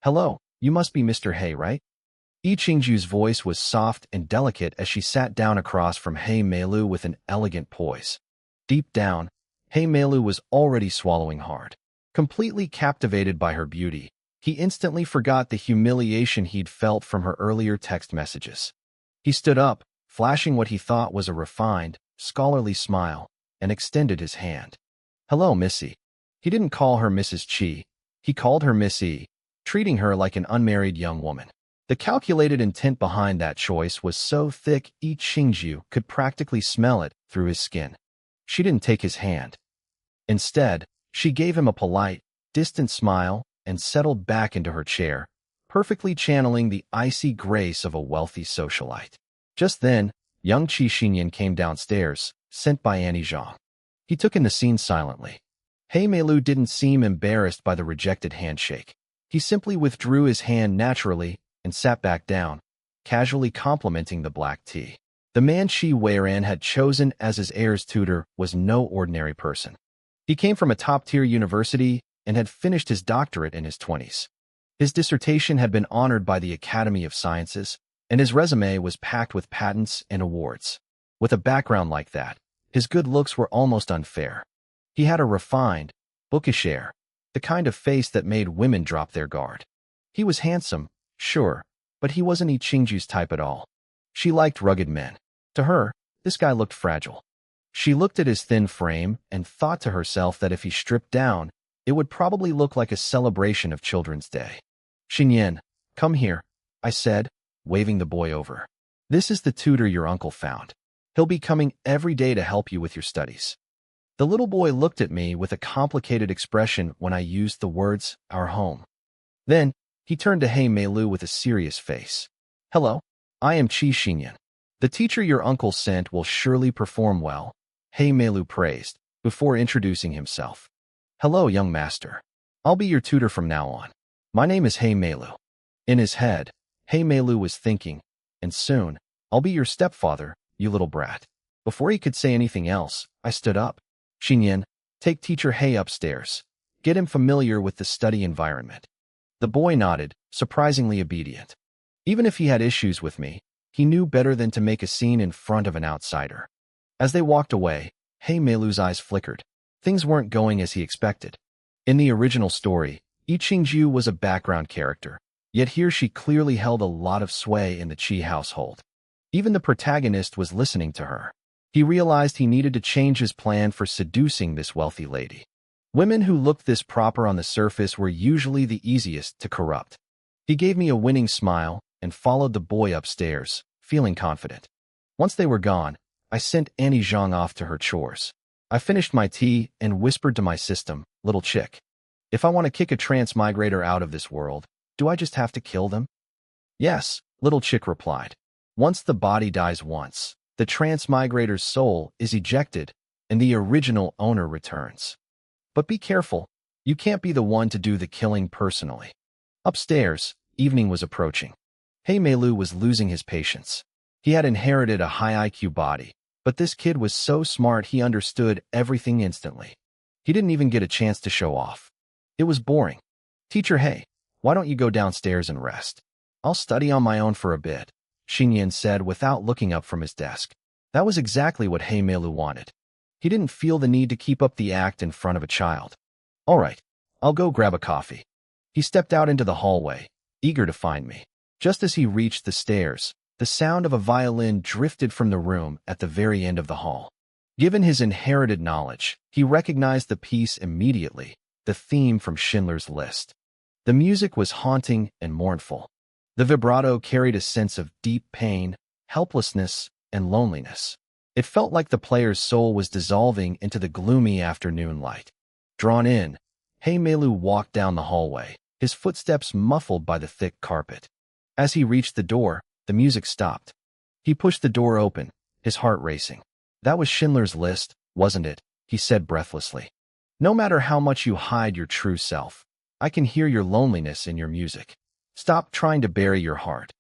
Hello, you must be Mr. He, right? Yi Qingju's voice was soft and delicate as she sat down across from He Meilu with an elegant poise. Deep down, He Meilu was already swallowing hard. Completely captivated by her beauty, he instantly forgot the humiliation he'd felt from her earlier text messages. He stood up, flashing what he thought was a refined, scholarly smile, and extended his hand. Hello, Missy. He didn't call her Mrs. Chi. He called her Missy, treating her like an unmarried young woman. The calculated intent behind that choice was so thick Yi Qingju could practically smell it through his skin. She didn't take his hand. Instead, she gave him a polite, distant smile and settled back into her chair, perfectly channeling the icy grace of a wealthy socialite. Just then, young Qi Xinyan came downstairs, sent by Annie Zhang. He took in the scene silently. He Meilu didn't seem embarrassed by the rejected handshake. He simply withdrew his hand naturally and sat back down, casually complimenting the black tea. The man Shi Weiran had chosen as his heir's tutor was no ordinary person. He came from a top-tier university and had finished his doctorate in his 20s. His dissertation had been honored by the Academy of Sciences, and his resume was packed with patents and awards. With a background like that, his good looks were almost unfair. He had a refined, bookish air, the kind of face that made women drop their guard. He was handsome, sure, but he wasn't Yi Qingju's type at all. She liked rugged men. To her, this guy looked fragile. She looked at his thin frame and thought to herself that if he stripped down, it would probably look like a celebration of Children's Day. Xinyan, come here, I said, waving the boy over. This is the tutor your uncle found. He'll be coming every day to help you with your studies. The little boy looked at me with a complicated expression when I used the words, our home. Then, he turned to He Meilu with a serious face. Hello, I am Qi Xinyan. The teacher your uncle sent will surely perform well, He Meilu praised, before introducing himself. Hello, young master. I'll be your tutor from now on. My name is He Meilu. In his head, He Meilu was thinking, and soon, I'll be your stepfather, you little brat. Before he could say anything else, I stood up. Xinyan, take teacher He upstairs. Get him familiar with the study environment. The boy nodded, surprisingly obedient. Even if he had issues with me, he knew better than to make a scene in front of an outsider. As they walked away, He Meilu's eyes flickered. Things weren't going as he expected. In the original story, Yi Qingju was a background character, yet here she clearly held a lot of sway in the Qi household. Even the protagonist was listening to her. He realized he needed to change his plan for seducing this wealthy lady. Women who looked this proper on the surface were usually the easiest to corrupt. He gave me a winning smile and followed the boy upstairs, feeling confident. Once they were gone, I sent Annie Zhang off to her chores. I finished my tea and whispered to my system, little chick. If I want to kick a transmigrator out of this world, do I just have to kill them? Yes, little chick replied. Once the body dies once, the transmigrator's soul is ejected and the original owner returns. But be careful, you can't be the one to do the killing personally. Upstairs, evening was approaching. He Meilu was losing his patience. He had inherited a high IQ body, but this kid was so smart he understood everything instantly. He didn't even get a chance to show off. It was boring. Teacher He, why don't you go downstairs and rest? I'll study on my own for a bit, Xinyan said without looking up from his desk. That was exactly what He Meilu wanted. He didn't feel the need to keep up the act in front of a child. All right, I'll go grab a coffee. He stepped out into the hallway, eager to find me. Just as he reached the stairs, the sound of a violin drifted from the room at the very end of the hall. Given his inherited knowledge, he recognized the piece immediately, the theme from Schindler's List. The music was haunting and mournful. The vibrato carried a sense of deep pain, helplessness, and loneliness. It felt like the player's soul was dissolving into the gloomy afternoon light. Drawn in, He Meilu walked down the hallway, his footsteps muffled by the thick carpet. As he reached the door, the music stopped. He pushed the door open, his heart racing. That was Schindler's List, wasn't it? He said breathlessly. No matter how much you hide your true self, I can hear your loneliness in your music. Stop trying to bury your heart.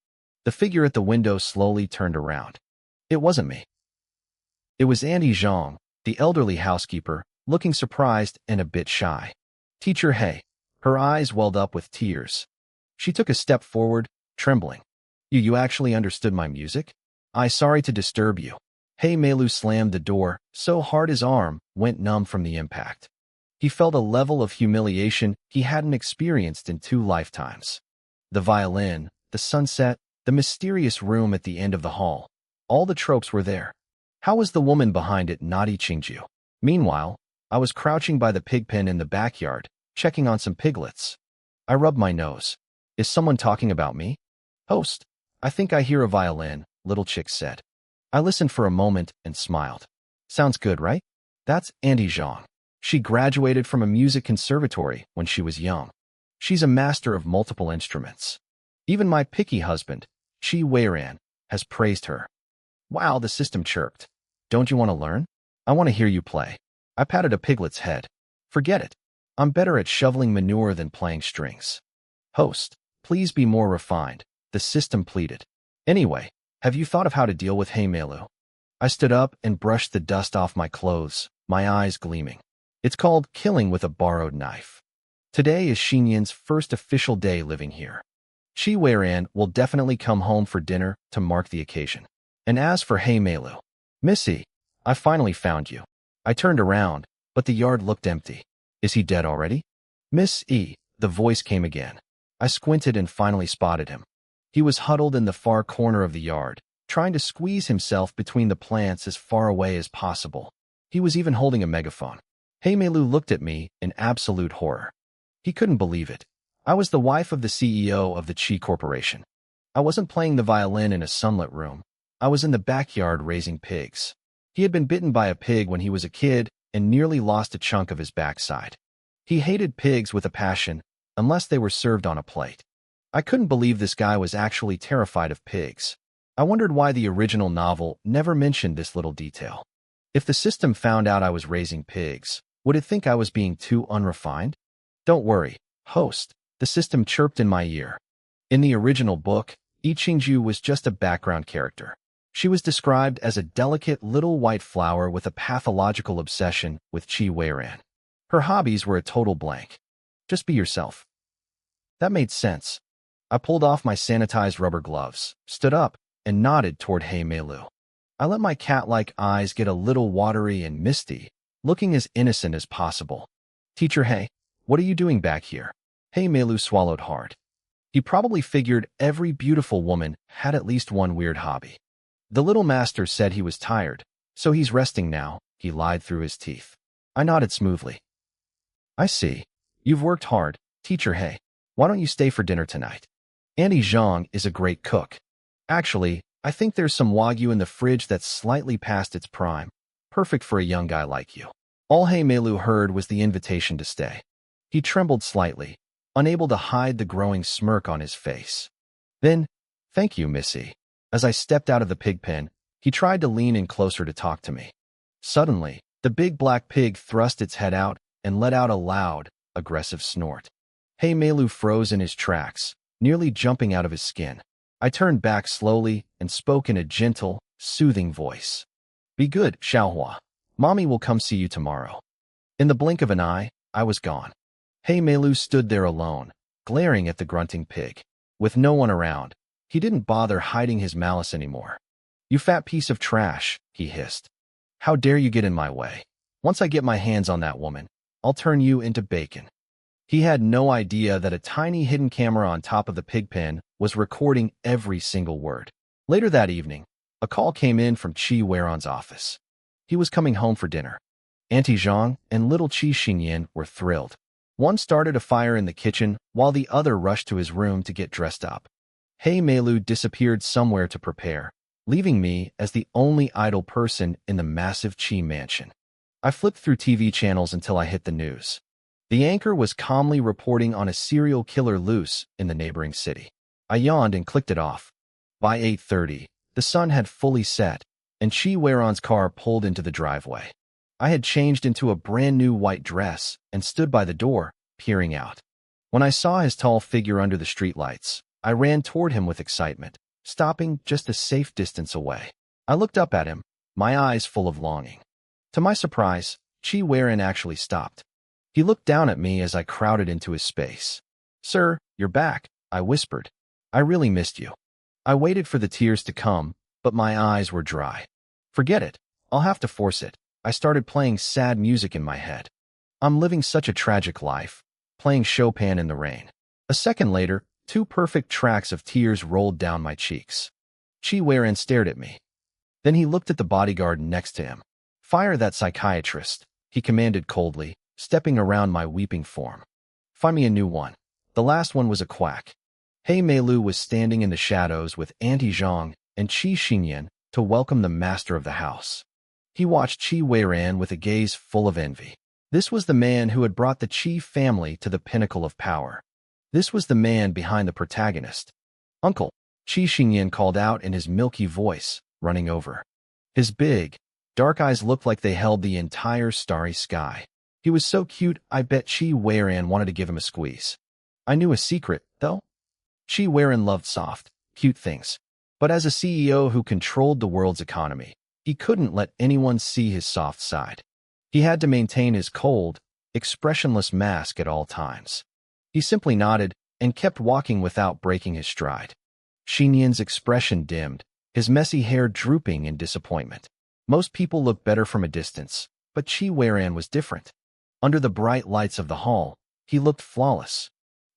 The figure at the window slowly turned around. It wasn't me. It was Annie Zhang, the elderly housekeeper, looking surprised and a bit shy. Teacher He. Her eyes welled up with tears. She took a step forward, trembling. You actually understood my music? Sorry to disturb you. Hey Melu slammed the door so hard his arm went numb from the impact. He felt a level of humiliation he hadn't experienced in 2 lifetimes. The violin, the sunset, the mysterious room at the end of the hall. All the tropes were there. How was the woman behind it not Ichingju? Meanwhile, I was crouching by the pig pen in the backyard, checking on some piglets. I rubbed my nose. Is someone talking about me? Host, I think I hear a violin, little chick said. I listened for a moment and smiled. Sounds good, right? That's Auntie Zhang. She graduated from a music conservatory when she was young. She's a master of multiple instruments. Even my picky husband, Chi Weiran, has praised her. Wow, the system chirped. Don't you want to learn? I want to hear you play. I patted a piglet's head. Forget it. I'm better at shoveling manure than playing strings. Host, please be more refined, the system pleaded. Anyway, have you thought of how to deal with Hey Melu? I stood up and brushed the dust off my clothes, my eyes gleaming. It's called killing with a borrowed knife. Today is Xinyan's first official day living here. Chi Weiran will definitely come home for dinner to mark the occasion. And as for Hey Melu, Missy, I finally found you. I turned around, but the yard looked empty. Is he dead already? Miss E, the voice came again. I squinted and finally spotted him. He was huddled in the far corner of the yard, trying to squeeze himself between the plants as far away as possible. He was even holding a megaphone. Hey Melu looked at me in absolute horror. He couldn't believe it. I was the wife of the CEO of the Chi Corporation. I wasn't playing the violin in a sunlit room. I was in the backyard raising pigs. He had been bitten by a pig when he was a kid and nearly lost a chunk of his backside. He hated pigs with a passion, unless they were served on a plate. I couldn't believe this guy was actually terrified of pigs. I wondered why the original novel never mentioned this little detail. If the system found out I was raising pigs, would it think I was being too unrefined? Don't worry, host, the system chirped in my ear. In the original book, Ichingju was just a background character. She was described as a delicate little white flower with a pathological obsession with Chi Weiran. Her hobbies were a total blank. Just be yourself. That made sense. I pulled off my sanitized rubber gloves, stood up, and nodded toward Hey Melu. I let my cat-like eyes get a little watery and misty, looking as innocent as possible. Teacher Hey, what are you doing back here? Hey Melu swallowed hard. He probably figured every beautiful woman had at least one weird hobby. The little master said he was tired, so he's resting now, he lied through his teeth. I nodded smoothly. I see. You've worked hard, Teacher Hey. Why don't you stay for dinner tonight? Auntie Zhang is a great cook. Actually, I think there's some Wagyu in the fridge that's slightly past its prime. Perfect for a young guy like you. All Hey Melu heard was the invitation to stay. He trembled slightly, unable to hide the growing smirk on his face. Then, thank you, Missy. As I stepped out of the pig pen, he tried to lean in closer to talk to me. Suddenly, the big black pig thrust its head out and let out a loud, aggressive snort. Hey Melu froze in his tracks, nearly jumping out of his skin. I turned back slowly and spoke in a gentle, soothing voice. Be good, Xiaohua. Mommy will come see you tomorrow. In the blink of an eye, I was gone. Hey Melu stood there alone, glaring at the grunting pig. With no one around, he didn't bother hiding his malice anymore. You fat piece of trash, he hissed. How dare you get in my way? Once I get my hands on that woman, I'll turn you into bacon. He had no idea that a tiny hidden camera on top of the pig pen was recording every single word. Later that evening, a call came in from Chi Weiran's office. He was coming home for dinner. Auntie Zhang and little Chi Xingyan were thrilled. One started a fire in the kitchen while the other rushed to his room to get dressed up. Hey Melu disappeared somewhere to prepare, leaving me as the only idle person in the massive Chi mansion. I flipped through TV channels until I hit the news. The anchor was calmly reporting on a serial killer loose in the neighboring city. I yawned and clicked it off. By 8:30, the sun had fully set, and Chi Weiran's car pulled into the driveway. I had changed into a brand new white dress and stood by the door, peering out. When I saw his tall figure under the streetlights, I ran toward him with excitement, stopping just a safe distance away. I looked up at him, my eyes full of longing. To my surprise, Chi Weiran actually stopped. He looked down at me as I crowded into his space. Sir, you're back, I whispered. I really missed you. I waited for the tears to come, but my eyes were dry. Forget it. I'll have to force it. I started playing sad music in my head. I'm living such a tragic life, playing Chopin in the rain. A second later, 2 perfect tracks of tears rolled down my cheeks. Chi Weiran stared at me. Then he looked at the bodyguard next to him. Fire that psychiatrist, he commanded coldly, stepping around my weeping form. Find me a new one. The last one was a quack. He Meilu was standing in the shadows with Auntie Zhang and Qi Xinyan to welcome the master of the house. He watched Chi Weiran with a gaze full of envy. This was the man who had brought the Qi family to the pinnacle of power. This was the man behind the protagonist. Uncle, Qi Xinyan called out in his milky voice, running over. His big, dark eyes looked like they held the entire starry sky. He was so cute, I bet Chi Weiran wanted to give him a squeeze. I knew a secret, though. Chi Weiran loved soft, cute things. But as a CEO who controlled the world's economy, he couldn't let anyone see his soft side. He had to maintain his cold, expressionless mask at all times. He simply nodded and kept walking without breaking his stride. Xinyan's expression dimmed, his messy hair drooping in disappointment. Most people look better from a distance, but Chi Weiran was different. Under the bright lights of the hall, he looked flawless.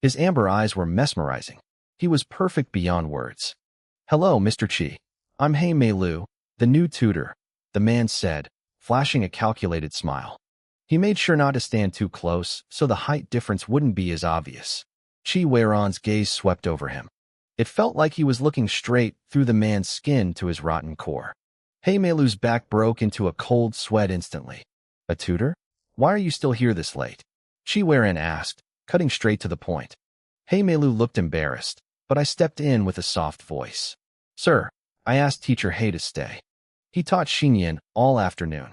His amber eyes were mesmerizing. He was perfect beyond words. Hello, Mr. Chi. I'm He Meilu, the new tutor, the man said, flashing a calculated smile. He made sure not to stand too close so the height difference wouldn't be as obvious. Chi Weiran's gaze swept over him. It felt like he was looking straight through the man's skin to his rotten core. He Meilu's back broke into a cold sweat instantly. A tutor? Why are you still here this late? Chi Weiran asked, cutting straight to the point. He Meilu looked embarrassed, but I stepped in with a soft voice. Sir, I asked Teacher He to stay. He taught Xinyan all afternoon.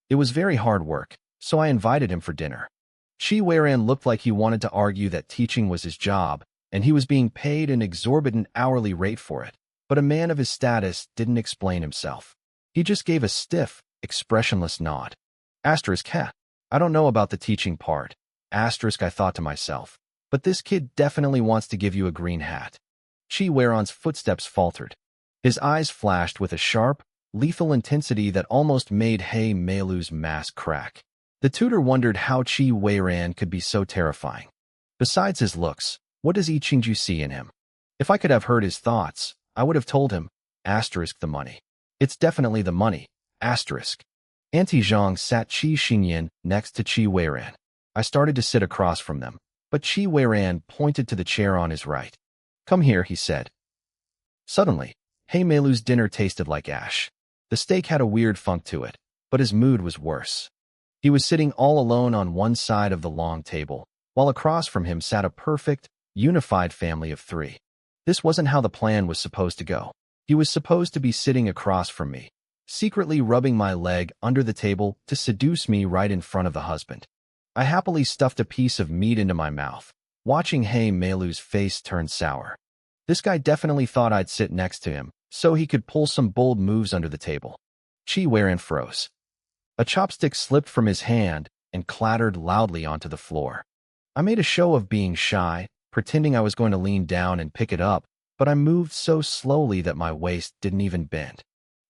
It was very hard work, so I invited him for dinner. Chi Weiran looked like he wanted to argue that teaching was his job, and he was being paid an exorbitant hourly rate for it, but a man of his status didn't explain himself. He just gave a stiff, expressionless nod. Asterisk, heh. I don't know about the teaching part. Asterisk, I thought to myself. But this kid definitely wants to give you a green hat. Chi Weiran's footsteps faltered. His eyes flashed with a sharp, lethal intensity that almost made He Meilu's mask crack. The tutor wondered how Chi Weiran could be so terrifying. Besides his looks, what does I Chingju see in him? If I could have heard his thoughts, I would have told him, asterisk the money. It's definitely the money, asterisk. Auntie Zhang sat Qi Xinyan next to Chi Weiran. I started to sit across from them, but Chi Weiran pointed to the chair on his right. Come here, he said. Suddenly, He Meilu's dinner tasted like ash. The steak had a weird funk to it, but his mood was worse. He was sitting all alone on one side of the long table, while across from him sat a perfect, unified family of 3. This wasn't how the plan was supposed to go. He was supposed to be sitting across from me, secretly rubbing my leg under the table to seduce me right in front of the husband. I happily stuffed a piece of meat into my mouth, watching He Meilu's face turn sour. This guy definitely thought I'd sit next to him, so he could pull some bold moves under the table. Chi Weiran froze. A chopstick slipped from his hand and clattered loudly onto the floor. I made a show of being shy, pretending I was going to lean down and pick it up, but I moved so slowly that my waist didn't even bend.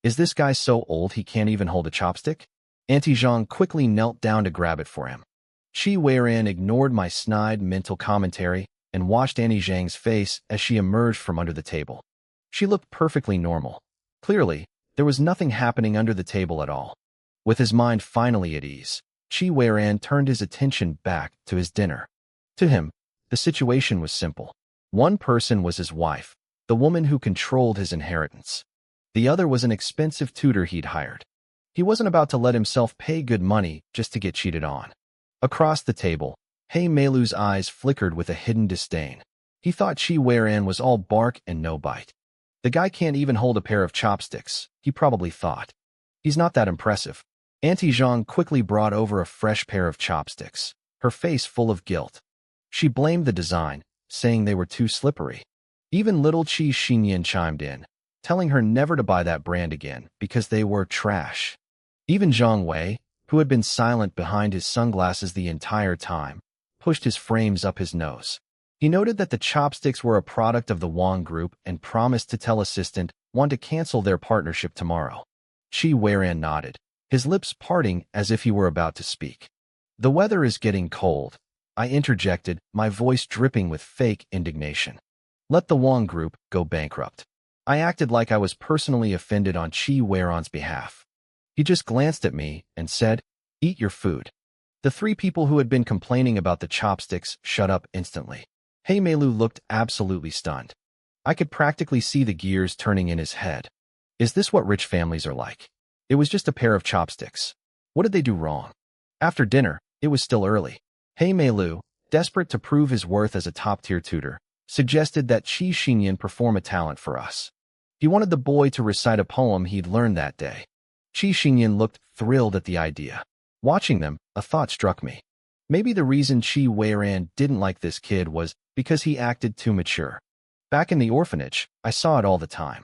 Is this guy so old he can't even hold a chopstick? Auntie Zhang quickly knelt down to grab it for him. Chi Weiran ignored my snide mental commentary and watched Auntie Zhang's face as she emerged from under the table. She looked perfectly normal. Clearly, there was nothing happening under the table at all. With his mind finally at ease, Chi Weiran turned his attention back to his dinner. To him, the situation was simple. One person was his wife, the woman who controlled his inheritance. The other was an expensive tutor he'd hired. He wasn't about to let himself pay good money just to get cheated on. Across the table, He Meilu's eyes flickered with a hidden disdain. He thought Chi Weiran was all bark and no bite. The guy can't even hold a pair of chopsticks, he probably thought. He's not that impressive. Auntie Zhang quickly brought over a fresh pair of chopsticks, her face full of guilt. She blamed the design, saying they were too slippery. Even little Qi Xinyan chimed in, telling her never to buy that brand again because they were trash. Even Zhang Wei, who had been silent behind his sunglasses the entire time, pushed his frames up his nose. He noted that the chopsticks were a product of the Wong group and promised to tell assistant Wan to cancel their partnership tomorrow. Chi Weiran nodded, his lips parting as if he were about to speak. The weather is getting cold, I interjected, my voice dripping with fake indignation. Let the Wong group go bankrupt. I acted like I was personally offended on Chi Weiran's behalf. He just glanced at me and said, "Eat your food." The three people who had been complaining about the chopsticks shut up instantly. Hey Melu looked absolutely stunned. I could practically see the gears turning in his head. Is this what rich families are like? It was just a pair of chopsticks. What did they do wrong? After dinner, it was still early. Hey Melu, desperate to prove his worth as a top-tier tutor, suggested that Qi Xinyan perform a talent for us. He wanted the boy to recite a poem he'd learned that day. Qi Xinyan looked thrilled at the idea. Watching them, a thought struck me. Maybe the reason Chi Weiran didn't like this kid was because he acted too mature. Back in the orphanage, I saw it all the time.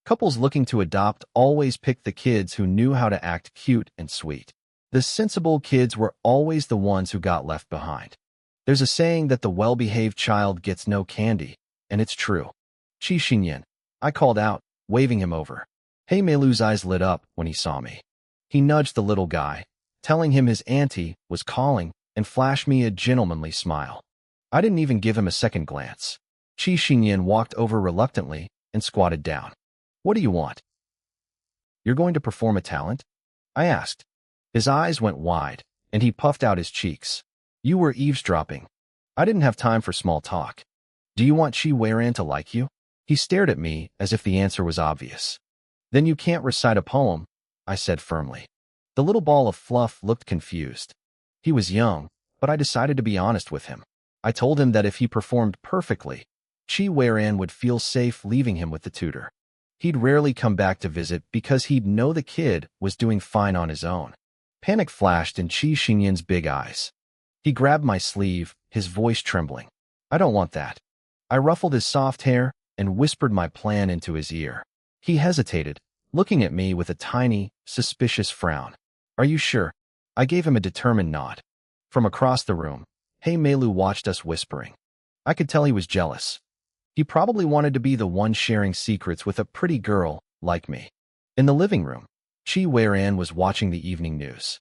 Couples looking to adopt always picked the kids who knew how to act cute and sweet. The sensible kids were always the ones who got left behind. There's a saying that the well-behaved child gets no candy, and it's true. Qi Xinyan, I called out, waving him over. Hey Melu's eyes lit up when he saw me. He nudged the little guy, telling him his auntie was calling, and flashed me a gentlemanly smile. I didn't even give him a second glance. Qi Xinyan walked over reluctantly and squatted down. What do you want? You're going to perform a talent? I asked. His eyes went wide, and he puffed out his cheeks. You were eavesdropping. I didn't have time for small talk. Do you want Chi Weiran to like you? He stared at me as if the answer was obvious. Then you can't recite a poem, I said firmly. The little ball of fluff looked confused. He was young, but I decided to be honest with him. I told him that if he performed perfectly, Chi Weiran would feel safe leaving him with the tutor. He'd rarely come back to visit because he'd know the kid was doing fine on his own. Panic flashed in Qi Xinyan's big eyes. He grabbed my sleeve, his voice trembling. I don't want that. I ruffled his soft hair and whispered my plan into his ear. He hesitated, looking at me with a tiny, suspicious frown. Are you sure? I gave him a determined nod. From across the room, Hey Melu watched us whispering. I could tell he was jealous. He probably wanted to be the one sharing secrets with a pretty girl like me. In the living room, Chi Weiran was watching the evening news.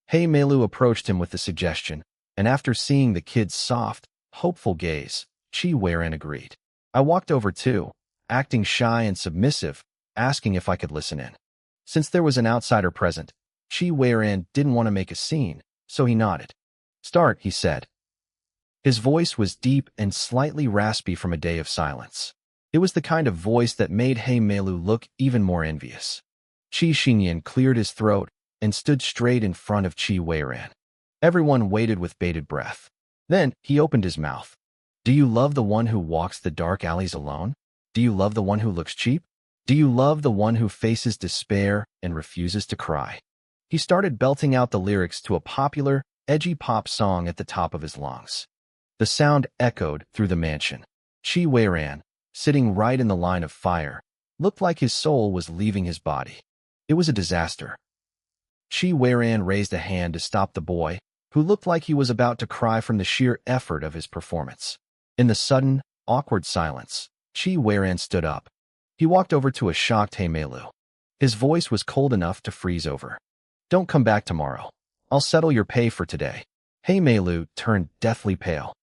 Hey Melu approached him with the suggestion, and after seeing the kid's soft, hopeful gaze, Chi Weiran agreed. I walked over too, acting shy and submissive, asking if I could listen in. Since there was an outsider present, Chi Weiran didn't want to make a scene, so he nodded. Start, he said. His voice was deep and slightly raspy from a day of silence. It was the kind of voice that made Hey Melu look even more envious. Qi Xinyan cleared his throat and stood straight in front of Chi Weiran. Everyone waited with bated breath. Then he opened his mouth. Do you love the one who walks the dark alleys alone? Do you love the one who looks cheap? Do you love the one who faces despair and refuses to cry? He started belting out the lyrics to a popular, edgy pop song at the top of his lungs. The sound echoed through the mansion. Chi Weiran, sitting right in the line of fire, looked like his soul was leaving his body. It was a disaster. Chi Weiran raised a hand to stop the boy, who looked like he was about to cry from the sheer effort of his performance. In the sudden, awkward silence, Chi Weiran stood up. He walked over to a shocked Hey Melu. His voice was cold enough to freeze over. Don't come back tomorrow. I'll settle your pay for today. Hey Melu turned deathly pale.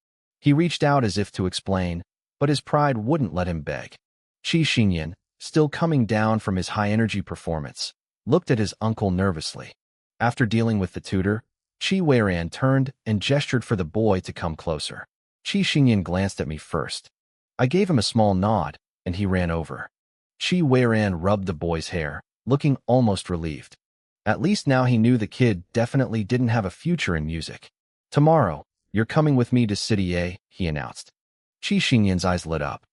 He reached out as if to explain, but his pride wouldn't let him beg. Qi Xinyan, still coming down from his high-energy performance, looked at his uncle nervously. After dealing with the tutor, Chi Weiran turned and gestured for the boy to come closer. Qi Xinyan glanced at me first. I gave him a small nod, and he ran over. Chi Weiran rubbed the boy's hair, looking almost relieved. At least now he knew the kid definitely didn't have a future in music. Tomorrow, you're coming with me to City A, he announced. Qi Xinyan's eyes lit up.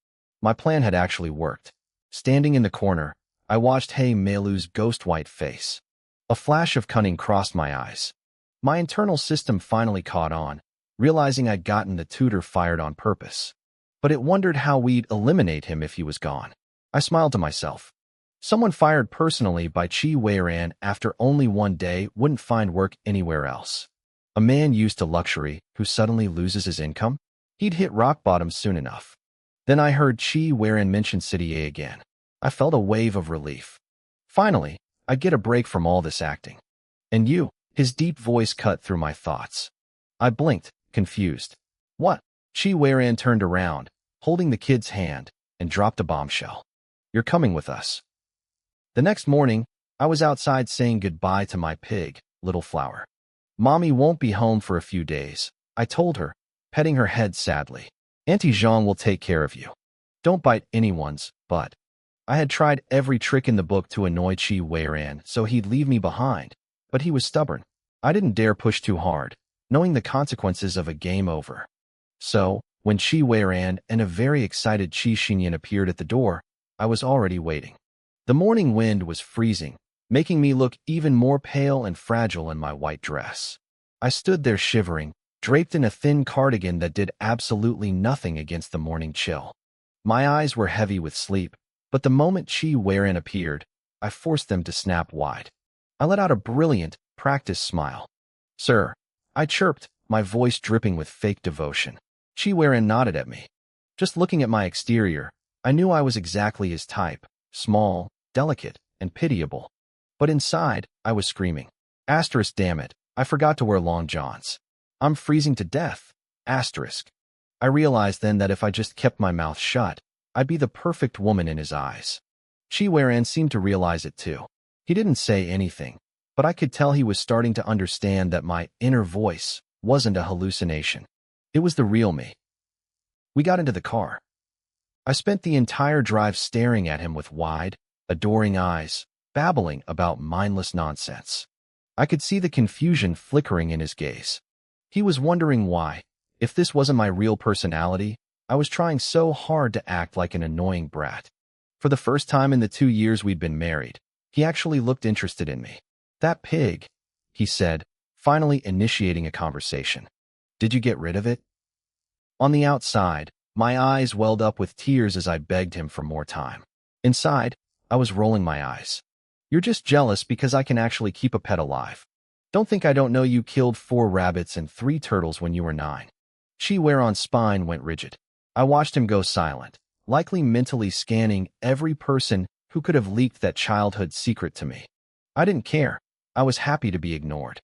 My plan had actually worked. Standing in the corner, I watched Hey Melu's ghost-white face. A flash of cunning crossed my eyes. My internal system finally caught on, realizing I'd gotten the tutor fired on purpose. But it wondered how we'd eliminate him if he was gone. I smiled to myself. Someone fired personally by Chi Weiran after only one day wouldn't find work anywhere else. A man used to luxury who suddenly loses his income? He'd hit rock bottom soon enough. Then I heard Chi Werin mention City A again. I felt a wave of relief. Finally, I'd get a break from all this acting. And you? His deep voice cut through my thoughts. I blinked, confused. What? Chi Werin turned around, holding the kid's hand, and dropped a bombshell. You're coming with us. The next morning, I was outside saying goodbye to my pig, Little Flower. Mommy won't be home for a few days, I told her, petting her head sadly. Auntie Jean will take care of you. Don't bite anyone's butt. I had tried every trick in the book to annoy Chi Werin so he'd leave me behind, but he was stubborn. I didn't dare push too hard, knowing the consequences of a game over. So, when Chi Werin and a very excited Chi Xinyan appeared at the door, I was already waiting. The morning wind was freezing, making me look even more pale and fragile in my white dress. I stood there shivering, draped in a thin cardigan that did absolutely nothing against the morning chill. My eyes were heavy with sleep, but the moment Chi Werin appeared, I forced them to snap wide. I let out a brilliant, practiced smile. Sir, I chirped, my voice dripping with fake devotion. Chi Werin nodded at me. Just looking at my exterior, I knew I was exactly his type, small, delicate, and pitiable. But inside, I was screaming. Asterisk, damn it, I forgot to wear long johns. I'm freezing to death. Asterisk. I realized then that if I just kept my mouth shut, I'd be the perfect woman in his eyes. Chi Werin seemed to realize it too. He didn't say anything, but I could tell he was starting to understand that my inner voice wasn't a hallucination. It was the real me. We got into the car. I spent the entire drive staring at him with wide, adoring eyes, babbling about mindless nonsense. I could see the confusion flickering in his gaze. He was wondering why, if this wasn't my real personality, I was trying so hard to act like an annoying brat. For the first time in the 2 years we'd been married, he actually looked interested in me. That pig, he said, finally initiating a conversation. Did you get rid of it? On the outside, my eyes welled up with tears as I begged him for more time. Inside, I was rolling my eyes. You're just jealous because I can actually keep a pet alive. Don't think I don't know you killed 4 rabbits and 3 turtles when you were 9. Chi Werin's spine went rigid. I watched him go silent, likely mentally scanning every person who could have leaked that childhood secret to me. I didn't care. I was happy to be ignored.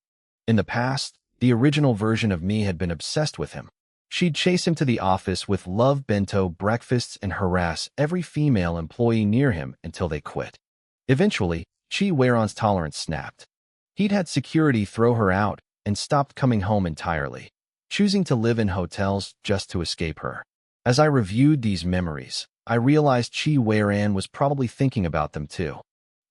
In the past, the original version of me had been obsessed with him. She'd chase him to the office with love bento breakfasts and harass every female employee near him until they quit. Eventually, Chi Werin's tolerance snapped. He'd had security throw her out and stopped coming home entirely, choosing to live in hotels just to escape her. As I reviewed these memories, I realized Chi Werin was probably thinking about them too.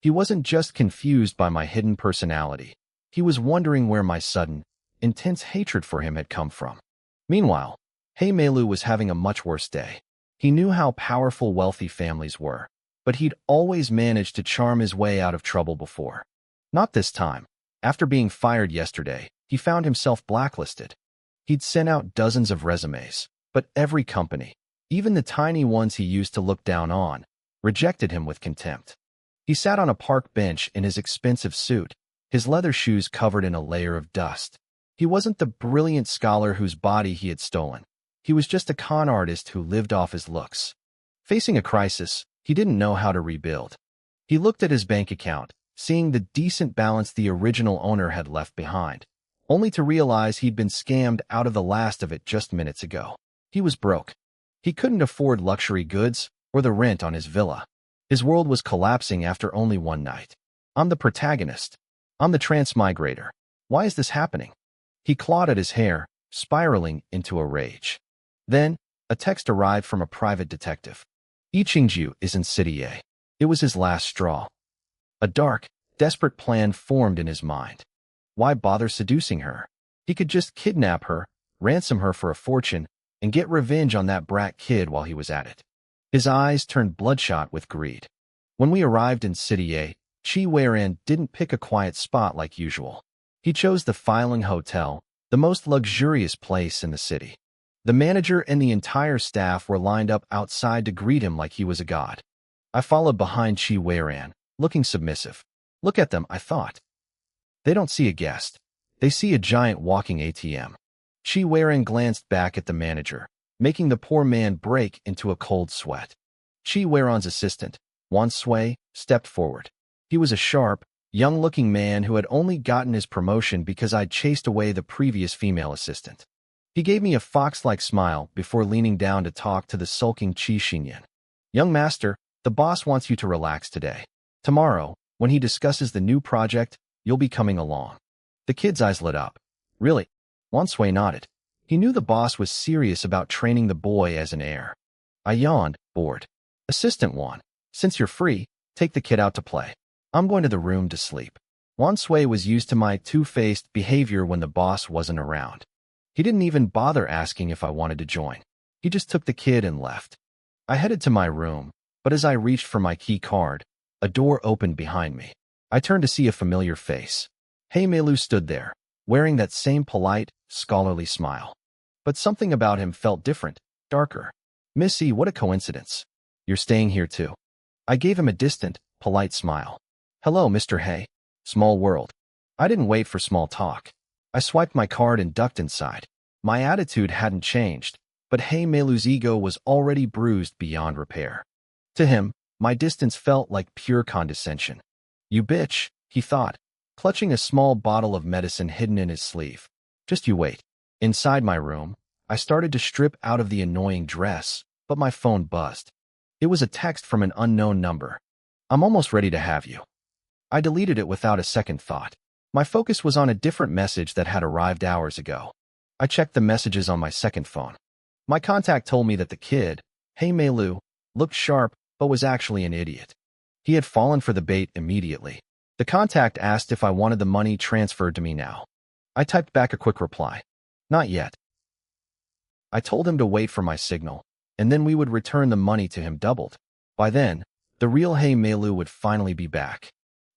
He wasn't just confused by my hidden personality. He was wondering where my sudden, intense hatred for him had come from. Meanwhile, He Meilu was having a much worse day. He knew how powerful wealthy families were, but he'd always managed to charm his way out of trouble before. Not this time. After being fired yesterday, he found himself blacklisted. He'd sent out dozens of resumes, but every company, even the tiny ones he used to look down on, rejected him with contempt. He sat on a park bench in his expensive suit, his leather shoes covered in a layer of dust. He wasn't the brilliant scholar whose body he had stolen. He was just a con artist who lived off his looks. Facing a crisis, he didn't know how to rebuild. He looked at his bank account, seeing the decent balance the original owner had left behind, only to realize he'd been scammed out of the last of it just minutes ago. He was broke. He couldn't afford luxury goods or the rent on his villa. His world was collapsing after only one night. I'm the protagonist. I'm the transmigrator. Why is this happening? He clawed at his hair, spiraling into a rage. Then, a text arrived from a private detective. Yi Qingju is in City A. It was his last straw. A dark, desperate plan formed in his mind. Why bother seducing her? He could just kidnap her, ransom her for a fortune, and get revenge on that brat kid while he was at it. His eyes turned bloodshot with greed. When we arrived in City A, Chi Werin didn't pick a quiet spot like usual. He chose the Filing Hotel, the most luxurious place in the city. The manager and the entire staff were lined up outside to greet him like he was a god. I followed behind Chi Werin, looking submissive. Look at them, I thought. They don't see a guest. They see a giant walking ATM. Chi Werin glanced back at the manager, making the poor man break into a cold sweat. Chi Weiron's assistant, Wan Sui, stepped forward. He was a sharp, young-looking man who had only gotten his promotion because I'd chased away the previous female assistant. He gave me a fox-like smile before leaning down to talk to the sulking Chi Xinyan. Young master, the boss wants you to relax today. Tomorrow, when he discusses the new project, you'll be coming along. The kid's eyes lit up. Really? Wan Sui nodded. He knew the boss was serious about training the boy as an heir. I yawned, bored. Assistant Wan, since you're free, take the kid out to play. I'm going to the room to sleep. Wan Sui was used to my two-faced behavior when the boss wasn't around. He didn't even bother asking if I wanted to join. He just took the kid and left. I headed to my room, but as I reached for my key card, a door opened behind me. I turned to see a familiar face. Hey Meilu stood there, wearing that same polite, scholarly smile. But something about him felt different, darker. Missy, what a coincidence. You're staying here too. I gave him a distant, polite smile. Hello, Mr. Hay. Small world. I didn't wait for small talk. I swiped my card and ducked inside. My attitude hadn't changed, but Hey Meilu's ego was already bruised beyond repair. To him, my distance felt like pure condescension. You bitch, he thought, clutching a small bottle of medicine hidden in his sleeve. Just you wait. Inside my room, I started to strip out of the annoying dress, but my phone buzzed. It was a text from an unknown number. I'm almost ready to have you. I deleted it without a second thought. My focus was on a different message that had arrived hours ago. I checked the messages on my second phone. My contact told me that the kid, Hey Meilu, looked sharp but was actually an idiot. He had fallen for the bait immediately. The contact asked if I wanted the money transferred to me now. I typed back a quick reply. Not yet. I told him to wait for my signal, and then we would return the money to him doubled. By then, the real Hey Meilu would finally be back.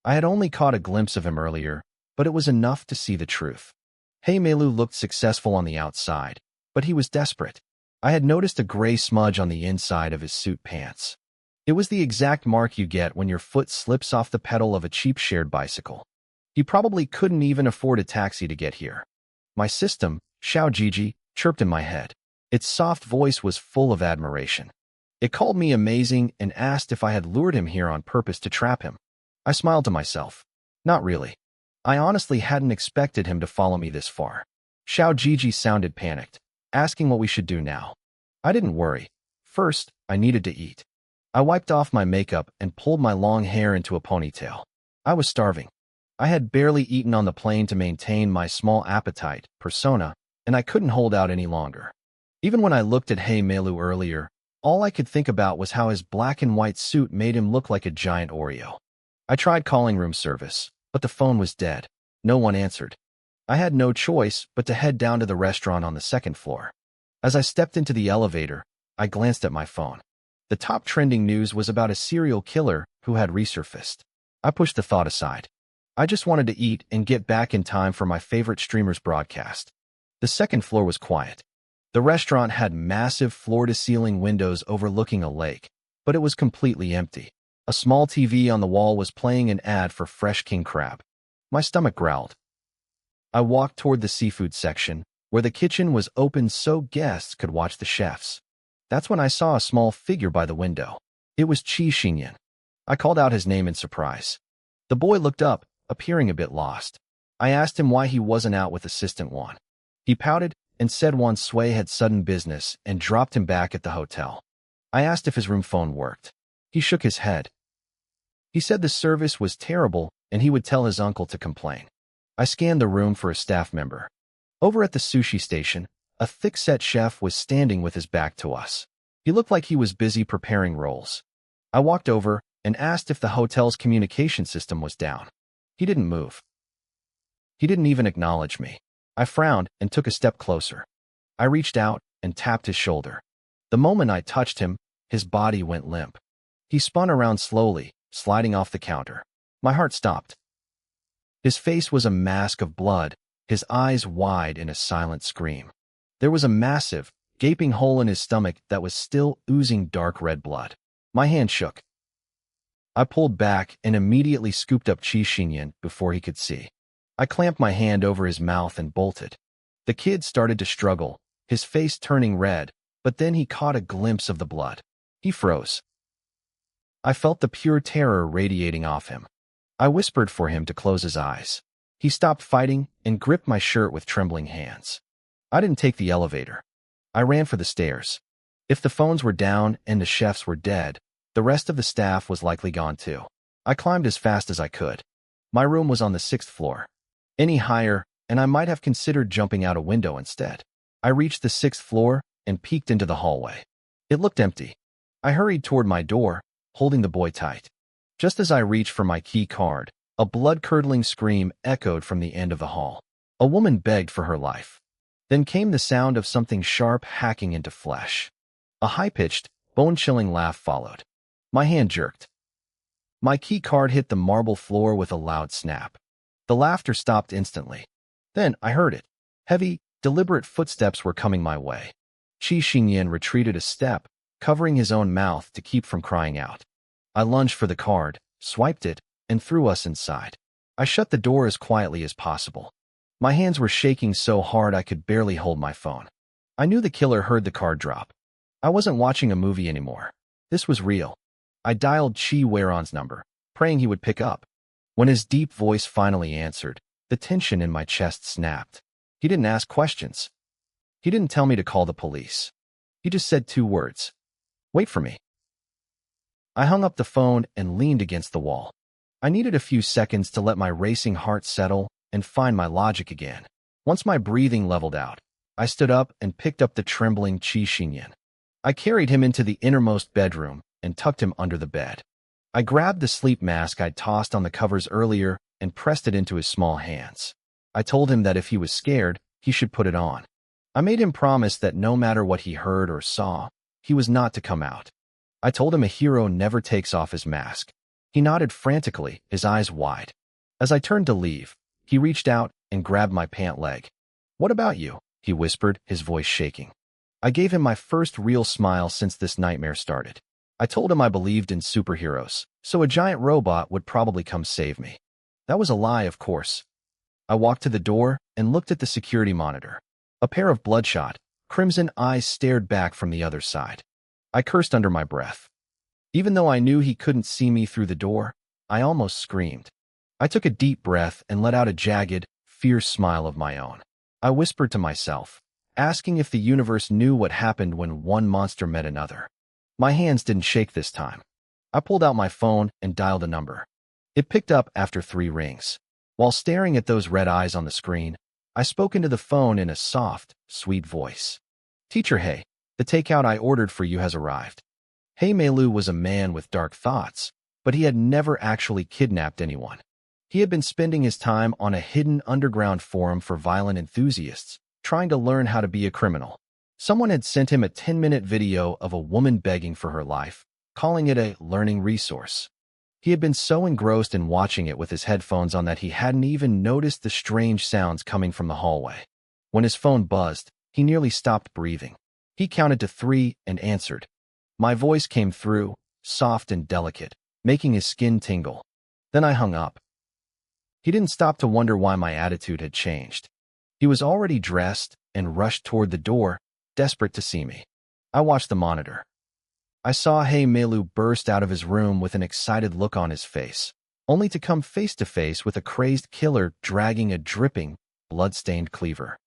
I had only caught a glimpse of him earlier, but it was enough to see the truth. Hey Meilu looked successful on the outside, but he was desperate. I had noticed a gray smudge on the inside of his suit pants. It was the exact mark you get when your foot slips off the pedal of a cheap shared bicycle. He probably couldn't even afford a taxi to get here. My system, Xiao Jiji, chirped in my head. Its soft voice was full of admiration. It called me amazing and asked if I had lured him here on purpose to trap him. I smiled to myself. Not really. I honestly hadn't expected him to follow me this far. Xiao Jiji sounded panicked, asking what we should do now. I didn't worry. First, I needed to eat. I wiped off my makeup and pulled my long hair into a ponytail. I was starving. I had barely eaten on the plane to maintain my small appetite, persona, and I couldn't hold out any longer. Even when I looked at Hey Meilu earlier, all I could think about was how his black and white suit made him look like a giant Oreo. I tried calling room service, but the phone was dead. No one answered. I had no choice but to head down to the restaurant on the second floor. As I stepped into the elevator, I glanced at my phone. The top trending news was about a serial killer who had resurfaced. I pushed the thought aside. I just wanted to eat and get back in time for my favorite streamer's broadcast. The second floor was quiet. The restaurant had massive floor-to-ceiling windows overlooking a lake, but it was completely empty. A small TV on the wall was playing an ad for fresh king crab. My stomach growled. I walked toward the seafood section, where the kitchen was open so guests could watch the chefs. That's when I saw a small figure by the window. It was Chi Xinyan. I called out his name in surprise. The boy looked up, appearing a bit lost. I asked him why he wasn't out with Assistant Wan. He pouted and said Wan Sui had sudden business and dropped him back at the hotel. I asked if his room phone worked. He shook his head. He said the service was terrible and he would tell his uncle to complain. I scanned the room for a staff member. Over at the sushi station, a thick-set chef was standing with his back to us. He looked like he was busy preparing rolls. I walked over and asked if the hotel's communication system was down. He didn't move. He didn't even acknowledge me. I frowned and took a step closer. I reached out and tapped his shoulder. The moment I touched him, his body went limp. He spun around slowly, sliding off the counter. My heart stopped. His face was a mask of blood, his eyes wide in a silent scream. There was a massive, gaping hole in his stomach that was still oozing dark red blood. My hand shook. I pulled back and immediately scooped up Chi Xinyan before he could see. I clamped my hand over his mouth and bolted. The kid started to struggle, his face turning red, but then he caught a glimpse of the blood. He froze. I felt the pure terror radiating off him. I whispered for him to close his eyes. He stopped fighting and gripped my shirt with trembling hands. I didn't take the elevator. I ran for the stairs. If the phones were down and the chefs were dead, the rest of the staff was likely gone too. I climbed as fast as I could. My room was on the 6th floor. Any higher, and I might have considered jumping out a window instead. I reached the 6th floor and peeked into the hallway. It looked empty. I hurried toward my door, holding the boy tight. Just as I reached for my key card, a blood-curdling scream echoed from the end of the hall. A woman begged for her life. Then came the sound of something sharp hacking into flesh. A high-pitched, bone-chilling laugh followed. My hand jerked. My key card hit the marble floor with a loud snap. The laughter stopped instantly. Then I heard it. Heavy, deliberate footsteps were coming my way. Qi Xingyan retreated a step, covering his own mouth to keep from crying out. I lunged for the card, swiped it, and threw us inside. I shut the door as quietly as possible. My hands were shaking so hard I could barely hold my phone. I knew the killer heard the card drop. I wasn't watching a movie anymore. This was real. I dialed Qi Weiron's number, praying he would pick up. When his deep voice finally answered, the tension in my chest snapped. He didn't ask questions. He didn't tell me to call the police. He just said 2 words. Wait for me. I hung up the phone and leaned against the wall. I needed a few seconds to let my racing heart settle and find my logic again. Once my breathing leveled out, I stood up and picked up the trembling Qi Xingyan. I carried him into the innermost bedroom and tucked him under the bed. I grabbed the sleep mask I'd tossed on the covers earlier and pressed it into his small hands. I told him that if he was scared, he should put it on. I made him promise that no matter what he heard or saw, he was not to come out. I told him a hero never takes off his mask. He nodded frantically, his eyes wide. As I turned to leave, he reached out and grabbed my pant leg. "What about you?" he whispered, his voice shaking. I gave him my first real smile since this nightmare started. I told him I believed in superheroes, so a giant robot would probably come save me. That was a lie, of course. I walked to the door and looked at the security monitor. A pair of bloodshot, crimson eyes stared back from the other side. I cursed under my breath. Even though I knew he couldn't see me through the door, I almost screamed. I took a deep breath and let out a jagged, fierce smile of my own. I whispered to myself, asking if the universe knew what happened when one monster met another. My hands didn't shake this time. I pulled out my phone and dialed a number. It picked up after 3 rings. While staring at those red eyes on the screen, I spoke into the phone in a soft, sweet voice. "Teacher He, the takeout I ordered for you has arrived." He Meilu was a man with dark thoughts, but he had never actually kidnapped anyone. He had been spending his time on a hidden underground forum for violent enthusiasts, trying to learn how to be a criminal. Someone had sent him a 10-minute video of a woman begging for her life, calling it a learning resource. He had been so engrossed in watching it with his headphones on that he hadn't even noticed the strange sounds coming from the hallway. When his phone buzzed, he nearly stopped breathing. He counted to 3 and answered. My voice came through, soft and delicate, making his skin tingle. Then I hung up. He didn't stop to wonder why my attitude had changed. He was already dressed and rushed toward the door, desperate to see me. I watched the monitor. I saw He Meilu burst out of his room with an excited look on his face, only to come face to face with a crazed killer dragging a dripping, blood-stained cleaver.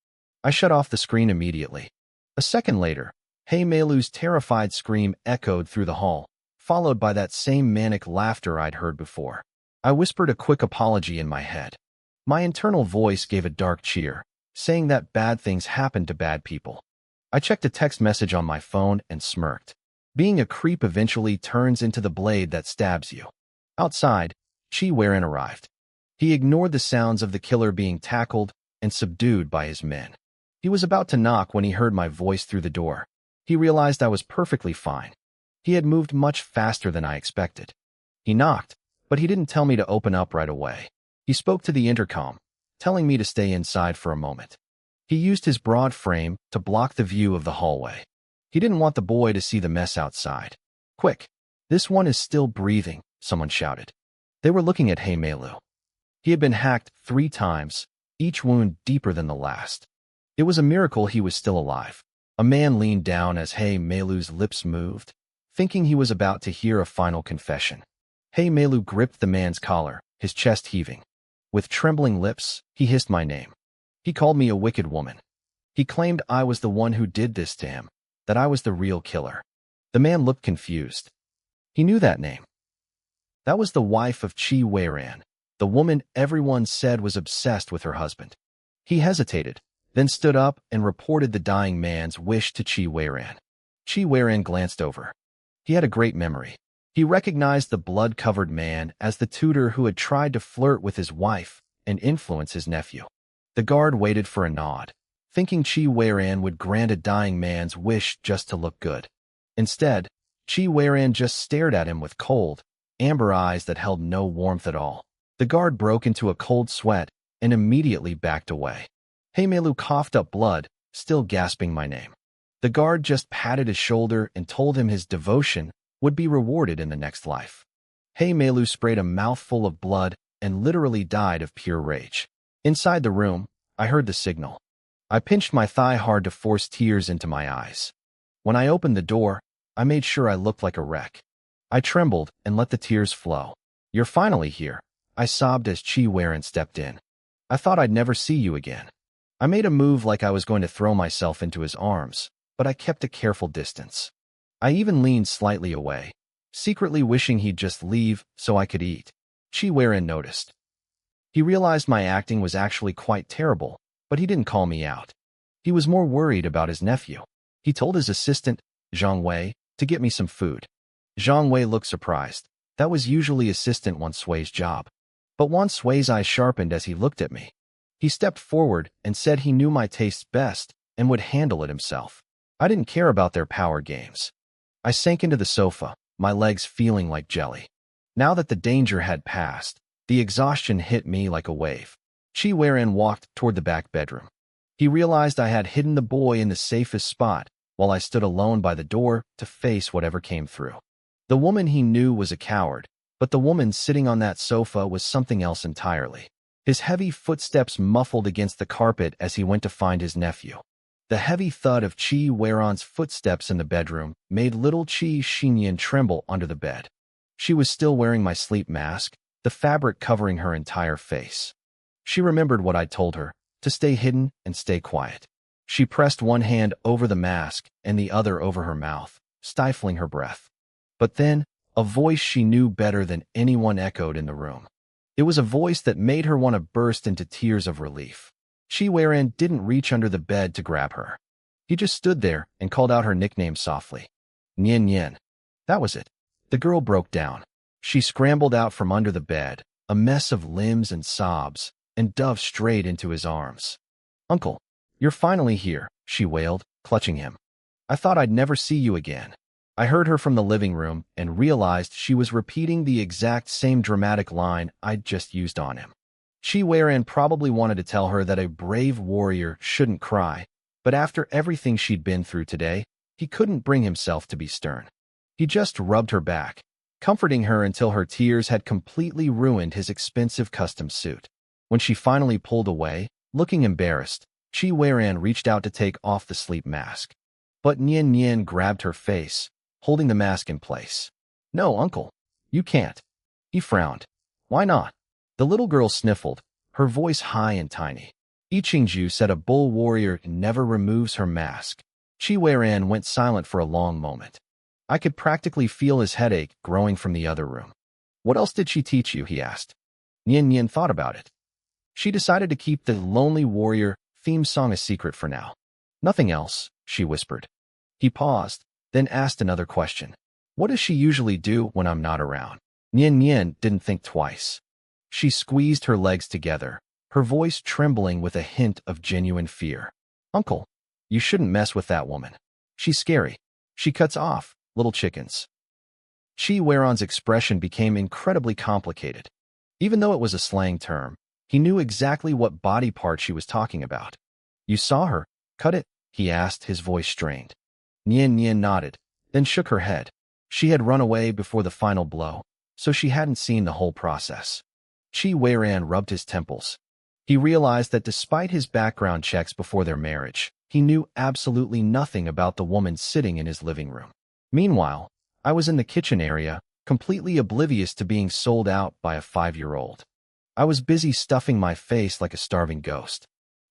I shut off the screen immediately. A second later, He Meilu's terrified scream echoed through the hall, followed by that same manic laughter I'd heard before. I whispered a quick apology in my head. My internal voice gave a dark cheer, saying that bad things happen to bad people. I checked a text message on my phone and smirked. Being a creep eventually turns into the blade that stabs you. Outside, Qi Weiron arrived. He ignored the sounds of the killer being tackled and subdued by his men. He was about to knock when he heard my voice through the door. He realized I was perfectly fine. He had moved much faster than I expected. He knocked, but he didn't tell me to open up right away. He spoke to the intercom, telling me to stay inside for a moment. He used his broad frame to block the view of the hallway. He didn't want the boy to see the mess outside. "Quick, this one is still breathing," someone shouted. They were looking at He Meilu. He had been hacked 3 times, each wound deeper than the last. It was a miracle he was still alive. A man leaned down as Hey Meilu's lips moved, thinking he was about to hear a final confession. Hey Meilu gripped the man's collar, his chest heaving. With trembling lips, he hissed my name. He called me a wicked woman. He claimed I was the one who did this to him, that I was the real killer. The man looked confused. He knew that name. That was the wife of Chi Weiran, the woman everyone said was obsessed with her husband. He hesitated, then stood up and reported the dying man's wish to Chi Weiran. Chi Weiran glanced over. He had a great memory. He recognized the blood-covered man as the tutor who had tried to flirt with his wife and influence his nephew. The guard waited for a nod, thinking Chi Weiran would grant a dying man's wish just to look good. Instead, Chi Weiran just stared at him with cold, amber eyes that held no warmth at all. The guard broke into a cold sweat and immediately backed away. Hey Meilu coughed up blood, still gasping my name. The guard just patted his shoulder and told him his devotion would be rewarded in the next life. Hey Meilu sprayed a mouthful of blood and literally died of pure rage. Inside the room, I heard the signal. I pinched my thigh hard to force tears into my eyes. When I opened the door, I made sure I looked like a wreck. I trembled and let the tears flow. "You're finally here," I sobbed as Chi Weiran stepped in. "I thought I'd never see you again." I made a move like I was going to throw myself into his arms, but I kept a careful distance. I even leaned slightly away, secretly wishing he'd just leave so I could eat. Chi Weiran noticed. He realized my acting was actually quite terrible, but he didn't call me out. He was more worried about his nephew. He told his assistant, Zhang Wei, to get me some food. Zhang Wei looked surprised. That was usually Assistant Wan Sui's job. But Wan Sui's eyes sharpened as he looked at me. He stepped forward and said he knew my tastes best and would handle it himself. I didn't care about their power games. I sank into the sofa, my legs feeling like jelly. Now that the danger had passed, the exhaustion hit me like a wave. Chi Weiran walked toward the back bedroom. He realized I had hidden the boy in the safest spot while I stood alone by the door to face whatever came through. The woman he knew was a coward, but the woman sitting on that sofa was something else entirely. His heavy footsteps muffled against the carpet as he went to find his nephew. The heavy thud of Chi Weiran's footsteps in the bedroom made little Chi Xinyan tremble under the bed. She was still wearing my sleep mask, the fabric covering her entire face. She remembered what I'd told her, to stay hidden and stay quiet. She pressed one hand over the mask and the other over her mouth, stifling her breath. But then, a voice she knew better than anyone echoed in the room. It was a voice that made her want to burst into tears of relief. Chi Weiran didn't reach under the bed to grab her. He just stood there and called out her nickname softly. Nian Nian. That was it. The girl broke down. She scrambled out from under the bed, a mess of limbs and sobs, and dove straight into his arms. "Uncle, you're finally here," she wailed, clutching him. "I thought I'd never see you again." I heard her from the living room and realized she was repeating the exact same dramatic line I'd just used on him. Chi Weiran probably wanted to tell her that a brave warrior shouldn't cry, but after everything she'd been through today, he couldn't bring himself to be stern. He just rubbed her back, comforting her until her tears had completely ruined his expensive custom suit. When she finally pulled away, looking embarrassed, Chi Weiran reached out to take off the sleep mask. But Nian Nian grabbed her face, holding the mask in place. "No, uncle. You can't." He frowned. "Why not?" The little girl sniffled, her voice high and tiny. "I Chingju said a bull warrior never removes her mask." Chi Weiran went silent for a long moment. I could practically feel his headache growing from the other room. "What else did she teach you?" he asked. Nian Nian thought about it. She decided to keep the Lonely Warrior theme song a secret for now. "Nothing else," she whispered. He paused, then asked another question. "What does she usually do when I'm not around?" Nian Nian didn't think twice. She squeezed her legs together, her voice trembling with a hint of genuine fear. "Uncle, you shouldn't mess with that woman. She's scary. She cuts off little chickens." Chi Weiran's expression became incredibly complicated. Even though it was a slang term, he knew exactly what body part she was talking about. "You saw her cut it?" he asked, his voice strained. Nian Nian nodded, then shook her head. She had run away before the final blow, so she hadn't seen the whole process. Chi Weiran rubbed his temples. He realized that despite his background checks before their marriage, He knew absolutely nothing about the woman sitting in his living room. Meanwhile, I was in the kitchen area, completely oblivious to being sold out by a 5-year-old. I was busy stuffing my face like a starving ghost.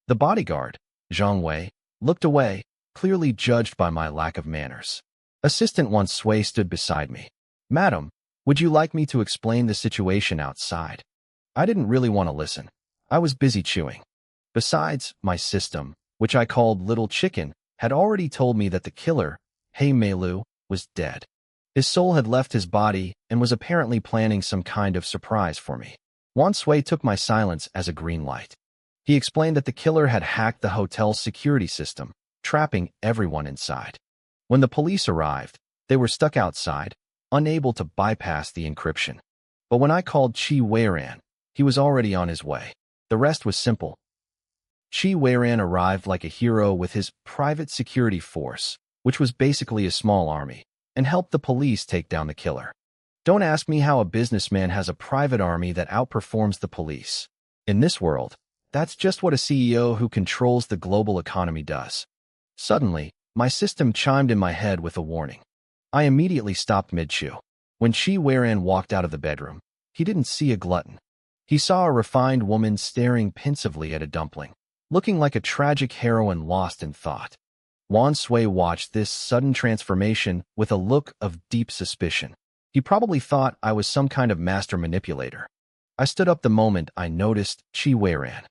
The bodyguard, Zhang Wei, looked away, clearly judged by my lack of manners. Assistant Wan Sui stood beside me. "Madam, would you like me to explain the situation outside?" I didn't really want to listen. I was busy chewing. Besides, my system, which I called Little Chicken, had already told me that the killer, He Meilu, was dead. His soul had left his body and was apparently planning some kind of surprise for me. Wan Sui took my silence as a green light. He explained that the killer had hacked the hotel's security system, trapping everyone inside. When the police arrived, they were stuck outside, unable to bypass the encryption. But when I called Chi Weiran, he was already on his way. The rest was simple. Chi Weiran arrived like a hero with his private security force, which was basically a small army, and helped the police take down the killer. Don't ask me how a businessman has a private army that outperforms the police. In this world, that's just what a CEO who controls the global economy does. Suddenly, my system chimed in my head with a warning. I immediately stopped mid-chew. When Chi Weiran walked out of the bedroom, he didn't see a glutton. He saw a refined woman staring pensively at a dumpling, looking like a tragic heroine lost in thought. Wan Sui watched this sudden transformation with a look of deep suspicion. He probably thought I was some kind of master manipulator. I stood up the moment I noticed Chi Weiran.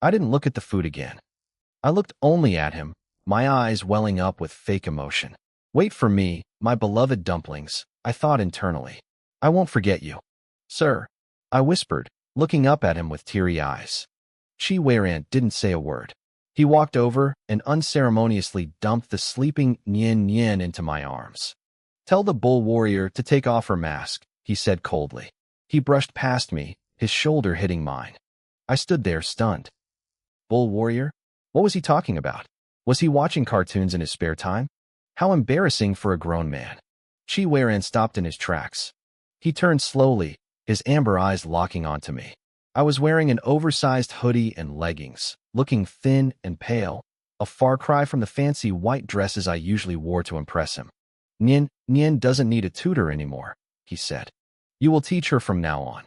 I didn't look at the food again. I looked only at him, my eyes welling up with fake emotion. "Wait for me, my beloved dumplings," I thought internally. "I won't forget you." "Sir," I whispered, looking up at him with teary eyes. Chi Weiran didn't say a word. He walked over and unceremoniously dumped the sleeping Nian Nian into my arms. "Tell the bull warrior to take off her mask," he said coldly. He brushed past me, his shoulder hitting mine. I stood there stunned. Bull warrior? What was he talking about? Was he watching cartoons in his spare time? How embarrassing for a grown man. Chi Weiran stopped in his tracks. He turned slowly, his amber eyes locking onto me. I was wearing an oversized hoodie and leggings, looking thin and pale, a far cry from the fancy white dresses I usually wore to impress him. Nian doesn't need a tutor anymore," he said. "You will teach her from now on."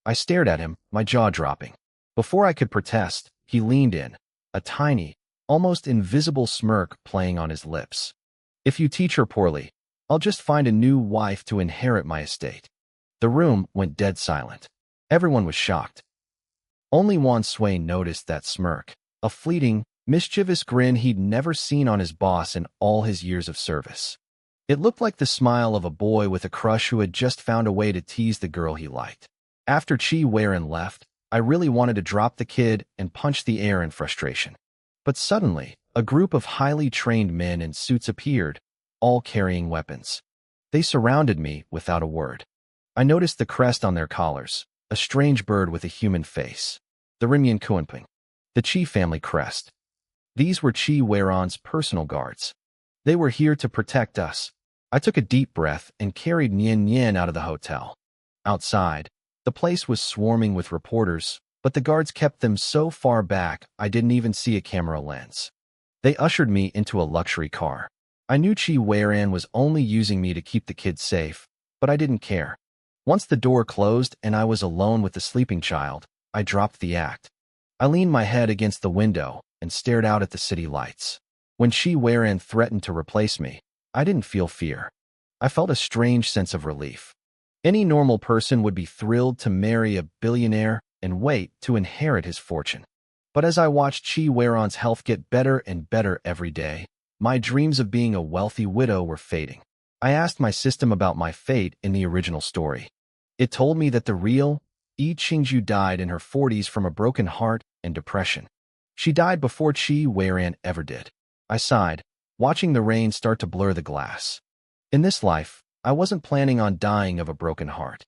I stared at him, my jaw dropping. Before I could protest, he leaned in, a tiny, almost invisible smirk playing on his lips. "If you teach her poorly, I'll just find a new wife to inherit my estate." The room went dead silent. Everyone was shocked. Only Wan Sui noticed that smirk, a fleeting, mischievous grin he'd never seen on his boss in all his years of service. It looked like the smile of a boy with a crush who had just found a way to tease the girl he liked. After Chi Weiran left, I really wanted to drop the kid and punch the air in frustration. But suddenly, a group of highly trained men in suits appeared, all carrying weapons. They surrounded me without a word. I noticed the crest on their collars, a strange bird with a human face. The Rimyan Kuanping, the Chi family crest. These were Chi Weiran's personal guards. They were here to protect us. I took a deep breath and carried Nian Nian out of the hotel. Outside, the place was swarming with reporters, but the guards kept them so far back I didn't even see a camera lens. They ushered me into a luxury car. I knew Chi Weiran was only using me to keep the kids safe, but I didn't care. Once the door closed and I was alone with the sleeping child, I dropped the act. I leaned my head against the window and stared out at the city lights. When Chi Weiran threatened to replace me, I didn't feel fear. I felt a strange sense of relief. Any normal person would be thrilled to marry a billionaire and wait to inherit his fortune. But as I watched Chi Weiran's health get better and better every day, my dreams of being a wealthy widow were fading. I asked my system about my fate in the original story. It told me that the real Yi Qingju died in her 40s from a broken heart and depression. She died before Chi Weiran ever did. I sighed, watching the rain start to blur the glass. In this life, I wasn't planning on dying of a broken heart.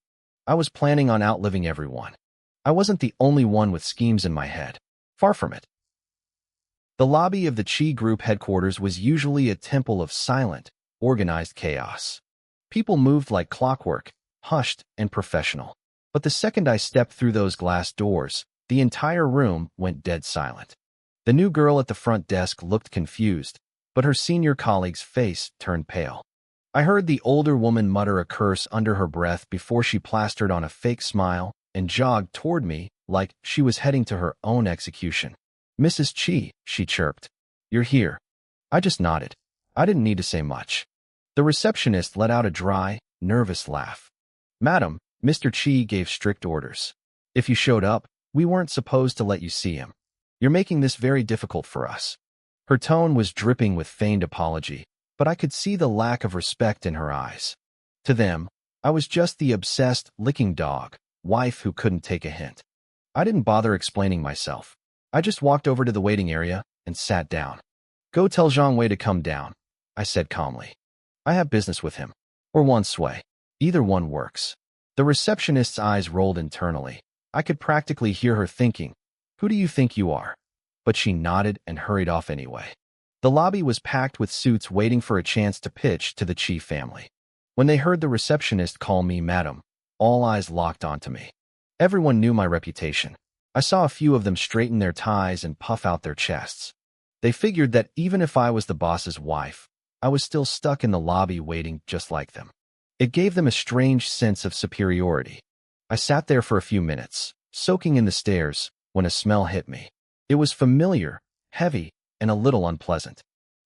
I was planning on outliving everyone. I wasn't the only one with schemes in my head. Far from it. The lobby of the Chi Group headquarters was usually a temple of silent, organized chaos. People moved like clockwork, hushed and professional. But the second I stepped through those glass doors, the entire room went dead silent. The new girl at the front desk looked confused, but her senior colleague's face turned pale. I heard the older woman mutter a curse under her breath before she plastered on a fake smile and jogged toward me like she was heading to her own execution. "Mrs. Chi," she chirped. "You're here." I just nodded. I didn't need to say much. The receptionist let out a dry, nervous laugh. "Madam, Mr. Chi gave strict orders. If you showed up, we weren't supposed to let you see him. You're making this very difficult for us." Her tone was dripping with feigned apology, but I could see the lack of respect in her eyes. To them, I was just the obsessed, licking dog, wife who couldn't take a hint. I didn't bother explaining myself. I just walked over to the waiting area and sat down. "Go tell Zhang Wei to come down," I said calmly. "I have business with him. Or Wan Sui. Either one works." The receptionist's eyes rolled internally. I could practically hear her thinking, "Who do you think you are?" But she nodded and hurried off anyway. The lobby was packed with suits waiting for a chance to pitch to the Chi family. When they heard the receptionist call me madam, all eyes locked onto me. Everyone knew my reputation. I saw a few of them straighten their ties and puff out their chests. They figured that even if I was the boss's wife, I was still stuck in the lobby waiting just like them. It gave them a strange sense of superiority. I sat there for a few minutes, soaking in the stares, when a smell hit me. It was familiar, heavy, and a little unpleasant.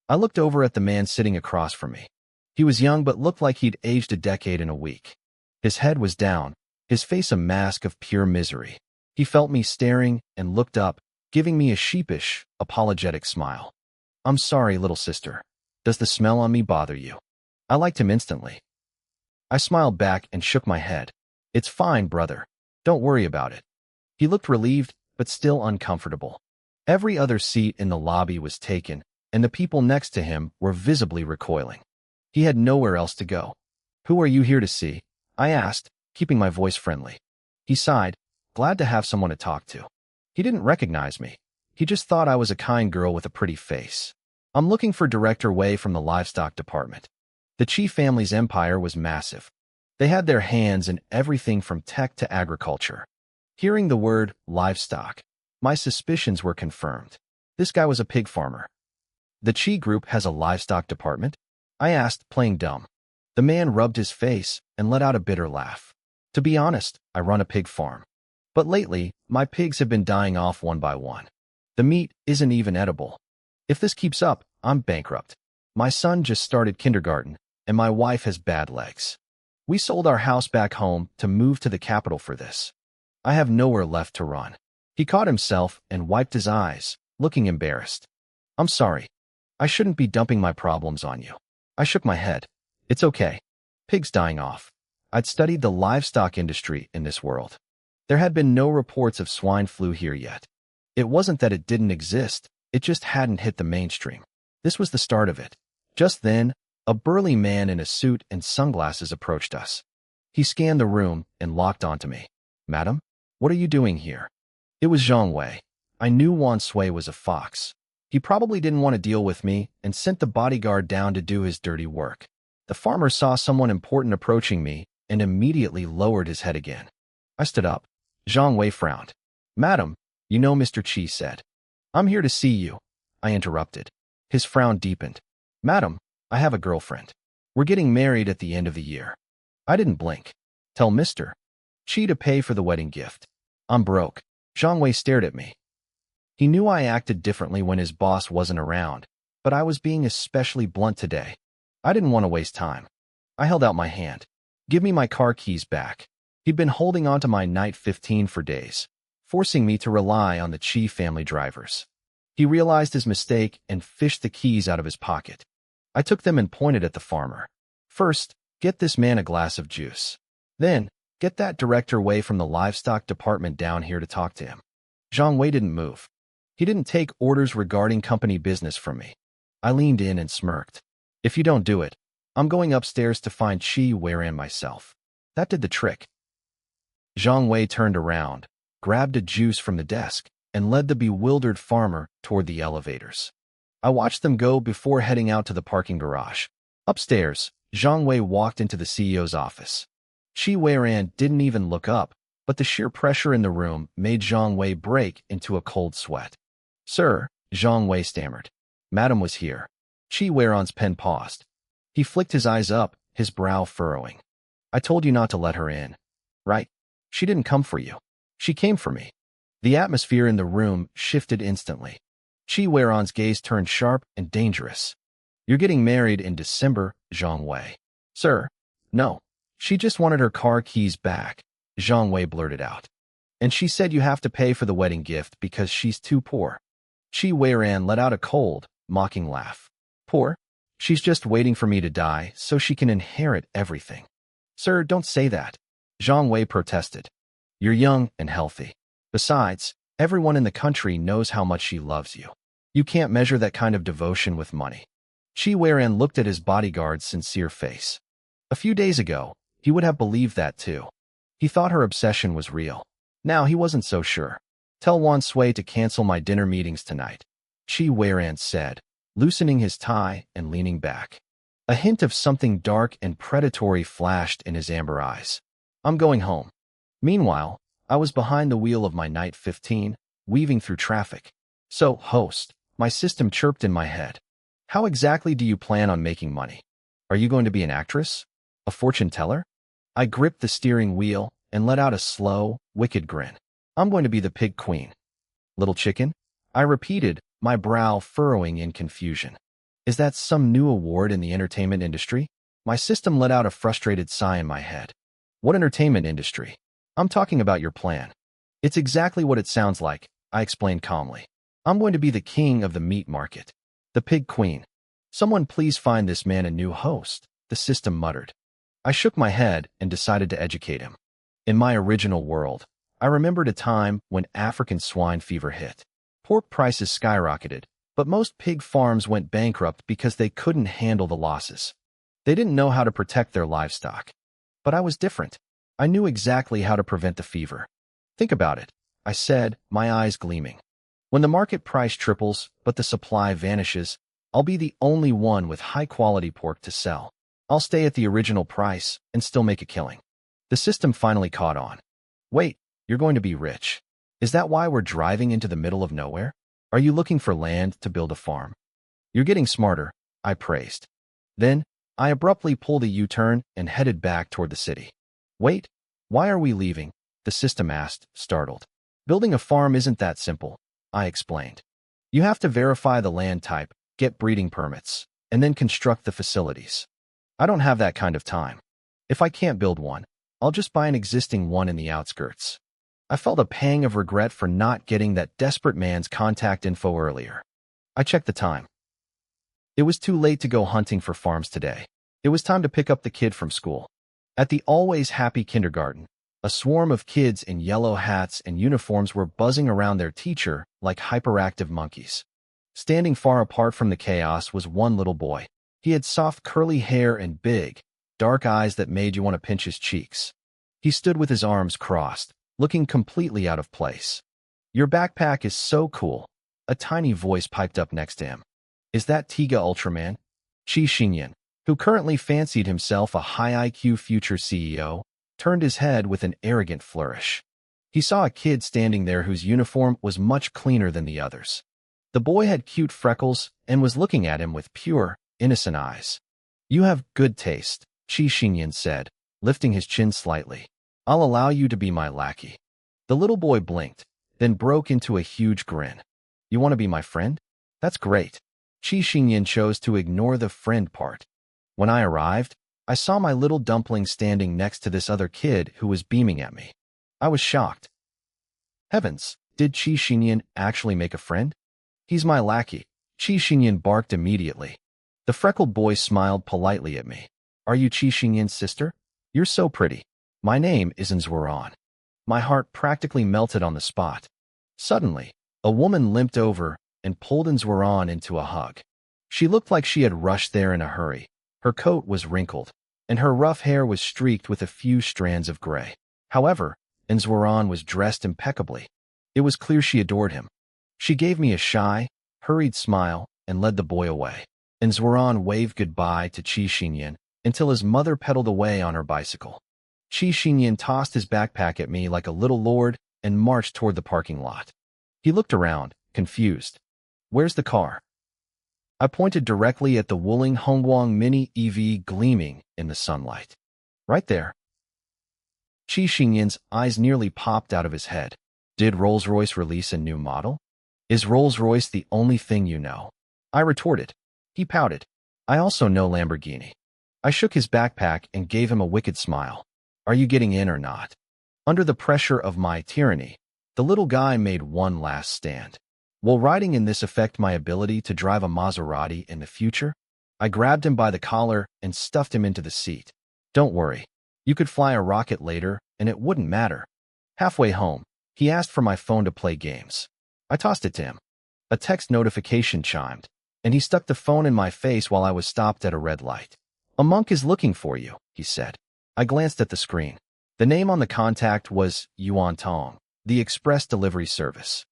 I looked over at the man sitting across from me. He was young but looked like he'd aged a decade in a week. His head was down, his face a mask of pure misery. He felt me staring and looked up, giving me a sheepish, apologetic smile. "I'm sorry, little sister. Does the smell on me bother you?" I liked him instantly. I smiled back and shook my head. "It's fine, brother. Don't worry about it." He looked relieved, but still uncomfortable. Every other seat in the lobby was taken, and the people next to him were visibly recoiling. He had nowhere else to go. "Who are you here to see?" I asked, keeping my voice friendly. He sighed, glad to have someone to talk to. He didn't recognize me. He just thought I was a kind girl with a pretty face. "I'm looking for Director Wei from the livestock department." The Chi family's empire was massive. They had their hands in everything from tech to agriculture. Hearing the word livestock, my suspicions were confirmed. This guy was a pig farmer. "The Chi group has a livestock department?" I asked, playing dumb. The man rubbed his face and let out a bitter laugh. "To be honest, I run a pig farm. But lately, my pigs have been dying off one by one. The meat isn't even edible. If this keeps up, I'm bankrupt. My son just started kindergarten, and my wife has bad legs. We sold our house back home to move to the capital for this. I have nowhere left to run." He caught himself and wiped his eyes, looking embarrassed. "I'm sorry. I shouldn't be dumping my problems on you." I shook my head. "It's okay. Pigs dying off." I'd studied the livestock industry in this world. There had been no reports of swine flu here yet. It wasn't that it didn't exist, it just hadn't hit the mainstream. This was the start of it. Just then, a burly man in a suit and sunglasses approached us. He scanned the room and locked onto me. "Madam, what are you doing here?" It was Zhang Wei. I knew Wan Sui was a fox. He probably didn't want to deal with me and sent the bodyguard down to do his dirty work. The farmer saw someone important approaching me and immediately lowered his head again. I stood up. Zhang Wei frowned. "Madam, you know," Mr. Chi said. "I'm here to see you." I interrupted. His frown deepened. "Madam, I have a girlfriend. We're getting married at the end of the year." I didn't blink. "Tell Mr. Chi to pay for the wedding gift. I'm broke." Zhang Wei stared at me. He knew I acted differently when his boss wasn't around, but I was being especially blunt today. I didn't want to waste time. I held out my hand. "Give me my car keys back." He'd been holding onto my Night 15 for days, forcing me to rely on the Chi family drivers. He realized his mistake and fished the keys out of his pocket. I took them and pointed at the farmer. "First, get this man a glass of juice. Then, get that Director Wei from the livestock department down here to talk to him." Zhang Wei didn't move. He didn't take orders regarding company business from me. I leaned in and smirked. "If you don't do it, I'm going upstairs to find Chi Wei myself." That did the trick. Zhang Wei turned around, grabbed a juice from the desk, and led the bewildered farmer toward the elevators. I watched them go before heading out to the parking garage. Upstairs, Zhang Wei walked into the CEO's office. Chi Weiran didn't even look up, but the sheer pressure in the room made Zhang Wei break into a cold sweat. "Sir," Zhang Wei stammered. Madam was here. Qi Weiron's pen paused. He flicked his eyes up, his brow furrowing. I told you not to let her in. Right? She didn't come for you. She came for me. The atmosphere in the room shifted instantly. Qi Weiron's gaze turned sharp and dangerous. You're getting married in December, Zhang Wei. Sir, no. She just wanted her car keys back, Zhang Wei blurted out. And she said you have to pay for the wedding gift because she's too poor. Qi Weiran let out a cold, mocking laugh. Poor? She's just waiting for me to die so she can inherit everything. Sir, don't say that, Zhang Wei protested. You're young and healthy. Besides, everyone in the country knows how much she loves you. You can't measure that kind of devotion with money. Qi Weiran looked at his bodyguard's sincere face. A few days ago, he would have believed that too. He thought her obsession was real. Now he wasn't so sure. Tell Wan Sui to cancel my dinner meetings tonight, Qi Weiran said, loosening his tie and leaning back. A hint of something dark and predatory flashed in his amber eyes. I'm going home. Meanwhile, I was behind the wheel of my Night 15, weaving through traffic. So, host, my system chirped in my head. How exactly do you plan on making money? Are you going to be an actress? A fortune teller? I gripped the steering wheel and let out a slow, wicked grin. I'm going to be the pig queen. Little chicken? I repeated, my brow furrowing in confusion. Is that some new award in the entertainment industry? My system let out a frustrated sigh in my head. What entertainment industry? I'm talking about your plan. It's exactly what it sounds like, I explained calmly. I'm going to be the king of the meat market. The pig queen. Someone please find this man a new host, the system muttered. I shook my head and decided to educate him. In my original world, I remembered a time when African swine fever hit. Pork prices skyrocketed, but most pig farms went bankrupt because they couldn't handle the losses. They didn't know how to protect their livestock. But I was different. I knew exactly how to prevent the fever. Think about it, I said, my eyes gleaming. When the market price triples, but the supply vanishes, I'll be the only one with high-quality pork to sell. I'll stay at the original price and still make a killing. The system finally caught on. Wait, you're going to be rich. Is that why we're driving into the middle of nowhere? Are you looking for land to build a farm? You're getting smarter, I praised. Then, I abruptly pulled a U-turn and headed back toward the city. Wait, why are we leaving? The system asked, startled. Building a farm isn't that simple, I explained. You have to verify the land type, get breeding permits, and then construct the facilities. I don't have that kind of time. If I can't build one, I'll just buy an existing one in the outskirts. I felt a pang of regret for not getting that desperate man's contact info earlier. I checked the time. It was too late to go hunting for farms today. It was time to pick up the kid from school. At the always happy kindergarten, a swarm of kids in yellow hats and uniforms were buzzing around their teacher like hyperactive monkeys. Standing far apart from the chaos was one little boy. He had soft curly hair and big, dark eyes that made you want to pinch his cheeks. He stood with his arms crossed, looking completely out of place. Your backpack is so cool, a tiny voice piped up next to him. Is that Tiga Ultraman? Qi Xinyan, who currently fancied himself a high IQ future CEO, turned his head with an arrogant flourish. He saw a kid standing there whose uniform was much cleaner than the others. The boy had cute freckles and was looking at him with pure, innocent eyes. You have good taste, Qi Xinyan said, lifting his chin slightly. I'll allow you to be my lackey. The little boy blinked, then broke into a huge grin. You want to be my friend? That's great. Qi Xinyan chose to ignore the friend part. When I arrived, I saw my little dumpling standing next to this other kid who was beaming at me. I was shocked. Heavens, did Qi Xinyan actually make a friend? He's my lackey. Qi Xinyan barked immediately. The freckled boy smiled politely at me. Are you Qi Xinyan's sister? You're so pretty. My name is Nzuran. My heart practically melted on the spot. Suddenly, a woman limped over and pulled Nzuran into a hug. She looked like she had rushed there in a hurry. Her coat was wrinkled, and her rough hair was streaked with a few strands of gray. However, Nzuran was dressed impeccably. It was clear she adored him. She gave me a shy, hurried smile and led the boy away. Nzuran waved goodbye to Qi Xinyan until his mother pedaled away on her bicycle. Qi Xinyan tossed his backpack at me like a little lord and marched toward the parking lot. He looked around, confused. Where's the car? I pointed directly at the Wuling Hongguang Mini EV gleaming in the sunlight. Right there. Qi Xingyan's eyes nearly popped out of his head. Did Rolls-Royce release a new model? Is Rolls-Royce the only thing you know? I retorted. He pouted. I also know Lamborghini. I shook his backpack and gave him a wicked smile. Are you getting in or not? Under the pressure of my tyranny, the little guy made one last stand. Will riding in this affect my ability to drive a Maserati in the future? I grabbed him by the collar and stuffed him into the seat. Don't worry. You could fly a rocket later, and it wouldn't matter. Halfway home, he asked for my phone to play games. I tossed it to him. A text notification chimed, and he stuck the phone in my face while I was stopped at a red light. A monk is looking for you, he said. I glanced at the screen. The name on the contact was Yuan Tong, the express delivery service.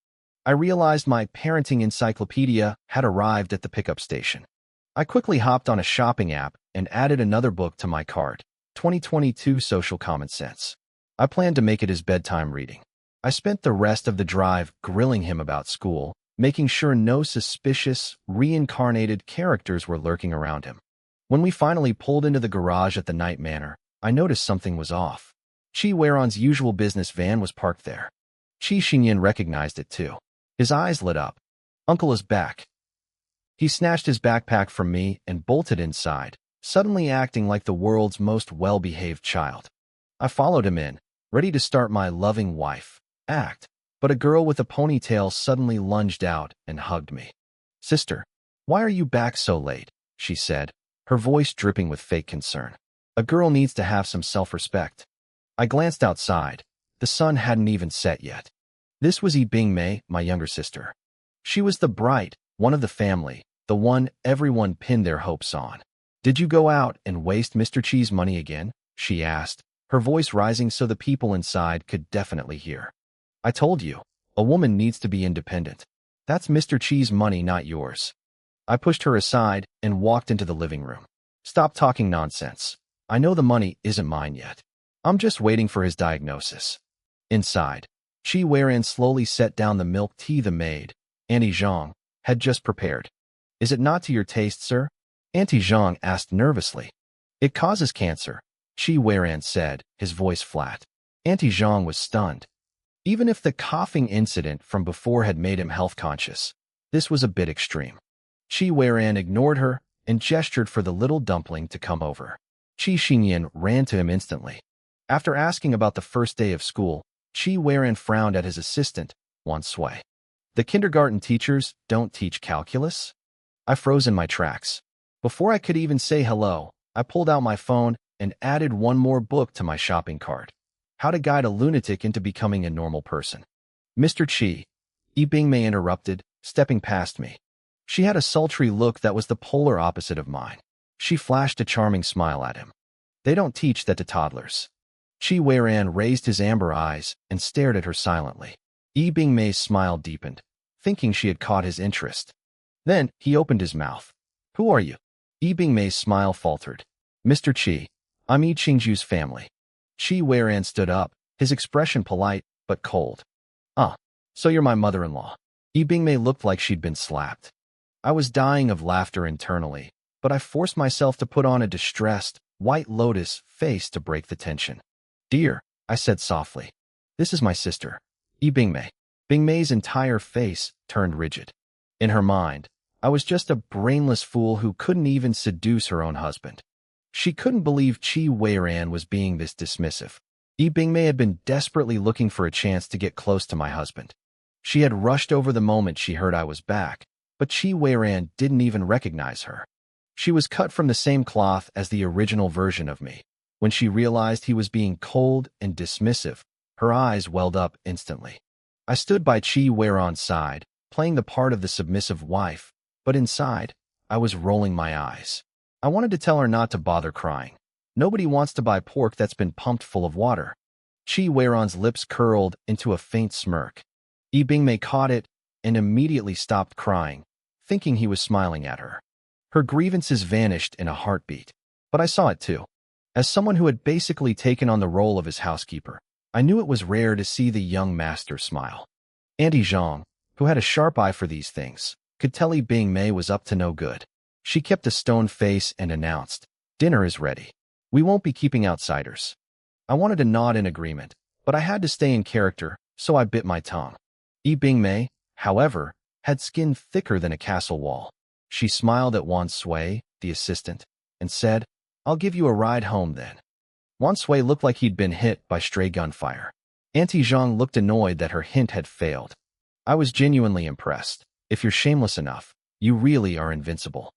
I realized my parenting encyclopedia had arrived at the pickup station. I quickly hopped on a shopping app and added another book to my cart, 2022 Social Common Sense. I planned to make it his bedtime reading. I spent the rest of the drive grilling him about school, making sure no suspicious, reincarnated characters were lurking around him. When we finally pulled into the garage at the Night Manor, I noticed something was off. Qi Weiron's usual business van was parked there. Qi Xingyan recognized it too. His eyes lit up. Uncle is back. He snatched his backpack from me and bolted inside, suddenly acting like the world's most well-behaved child. I followed him in, ready to start my loving wife act, but a girl with a ponytail suddenly lunged out and hugged me. Sister, why are you back so late? She said, her voice dripping with fake concern. A girl needs to have some self-respect. I glanced outside. The sun hadn't even set yet. This was Yi Bingmei, my younger sister. She was the bright one of the family, the one everyone pinned their hopes on. Did you go out and waste Mr. Qi's money again? She asked, her voice rising so the people inside could definitely hear. I told you, a woman needs to be independent. That's Mr. Qi's money, not yours. I pushed her aside and walked into the living room. Stop talking nonsense. I know the money isn't mine yet. I'm just waiting for his diagnosis. Inside, Qi Weiran slowly set down the milk tea the maid, Auntie Zhang, had just prepared. Is it not to your taste, sir? Auntie Zhang asked nervously. It causes cancer, Qi Weiran said, his voice flat. Auntie Zhang was stunned. Even if the coughing incident from before had made him health-conscious, this was a bit extreme. Qi Weiran ignored her and gestured for the little dumpling to come over. Qi Xingyan ran to him instantly. After asking about the first day of school, Qi Weiran frowned at his assistant, Wan Sui. The kindergarten teachers don't teach calculus? I froze in my tracks. Before I could even say hello, I pulled out my phone and added one more book to my shopping cart. How to Guide a Lunatic into Becoming a Normal Person. Mr. Qi, Yi Bingmei interrupted, stepping past me. She had a sultry look that was the polar opposite of mine. She flashed a charming smile at him. They don't teach that to toddlers. Qi Weiran raised his amber eyes and stared at her silently. Yi Bingmei's smile deepened, thinking she had caught his interest. Then he opened his mouth. Who are you? Yi Bingmei's smile faltered. Mr. Qi, I'm Yi Qingju's family. Qi Weiran stood up, his expression polite but cold. So you're my mother-in-law. Yi Bingmei looked like she'd been slapped. I was dying of laughter internally, but I forced myself to put on a distressed, white lotus face to break the tension. Dear, I said softly. This is my sister, Yi Bingmei. Bingmei's entire face turned rigid. In her mind, I was just a brainless fool who couldn't even seduce her own husband. She couldn't believe Qi Weiran was being this dismissive. Yi Bingmei had been desperately looking for a chance to get close to my husband. She had rushed over the moment she heard I was back, but Qi Weiran didn't even recognize her. She was cut from the same cloth as the original version of me. When she realized he was being cold and dismissive, her eyes welled up instantly. I stood by Qi Weiran's side, playing the part of the submissive wife, but inside, I was rolling my eyes. I wanted to tell her not to bother crying. Nobody wants to buy pork that's been pumped full of water. Qi Weiran's lips curled into a faint smirk. Yi Bingmei caught it and immediately stopped crying, thinking he was smiling at her. Her grievances vanished in a heartbeat, but I saw it too. As someone who had basically taken on the role of his housekeeper, I knew it was rare to see the young master smile. Auntie Zhang, who had a sharp eye for these things, Could tell Bing Mei was up to no good. She kept a stone face and announced, "Dinner is ready. We won't be keeping outsiders." I wanted to nod in agreement, but I had to stay in character, so I bit my tongue. Bing Mei, however, had skin thicker than a castle wall. She smiled at Wan Sui, the assistant, and said, "I'll give you a ride home then." Wan Sui looked like he'd been hit by stray gunfire. Auntie Zhang looked annoyed that her hint had failed. I was genuinely impressed. If you're shameless enough, you really are invincible.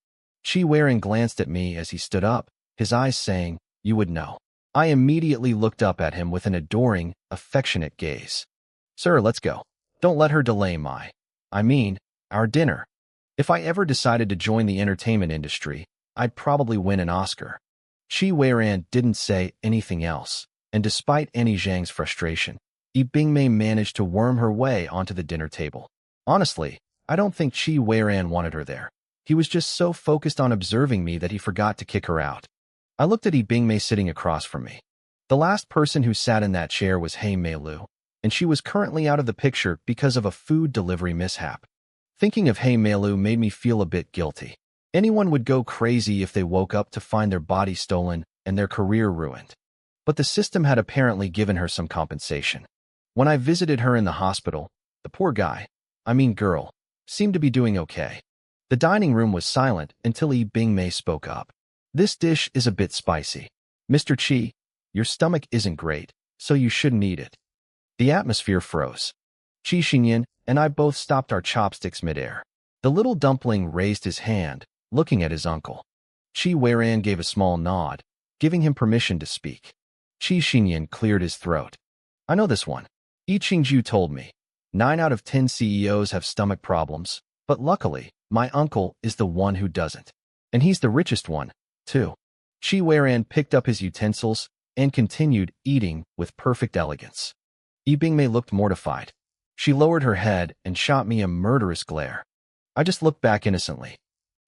Qi Weiren glanced at me as he stood up, his eyes saying, "You would know." I immediately looked up at him with an adoring, affectionate gaze. "Sir, let's go. Don't let her delay our dinner." If I ever decided to join the entertainment industry, I'd probably win an Oscar. Qi Weiren didn't say anything else, and despite Annie Zhang's frustration, Bing Mei managed to worm her way onto the dinner table. Honestly, I don't think Qi Weiren wanted her there. He was just so focused on observing me that he forgot to kick her out. I looked at Bing Mei sitting across from me. The last person who sat in that chair was He Mei Lu, and she was currently out of the picture because of a food delivery mishap. Thinking of He Mei Lu made me feel a bit guilty. Anyone would go crazy if they woke up to find their body stolen and their career ruined. But the system had apparently given her some compensation. When I visited her in the hospital, the poor girl, seemed to be doing okay. The dining room was silent until Bing Mei spoke up. "This dish is a bit spicy. Mr. Qi, your stomach isn't great, so you shouldn't eat it." The atmosphere froze. Qi Xingyan and I both stopped our chopsticks midair. The little dumpling raised his hand, looking at his uncle. Qi Weiren gave a small nod, giving him permission to speak. Qi Xingyan cleared his throat. "I know this one. Yi Qingju told me. 9 out of 10 CEOs have stomach problems, but luckily, my uncle is the one who doesn't. And he's the richest one, too." Qi Weiren picked up his utensils and continued eating with perfect elegance. Bing Mei looked mortified. She lowered her head and shot me a murderous glare. I just looked back innocently.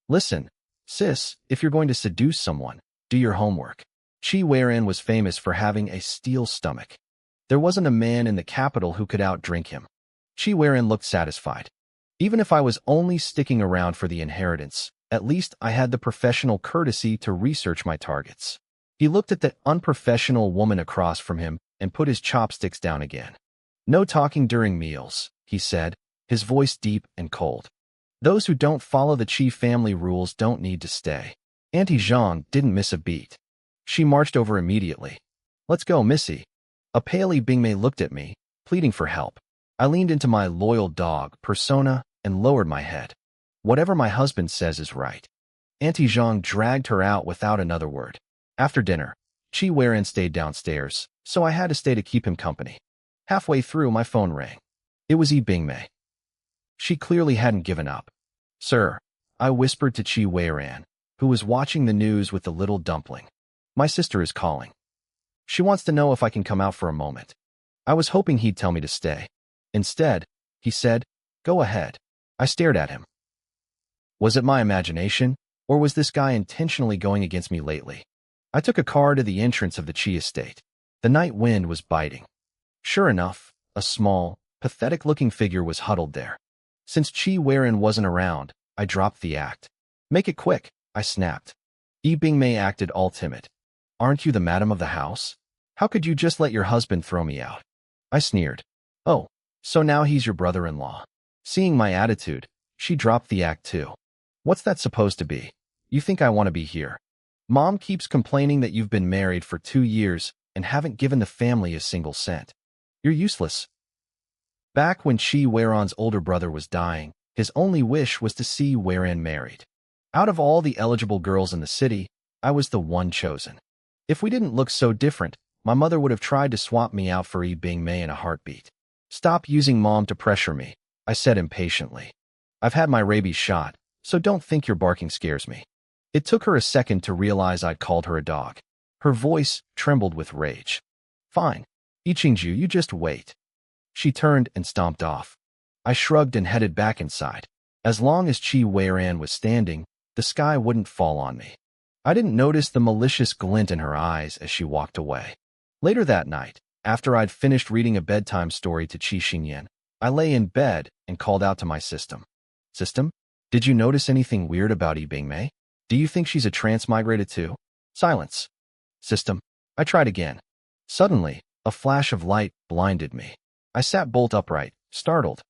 "Listen, sis, if you're going to seduce someone, do your homework." Qi Weiren was famous for having a steel stomach. There wasn't a man in the capital who could outdrink him. Qi Weiren looked satisfied. Even if I was only sticking around for the inheritance, at least I had the professional courtesy to research my targets. He looked at the unprofessional woman across from him and put his chopsticks down again. "No talking during meals," he said, his voice deep and cold. "Those who don't follow the Qi family rules don't need to stay." Auntie Zhang didn't miss a beat. She marched over immediately. "Let's go, Missy." A pale Bing Mei looked at me, pleading for help. I leaned into my loyal dog persona and lowered my head. Whatever my husband says is right. Auntie Zhang dragged her out without another word. After dinner, Qi Weiren stayed downstairs, so I had to stay to keep him company. Halfway through, my phone rang. It was Bing Mei. She clearly hadn't given up. "Sir," I whispered to Qi Weiren, who was watching the news with the little dumpling. "My sister is calling. She wants to know if I can come out for a moment." I was hoping he'd tell me to stay. Instead, he said, "Go ahead." I stared at him. Was it my imagination, or was this guy intentionally going against me lately? I took a car to the entrance of the Qi estate. The night wind was biting. Sure enough, a small, pathetic-looking figure was huddled there. Since Qi Weiren wasn't around, I dropped the act. "Make it quick," I snapped. Bing Mei acted all timid. "Aren't you the madam of the house? How could you just let your husband throw me out?" I sneered. "Oh, so now he's your brother-in-law." Seeing my attitude, she dropped the act too. "What's that supposed to be? You think I want to be here? Mom keeps complaining that you've been married for 2 years and haven't given the family a single cent. You're useless." Back when Qi Weiren's older brother was dying, his only wish was to see Weiren married. Out of all the eligible girls in the city, I was the one chosen. If we didn't look so different, my mother would have tried to swap me out for Bing Mei in a heartbeat. "Stop using Mom to pressure me," I said impatiently. "I've had my rabies shot, so don't think your barking scares me." It took her a second to realize I'd called her a dog. Her voice trembled with rage. "Fine. Yi Qingju, you just wait." She turned and stomped off. I shrugged and headed back inside. As long as Qi Weiren was standing, the sky wouldn't fall on me. I didn't notice the malicious glint in her eyes as she walked away. Later that night, after I'd finished reading a bedtime story to Qi Xingyan, I lay in bed and called out to my system. "System, Did you notice anything weird about Mei? Do you think she's a transmigrated too? Silence. System. I tried again. Suddenly, a flash of light blinded me. I sat bolt upright, startled.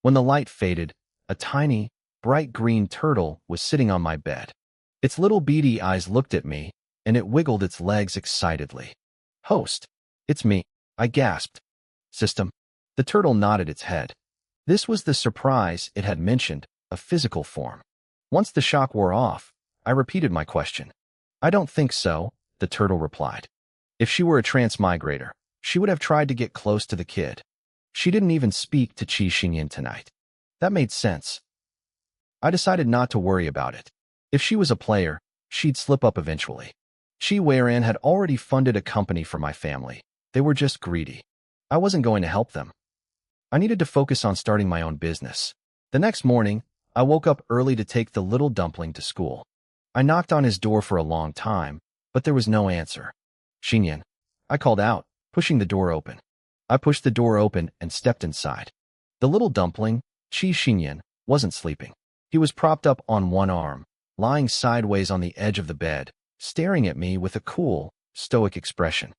When the light faded, a tiny, bright green turtle was sitting on my bed. Its little beady eyes looked at me, and it wiggled its legs excitedly. Host. It's me, I gasped. System. The turtle nodded its head. This was the surprise it had mentioned, a physical form. Once the shock wore off, I repeated my question. I don't think so, the turtle replied. If she were a transmigrator, she would have tried to get close to the kid. She didn't even speak to Qi Xingyan tonight. That made sense. I decided not to worry about it. If she was a player, she'd slip up eventually. Qi Weiran had already funded a company for my family. They were just greedy. I wasn't going to help them. I needed to focus on starting my own business. The next morning, I woke up early to take the little dumpling to school. I knocked on his door for a long time, but there was no answer. Xingyan, I called out, pushing the door open. I pushed the door open and stepped inside. The little dumpling, Qi Xingyan, wasn't sleeping. He was propped up on one arm, lying sideways on the edge of the bed, staring at me with a cool, stoic expression.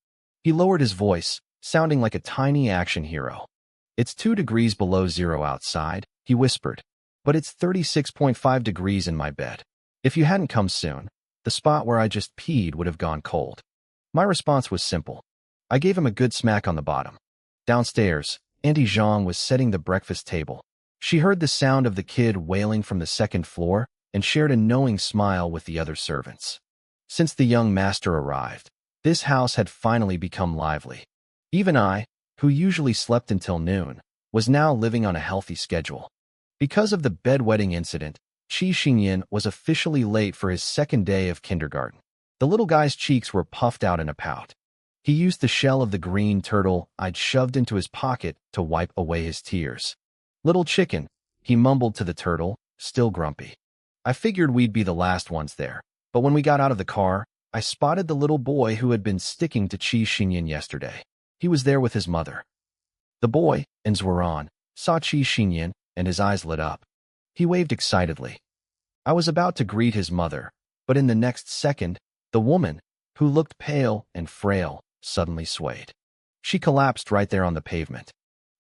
He lowered his voice, sounding like a tiny action hero. It's 2 degrees below zero outside, he whispered, but it's 36.5 degrees in my bed. If you hadn't come soon, the spot where I just peed would have gone cold. My response was simple. I gave him a good smack on the bottom. Downstairs, Auntie Zhang was setting the breakfast table. She heard the sound of the kid wailing from the second floor and shared a knowing smile with the other servants. Since the young master arrived, this house had finally become lively. Even I, who usually slept until noon, was now living on a healthy schedule. Because of the bedwetting incident, Qi Xingyan was officially late for his second day of kindergarten. The little guy's cheeks were puffed out in a pout. He used the shell of the green turtle I'd shoved into his pocket to wipe away his tears. Little chicken, he mumbled to the turtle, still grumpy. I figured we'd be the last ones there, but when we got out of the car, I spotted the little boy who had been sticking to Qi Xingyan yesterday. He was there with his mother. The boy, Nzwaran, saw Qi Xingyan, and his eyes lit up. He waved excitedly. I was about to greet his mother, but in the next second, the woman, who looked pale and frail, suddenly swayed. She collapsed right there on the pavement.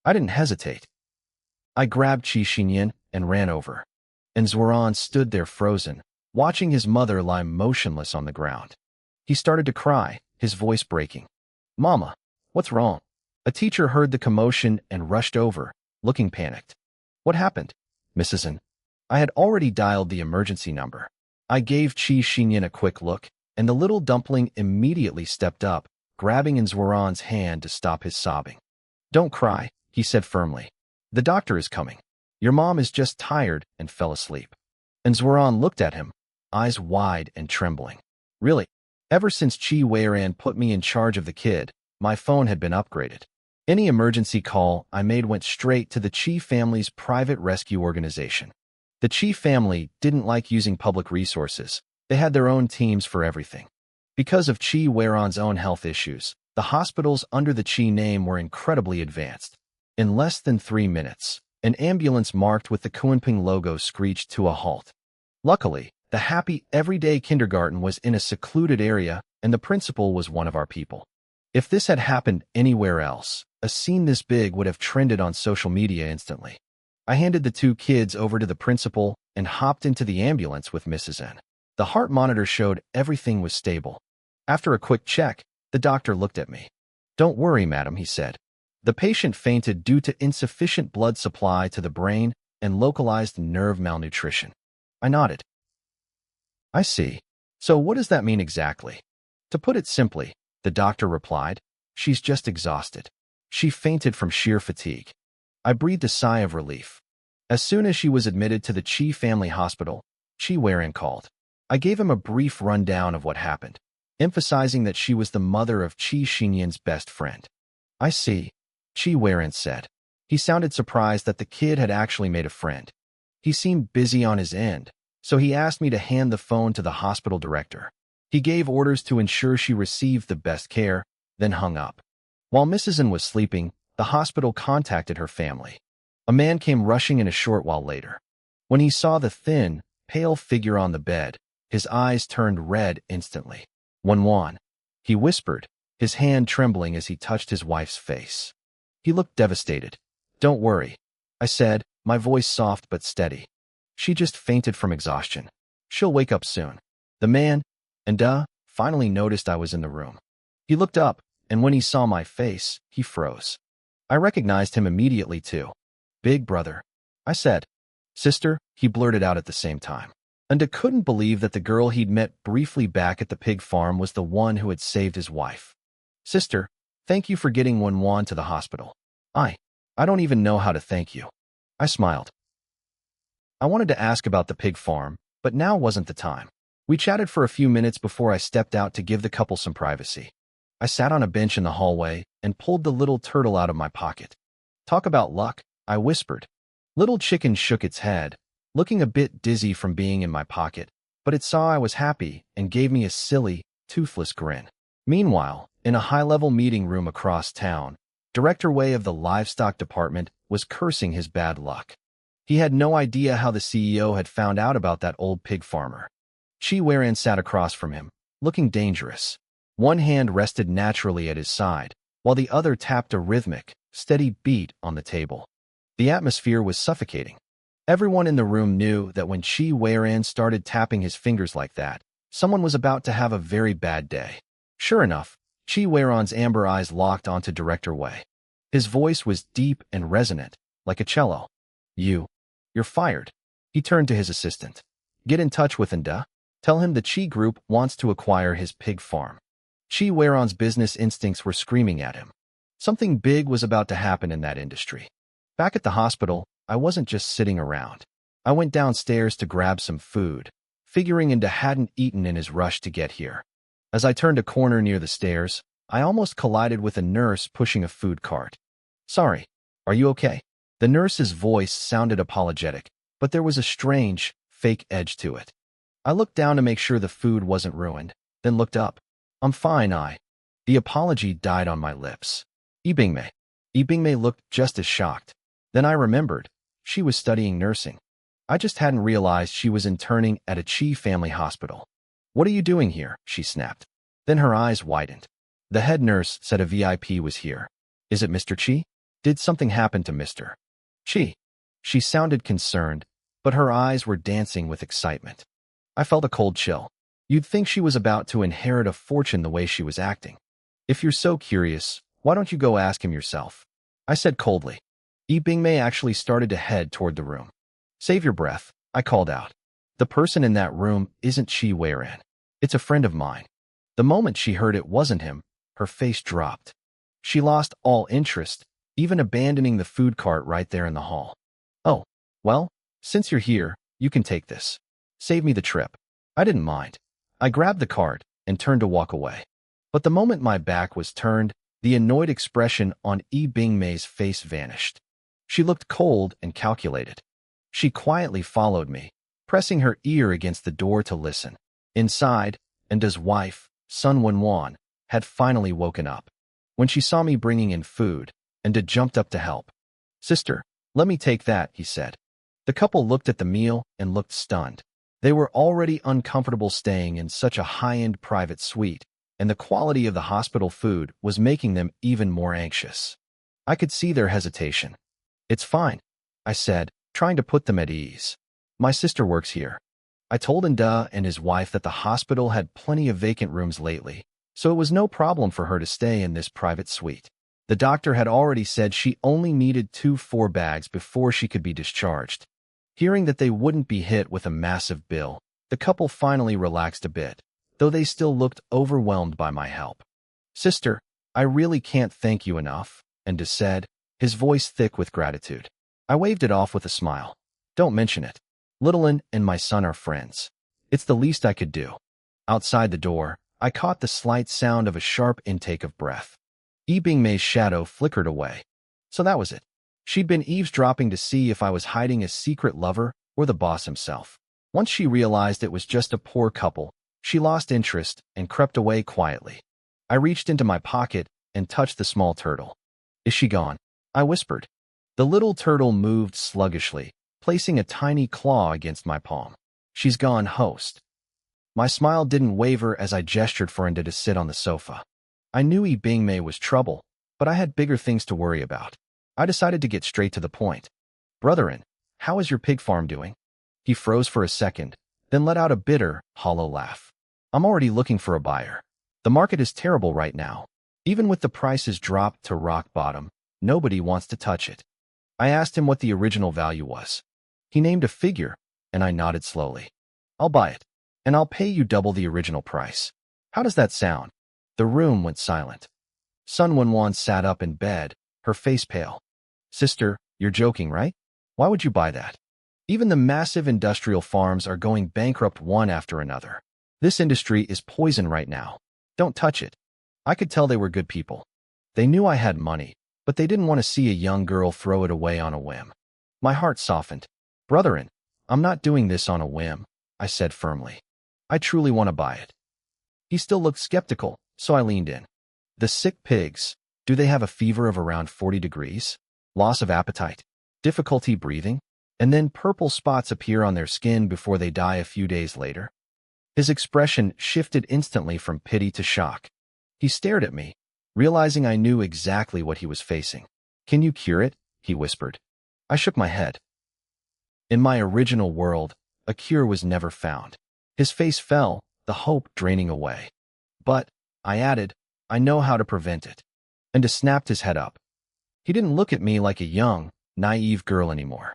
I didn't hesitate. I grabbed Qi Xingyan and ran over. Nzwaran stood there frozen, watching his mother lie motionless on the ground. He started to cry, his voice breaking. Mama, what's wrong? A teacher heard the commotion and rushed over, looking panicked. What happened, Mrs. N? I had already dialed the emergency number. I gave Qi Xingyan a quick look, and the little dumpling immediately stepped up, grabbing Nzwaran's hand to stop his sobbing. Don't cry, he said firmly. The doctor is coming. Your mom is just tired and fell asleep. Nzwaran looked at him, eyes wide and trembling. Really? Ever since Qi Weiran put me in charge of the kid, my phone had been upgraded. Any emergency call I made went straight to the Qi family's private rescue organization. The Qi family didn't like using public resources. They had their own teams for everything. Because of Qi Weiran's own health issues, the hospitals under the Qi name were incredibly advanced. In less than 3 minutes, an ambulance marked with the Kunping logo screeched to a halt. Luckily, the happy everyday kindergarten was in a secluded area, and the principal was one of our people. If this had happened anywhere else, a scene this big would have trended on social media instantly. I handed the 2 kids over to the principal and hopped into the ambulance with Mrs. N. The heart monitor showed everything was stable. After a quick check, the doctor looked at me. Don't worry, madam, he said. The patient fainted due to insufficient blood supply to the brain and localized nerve malnutrition. I nodded. I see. So what does that mean exactly? To put it simply, the doctor replied, she's just exhausted. She fainted from sheer fatigue. I breathed a sigh of relief. As soon as she was admitted to the Qi family hospital, Qi Weiran called. I gave him a brief rundown of what happened, emphasizing that she was the mother of Qi Xingyan's best friend. I see, Qi Weiran said. He sounded surprised that the kid had actually made a friend. He seemed busy on his end, so he asked me to hand the phone to the hospital director. He gave orders to ensure she received the best care, then hung up. While Mrs. N was sleeping, the hospital contacted her family. A man came rushing in a short while later. When he saw the thin, pale figure on the bed, his eyes turned red instantly. Wan, he whispered, his hand trembling as he touched his wife's face. He looked devastated. Don't worry, I said, my voice soft but steady. She just fainted from exhaustion. She'll wake up soon. The man, finally noticed I was in the room. He looked up, and when he saw my face, he froze. I recognized him immediately too. Big brother, I said. Sister, he blurted out at the same time. Anda couldn't believe that the girl he'd met briefly back at the pig farm was the one who had saved his wife. Sister, thank you for getting Wan to the hospital. I don't even know how to thank you. I smiled. I wanted to ask about the pig farm, but now wasn't the time. We chatted for a few minutes before I stepped out to give the couple some privacy. I sat on a bench in the hallway and pulled the little turtle out of my pocket. Talk about luck, I whispered. Little chicken shook its head, looking a bit dizzy from being in my pocket, but it saw I was happy and gave me a silly, toothless grin. Meanwhile, in a high-level meeting room across town, Director Wei of the livestock department was cursing his bad luck. He had no idea how the CEO had found out about that old pig farmer. Chi Weiran sat across from him, looking dangerous. One hand rested naturally at his side, while the other tapped a rhythmic, steady beat on the table. The atmosphere was suffocating. Everyone in the room knew that when Chi Weiran started tapping his fingers like that, someone was about to have a very bad day. Sure enough, Chi Weiran's amber eyes locked onto Director Wei. His voice was deep and resonant, like a cello. You're fired. He turned to his assistant. Get in touch with Anda. Tell him the Chi Group wants to acquire his pig farm. Chi Weiran's business instincts were screaming at him. Something big was about to happen in that industry. Back at the hospital, I wasn't just sitting around. I went downstairs to grab some food, figuring Anda hadn't eaten in his rush to get here. As I turned a corner near the stairs, I almost collided with a nurse pushing a food cart. Sorry, are you okay? The nurse's voice sounded apologetic, but there was a strange, fake edge to it. I looked down to make sure the food wasn't ruined, then looked up. I'm fine, The apology died on my lips. Ibingmei looked just as shocked. Then I remembered. She was studying nursing. I just hadn't realized she was interning at a Chi family hospital. What are you doing here? She snapped. Then her eyes widened. The head nurse said a VIP was here. Is it Mr. Chi? Did something happen to Mr. Chi? She sounded concerned, but her eyes were dancing with excitement. I felt a cold chill. You'd think she was about to inherit a fortune the way she was acting. If you're so curious, why don't you go ask him yourself? I said coldly. Ibingmei actually started to head toward the room. Save your breath, I called out. The person in that room isn't Chi Weiran. It's a friend of mine. The moment she heard it wasn't him, her face dropped. She lost all interest, even abandoning the food cart right there in the hall. Oh, well, since you're here, you can take this. Save me the trip. I didn't mind. I grabbed the cart and turned to walk away. But the moment my back was turned, the annoyed expression on Ibingmei's face vanished. She looked cold and calculated. She quietly followed me, pressing her ear against the door to listen. Inside, Anda's wife, Sun Wenwan, had finally woken up. When she saw me bringing in food, Anda jumped up to help. Sister, let me take that, he said. The couple looked at the meal and looked stunned. They were already uncomfortable staying in such a high-end private suite, and the quality of the hospital food was making them even more anxious. I could see their hesitation. It's fine, I said, trying to put them at ease. My sister works here. I told Anda and his wife that the hospital had plenty of vacant rooms lately, so it was no problem for her to stay in this private suite. The doctor had already said she only needed 2 4-bags before she could be discharged. Hearing that they wouldn't be hit with a massive bill, the couple finally relaxed a bit, though they still looked overwhelmed by my help. Sister, I really can't thank you enough, Anda said, his voice thick with gratitude. I waved it off with a smile. Don't mention it. Littlein and my son are friends. It's the least I could do. Outside the door, I caught the slight sound of a sharp intake of breath. Ibingmei's shadow flickered away. So that was it. She'd been eavesdropping to see if I was hiding a secret lover or the boss himself. Once she realized it was just a poor couple, she lost interest and crept away quietly. I reached into my pocket and touched the small turtle. Is she gone? I whispered. The little turtle moved sluggishly, placing a tiny claw against my palm. She's gone, host. My smile didn't waver as I gestured for Inda to sit on the sofa. I knew Yi Bingmei was trouble, but I had bigger things to worry about. I decided to get straight to the point. Brotherin, how is your pig farm doing? He froze for a second, then let out a bitter, hollow laugh. I'm already looking for a buyer. The market is terrible right now. Even with the prices dropped to rock bottom, nobody wants to touch it. I asked him what the original value was. He named a figure, and I nodded slowly. I'll buy it, and I'll pay you double the original price. How does that sound? The room went silent. Sun Wenwan sat up in bed, her face pale. Sister, you're joking, right? Why would you buy that? Even the massive industrial farms are going bankrupt one after another. This industry is poison right now. Don't touch it. I could tell they were good people. They knew I had money, but they didn't want to see a young girl throw it away on a whim. My heart softened. Brotherin, I'm not doing this on a whim, I said firmly. I truly want to buy it. He still looked skeptical, so I leaned in. The sick pigs, do they have a fever of around 40 degrees? Loss of appetite? Difficulty breathing? And then purple spots appear on their skin before they die a few days later? His expression shifted instantly from pity to shock. He stared at me, realizing I knew exactly what he was facing. Can you cure it? He whispered. I shook my head. In my original world, a cure was never found. His face fell, the hope draining away. But, I added, I know how to prevent it. And snapped his head up. He didn't look at me like a young, naive girl anymore.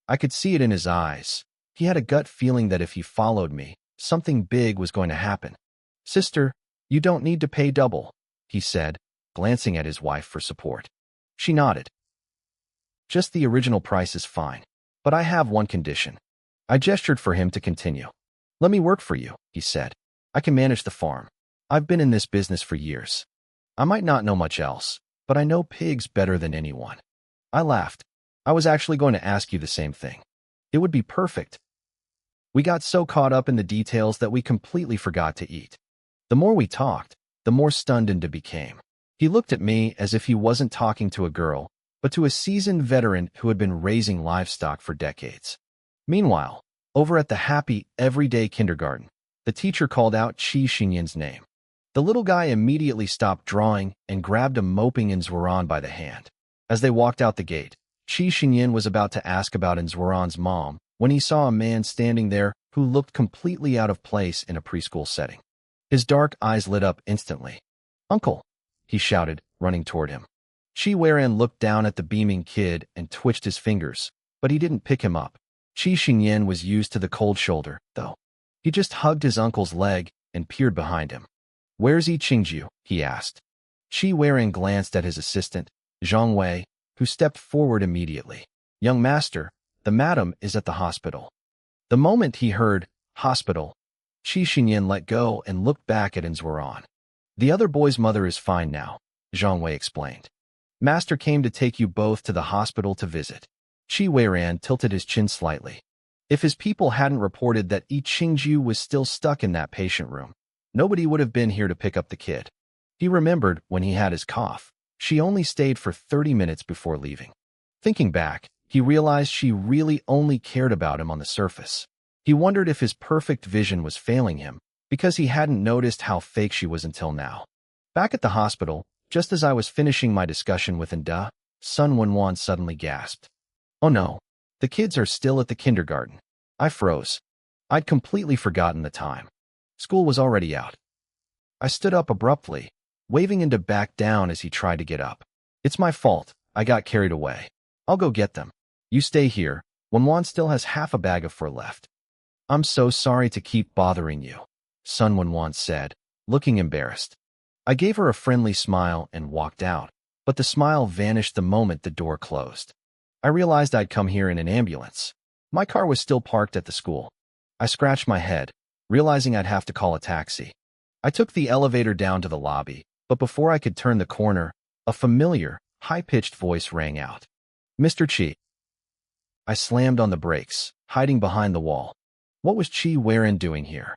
I could see it in his eyes. He had a gut feeling that if he followed me, something big was going to happen. Sister, you don't need to pay double, he said, glancing at his wife for support. She nodded. Just the original price is fine, but I have one condition. I gestured for him to continue. Let me work for you, he said. I can manage the farm. I've been in this business for years. I might not know much else, but I know pigs better than anyone. I laughed. I was actually going to ask you the same thing. It would be perfect. We got so caught up in the details that we completely forgot to eat. The more we talked, the more stunned Inda became. He looked at me as if he wasn't talking to a girl, but to a seasoned veteran who had been raising livestock for decades. Meanwhile, over at the happy, everyday kindergarten, the teacher called out Qi Xinyan's name. The little guy immediately stopped drawing and grabbed a moping Nzwaran by the hand. As they walked out the gate, Qi Xinyan was about to ask about Nzwaran's mom when he saw a man standing there who looked completely out of place in a preschool setting. His dark eyes lit up instantly. Uncle, he shouted, running toward him. Qi Weiran looked down at the beaming kid and twitched his fingers, but he didn't pick him up. Qi Xinyan was used to the cold shoulder, though. He just hugged his uncle's leg and peered behind him. Where's Yi Qingju? He asked. Qi Weiran glanced at his assistant, Zhang Wei, who stepped forward immediately. Young master, the madam is at the hospital. The moment he heard, hospital, Qi Xinyan let go and looked back at Nzwaran. The other boy's mother is fine now, Zhang Wei explained. Master came to take you both to the hospital to visit. Qi Weiran tilted his chin slightly. If his people hadn't reported that Yi Qingju was still stuck in that patient room, nobody would have been here to pick up the kid. He remembered when he had his cough. She only stayed for 30 minutes before leaving. Thinking back, he realized she really only cared about him on the surface. He wondered if his perfect vision was failing him, because he hadn't noticed how fake she was until now. Back at the hospital, just as I was finishing my discussion with Inda, Sun Wenwan suddenly gasped. Oh no, the kids are still at the kindergarten. I froze. I'd completely forgotten the time. School was already out. I stood up abruptly, waving Inda back down as he tried to get up. It's my fault, I got carried away. I'll go get them. You stay here, Wenwan still has half a bag of fur left. I'm so sorry to keep bothering you, Sun Wenwan said, looking embarrassed. I gave her a friendly smile and walked out, but the smile vanished the moment the door closed. I realized I'd come here in an ambulance. My car was still parked at the school. I scratched my head, realizing I'd have to call a taxi. I took the elevator down to the lobby, but before I could turn the corner, a familiar, high-pitched voice rang out. Mr. Qi. I slammed on the brakes, hiding behind the wall. What was Qi Weiran doing here?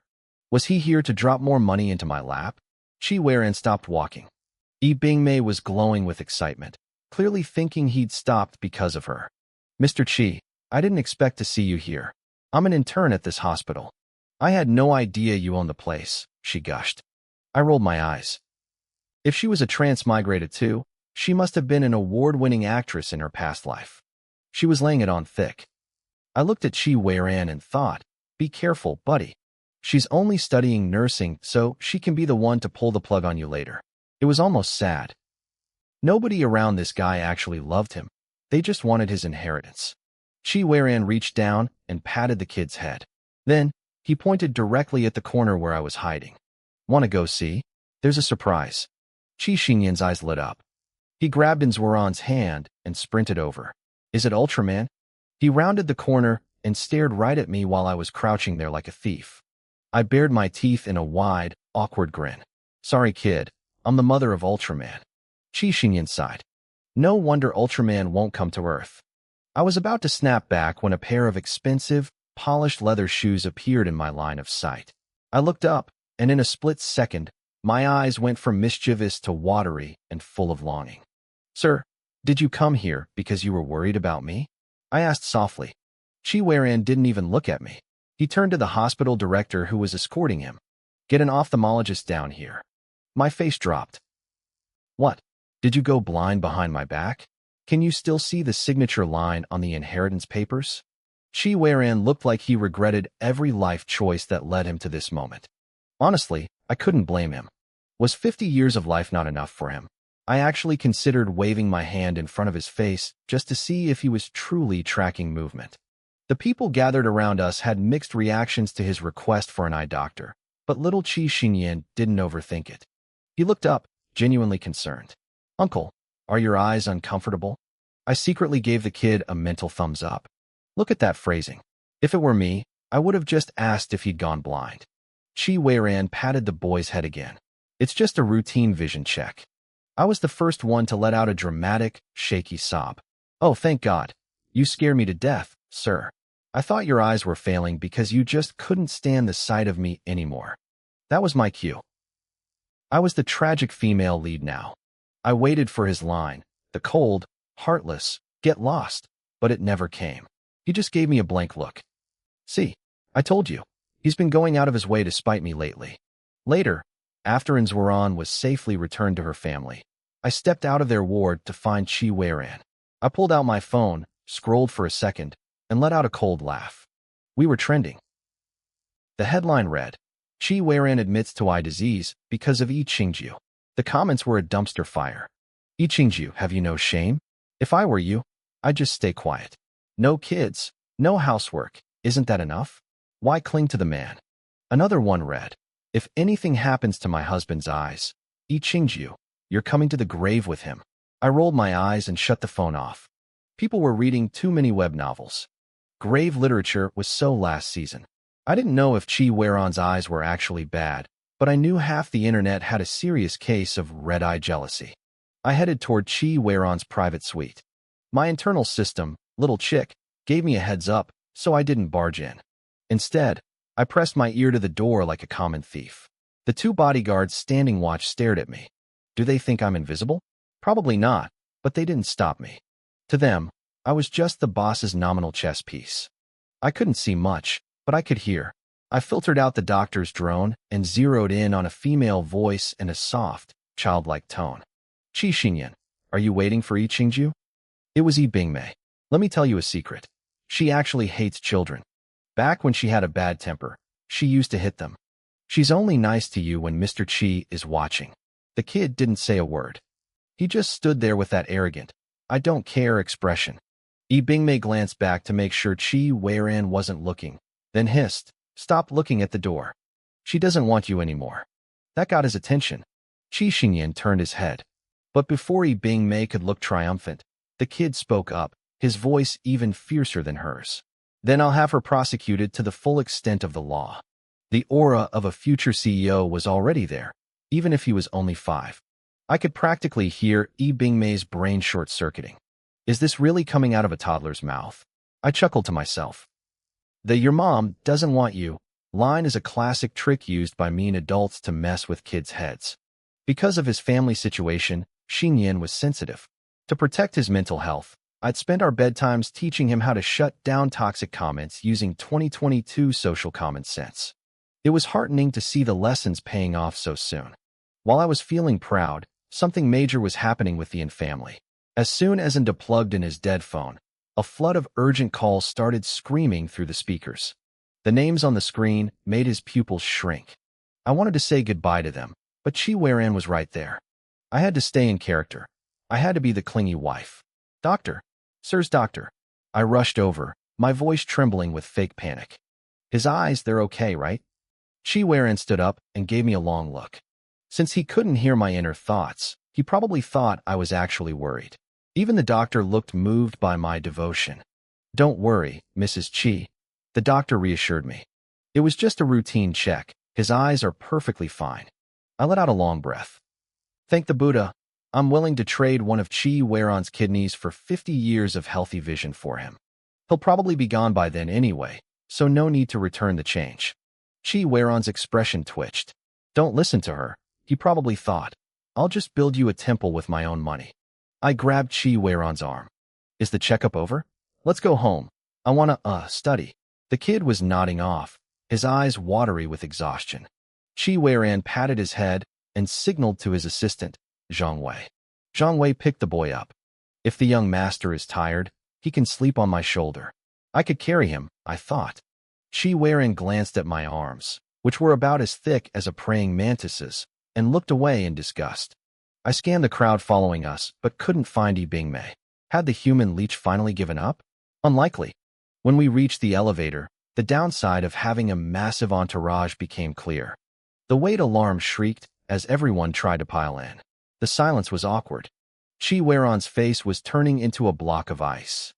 Was he here to drop more money into my lap? Qi Weiran stopped walking. Yi Bingmei was glowing with excitement, clearly thinking he'd stopped because of her. Mr. Qi, I didn't expect to see you here. I'm an intern at this hospital. I had no idea you owned the place, she gushed. I rolled my eyes. If she was a transmigrated too, she must have been an award-winning actress in her past life. She was laying it on thick. I looked at Chi Weiran and thought, be careful, buddy. She's only studying nursing, so she can be the one to pull the plug on you later. It was almost sad. Nobody around this guy actually loved him. They just wanted his inheritance. Chi Weiran reached down and patted the kid's head. Then, he pointed directly at the corner where I was hiding. Want to go see? There's a surprise. Chi Xinyan's eyes lit up. He grabbed Nzwaran's hand and sprinted over. Is it Ultraman? He rounded the corner and stared right at me while I was crouching there like a thief. I bared my teeth in a wide, awkward grin. Sorry, kid. I'm the mother of Ultraman. Chi Xinyan sighed. No wonder Ultraman won't come to Earth. I was about to snap back when a pair of expensive, polished leather shoes appeared in my line of sight. I looked up, and in a split second, my eyes went from mischievous to watery and full of longing. Sir, did you come here because you were worried about me? I asked softly. Chi Weiran didn't even look at me. He turned to the hospital director who was escorting him. Get an ophthalmologist down here. My face dropped. What? Did you go blind behind my back? Can you still see the signature line on the inheritance papers? Chi Weiran looked like he regretted every life choice that led him to this moment. Honestly, I couldn't blame him. Was 50 years of life not enough for him? I actually considered waving my hand in front of his face just to see if he was truly tracking movement. The people gathered around us had mixed reactions to his request for an eye doctor, but little Chi Xinyan didn't overthink it. He looked up, genuinely concerned. Uncle, are your eyes uncomfortable? I secretly gave the kid a mental thumbs up. Look at that phrasing. If it were me, I would have just asked if he'd gone blind. Chi Weiran patted the boy's head again. It's just a routine vision check. I was the first one to let out a dramatic, shaky sob. Oh, thank God. You scare me to death, sir. I thought your eyes were failing because you just couldn't stand the sight of me anymore. That was my cue. I was the tragic female lead now. I waited for his line, the cold, heartless, get lost, but it never came. He just gave me a blank look. See, I told you. He's been going out of his way to spite me lately. Later, after Nzwaran was safely returned to her family, I stepped out of their ward to find Chi Weiran. I pulled out my phone, scrolled for a second, and let out a cold laugh. We were trending. The headline read, Chi Weiran admits to eye disease because of Yi Qingju. The comments were a dumpster fire. Yi Qingju, have you no shame? If I were you, I'd just stay quiet. No kids, no housework. Isn't that enough? Why cling to the man? Another one read, if anything happens to my husband's eyes, Yi Qingju, you're coming to the grave with him. I rolled my eyes and shut the phone off. People were reading too many web novels. Grave literature was so last season. I didn't know if Chi Weiran's eyes were actually bad, but I knew half the internet had a serious case of red-eye jealousy. I headed toward Chi Weiran's private suite. My internal system, little chick, gave me a heads up, so I didn't barge in. Instead, I pressed my ear to the door like a common thief. The two bodyguards standing watch stared at me. Do they think I'm invisible? Probably not, but they didn't stop me. To them, I was just the boss's nominal chess piece. I couldn't see much, but I could hear. I filtered out the doctor's drone and zeroed in on a female voice and a soft, childlike tone. Chi Xinyan, are you waiting for Yi Qingju? It was Yi Bingmei. Let me tell you a secret. She actually hates children. Back when she had a bad temper, she used to hit them. She's only nice to you when Mr. Chi is watching. The kid didn't say a word. He just stood there with that arrogant, I don't care expression. Yi Bingmei glanced back to make sure Chi Weiran wasn't looking, then hissed, stop looking at the door. She doesn't want you anymore. That got his attention. Chi Xinyan turned his head. But before Yi Bingmei could look triumphant, the kid spoke up, his voice even fiercer than hers. Then I'll have her prosecuted to the full extent of the law. The aura of a future CEO was already there, even if he was only 5. I could practically hear Yi Bingmei's brain short-circuiting. Is this really coming out of a toddler's mouth? I chuckled to myself. The "your mom doesn't want you" line is a classic trick used by mean adults to mess with kids' heads. Because of his family situation, Xinyan was sensitive. To protect his mental health, I'd spent our bedtimes teaching him how to shut down toxic comments using 2022 social common sense. It was heartening to see the lessons paying off so soon. While I was feeling proud, something major was happening with the family. As soon as Enda plugged in his dead phone, a flood of urgent calls started screaming through the speakers. The names on the screen made his pupils shrink. I wanted to say goodbye to them, but Chi Weiran was right there. I had to stay in character. I had to be the clingy wife. Doctor. Sir's doctor. I rushed over, my voice trembling with fake panic. His eyes, they're okay, right? Chi Weiran stood up and gave me a long look. Since he couldn't hear my inner thoughts, he probably thought I was actually worried. Even the doctor looked moved by my devotion. Don't worry, Mrs. Chi. The doctor reassured me. It was just a routine check. His eyes are perfectly fine. I let out a long breath. Thank the Buddha. I'm willing to trade one of Chi Weiran's kidneys for 50 years of healthy vision for him. He'll probably be gone by then anyway, so no need to return the change. Chi Weiran's expression twitched. Don't listen to her, he probably thought. I'll just build you a temple with my own money. I grabbed Chi Weiran's arm. Is the checkup over? Let's go home. I wanna, study. The kid was nodding off, his eyes watery with exhaustion. Chi Weiran patted his head and signaled to his assistant, Zhang Wei. Zhang Wei picked the boy up. If the young master is tired, he can sleep on my shoulder. I could carry him, I thought. Chi Weiran glanced at my arms, which were about as thick as a praying mantis's, and looked away in disgust. I scanned the crowd following us, but couldn't find Yi Bingmei. Had the human leech finally given up? Unlikely. When we reached the elevator, the downside of having a massive entourage became clear. The wait alarm shrieked as everyone tried to pile in. The silence was awkward. Chi Weiran's face was turning into a block of ice.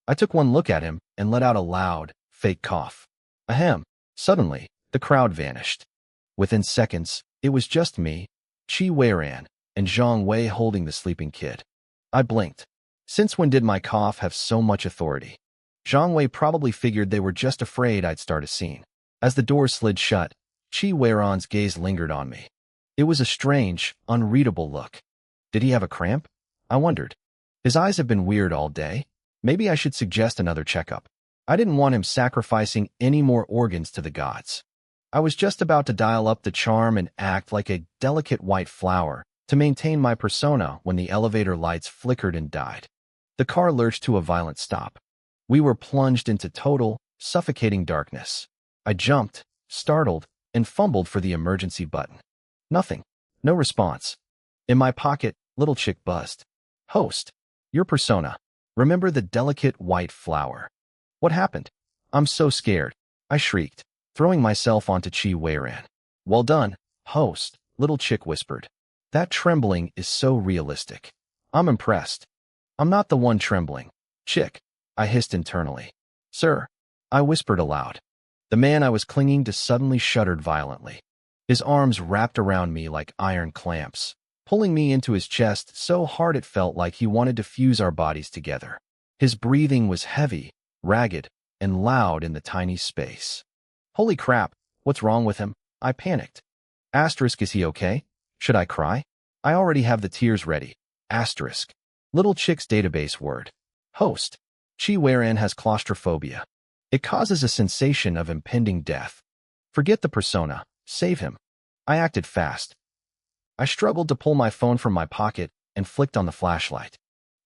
I took one look at him and let out a loud, fake cough. Ahem. Suddenly, the crowd vanished. Within seconds, it was just me, Chi Weiran, and Zhang Wei holding the sleeping kid. I blinked. Since when did my cough have so much authority? Zhang Wei probably figured they were just afraid I'd start a scene. As the door slid shut, Chi Weiran's gaze lingered on me. It was a strange, unreadable look. Did he have a cramp? I wondered. His eyes have been weird all day. Maybe I should suggest another checkup. I didn't want him sacrificing any more organs to the gods. I was just about to dial up the charm and act like a delicate white flower to maintain my persona when the elevator lights flickered and died. The car lurched to a violent stop. We were plunged into total, suffocating darkness. I jumped, startled, and fumbled for the emergency button. Nothing. No response. In my pocket, little chick buzzed. Host. Your persona. Remember the delicate white flower. What happened? I'm so scared. I shrieked, throwing myself onto Chi Weiran. Well done, host, little chick whispered. That trembling is so realistic. I'm impressed. I'm not the one trembling. Chick, I hissed internally. Sir, I whispered aloud. The man I was clinging to suddenly shuddered violently. His arms wrapped around me like iron clamps, pulling me into his chest so hard it felt like he wanted to fuse our bodies together. His breathing was heavy, ragged, and loud in the tiny space. Holy crap, what's wrong with him? I panicked. Asterisk, is he okay? Should I cry? I already have the tears ready. Asterisk. Little chick's database word. Host. Chi Weiran has claustrophobia. It causes a sensation of impending death. Forget the persona. Save him. I acted fast. I struggled to pull my phone from my pocket and flicked on the flashlight.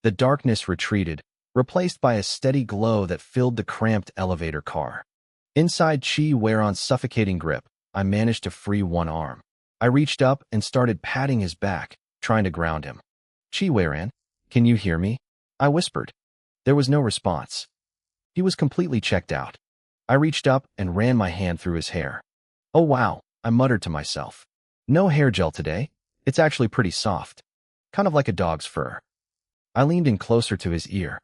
The darkness retreated, replaced by a steady glow that filled the cramped elevator car. Inside Chi Weiran's suffocating grip, I managed to free one arm. I reached up and started patting his back, trying to ground him. Chi Weiran, can you hear me? I whispered. There was no response. He was completely checked out. I reached up and ran my hand through his hair. Oh wow, I muttered to myself. No hair gel today. It's actually pretty soft. Kind of like a dog's fur. I leaned in closer to his ear.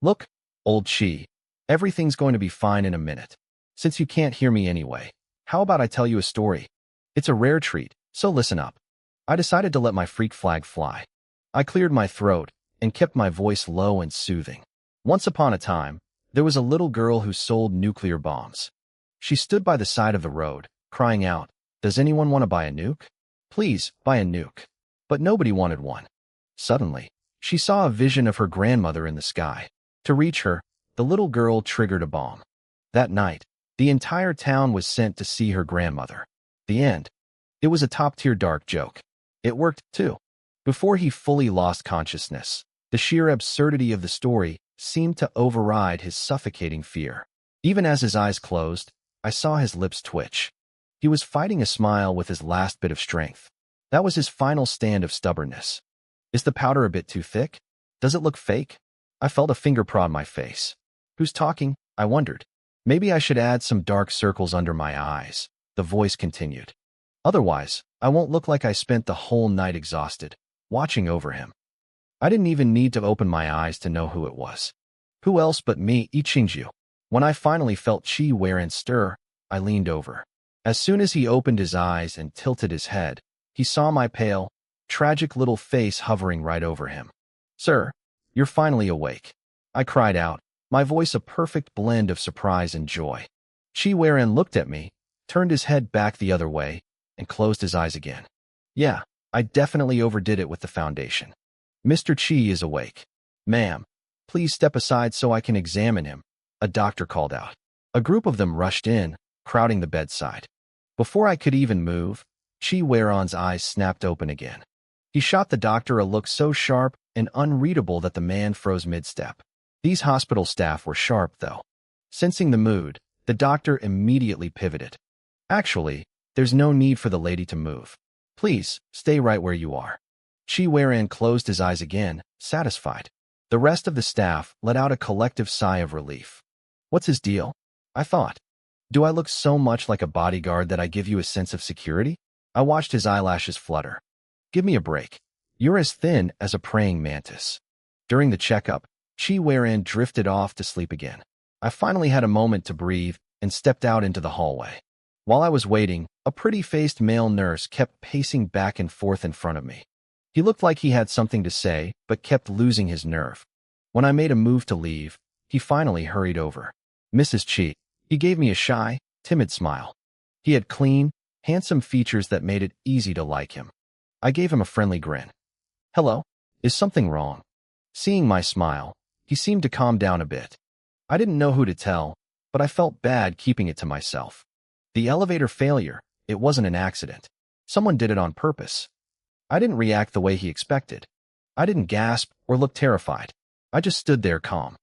Look, old Chi, everything's going to be fine in a minute. Since you can't hear me anyway, how about I tell you a story? It's a rare treat, so listen up. I decided to let my freak flag fly. I cleared my throat and kept my voice low and soothing. Once upon a time, there was a little girl who sold nuclear bombs. She stood by the side of the road, crying out, "Does anyone want to buy a nuke? Please, buy a nuke." But nobody wanted one. Suddenly, she saw a vision of her grandmother in the sky. To reach her, the little girl triggered a bomb. That night, the entire town was sent to see her grandmother. The end. It was a top-tier dark joke. It worked, too. Before he fully lost consciousness, the sheer absurdity of the story seemed to override his suffocating fear. Even as his eyes closed, I saw his lips twitch. He was fighting a smile with his last bit of strength. That was his final stand of stubbornness. Is the powder a bit too thick? Does it look fake? I felt a finger prod my face. Who's talking? I wondered. Maybe I should add some dark circles under my eyes, the voice continued. Otherwise, I won't look like I spent the whole night exhausted, watching over him. I didn't even need to open my eyes to know who it was. Who else but me, Ichingju? When I finally felt Chi Weiran stir, I leaned over. As soon as he opened his eyes and tilted his head, he saw my pale, tragic little face hovering right over him. Sir, you're finally awake. I cried out, my voice a perfect blend of surprise and joy. Chi Weiran looked at me, turned his head back the other way, and closed his eyes again. Yeah, I definitely overdid it with the foundation. Mr. Chi is awake. Ma'am, please step aside so I can examine him, a doctor called out. A group of them rushed in, crowding the bedside. Before I could even move, Chi Weiran's eyes snapped open again. He shot the doctor a look so sharp and unreadable that the man froze mid-step. These hospital staff were sharp, though. Sensing the mood, the doctor immediately pivoted. Actually, there's no need for the lady to move. Please, stay right where you are. Chi Weiran closed his eyes again, satisfied. The rest of the staff let out a collective sigh of relief. What's his deal? I thought. Do I look so much like a bodyguard that I give you a sense of security? I watched his eyelashes flutter. Give me a break. You're as thin as a praying mantis. During the checkup, Chi Weiran drifted off to sleep again. I finally had a moment to breathe and stepped out into the hallway. While I was waiting, a pretty-faced male nurse kept pacing back and forth in front of me. He looked like he had something to say, but kept losing his nerve. When I made a move to leave, he finally hurried over. Mrs. Chi. He gave me a shy, timid smile. He had clean, handsome features that made it easy to like him. I gave him a friendly grin. Hello? Is something wrong? Seeing my smile, he seemed to calm down a bit. I didn't know who to tell, but I felt bad keeping it to myself. The elevator failure, it wasn't an accident. Someone did it on purpose. I didn't react the way he expected. I didn't gasp or look terrified. I just stood there calm.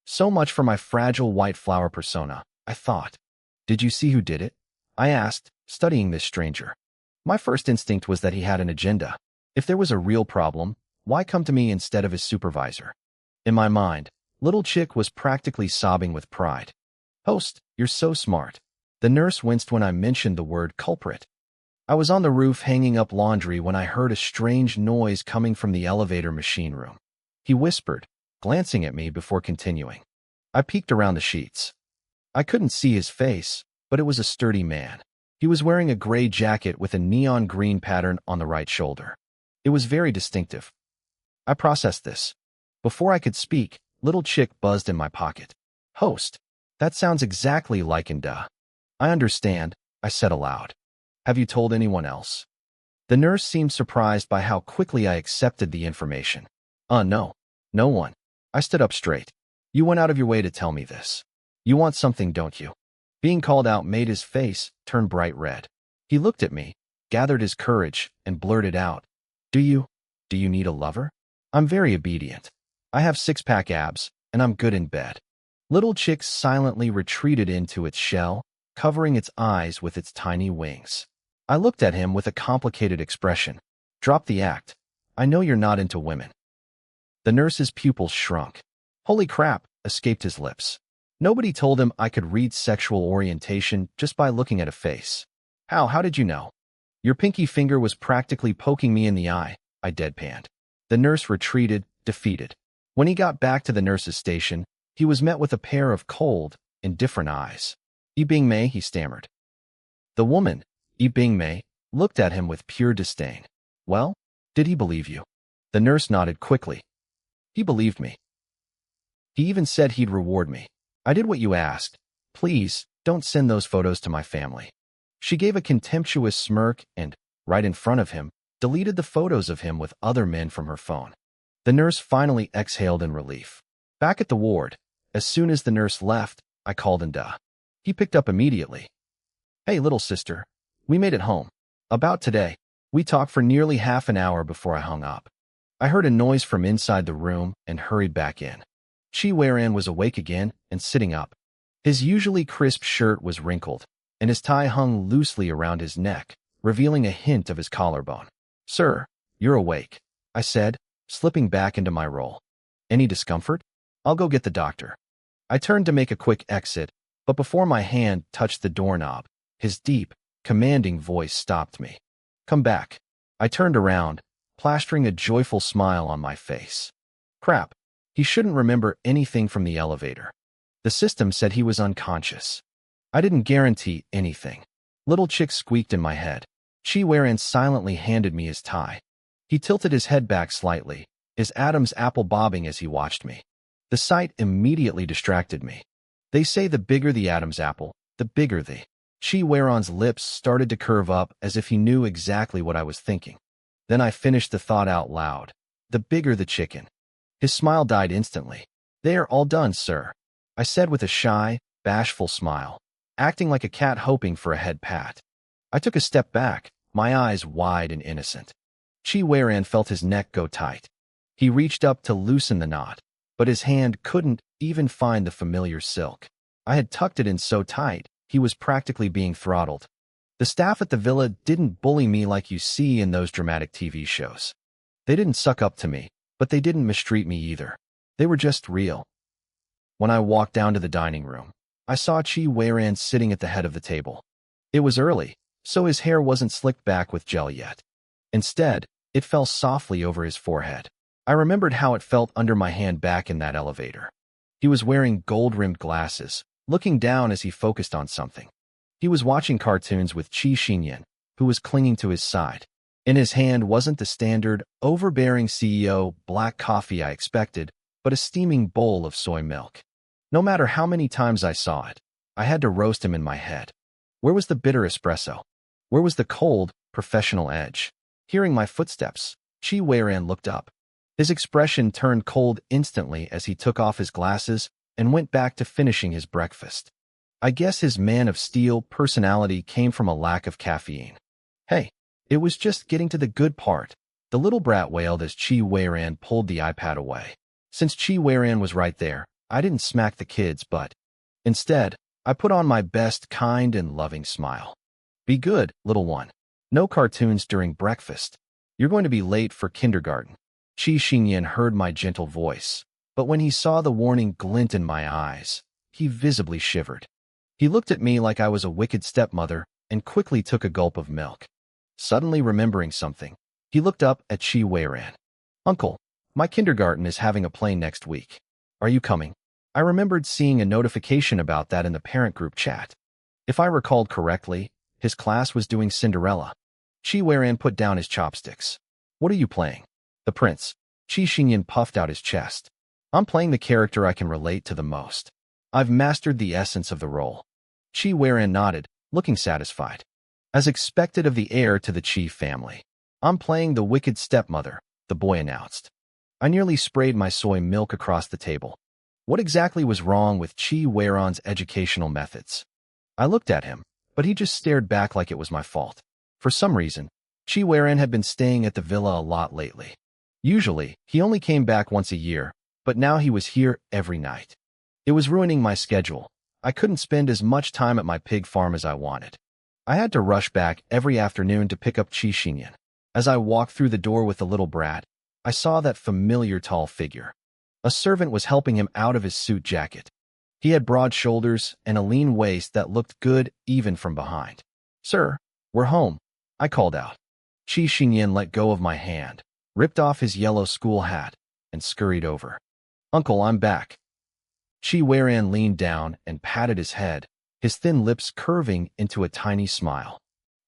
So much for my fragile white flower persona, I thought. Did you see who did it? I asked, studying this stranger. My first instinct was that he had an agenda. If there was a real problem, why come to me instead of his supervisor? In my mind, little Chick was practically sobbing with pride. Host, you're so smart. The nurse winced when I mentioned the word culprit. I was on the roof hanging up laundry when I heard a strange noise coming from the elevator machine room. He whispered, glancing at me before continuing. I peeked around the sheets. I couldn't see his face, but it was a sturdy man. He was wearing a gray jacket with a neon green pattern on the right shoulder. It was very distinctive. I processed this. Before I could speak, little Chick buzzed in my pocket. Host, that sounds exactly like Inda. I understand, I said aloud. Have you told anyone else? The nurse seemed surprised by how quickly I accepted the information. No. No one. I stood up straight. You went out of your way to tell me this. You want something, don't you? Being called out made his face turn bright red. He looked at me, gathered his courage, and blurted out. Do you need a lover? I'm very obedient. I have six-pack abs, and I'm good in bed. Little Chick silently retreated into its shell, covering its eyes with its tiny wings. I looked at him with a complicated expression. Drop the act. I know you're not into women. The nurse's pupils shrunk. Holy crap, escaped his lips. Nobody told him I could read sexual orientation just by looking at a face. How did you know? Your pinky finger was practically poking me in the eye, I deadpanned. The nurse retreated, defeated. When he got back to the nurse's station, he was met with a pair of cold, indifferent eyes. Yibing Mei, he stammered. The woman, Yibing Mei, looked at him with pure disdain. Well, did he believe you? The nurse nodded quickly. He believed me. He even said he'd reward me. I did what you asked. Please, don't send those photos to my family. She gave a contemptuous smirk and, right in front of him, deleted the photos of him with other men from her phone. The nurse finally exhaled in relief. Back at the ward, as soon as the nurse left, I called Nda. He picked up immediately. Hey, little sister. We made it home. About today. We talked for nearly half an hour before I hung up. I heard a noise from inside the room and hurried back in. Chi Weiran was awake again and sitting up. His usually crisp shirt was wrinkled, and his tie hung loosely around his neck, revealing a hint of his collarbone. Sir, you're awake, I said, slipping back into my role. Any discomfort? I'll go get the doctor. I turned to make a quick exit, but before my hand touched the doorknob, his deep, commanding voice stopped me. Come back. I turned around, plastering a joyful smile on my face. Crap. He shouldn't remember anything from the elevator. The system said he was unconscious. I didn't guarantee anything. Little chick squeaked in my head. Chi Weiran silently handed me his tie. He tilted his head back slightly, his Adam's apple bobbing as he watched me. The sight immediately distracted me. They say the bigger the Adam's apple, the bigger the... Chi Weiran's lips started to curve up as if he knew exactly what I was thinking. Then I finished the thought out loud. The bigger the chicken. His smile died instantly. They are all done, sir, I said with a shy, bashful smile, acting like a cat hoping for a head pat. I took a step back, my eyes wide and innocent. Chi Weiran felt his neck go tight. He reached up to loosen the knot, but his hand couldn't even find the familiar silk. I had tucked it in so tight, he was practically being throttled. The staff at the villa didn't bully me like you see in those dramatic TV shows. They didn't suck up to me, but they didn't mistreat me either. They were just real. When I walked down to the dining room, I saw Chi Weiran sitting at the head of the table. It was early, so his hair wasn't slicked back with gel yet. Instead, it fell softly over his forehead. I remembered how it felt under my hand back in that elevator. He was wearing gold-rimmed glasses, looking down as he focused on something. He was watching cartoons with Chi Xinyan, who was clinging to his side. In his hand wasn't the standard, overbearing CEO black coffee I expected, but a steaming bowl of soy milk. No matter how many times I saw it, I had to roast him in my head. Where was the bitter espresso? Where was the cold, professional edge? Hearing my footsteps, Chi Weiran looked up. His expression turned cold instantly as he took off his glasses and went back to finishing his breakfast. I guess his man of steel personality came from a lack of caffeine. Hey, it was just getting to the good part. The little brat wailed as Chi Weiran pulled the iPad away. Since Chi Weiran was right there, I didn't smack the kids, but instead, I put on my best kind and loving smile. Be good, little one. No cartoons during breakfast. You're going to be late for kindergarten. Chi Xinyan heard my gentle voice, but when he saw the warning glint in my eyes, he visibly shivered. He looked at me like I was a wicked stepmother and quickly took a gulp of milk. Suddenly remembering something, he looked up at Chi Weiran. Uncle, my kindergarten is having a play next week. Are you coming? I remembered seeing a notification about that in the parent group chat. If I recalled correctly, his class was doing Cinderella. Chi Weiran put down his chopsticks. What are you playing? The prince. Chi Xinyan puffed out his chest. I'm playing the character I can relate to the most. I've mastered the essence of the role. Chi Weiran nodded, looking satisfied. As expected of the heir to the Chi family. I'm playing the wicked stepmother, the boy announced. I nearly sprayed my soy milk across the table. What exactly was wrong with Chi Weiran's educational methods? I looked at him, but he just stared back like it was my fault. For some reason, Chi Weiran had been staying at the villa a lot lately. Usually, he only came back once a year, but now he was here every night. It was ruining my schedule. I couldn't spend as much time at my pig farm as I wanted. I had to rush back every afternoon to pick up Chi Xinyan. As I walked through the door with the little brat, I saw that familiar tall figure. A servant was helping him out of his suit jacket. He had broad shoulders and a lean waist that looked good even from behind. Sir, we're home, I called out. Chi Xinyan let go of my hand, ripped off his yellow school hat, and scurried over. Uncle, I'm back. Chi Weiran leaned down and patted his head, his thin lips curving into a tiny smile.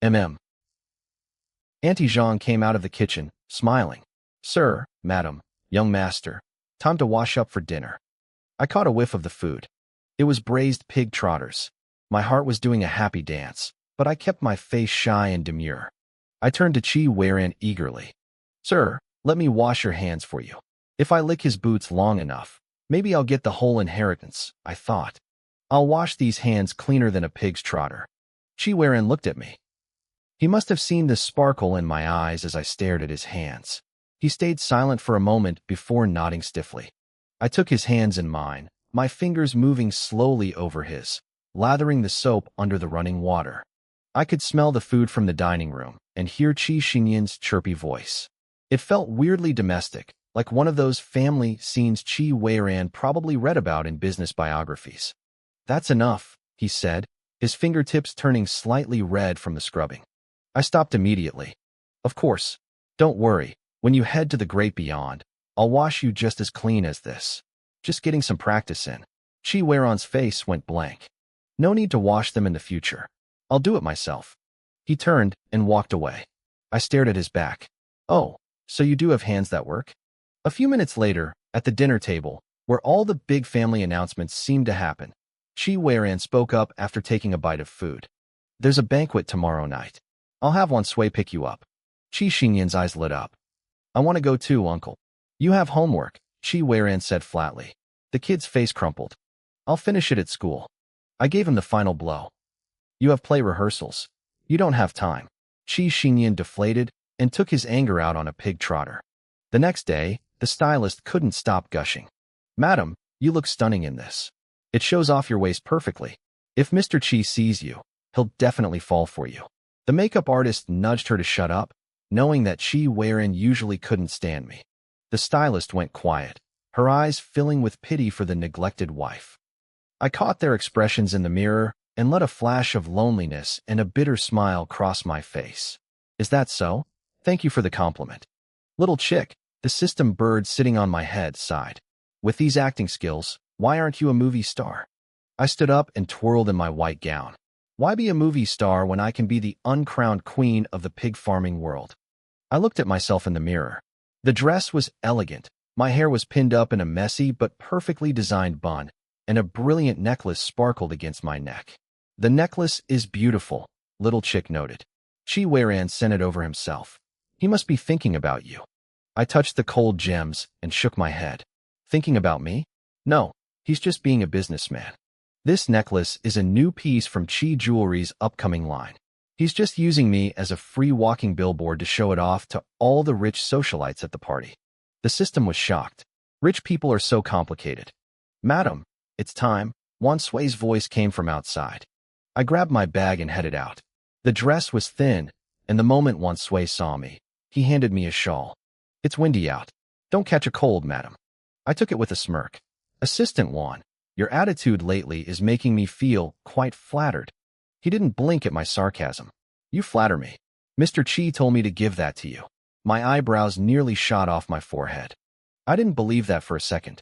Auntie Zhang came out of the kitchen, smiling. Sir, madam, young master, time to wash up for dinner. I caught a whiff of the food. It was braised pig trotters. My heart was doing a happy dance, but I kept my face shy and demure. I turned to Chi Weiran eagerly. Sir, let me wash your hands for you. If I lick his boots long enough, Maybe I'll get the whole inheritance, I thought. I'll wash these hands cleaner than a pig's trotter. Chi Weiran looked at me. He must have seen the sparkle in my eyes as I stared at his hands. He stayed silent for a moment before nodding stiffly. I took his hands in mine, my fingers moving slowly over his, lathering the soap under the running water. I could smell the food from the dining room and hear Qi Xinyan's chirpy voice. It felt weirdly domestic, like one of those family scenes Chi Weiran probably read about in business biographies. "That's enough," he said, his fingertips turning slightly red from the scrubbing. I stopped immediately. "Of course. Don't worry. When you head to the great beyond, I'll wash you just as clean as this. Just getting some practice in." Chi Weiran's face went blank. "No need to wash them in the future. I'll do it myself." He turned and walked away. I stared at his back. "Oh, so you do have hands that work?" A few minutes later, at the dinner table, where all the big family announcements seemed to happen, Chi Weiran spoke up after taking a bite of food. "There's a banquet tomorrow night. I'll have Wan Sui pick you up." Qi Xinyan's eyes lit up. "I want to go too, uncle." "You have homework," Chi Weiran said flatly. The kid's face crumpled. "I'll finish it at school." I gave him the final blow. "You have play rehearsals. You don't have time." Qi Xinyan deflated and took his anger out on a pig trotter. The next day, the stylist couldn't stop gushing. "Madam, you look stunning in this. It shows off your waist perfectly. If Mr. Qi sees you, he'll definitely fall for you." The makeup artist nudged her to shut up, knowing that Chi Weiran usually couldn't stand me. The stylist went quiet, her eyes filling with pity for the neglected wife. I caught their expressions in the mirror and let a flash of loneliness and a bitter smile cross my face. "Is that so? Thank you for the compliment." "Little chick," the system bird sitting on my head sighed. "With these acting skills, why aren't you a movie star?" I stood up and twirled in my white gown. Why be a movie star when I can be the uncrowned queen of the pig farming world? I looked at myself in the mirror. The dress was elegant. My hair was pinned up in a messy but perfectly designed bun, and a brilliant necklace sparkled against my neck. "The necklace is beautiful," little chick noted. Chi Weiran sent it over himself. "He must be thinking about you." I touched the cold gems and shook my head. "Thinking about me? No, he's just being a businessman. This necklace is a new piece from Chi Jewelry's upcoming line. He's just using me as a free walking billboard to show it off to all the rich socialites at the party." The system was shocked. "Rich people are so complicated." "Madam, it's time." Wan Sui's voice came from outside. I grabbed my bag and headed out. The dress was thin, and the moment Wan Sui saw me, he handed me a shawl. "It's windy out. Don't catch a cold, madam." I took it with a smirk. "Assistant Wan, your attitude lately is making me feel quite flattered." He didn't blink at my sarcasm. "You flatter me. Mr. Qi told me to give that to you." My eyebrows nearly shot off my forehead. I didn't believe that for a second.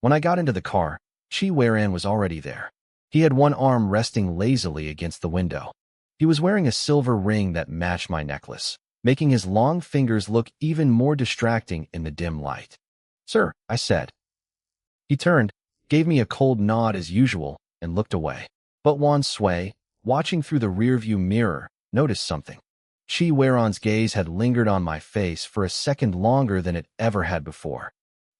When I got into the car, Chi Weiran was already there. He had one arm resting lazily against the window. He was wearing a silver ring that matched my necklace, making his long fingers look even more distracting in the dim light. "Sir," I said. He turned, gave me a cold nod as usual, and looked away. But Wan Sui, watching through the rearview mirror, noticed something. Chi Weiran's gaze had lingered on my face for a second longer than it ever had before.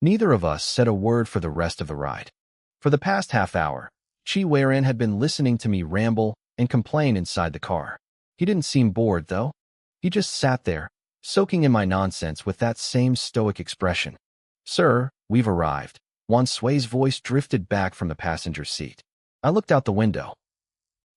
Neither of us said a word for the rest of the ride. For the past half hour, Chi Weiran had been listening to me ramble and complain inside the car. He didn't seem bored, though. He just sat there, soaking in my nonsense with that same stoic expression. "Sir, we've arrived." Wan Sui's voice drifted back from the passenger seat. I looked out the window.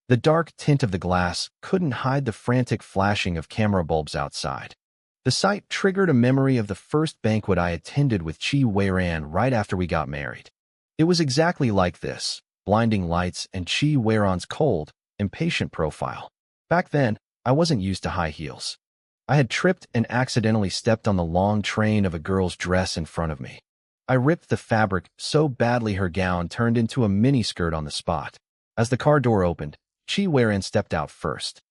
The dark tint of the glass couldn't hide the frantic flashing of camera bulbs outside. The sight triggered a memory of the first banquet I attended with Chi Weiran right after we got married. It was exactly like this, blinding lights and Chi Weiran's cold, impatient profile. Back then, I wasn't used to high heels. I had tripped and accidentally stepped on the long train of a girl's dress in front of me. I ripped the fabric so badly her gown turned into a miniskirt on the spot. As the car door opened, Chi Weiran stepped out first.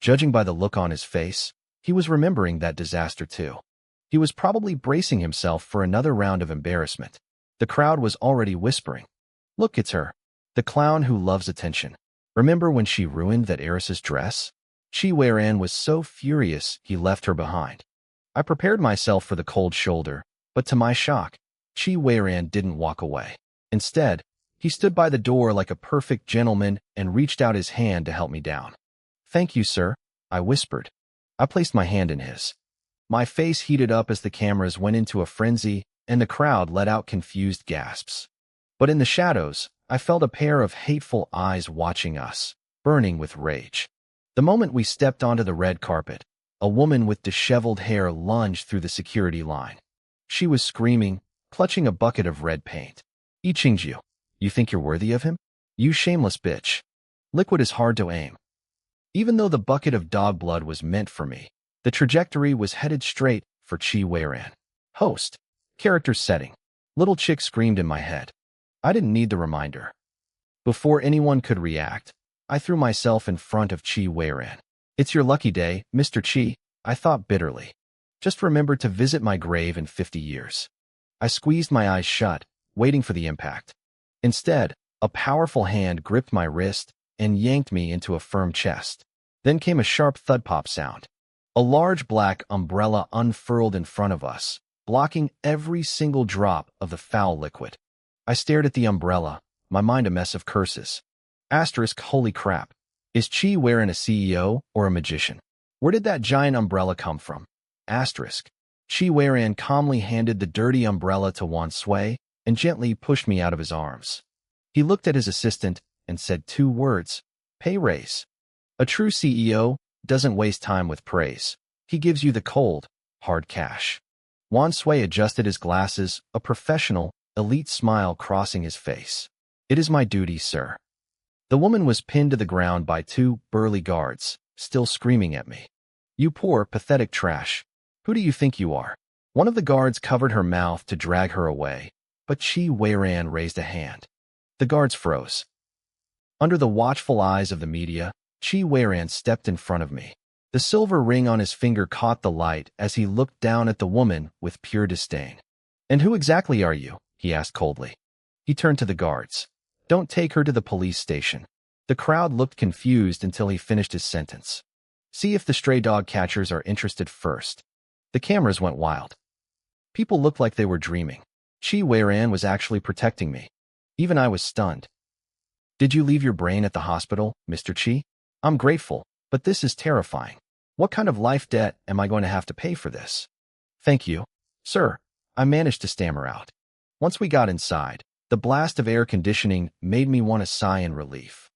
Judging by the look on his face, he was remembering that disaster too. He was probably bracing himself for another round of embarrassment. The crowd was already whispering, "Look, it's her. The clown who loves attention. Remember when she ruined that heiress's dress?" Chi Weiran was so furious he left her behind. I prepared myself for the cold shoulder, but to my shock, Chi Weiran didn't walk away. Instead, he stood by the door like a perfect gentleman and reached out his hand to help me down. "Thank you, sir," I whispered. I placed my hand in his. My face heated up as the cameras went into a frenzy and the crowd let out confused gasps. But in the shadows, I felt a pair of hateful eyes watching us, burning with rage. The moment we stepped onto the red carpet, a woman with disheveled hair lunged through the security line. She was screaming, clutching a bucket of red paint. "Yi Qingju, you think you're worthy of him? You shameless bitch. Liquid is hard to aim." Even though the bucket of dog blood was meant for me, the trajectory was headed straight for Chi Weiran. Host. Character setting. Little chick screamed in my head. I didn't need the reminder. Before anyone could react, I threw myself in front of Chi Weiran. "It's your lucky day, Mr. Chi," I thought bitterly. "Just remember to visit my grave in 50 years. I squeezed my eyes shut, waiting for the impact. Instead, a powerful hand gripped my wrist and yanked me into a firm chest. Then came a sharp thud-pop sound. A large black umbrella unfurled in front of us, blocking every single drop of the foul liquid. I stared at the umbrella, my mind a mess of curses. Asterisk, holy crap. Is Chi Weiran a CEO or a magician? Where did that giant umbrella come from? Asterisk. Chi Weiran calmly handed the dirty umbrella to Wan Sui and gently pushed me out of his arms. He looked at his assistant and said 2 words, "Pay raise." A true CEO doesn't waste time with praise. He gives you the cold, hard cash. Wan Sui adjusted his glasses, a professional, elite smile crossing his face. "It is my duty, sir." The woman was pinned to the ground by 2 burly guards, still screaming at me. "You poor, pathetic trash. Who do you think you are?" One of the guards covered her mouth to drag her away, but Chi Weiran raised a hand. The guards froze. Under the watchful eyes of the media, Chi Weiran stepped in front of me. The silver ring on his finger caught the light as he looked down at the woman with pure disdain. "And who exactly are you?" he asked coldly. He turned to the guards. "Don't take her to the police station." The crowd looked confused until he finished his sentence. "See if the stray dog catchers are interested first." The cameras went wild. People looked like they were dreaming. Chi Weiran was actually protecting me. Even I was stunned. "Did you leave your brain at the hospital, Mr. Chi? I'm grateful, but this is terrifying. What kind of life debt am I going to have to pay for this?" "Thank you, sir," I managed to stammer out. Once we got inside, the blast of air conditioning made me want to sigh in relief.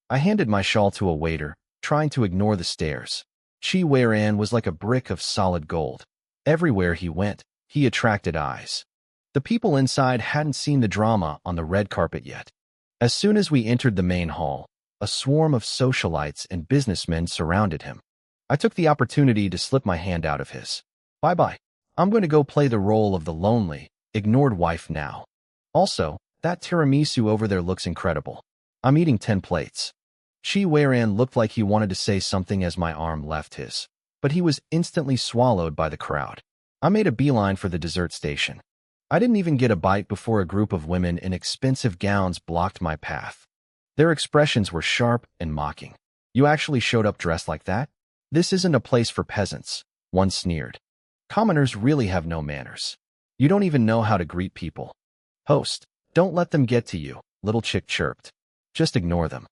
I handed my shawl to a waiter, trying to ignore the stares. Chi Weiran was like a brick of solid gold. Everywhere he went, he attracted eyes. The people inside hadn't seen the drama on the red carpet yet. As soon as we entered the main hall, a swarm of socialites and businessmen surrounded him. I took the opportunity to slip my hand out of his. "Bye-bye. I'm going to go play the role of the lonely, ignored wife now. Also, that tiramisu over there looks incredible. I'm eating 10 plates." Chi Weiran looked like he wanted to say something as my arm left his, but he was instantly swallowed by the crowd. I made a beeline for the dessert station. I didn't even get a bite before a group of women in expensive gowns blocked my path. Their expressions were sharp and mocking. "You actually showed up dressed like that? This isn't a place for peasants," one sneered. "Commoners really have no manners. You don't even know how to greet people." "Host, don't let them get to you," little chick chirped. "Just ignore them."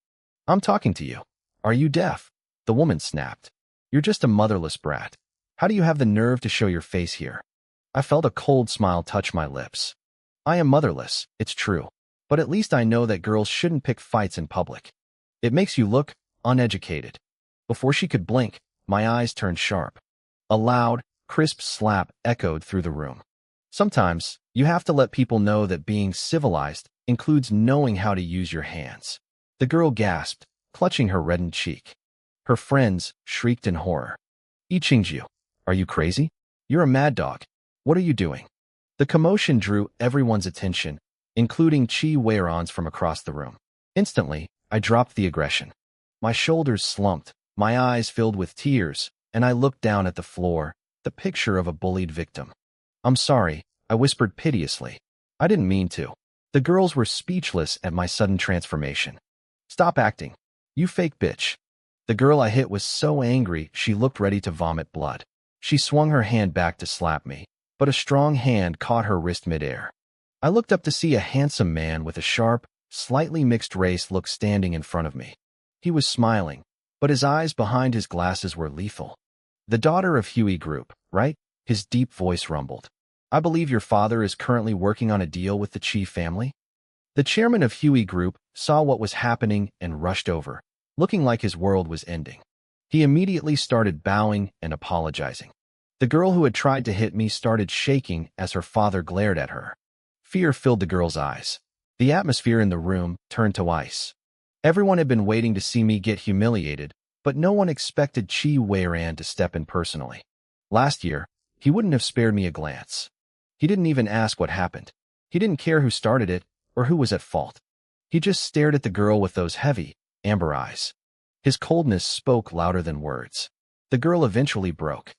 "I'm talking to you. Are you deaf?" The woman snapped. "You're just a motherless brat. How do you have the nerve to show your face here?" I felt a cold smile touch my lips. I am motherless, it's true, but at least I know that girls shouldn't pick fights in public. It makes you look uneducated. Before she could blink, my eyes turned sharp. A loud, crisp slap echoed through the room. Sometimes, you have to let people know that being civilized includes knowing how to use your hands. The girl gasped, clutching her reddened cheek. Her friends shrieked in horror. "Yi Qingju, are you crazy? You're a mad dog. What are you doing?" The commotion drew everyone's attention, including Chi Weiran's from across the room. Instantly, I dropped the aggression. My shoulders slumped, my eyes filled with tears, and I looked down at the floor, the picture of a bullied victim. "I'm sorry," I whispered piteously. "I didn't mean to." The girls were speechless at my sudden transformation. "Stop acting. You fake bitch." The girl I hit was so angry she looked ready to vomit blood. She swung her hand back to slap me, but a strong hand caught her wrist midair. I looked up to see a handsome man with a sharp, slightly mixed-race look standing in front of me. He was smiling, but his eyes behind his glasses were lethal. "The daughter of Huey Group, right?" His deep voice rumbled. "I believe your father is currently working on a deal with the Chi family?" The chairman of Huey Group saw what was happening and rushed over, looking like his world was ending. He immediately started bowing and apologizing. The girl who had tried to hit me started shaking as her father glared at her. Fear filled the girl's eyes. The atmosphere in the room turned to ice. Everyone had been waiting to see me get humiliated, but no one expected Chi Weiran to step in personally. Last year, he wouldn't have spared me a glance. He didn't even ask what happened. He didn't care who started it or who was at fault. He just stared at the girl with those heavy, amber eyes. His coldness spoke louder than words. The girl eventually broke.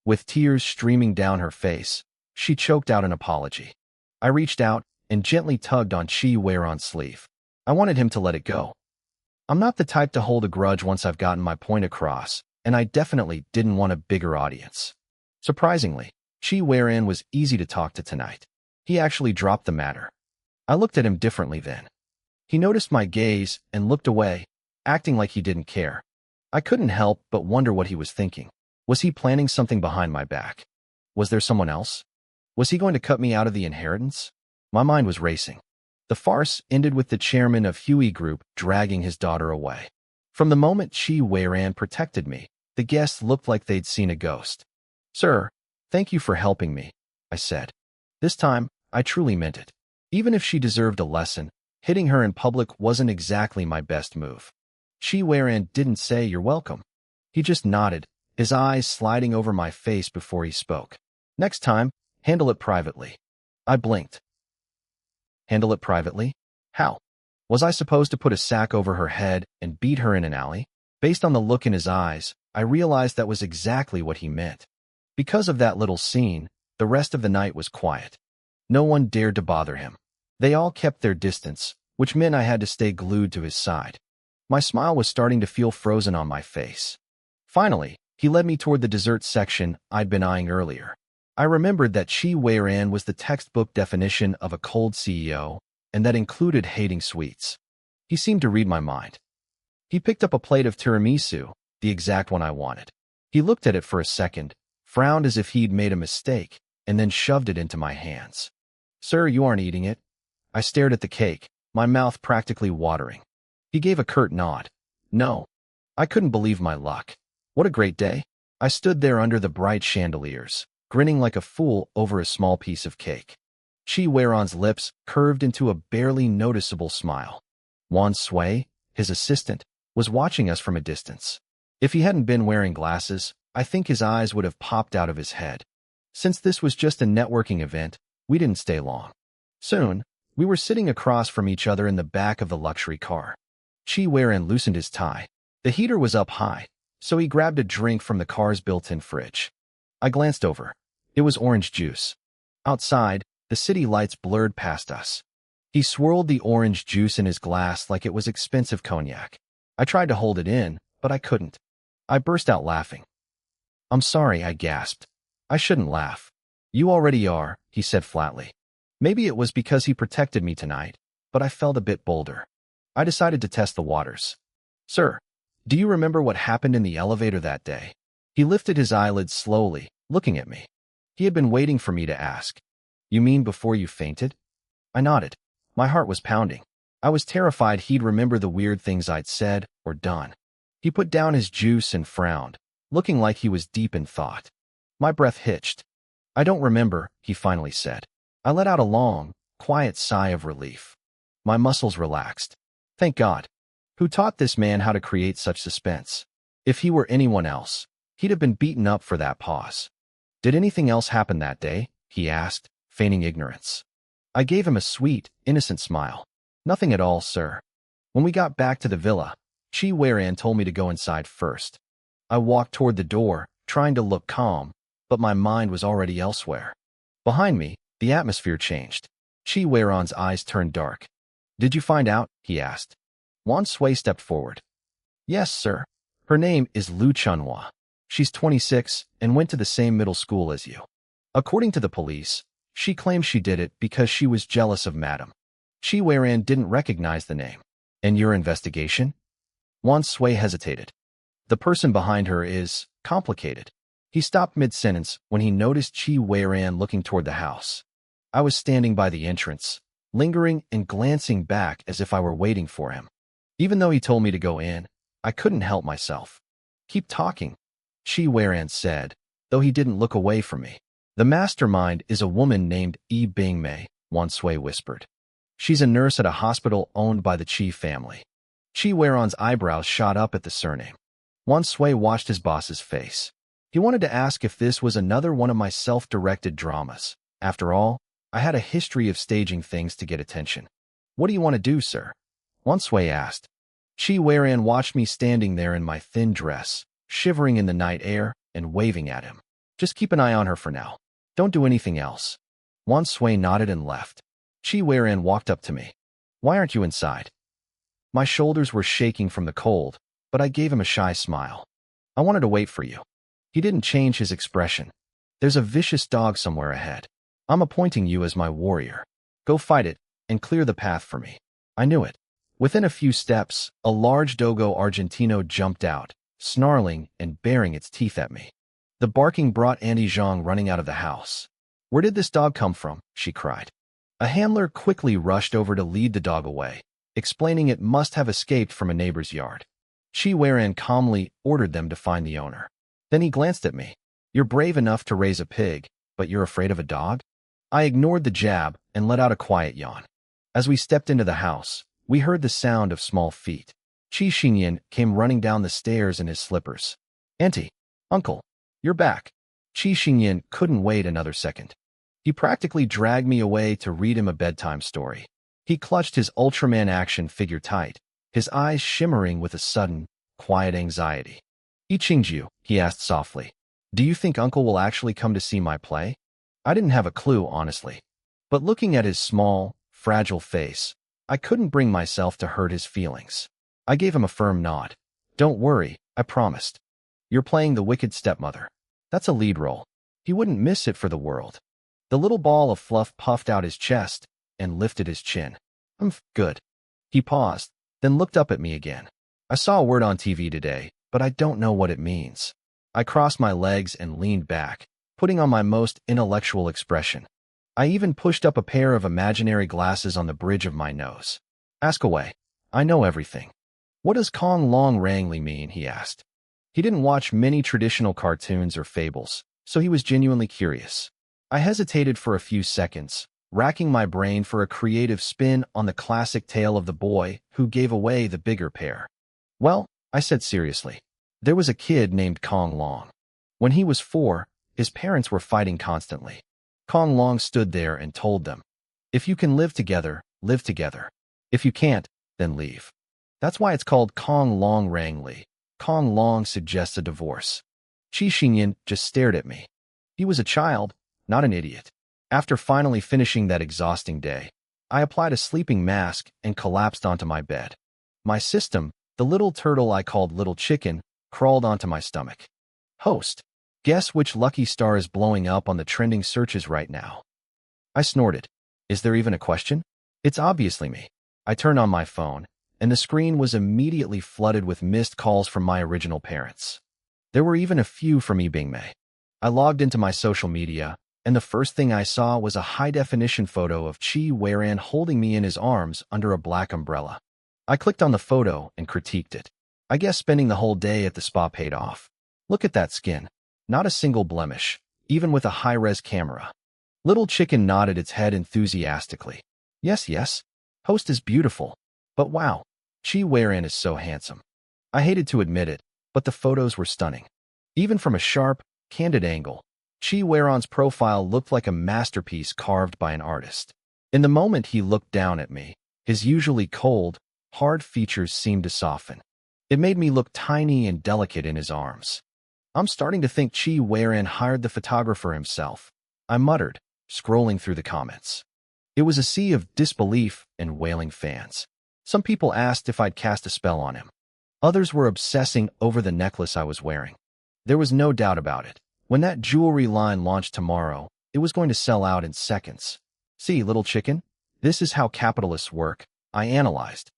With tears streaming down her face, she choked out an apology. I reached out and gently tugged on Chi Weiran's sleeve. I wanted him to let it go. I'm not the type to hold a grudge once I've gotten my point across, and I definitely didn't want a bigger audience. Surprisingly, Chi Weiran was easy to talk to tonight. He actually dropped the matter. I looked at him differently then. He noticed my gaze and looked away, acting like he didn't care. I couldn't help but wonder what he was thinking. Was he planning something behind my back? Was there someone else? Was he going to cut me out of the inheritance? My mind was racing. The farce ended with the chairman of Huey Group dragging his daughter away. From the moment Chi Weiran protected me, the guests looked like they'd seen a ghost. "Sir, thank you for helping me," I said. This time, I truly meant it. Even if she deserved a lesson, hitting her in public wasn't exactly my best move. Chi Weiran didn't say "you're welcome." He just nodded, his eyes sliding over my face before he spoke. "Next time, handle it privately." I blinked. Handle it privately? How? Was I supposed to put a sack over her head and beat her in an alley? Based on the look in his eyes, I realized that was exactly what he meant. Because of that little scene, the rest of the night was quiet. No one dared to bother him. They all kept their distance, which meant I had to stay glued to his side. My smile was starting to feel frozen on my face. Finally, he led me toward the dessert section I'd been eyeing earlier. I remembered that Chi Weiran was the textbook definition of a cold CEO, and that included hating sweets. He seemed to read my mind. He picked up a plate of tiramisu, the exact one I wanted. He looked at it for a second, frowned as if he'd made a mistake, and then shoved it into my hands. "Sir, you aren't eating it." I stared at the cake, my mouth practically watering. He gave a curt nod. "No." I couldn't believe my luck. What a great day. I stood there under the bright chandeliers, grinning like a fool over a small piece of cake. Chi Weiran's lips curved into a barely noticeable smile. Wan Sui, his assistant, was watching us from a distance. If he hadn't been wearing glasses, I think his eyes would have popped out of his head. Since this was just a networking event, we didn't stay long. Soon, we were sitting across from each other in the back of the luxury car. Chi Weiran loosened his tie. The heater was up high, so he grabbed a drink from the car's built-in fridge. I glanced over. It was orange juice. Outside, the city lights blurred past us. He swirled the orange juice in his glass like it was expensive cognac. I tried to hold it in, but I couldn't. I burst out laughing. "I'm sorry," I gasped. "I shouldn't laugh." "You already are," he said flatly. Maybe it was because he protected me tonight, but I felt a bit bolder. I decided to test the waters. "Sir, do you remember what happened in the elevator that day?" He lifted his eyelids slowly, looking at me. He had been waiting for me to ask. "You mean before you fainted?" I nodded. My heart was pounding. I was terrified he'd remember the weird things I'd said or done. He put down his juice and frowned, looking like he was deep in thought. My breath hitched. "I don't remember," he finally said. I let out a long, quiet sigh of relief. My muscles relaxed. Thank God. Who taught this man how to create such suspense? If he were anyone else, he'd have been beaten up for that pause. "Did anything else happen that day?" he asked, feigning ignorance. I gave him a sweet, innocent smile. "Nothing at all, sir." When we got back to the villa, Chi Weiran told me to go inside first. I walked toward the door, trying to look calm, but my mind was already elsewhere. Behind me, the atmosphere changed. Chi Weiran's eyes turned dark. "Did you find out?" he asked. Wan Sui stepped forward. "Yes, sir. Her name is Lu Chunhua. She's 26 and went to the same middle school as you. According to the police, She claimed she did it because she was jealous of Madam. Chi Weiran didn't recognize the name. And your investigation? Wan Sui hesitated. The person behind her is complicated. He stopped mid-sentence when he noticed Chi Weiran looking toward the house. I was standing by the entrance, lingering and glancing back as if I were waiting for him. Even though he told me to go in, I couldn't help myself. Keep talking, Chi Weiran said, though he didn't look away from me. The mastermind is a woman named Yi Bingmei, Wan Sui whispered. She's a nurse at a hospital owned by the Chi family. Chi Weiran's eyebrows shot up at the surname. Wan Sui watched his boss's face. He wanted to ask if this was another one of my self-directed dramas. After all, I had a history of staging things to get attention. What do you want to do, sir? Wan Sui asked. Chi Weiran watched me standing there in my thin dress, shivering in the night air and waving at him. Just keep an eye on her for now. Don't do anything else. Wan Sui nodded and left. Chi Weiran walked up to me. Why aren't you inside? My shoulders were shaking from the cold, but I gave him a shy smile. I wanted to wait for you. He didn't change his expression. There's a vicious dog somewhere ahead. I'm appointing you as my warrior. Go fight it and clear the path for me. I knew it. Within a few steps, a large Dogo Argentino jumped out, snarling and baring its teeth at me. The barking brought Auntie Zhang running out of the house. Where did this dog come from? She cried. A handler quickly rushed over to lead the dog away, explaining it must have escaped from a neighbor's yard. Chi Weiran calmly ordered them to find the owner. Then he glanced at me. You're brave enough to raise a pig, but you're afraid of a dog? I ignored the jab and let out a quiet yawn. As we stepped into the house, we heard the sound of small feet. Chi Xinyan came running down the stairs in his slippers. Auntie, uncle, you're back. Chi Xinyan couldn't wait another second. He practically dragged me away to read him a bedtime story. He clutched his Ultraman action figure tight, his eyes shimmering with a sudden, quiet anxiety. I Qingju, he asked softly, do you think uncle will actually come to see my play? I didn't have a clue, honestly. But looking at his small, fragile face, I couldn't bring myself to hurt his feelings. I gave him a firm nod. Don't worry, I promised. You're playing the wicked stepmother. That's a lead role. He wouldn't miss it for the world. The little ball of fluff puffed out his chest and lifted his chin. Good. He paused, then looked up at me again. I saw a word on TV today, but I don't know what it means. I crossed my legs and leaned back, putting on my most intellectual expression. I even pushed up a pair of imaginary glasses on the bridge of my nose. Ask away. I know everything. What does Kong Long Rangli mean? He asked. He didn't watch many traditional cartoons or fables, so he was genuinely curious. I hesitated for a few seconds, racking my brain for a creative spin on the classic tale of the boy who gave away the bigger pair. Well, I said seriously, there was a kid named Kong Long. When he was 4, his parents were fighting constantly. Kong Long stood there and told them, if you can live together, live together. If you can't, then leave. That's why it's called Kong Long Rangli. Kong Long suggests a divorce. Chi Xinyan just stared at me. He was a child, not an idiot. After finally finishing that exhausting day, I applied a sleeping mask and collapsed onto my bed. My system, the little turtle I called Little Chicken, crawled onto my stomach. Host, guess which lucky star is blowing up on the trending searches right now? I snorted. Is there even a question? It's obviously me. I turned on my phone, and the screen was immediately flooded with missed calls from my original parents. There were even a few from Yi Bingmei. I logged into my social media, and the first thing I saw was a high-definition photo of Chi Weiran holding me in his arms under a black umbrella. I clicked on the photo and critiqued it. I guess spending the whole day at the spa paid off. Look at that skin. Not a single blemish, even with a high-res camera. Little Chicken nodded its head enthusiastically. Yes, yes. Host is beautiful. But wow, Chi Weiran is so handsome. I hated to admit it, but the photos were stunning. Even from a sharp, candid angle, Chi Weiran's profile looked like a masterpiece carved by an artist. In the moment he looked down at me, his usually cold, hard features seemed to soften. It made me look tiny and delicate in his arms. I'm starting to think Chi Weiran hired the photographer himself, I muttered, scrolling through the comments. It was a sea of disbelief and wailing fans. Some people asked if I'd cast a spell on him. Others were obsessing over the necklace I was wearing. There was no doubt about it. When that jewelry line launched tomorrow, It was going to sell out in seconds. See, little chicken? This is how capitalists work, I analyzed.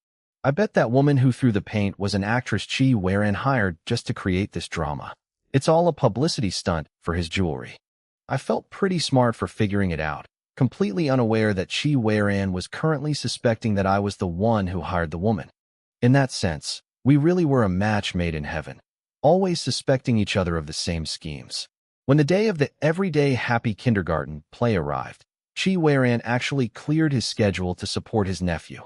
I bet that woman who threw the paint was an actress Chi Weiran hired just to create this drama. It's all a publicity stunt for his jewelry. I felt pretty smart for figuring it out, completely unaware that Chi Weiran was currently suspecting that I was the one who hired the woman. In that sense, we really were a match made in heaven, always suspecting each other of the same schemes. When the day of the everyday happy kindergarten play arrived, Chi Weiran actually cleared his schedule to support his nephew.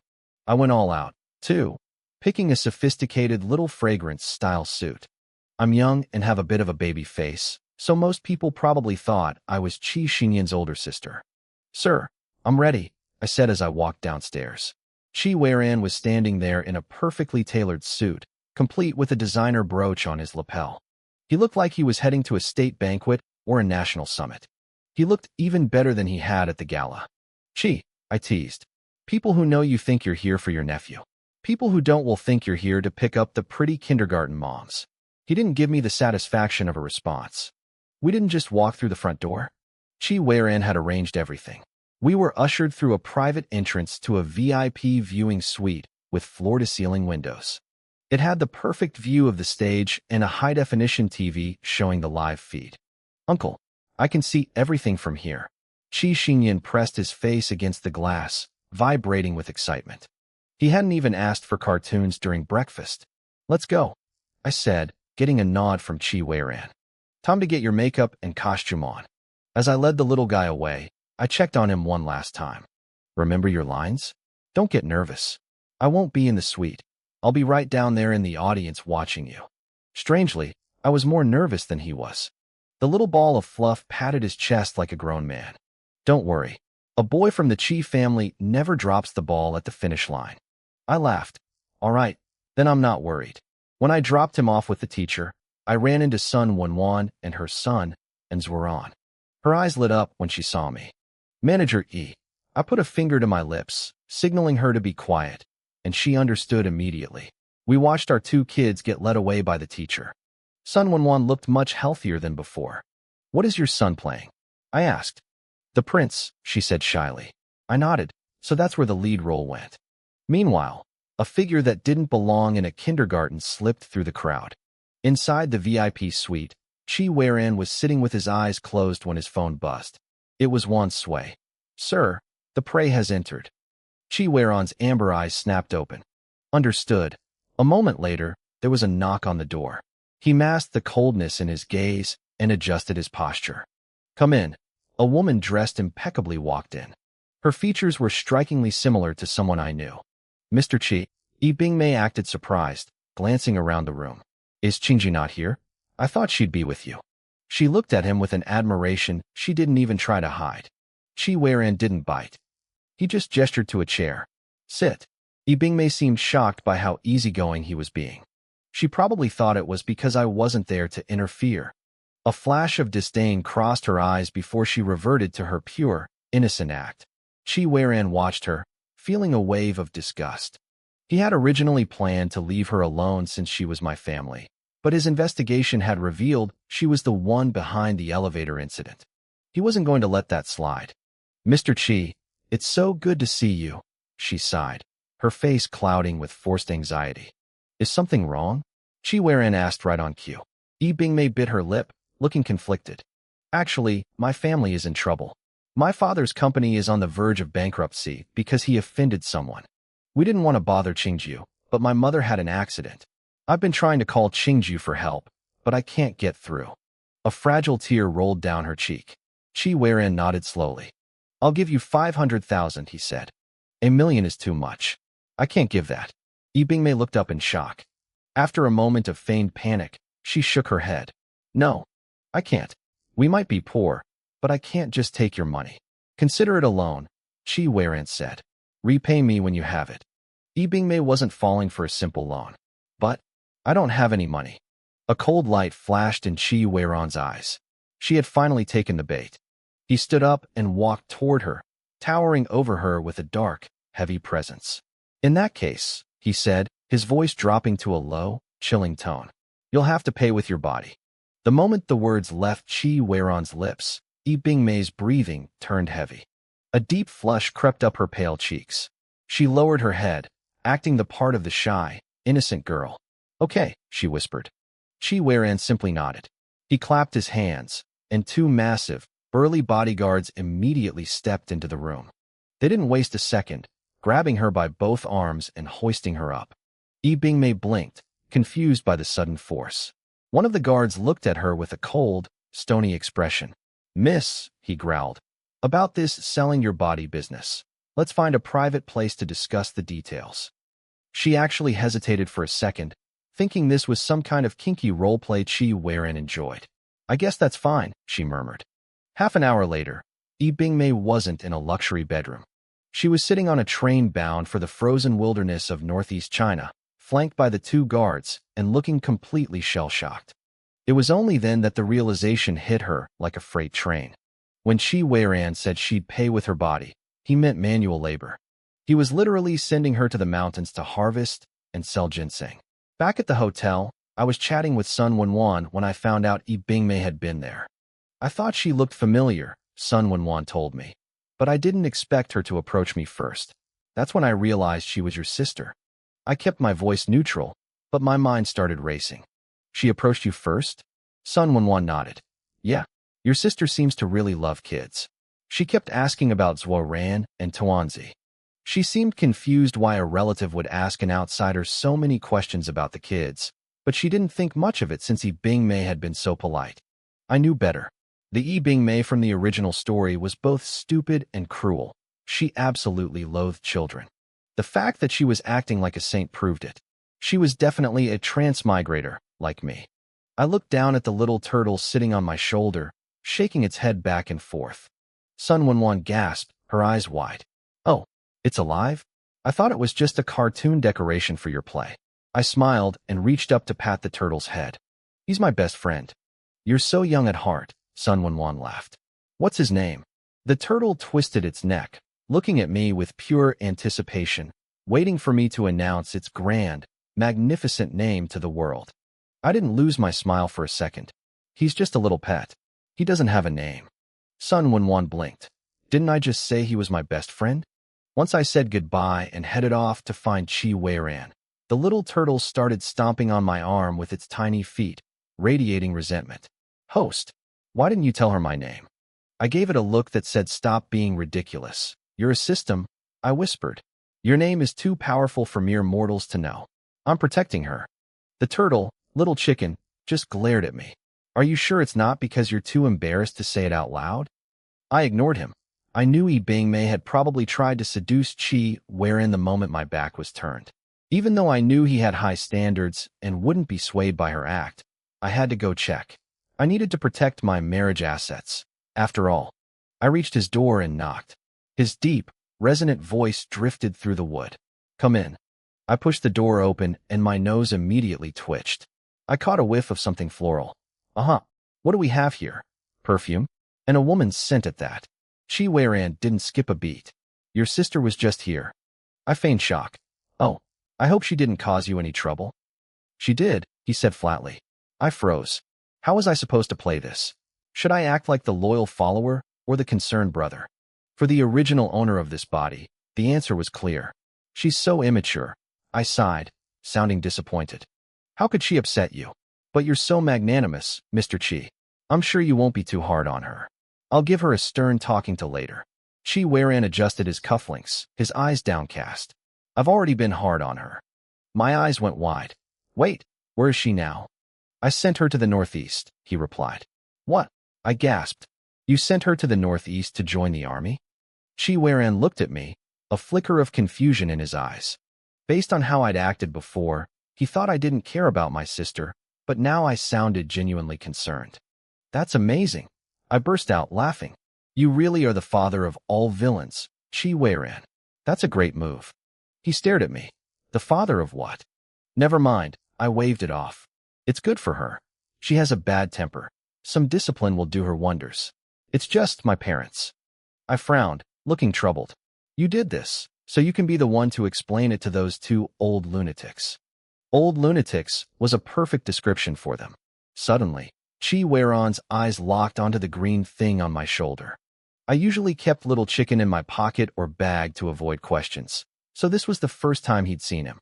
I went all out, too, picking a sophisticated little fragrance-style suit. I'm young and have a bit of a baby face, so most people probably thought I was Chi Xinyan's older sister. Sir, I'm ready, I said as I walked downstairs. Chi Weiran was standing there in a perfectly tailored suit, complete with a designer brooch on his lapel. He looked like he was heading to a state banquet or a national summit. He looked even better than he had at the gala. Chi, I teased. People who know you think you're here for your nephew. People who don't will think you're here to pick up the pretty kindergarten moms. He didn't give me the satisfaction of a response. We didn't just walk through the front door. Chi Weiran had arranged everything. We were ushered through a private entrance to a VIP viewing suite with floor-to-ceiling windows. It had the perfect view of the stage and a high-definition TV showing the live feed. Uncle, I can see everything from here. Chi Xinyan pressed his face against the glass, vibrating with excitement. He hadn't even asked for cartoons during breakfast. Let's go, I said, getting a nod from Chi Weiran. Time to get your makeup and costume on. As I led the little guy away, I checked on him one last time. Remember your lines? Don't get nervous. I won't be in the suite. I'll be right down there in the audience watching you. Strangely, I was more nervous than he was. The little ball of fluff patted his chest like a grown man. Don't worry. A boy from the Chi family never drops the ball at the finish line. I laughed. All right, then I'm not worried. When I dropped him off with the teacher, I ran into Sun Wenwan and her son, and Zwaran. Her eyes lit up when she saw me. Manager E. I put a finger to my lips, signaling her to be quiet, and she understood immediately. We watched our two kids get led away by the teacher. Sun Wenwan looked much healthier than before. What is your son playing? I asked. The prince, she said shyly. I nodded, so that's where the lead role went. Meanwhile, a figure that didn't belong in a kindergarten slipped through the crowd. Inside the VIP suite, Chi Weiran was sitting with his eyes closed when his phone buzzed. It was Wan Sui. Sir, the prey has entered. Chi Weiran's amber eyes snapped open. Understood. A moment later, there was a knock on the door. He masked the coldness in his gaze and adjusted his posture. Come in. A woman dressed impeccably walked in. Her features were strikingly similar to someone I knew. Mr. Chi, Yi Bingmei acted surprised, glancing around the room. Is Qingji not here? I thought she'd be with you. She looked at him with an admiration she didn't even try to hide. Chi Weiran didn't bite. He just gestured to a chair. Sit. Yi Bingmei seemed shocked by how easygoing he was being. She probably thought it was because I wasn't there to interfere. A flash of disdain crossed her eyes before she reverted to her pure, innocent act. Chi Weiran watched her, feeling a wave of disgust. He had originally planned to leave her alone since she was my family, but his investigation had revealed she was the one behind the elevator incident. He wasn't going to let that slide. Mr. Chi, it's so good to see you, she sighed, her face clouding with forced anxiety. Is something wrong? Chi Weiran asked right on cue. Yi Bingmei bit her lip, looking conflicted. Actually, my family is in trouble. My father's company is on the verge of bankruptcy because he offended someone. We didn't want to bother Qingju, but my mother had an accident. I've been trying to call Qingju for help, but I can't get through. A fragile tear rolled down her cheek. Chi Weiran nodded slowly. I'll give you 500,000, he said. $1 million is too much. I can't give that. Yi Bingmei looked up in shock. After a moment of feigned panic, she shook her head. No, I can't. We might be poor, but I can't just take your money. Consider it a loan, Chi Weiran said. Repay me when you have it. Yi Bingmei wasn't falling for a simple loan. But I don't have any money. A cold light flashed in Chi Weiran's eyes. She had finally taken the bait. He stood up and walked toward her, towering over her with a dark, heavy presence. In that case, he said, his voice dropping to a low, chilling tone, you'll have to pay with your body. The moment the words left Chi Weiran's lips, Yi Bingmei's breathing turned heavy. A deep flush crept up her pale cheeks. She lowered her head, acting the part of the shy, innocent girl. "Okay," she whispered. Qi Weiran simply nodded. He clapped his hands, and two massive, burly bodyguards immediately stepped into the room. They didn't waste a second, grabbing her by both arms and hoisting her up. Yi Bingmei blinked, confused by the sudden force. One of the guards looked at her with a cold, stony expression. "Miss," he growled, "about this selling your body business. Let's find a private place to discuss the details." She actually hesitated for a second, thinking this was some kind of kinky roleplay Qi Weiran enjoyed. "I guess that's fine," she murmured. Half an hour later, Yi Bingmei wasn't in a luxury bedroom. She was sitting on a train bound for the frozen wilderness of northeast China, flanked by the two guards and looking completely shell-shocked. It was only then that the realization hit her like a freight train. When Qi Weiran said she'd pay with her body, he meant manual labor. He was literally sending her to the mountains to harvest and sell ginseng. Back at the hotel, I was chatting with Sun Wenwan when I found out Yi Bingmei had been there. "I thought she looked familiar," Sun Wenwan told me, "but I didn't expect her to approach me first. That's when I realized she was your sister." I kept my voice neutral, but my mind started racing. "She approached you first?" Sun Wenwan nodded. "Yeah, your sister seems to really love kids. She kept asking about Zhuo Ran and Tuanzi." She seemed confused why a relative would ask an outsider so many questions about the kids, but she didn't think much of it since Yi Bingmei had been so polite. I knew better. The Yi Bingmei from the original story was both stupid and cruel. She absolutely loathed children. The fact that she was acting like a saint proved it. She was definitely a transmigrator, like me. I looked down at the little turtle sitting on my shoulder, shaking its head back and forth. Sun Wenwan gasped, her eyes wide. "Oh, it's alive? I thought it was just a cartoon decoration for your play." I smiled and reached up to pat the turtle's head. "He's my best friend." "You're so young at heart," Sun Wenwan laughed. "What's his name?" The turtle twisted its neck, looking at me with pure anticipation, waiting for me to announce its grand, magnificent name to the world. I didn't lose my smile for a second. "He's just a little pet. He doesn't have a name." Sun Wenwan blinked. "Didn't I just say he was my best friend?" Once I said goodbye and headed off to find Qi Weiran, the little turtle started stomping on my arm with its tiny feet, radiating resentment. "Host, why didn't you tell her my name?" I gave it a look that said stop being ridiculous. "You're a system," I whispered. "Your name is too powerful for mere mortals to know. I'm protecting her." The turtle, little chicken, just glared at me. "Are you sure it's not because you're too embarrassed to say it out loud?" I ignored him. I knew Yi Bingmei had probably tried to seduce Qi Weiran the moment my back was turned. Even though I knew he had high standards and wouldn't be swayed by her act, I had to go check. I needed to protect my marriage assets. After all, I reached his door and knocked. His deep, resonant voice drifted through the wood. "Come in." I pushed the door open and my nose immediately twitched. I caught a whiff of something floral. "Uh-huh. What do we have here? Perfume? And a woman's scent at that." Qi Weiran didn't skip a beat. "Your sister was just here." I feigned shock. "Oh, I hope she didn't cause you any trouble." "She did," he said flatly. I froze. How was I supposed to play this? Should I act like the loyal follower or the concerned brother? For the original owner of this body, the answer was clear. "She's so immature." I sighed, sounding disappointed. "How could she upset you? But you're so magnanimous, Mr. Qi. I'm sure you won't be too hard on her. I'll give her a stern talking to later." Qi Weiran adjusted his cufflinks, his eyes downcast. "I've already been hard on her." My eyes went wide. "Wait, where is she now?" "I sent her to the northeast," he replied. "What?" I gasped. "You sent her to the northeast to join the army?" Qi Weiran looked at me, a flicker of confusion in his eyes. Based on how I'd acted before, he thought I didn't care about my sister, but now I sounded genuinely concerned. "That's amazing." I burst out laughing. "You really are the father of all villains, Qi Weiran. That's a great move." He stared at me. "The father of what?" "Never mind," I waved it off. "It's good for her. She has a bad temper. Some discipline will do her wonders. It's just my parents." I frowned, looking troubled. "You did this, so you can be the one to explain it to those two old lunatics." Old lunatics was a perfect description for them. Suddenly, Chi Weiron's eyes locked onto the green thing on my shoulder. I usually kept Little Chicken in my pocket or bag to avoid questions, so this was the first time he'd seen him.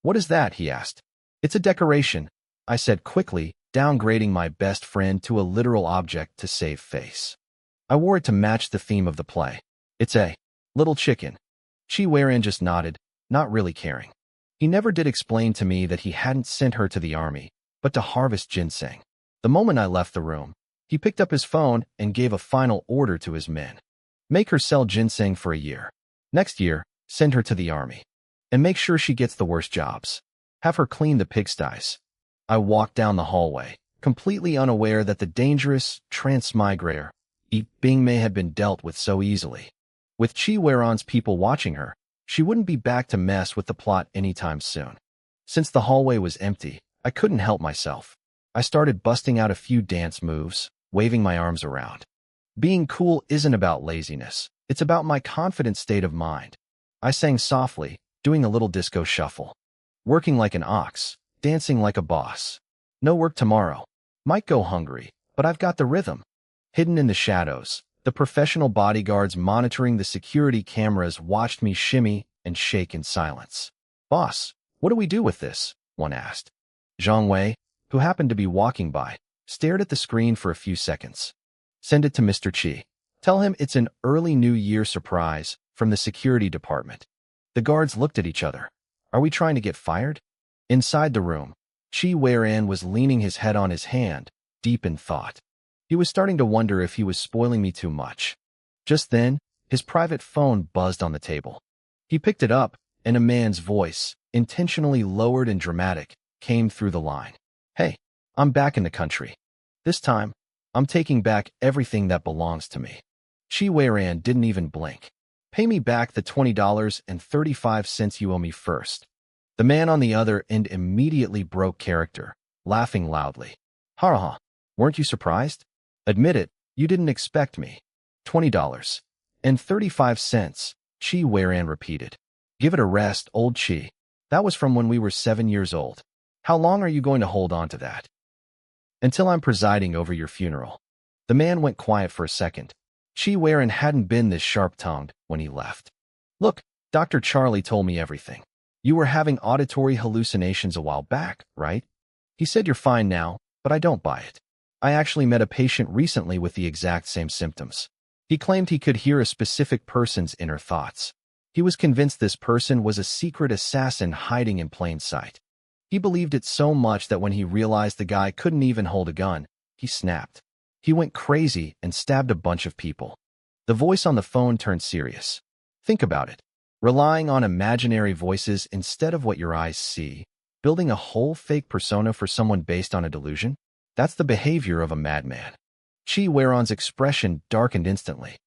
"What is that?" he asked. "It's a decoration," I said quickly, downgrading my best friend to a literal object to save face. I wore it to match the theme of the play. "It's a little chicken." Chi Weiron just nodded, not really caring. He never did explain to me that he hadn't sent her to the army, but to harvest ginseng. The moment I left the room, he picked up his phone and gave a final order to his men. "Make her sell ginseng for a year. Next year, send her to the army. And make sure she gets the worst jobs. Have her clean the pigsties." I walked down the hallway, completely unaware that the dangerous transmigrator being may have been dealt with so easily. With Chi Weiron's people watching her, she wouldn't be back to mess with the plot anytime soon. Since the hallway was empty, I couldn't help myself. I started busting out a few dance moves, waving my arms around. Being cool isn't about laziness. It's about my confident state of mind. I sang softly, doing a little disco shuffle. Working like an ox, dancing like a boss. No work tomorrow. Might go hungry, but I've got the rhythm. Hidden in the shadows, the professional bodyguards monitoring the security cameras watched me shimmy and shake in silence. "Boss, what do we do with this?" one asked. Zhang Wei, who happened to be walking by, stared at the screen for a few seconds. "Send it to Mr. Chi. Tell him it's an early New Year surprise from the security department." The guards looked at each other. "Are we trying to get fired?" Inside the room, Chi Weiron was leaning his head on his hand, deep in thought. He was starting to wonder if he was spoiling me too much. Just then, his private phone buzzed on the table. He picked it up, and a man's voice, intentionally lowered and dramatic, came through the line. "Hey, I'm back in the country. This time, I'm taking back everything that belongs to me." Chi Weiron didn't even blink. "Pay me back the $20.35 you owe me first." The man on the other end immediately broke character, laughing loudly. "Ha ha, weren't you surprised? Admit it, you didn't expect me." $20.35, Chi Weiron repeated. "Give it a rest, old Chi. That was from when we were 7 years old. How long are you going to hold on to that?" "Until I'm presiding over your funeral." The man went quiet for a second. Chi Weiron hadn't been this sharp-tongued when he left. "Look, Dr. Charlie told me everything. You were having auditory hallucinations a while back, right? He said you're fine now, but I don't buy it. I actually met a patient recently with the exact same symptoms. He claimed he could hear a specific person's inner thoughts. He was convinced this person was a secret assassin hiding in plain sight. He believed it so much that when he realized the guy couldn't even hold a gun, he snapped. He went crazy and stabbed a bunch of people." The voice on the phone turned serious. "Think about it. Relying on imaginary voices instead of what your eyes see, building a whole fake persona for someone based on a delusion? That's the behavior of a madman." Chi Weiron's expression darkened instantly.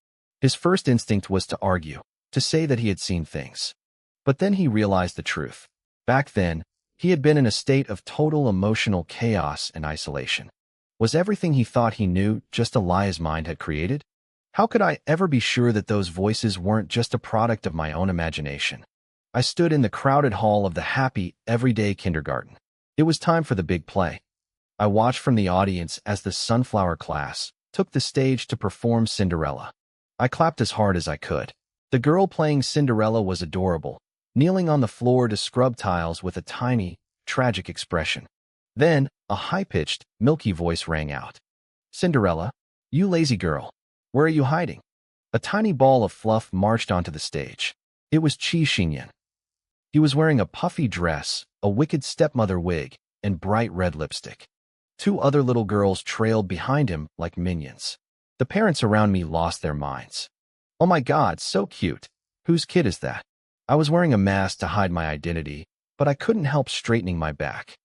His first instinct was to argue, to say that he had seen things. But then he realized the truth. Back then, he had been in a state of total emotional chaos and isolation. Was everything he thought he knew just a lie his mind had created? How could I ever be sure that those voices weren't just a product of my own imagination? I stood in the crowded hall of the happy, everyday kindergarten. It was time for the big play. I watched from the audience as the Sunflower class took the stage to perform Cinderella. I clapped as hard as I could. The girl playing Cinderella was adorable, kneeling on the floor to scrub tiles with a tiny, tragic expression. Then, a high-pitched, milky voice rang out. "Cinderella, you lazy girl, where are you hiding?" A tiny ball of fluff marched onto the stage. It was Qi Xinyan. He was wearing a puffy dress, a wicked stepmother wig, and bright red lipstick. 2 other little girls trailed behind him like minions. The parents around me lost their minds. "Oh my God, so cute. Whose kid is that?" I was wearing a mask to hide my identity, but I couldn't help straightening my back.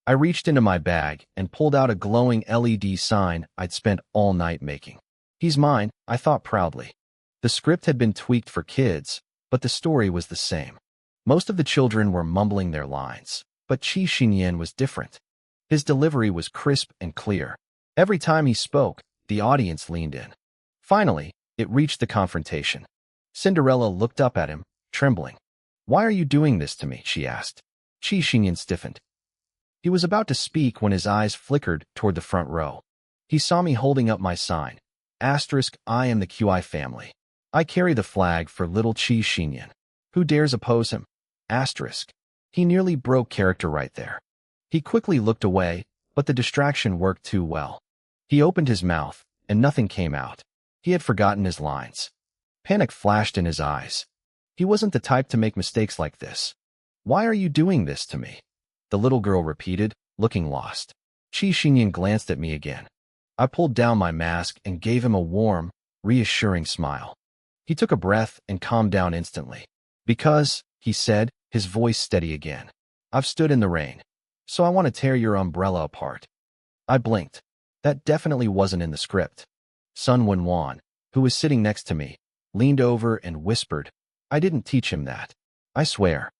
I reached into my bag and pulled out a glowing LED sign I'd spent all night making. "He's mine," I thought proudly. The script had been tweaked for kids, but the story was the same. Most of the children were mumbling their lines, but Qi Xinyan was different. His delivery was crisp and clear. Every time he spoke, the audience leaned in. Finally, it reached the confrontation. Cinderella looked up at him, trembling. "Why are you doing this to me?" she asked. Qi Xinyan stiffened. He was about to speak when his eyes flickered toward the front row. He saw me holding up my sign. I am the QI family. I carry the flag for little Qi Xinyan. Who dares oppose him? He nearly broke character right there. He quickly looked away, but the distraction worked too well. He opened his mouth, and nothing came out. He had forgotten his lines. Panic flashed in his eyes. He wasn't the type to make mistakes like this. Why are you doing this to me? The little girl repeated, looking lost. Qi Xinyan glanced at me again. I pulled down my mask and gave him a warm, reassuring smile. He took a breath and calmed down instantly. Because, he said, his voice steady again, I've stood in the rain, so I want to tear your umbrella apart. I blinked. That definitely wasn't in the script. Sun Wenwan, who was sitting next to me, leaned over and whispered, I didn't teach him that. I swear.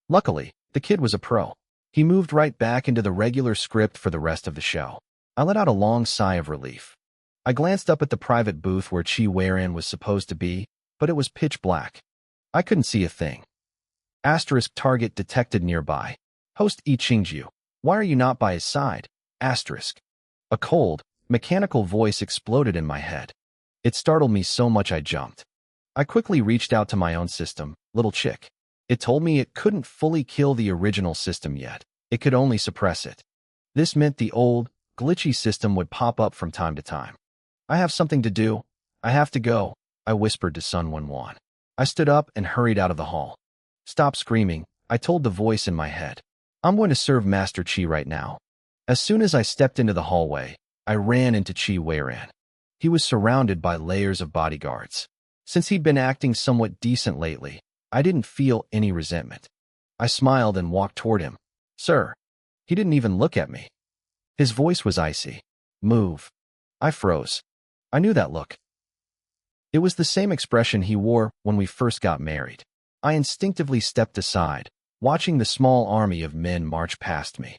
Luckily, the kid was a pro. He moved right back into the regular script for the rest of the show. I let out a long sigh of relief. I glanced up at the private booth where Qi Weiran was supposed to be, but it was pitch black. I couldn't see a thing. Target detected nearby. Host Yi Qingju. Why are you not by his side? A cold, mechanical voice exploded in my head. It startled me so much I jumped. I quickly reached out to my own system, Little Chick. It told me it couldn't fully kill the original system yet. It could only suppress it. This meant the old, glitchy system would pop up from time to time. I have something to do. I have to go, I whispered to Sun Wenwan. I stood up and hurried out of the hall. Stop screaming, I told the voice in my head. I'm going to serve Master Qi right now. As soon as I stepped into the hallway, I ran into Qi Weiran. He was surrounded by layers of bodyguards. Since he'd been acting somewhat decent lately, I didn't feel any resentment. I smiled and walked toward him. Sir. He didn't even look at me. His voice was icy. Move. I froze. I knew that look. It was the same expression he wore when we first got married. I instinctively stepped aside, watching the small army of men march past me.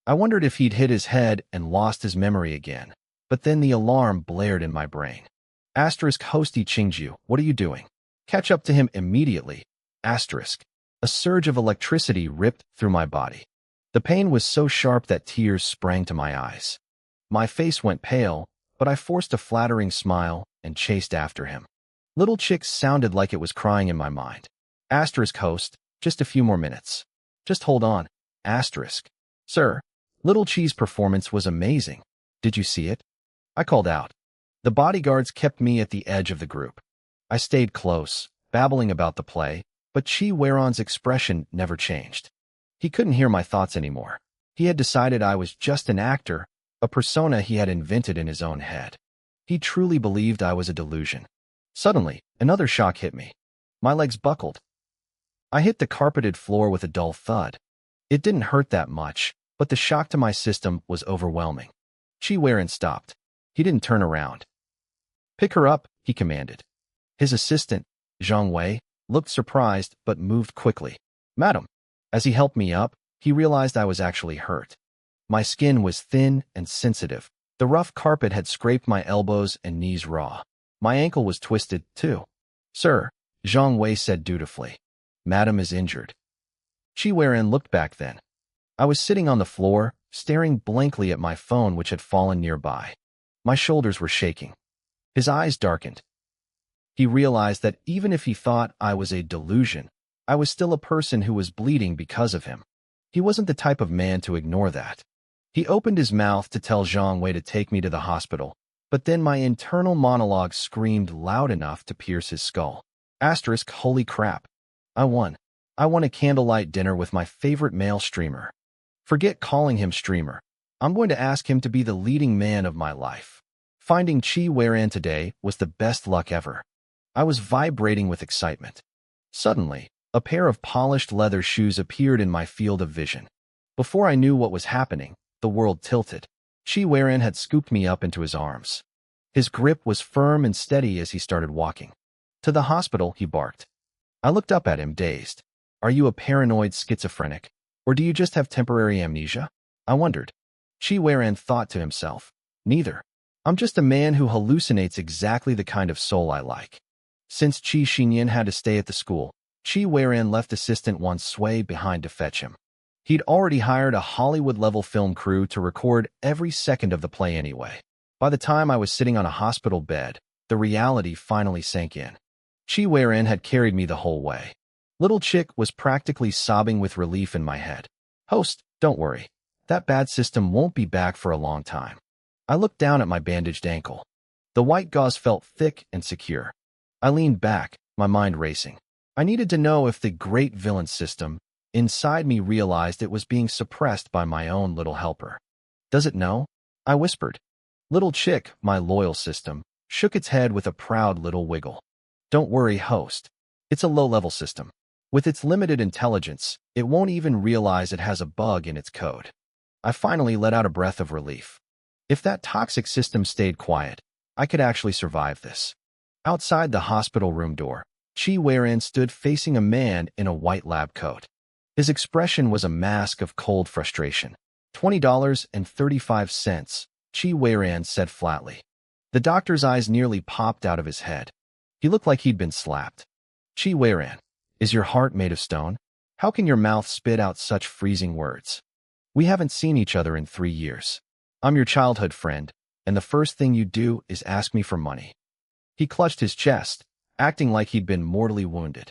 I wondered if he'd hit his head and lost his memory again, but then the alarm blared in my brain. Host Yi Qingju, what are you doing? Catch up to him immediately. A surge of electricity ripped through my body. The pain was so sharp that tears sprang to my eyes. My face went pale, but I forced a flattering smile and chased after him. Little Chick sounded like it was crying in my mind. Host, just a few more minutes. Just hold on. Sir, Little Chi's performance was amazing. Did you see it? I called out. The bodyguards kept me at the edge of the group. I stayed close, babbling about the play, but Qi Weiran's expression never changed. He couldn't hear my thoughts anymore. He had decided I was just an actor, a persona he had invented in his own head. He truly believed I was a delusion. Suddenly, another shock hit me. My legs buckled. I hit the carpeted floor with a dull thud. It didn't hurt that much, but the shock to my system was overwhelming. Qi Weiran stopped. He didn't turn around. Pick her up, he commanded. His assistant, Zhang Wei, looked surprised but moved quickly. Madam. As he helped me up, he realized I was actually hurt. My skin was thin and sensitive. The rough carpet had scraped my elbows and knees raw. My ankle was twisted, too. Sir, Zhang Wei said dutifully. Madam is injured. Qi Weiran looked back then. I was sitting on the floor, staring blankly at my phone which had fallen nearby. My shoulders were shaking. His eyes darkened. He realized that even if he thought I was a delusion, I was still a person who was bleeding because of him. He wasn't the type of man to ignore that. He opened his mouth to tell Zhang Wei to take me to the hospital, but then my internal monologue screamed loud enough to pierce his skull. Holy crap. I won. I won a candlelight dinner with my favorite male streamer. Forget calling him streamer. I'm going to ask him to be the leading man of my life. Finding Qi Weiran today was the best luck ever. I was vibrating with excitement. Suddenly, a pair of polished leather shoes appeared in my field of vision. Before I knew what was happening, the world tilted. Qi Weiran had scooped me up into his arms. His grip was firm and steady as he started walking. To the hospital, he barked. I looked up at him, dazed. Are you a paranoid schizophrenic? Or do you just have temporary amnesia? I wondered. Qi Weiran thought to himself. Neither. I'm just a man who hallucinates exactly the kind of soul I like. Since Qi Xinyan had to stay at the school, Qi Weiran left assistant Wan Sui behind to fetch him. He'd already hired a Hollywood-level film crew to record every second of the play anyway. By the time I was sitting on a hospital bed, the reality finally sank in. Chi Weiran had carried me the whole way. Little Chick was practically sobbing with relief in my head. Host, don't worry. That bad system won't be back for a long time. I looked down at my bandaged ankle. The white gauze felt thick and secure. I leaned back, my mind racing. I needed to know if the great villain system inside me realized it was being suppressed by my own little helper. Does it know? I whispered. Little Chick, my loyal system, shook its head with a proud little wiggle. Don't worry, host. It's a low-level system. With its limited intelligence, it won't even realize it has a bug in its code. I finally let out a breath of relief. If that toxic system stayed quiet, I could actually survive this. Outside the hospital room door, Chi Weiran stood facing a man in a white lab coat. His expression was a mask of cold frustration. $20.35, Chi Weiran said flatly. The doctor's eyes nearly popped out of his head. He looked like he'd been slapped. Chi Weiran, is your heart made of stone? How can your mouth spit out such freezing words? We haven't seen each other in 3 years. I'm your childhood friend, and the first thing you do is ask me for money. He clutched his chest, acting like he'd been mortally wounded.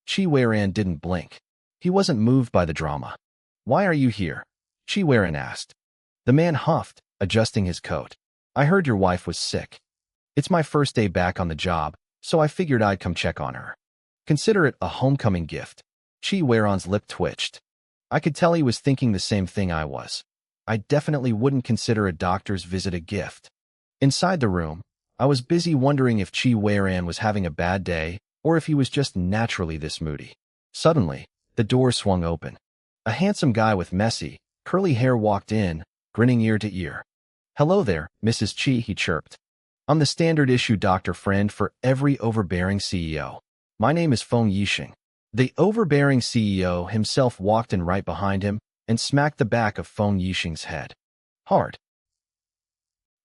Chi Weiran didn't blink. He wasn't moved by the drama. Why are you here? Chi Weiran asked. The man huffed, adjusting his coat. I heard your wife was sick. It's my first day back on the job, so I figured I'd come check on her. Consider it a homecoming gift. Chi Weiran's lip twitched. I could tell he was thinking the same thing I was. I definitely wouldn't consider a doctor's visit a gift. Inside the room, I was busy wondering if Chi Weiran was having a bad day or if he was just naturally this moody. Suddenly, the door swung open. A handsome guy with messy, curly hair walked in, grinning ear to ear. Hello there, Mrs. Chi, he chirped. I'm the standard issue doctor friend for every overbearing CEO. My name is Feng Yixing. The overbearing CEO himself walked in right behind him and smacked the back of Feng Yixing's head. Hard.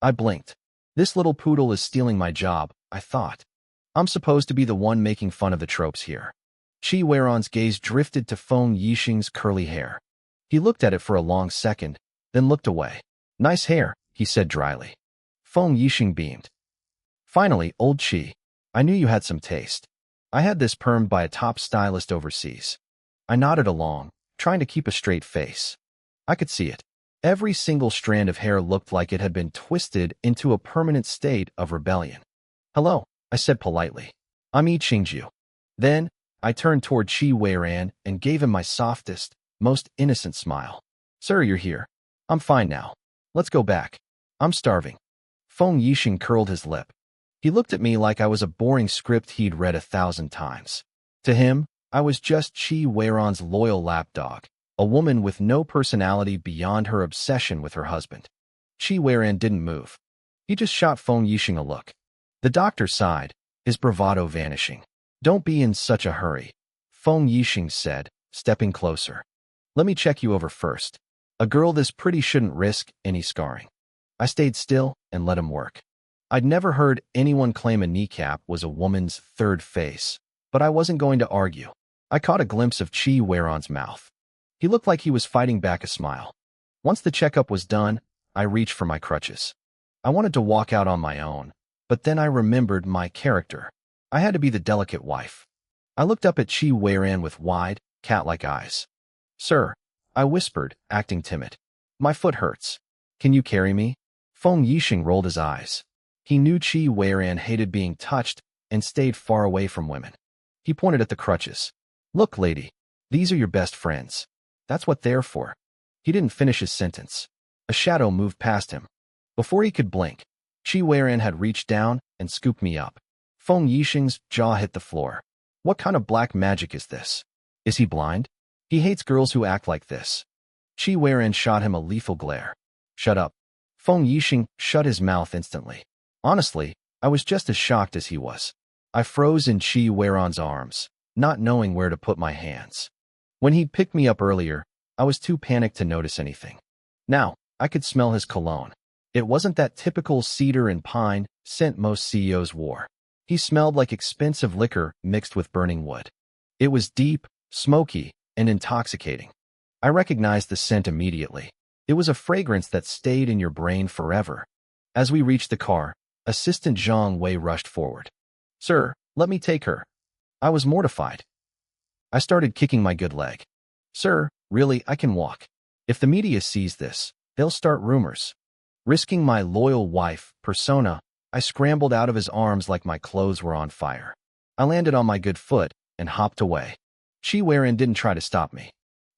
I blinked. This little poodle is stealing my job, I thought. I'm supposed to be the one making fun of the tropes here. Chi Weiran's gaze drifted to Feng Yixing's curly hair. He looked at it for a long second, then looked away. Nice hair, he said dryly. Feng Yixing beamed. Finally, old Chi, I knew you had some taste. I had this permed by a top stylist overseas. I nodded along, trying to keep a straight face. I could see it. Every single strand of hair looked like it had been twisted into a permanent state of rebellion. Hello, I said politely. I'm Yi Qingju. Then, I turned toward Chi Weiran and gave him my softest, most innocent smile. Sir, you're here. I'm fine now. Let's go back. I'm starving. Feng Yixing curled his lip. He looked at me like I was a boring script he'd read 1,000 times. To him, I was just Chi Weiran's loyal lapdog, a woman with no personality beyond her obsession with her husband. Chi Weiran didn't move. He just shot Feng Yixing a look. The doctor sighed, his bravado vanishing. Don't be in such a hurry, Feng Yixing said, stepping closer. Let me check you over first. A girl this pretty shouldn't risk any scarring. I stayed still and let him work. I'd never heard anyone claim a kneecap was a woman's third face, but I wasn't going to argue. I caught a glimpse of Chi Weiran's mouth. He looked like he was fighting back a smile. Once the checkup was done, I reached for my crutches. I wanted to walk out on my own, but then I remembered my character. I had to be the delicate wife. I looked up at Chi Weiran with wide, cat-like eyes. Sir, I whispered, acting timid. My foot hurts. Can you carry me? Feng Yixing rolled his eyes. He knew Chi Weiran hated being touched and stayed far away from women. He pointed at the crutches. Look, lady, these are your best friends. That's what they're for. He didn't finish his sentence. A shadow moved past him. Before he could blink, Chi Weiran had reached down and scooped me up. Feng Yixing's jaw hit the floor. What kind of black magic is this? Is he blind? He hates girls who act like this. Chi Weiran shot him a lethal glare. Shut up. Feng Yixing shut his mouth instantly. Honestly, I was just as shocked as he was. I froze in Chi Weiran's arms, not knowing where to put my hands. When he'd picked me up earlier, I was too panicked to notice anything. Now, I could smell his cologne. It wasn't that typical cedar and pine scent most CEOs wore. He smelled like expensive liquor mixed with burning wood. It was deep, smoky, and intoxicating. I recognized the scent immediately. It was a fragrance that stayed in your brain forever. As we reached the car, Assistant Zhang Wei rushed forward. Sir, let me take her. I was mortified. I started kicking my good leg. Sir, really, I can walk. If the media sees this, they'll start rumors. Risking my loyal wife, persona, I scrambled out of his arms like my clothes were on fire. I landed on my good foot and hopped away. Chi Weiran didn't try to stop me.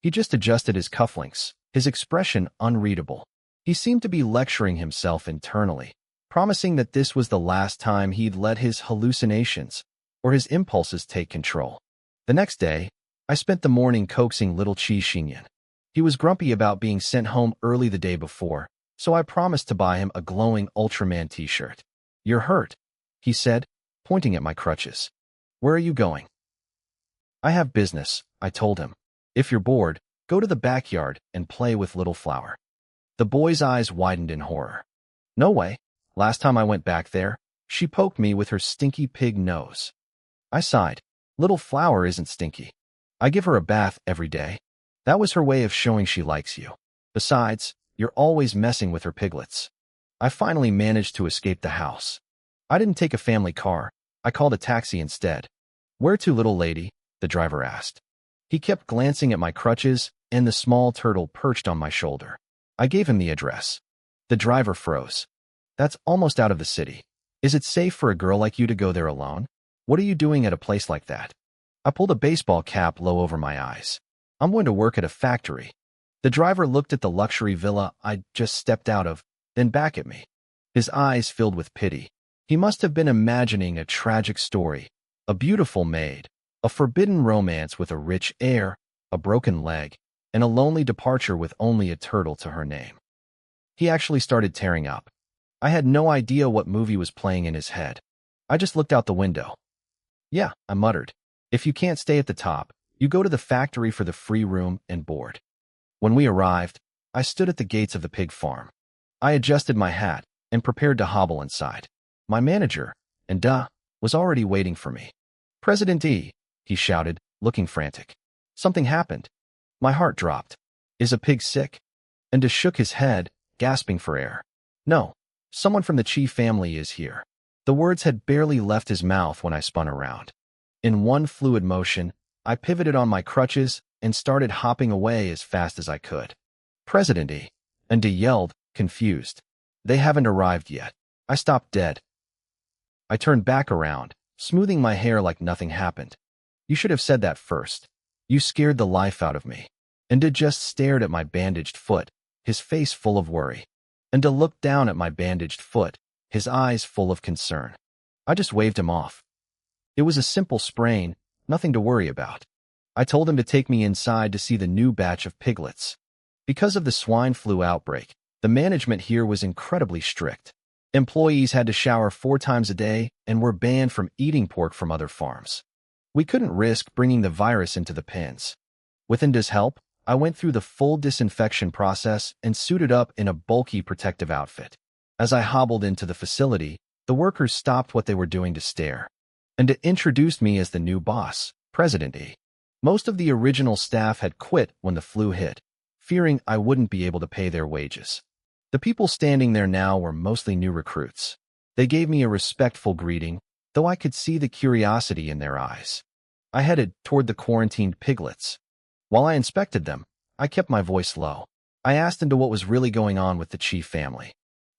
He just adjusted his cufflinks, his expression unreadable. He seemed to be lecturing himself internally, promising that this was the last time he'd let his hallucinations or his impulses take control. The next day, I spent the morning coaxing little Qi Xingyan. He was grumpy about being sent home early the day before, so I promised to buy him a glowing Ultraman t-shirt. You're hurt, he said, pointing at my crutches. Where are you going? I have business, I told him. If you're bored, go to the backyard and play with Little Flower. The boy's eyes widened in horror. No way. Last time I went back there, she poked me with her stinky pig nose. I sighed. Little Flower isn't stinky. I give her a bath every day. That was her way of showing she likes you. Besides, you're always messing with her piglets. I finally managed to escape the house. I didn't take a family car. I called a taxi instead. Where to, little lady? The driver asked. He kept glancing at my crutches and the small turtle perched on my shoulder. I gave him the address. The driver froze. That's almost out of the city. Is it safe for a girl like you to go there alone? What are you doing at a place like that? I pulled a baseball cap low over my eyes. I'm going to work at a factory. The driver looked at the luxury villa I'd just stepped out of, then back at me. His eyes filled with pity. He must have been imagining a tragic story, a beautiful maid, a forbidden romance with a rich heir, a broken leg, and a lonely departure with only a turtle to her name. He actually started tearing up. I had no idea what movie was playing in his head. I just looked out the window. Yeah, I muttered. If you can't stay at the top, you go to the factory for the free room and board. When we arrived, I stood at the gates of the pig farm. I adjusted my hat and prepared to hobble inside. My manager, and was already waiting for me. President E, he shouted, looking frantic. Something happened. My heart dropped. Is a pig sick? And shook his head, gasping for air. No, someone from the Qi family is here. The words had barely left his mouth when I spun around. In one fluid motion, I pivoted on my crutches and started hopping away as fast as I could. President E, and yelled, confused. They haven't arrived yet. I stopped dead. I turned back around, smoothing my hair like nothing happened. You should have said that first. You scared the life out of me. And just stared at my bandaged foot, his face full of worry. And looked down at my bandaged foot, his eyes full of concern. I just waved him off. It was a simple sprain, nothing to worry about. I told him to take me inside to see the new batch of piglets. Because of the swine flu outbreak, the management here was incredibly strict. Employees had to shower 4 times a day and were banned from eating pork from other farms. We couldn't risk bringing the virus into the pens. With Inda's help, I went through the full disinfection process and suited up in a bulky protective outfit. As I hobbled into the facility, the workers stopped what they were doing to stare. And introduced me as the new boss, President E. Most of the original staff had quit when the flu hit, fearing I wouldn't be able to pay their wages. The people standing there now were mostly new recruits. They gave me a respectful greeting, though I could see the curiosity in their eyes. I headed toward the quarantined piglets. While I inspected them, I kept my voice low. I asked into what was really going on with the Qi family.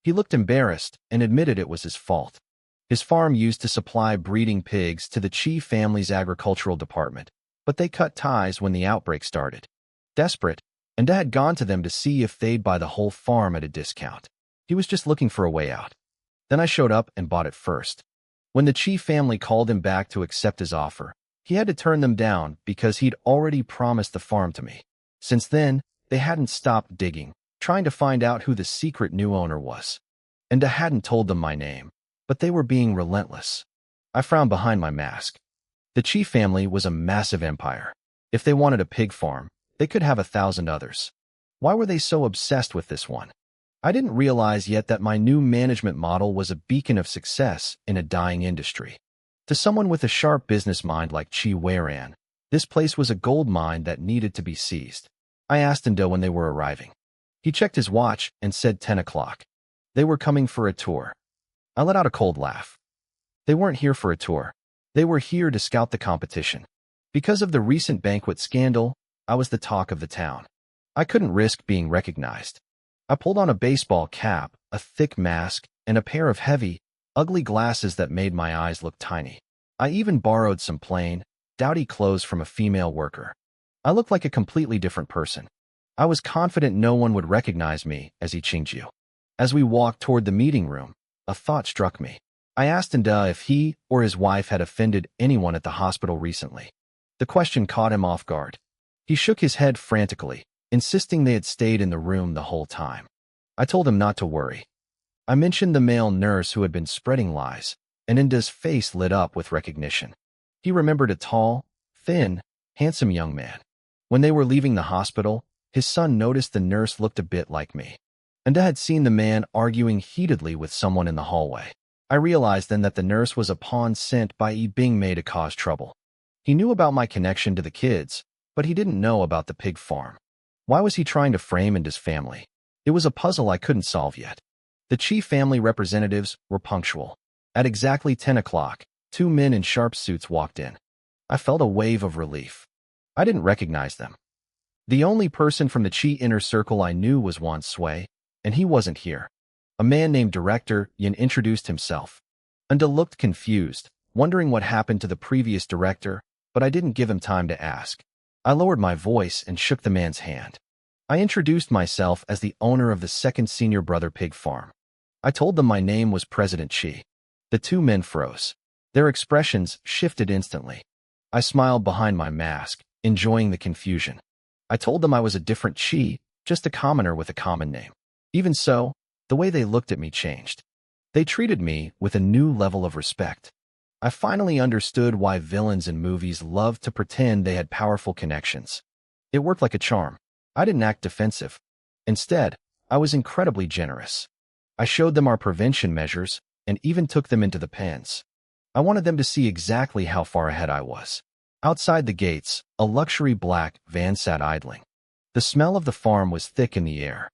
He looked embarrassed and admitted it was his fault. His farm used to supply breeding pigs to the Qi family's agricultural department, but they cut ties when the outbreak started. Desperate, Enda had gone to them to see if they'd buy the whole farm at a discount. He was just looking for a way out. Then I showed up and bought it first. When the Qi family called him back to accept his offer, he had to turn them down because he'd already promised the farm to me. Since then, they hadn't stopped digging, trying to find out who the secret new owner was. Enda hadn't told them my name, but they were being relentless. I frowned behind my mask. The Qi family was a massive empire. If they wanted a pig farm, they could have 1,000 others. Why were they so obsessed with this one? I didn't realize yet that my new management model was a beacon of success in a dying industry. To someone with a sharp business mind like Chi Weiran, this place was a gold mine that needed to be seized. I asked Endo when they were arriving. He checked his watch and said 10 o'clock. They were coming for a tour. I let out a cold laugh. They weren't here for a tour. They were here to scout the competition. Because of the recent banquet scandal, I was the talk of the town. I couldn't risk being recognized. I pulled on a baseball cap, a thick mask, and a pair of heavy, ugly glasses that made my eyes look tiny. I even borrowed some plain, dowdy clothes from a female worker. I looked like a completely different person. I was confident no one would recognize me as Ichingju. As we walked toward the meeting room, a thought struck me. I asked Nda if he or his wife had offended anyone at the hospital recently. The question caught him off guard. He shook his head frantically, insisting they had stayed in the room the whole time. I told him not to worry. I mentioned the male nurse who had been spreading lies, and Nda's face lit up with recognition. He remembered a tall, thin, handsome young man. When they were leaving the hospital, his son noticed the nurse looked a bit like me. Nda had seen the man arguing heatedly with someone in the hallway. I realized then that the nurse was a pawn sent by Bingmei to cause trouble. He knew about my connection to the kids, but he didn't know about the pig farm. Why was he trying to frame Nda's family? It was a puzzle I couldn't solve yet. The Chi family representatives were punctual. At exactly 10 o'clock, 2 men in sharp suits walked in. I felt a wave of relief. I didn't recognize them. The only person from the Chi inner circle I knew was Wan Sui, and he wasn't here. A man named Director Yin introduced himself. Nda looked confused, wondering what happened to the previous director, but I didn't give him time to ask. I lowered my voice and shook the man's hand. I introduced myself as the owner of the second senior brother pig farm. I told them my name was President Chi. The 2 men froze. Their expressions shifted instantly. I smiled behind my mask, enjoying the confusion. I told them I was a different Chi, just a commoner with a common name. Even so, the way they looked at me changed. They treated me with a new level of respect. I finally understood why villains in movies loved to pretend they had powerful connections. It worked like a charm. I didn't act defensive. Instead, I was incredibly generous. I showed them our prevention measures and even took them into the pens. I wanted them to see exactly how far ahead I was. Outside the gates, a luxury black van sat idling. The smell of the farm was thick in the air.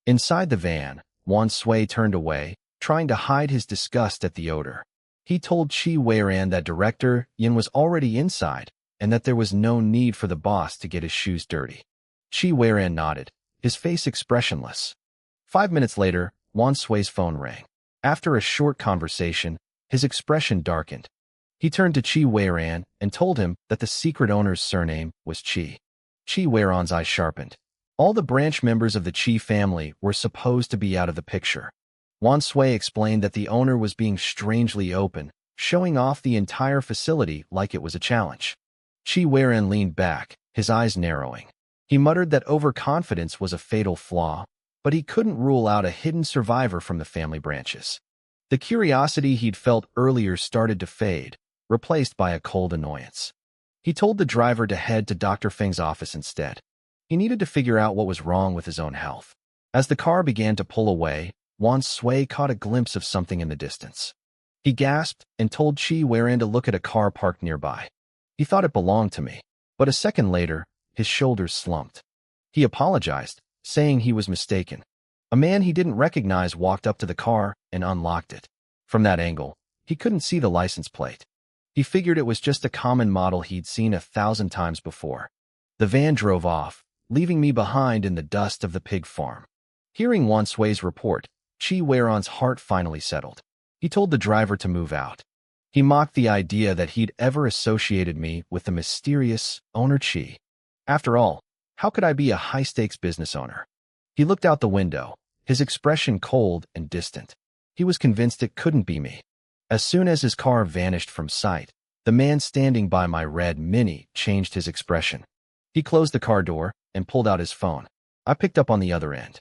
Inside the van, Wan Sui turned away, trying to hide his disgust at the odor. He told Chi Weiran that Director Yin was already inside and that there was no need for the boss to get his shoes dirty. Chi Weiran nodded, his face expressionless. 5 minutes later, Wan Sui's phone rang. After a short conversation, his expression darkened. He turned to Chi Weiran and told him that the secret owner's surname was Chi. Chi Weiran's eyes sharpened. All the branch members of the Chi family were supposed to be out of the picture. Wan Sui explained that the owner was being strangely open, showing off the entire facility like it was a challenge. Chi Weiran leaned back, his eyes narrowing. He muttered that overconfidence was a fatal flaw, but he couldn't rule out a hidden survivor from the family branches. The curiosity he'd felt earlier started to fade, replaced by a cold annoyance. He told the driver to head to Dr. Feng's office instead. He needed to figure out what was wrong with his own health. As the car began to pull away, Wan Sui caught a glimpse of something in the distance. He gasped and told Chi Weiran to look at a car parked nearby. He thought it belonged to me, but a second later, his shoulders slumped. He apologized, saying he was mistaken. A man he didn't recognize walked up to the car and unlocked it. From that angle, he couldn't see the license plate. He figured it was just a common model he'd seen 1,000 times before. The van drove off, leaving me behind in the dust of the pig farm. Hearing Wan Sui's report, Chi Weiran's heart finally settled. He told the driver to move out. He mocked the idea that he'd ever associated me with the mysterious owner Chi. After all, how could I be a high-stakes business owner? He looked out the window, his expression cold and distant. He was convinced it couldn't be me. As soon as his car vanished from sight, the man standing by my red Mini changed his expression. He closed the car door and pulled out his phone. I picked up on the other end.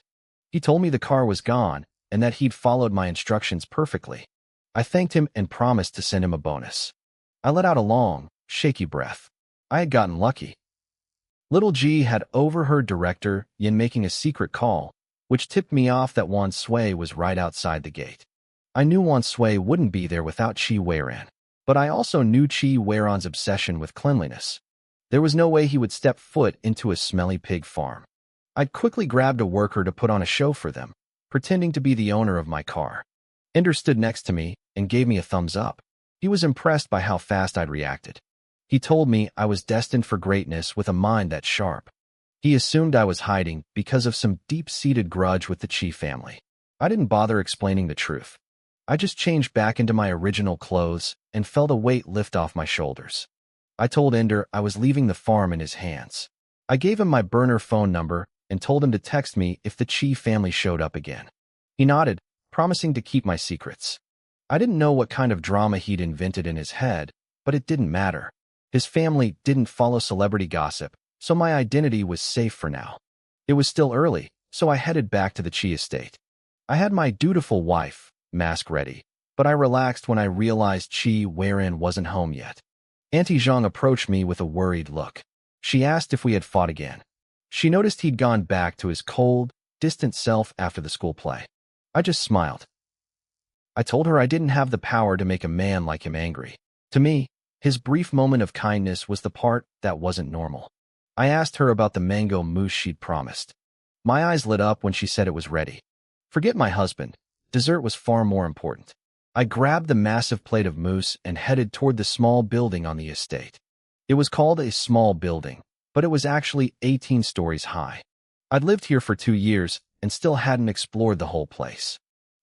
He told me the car was gone and that he'd followed my instructions perfectly. I thanked him and promised to send him a bonus. I let out a long, shaky breath. I had gotten lucky. Little G had overheard Director Yin making a secret call, which tipped me off that Wan Sui was right outside the gate. I knew Wan Sui wouldn't be there without Chi Weiran, but I also knew Chi Weiran's obsession with cleanliness. There was no way he would step foot into a smelly pig farm. I'd quickly grabbed a worker to put on a show for them, pretending to be the owner of my car. Ender stood next to me and gave me a thumbs up. He was impressed by how fast I'd reacted. He told me I was destined for greatness with a mind that sharp. He assumed I was hiding because of some deep-seated grudge with the Chi family. I didn't bother explaining the truth. I just changed back into my original clothes and felt a weight lift off my shoulders. I told Ender I was leaving the farm in his hands. I gave him my burner phone number and told him to text me if the Chi family showed up again. He nodded, promising to keep my secrets. I didn't know what kind of drama he'd invented in his head, but it didn't matter. His family didn't follow celebrity gossip, so my identity was safe for now. It was still early, so I headed back to the Chi estate. I had my dutiful wife, mask ready, but I relaxed when I realized Chi Weiran wasn't home yet. Auntie Zhang approached me with a worried look. She asked if we had fought again. She noticed he'd gone back to his cold, distant self after the school play. I just smiled. I told her I didn't have the power to make a man like him angry. To me, his brief moment of kindness was the part that wasn't normal. I asked her about the mango mousse she'd promised. My eyes lit up when she said it was ready. Forget my husband. Dessert was far more important. I grabbed the massive plate of mousse and headed toward the small building on the estate. It was called a small building, but it was actually 18 stories high. I'd lived here for 2 years and still hadn't explored the whole place.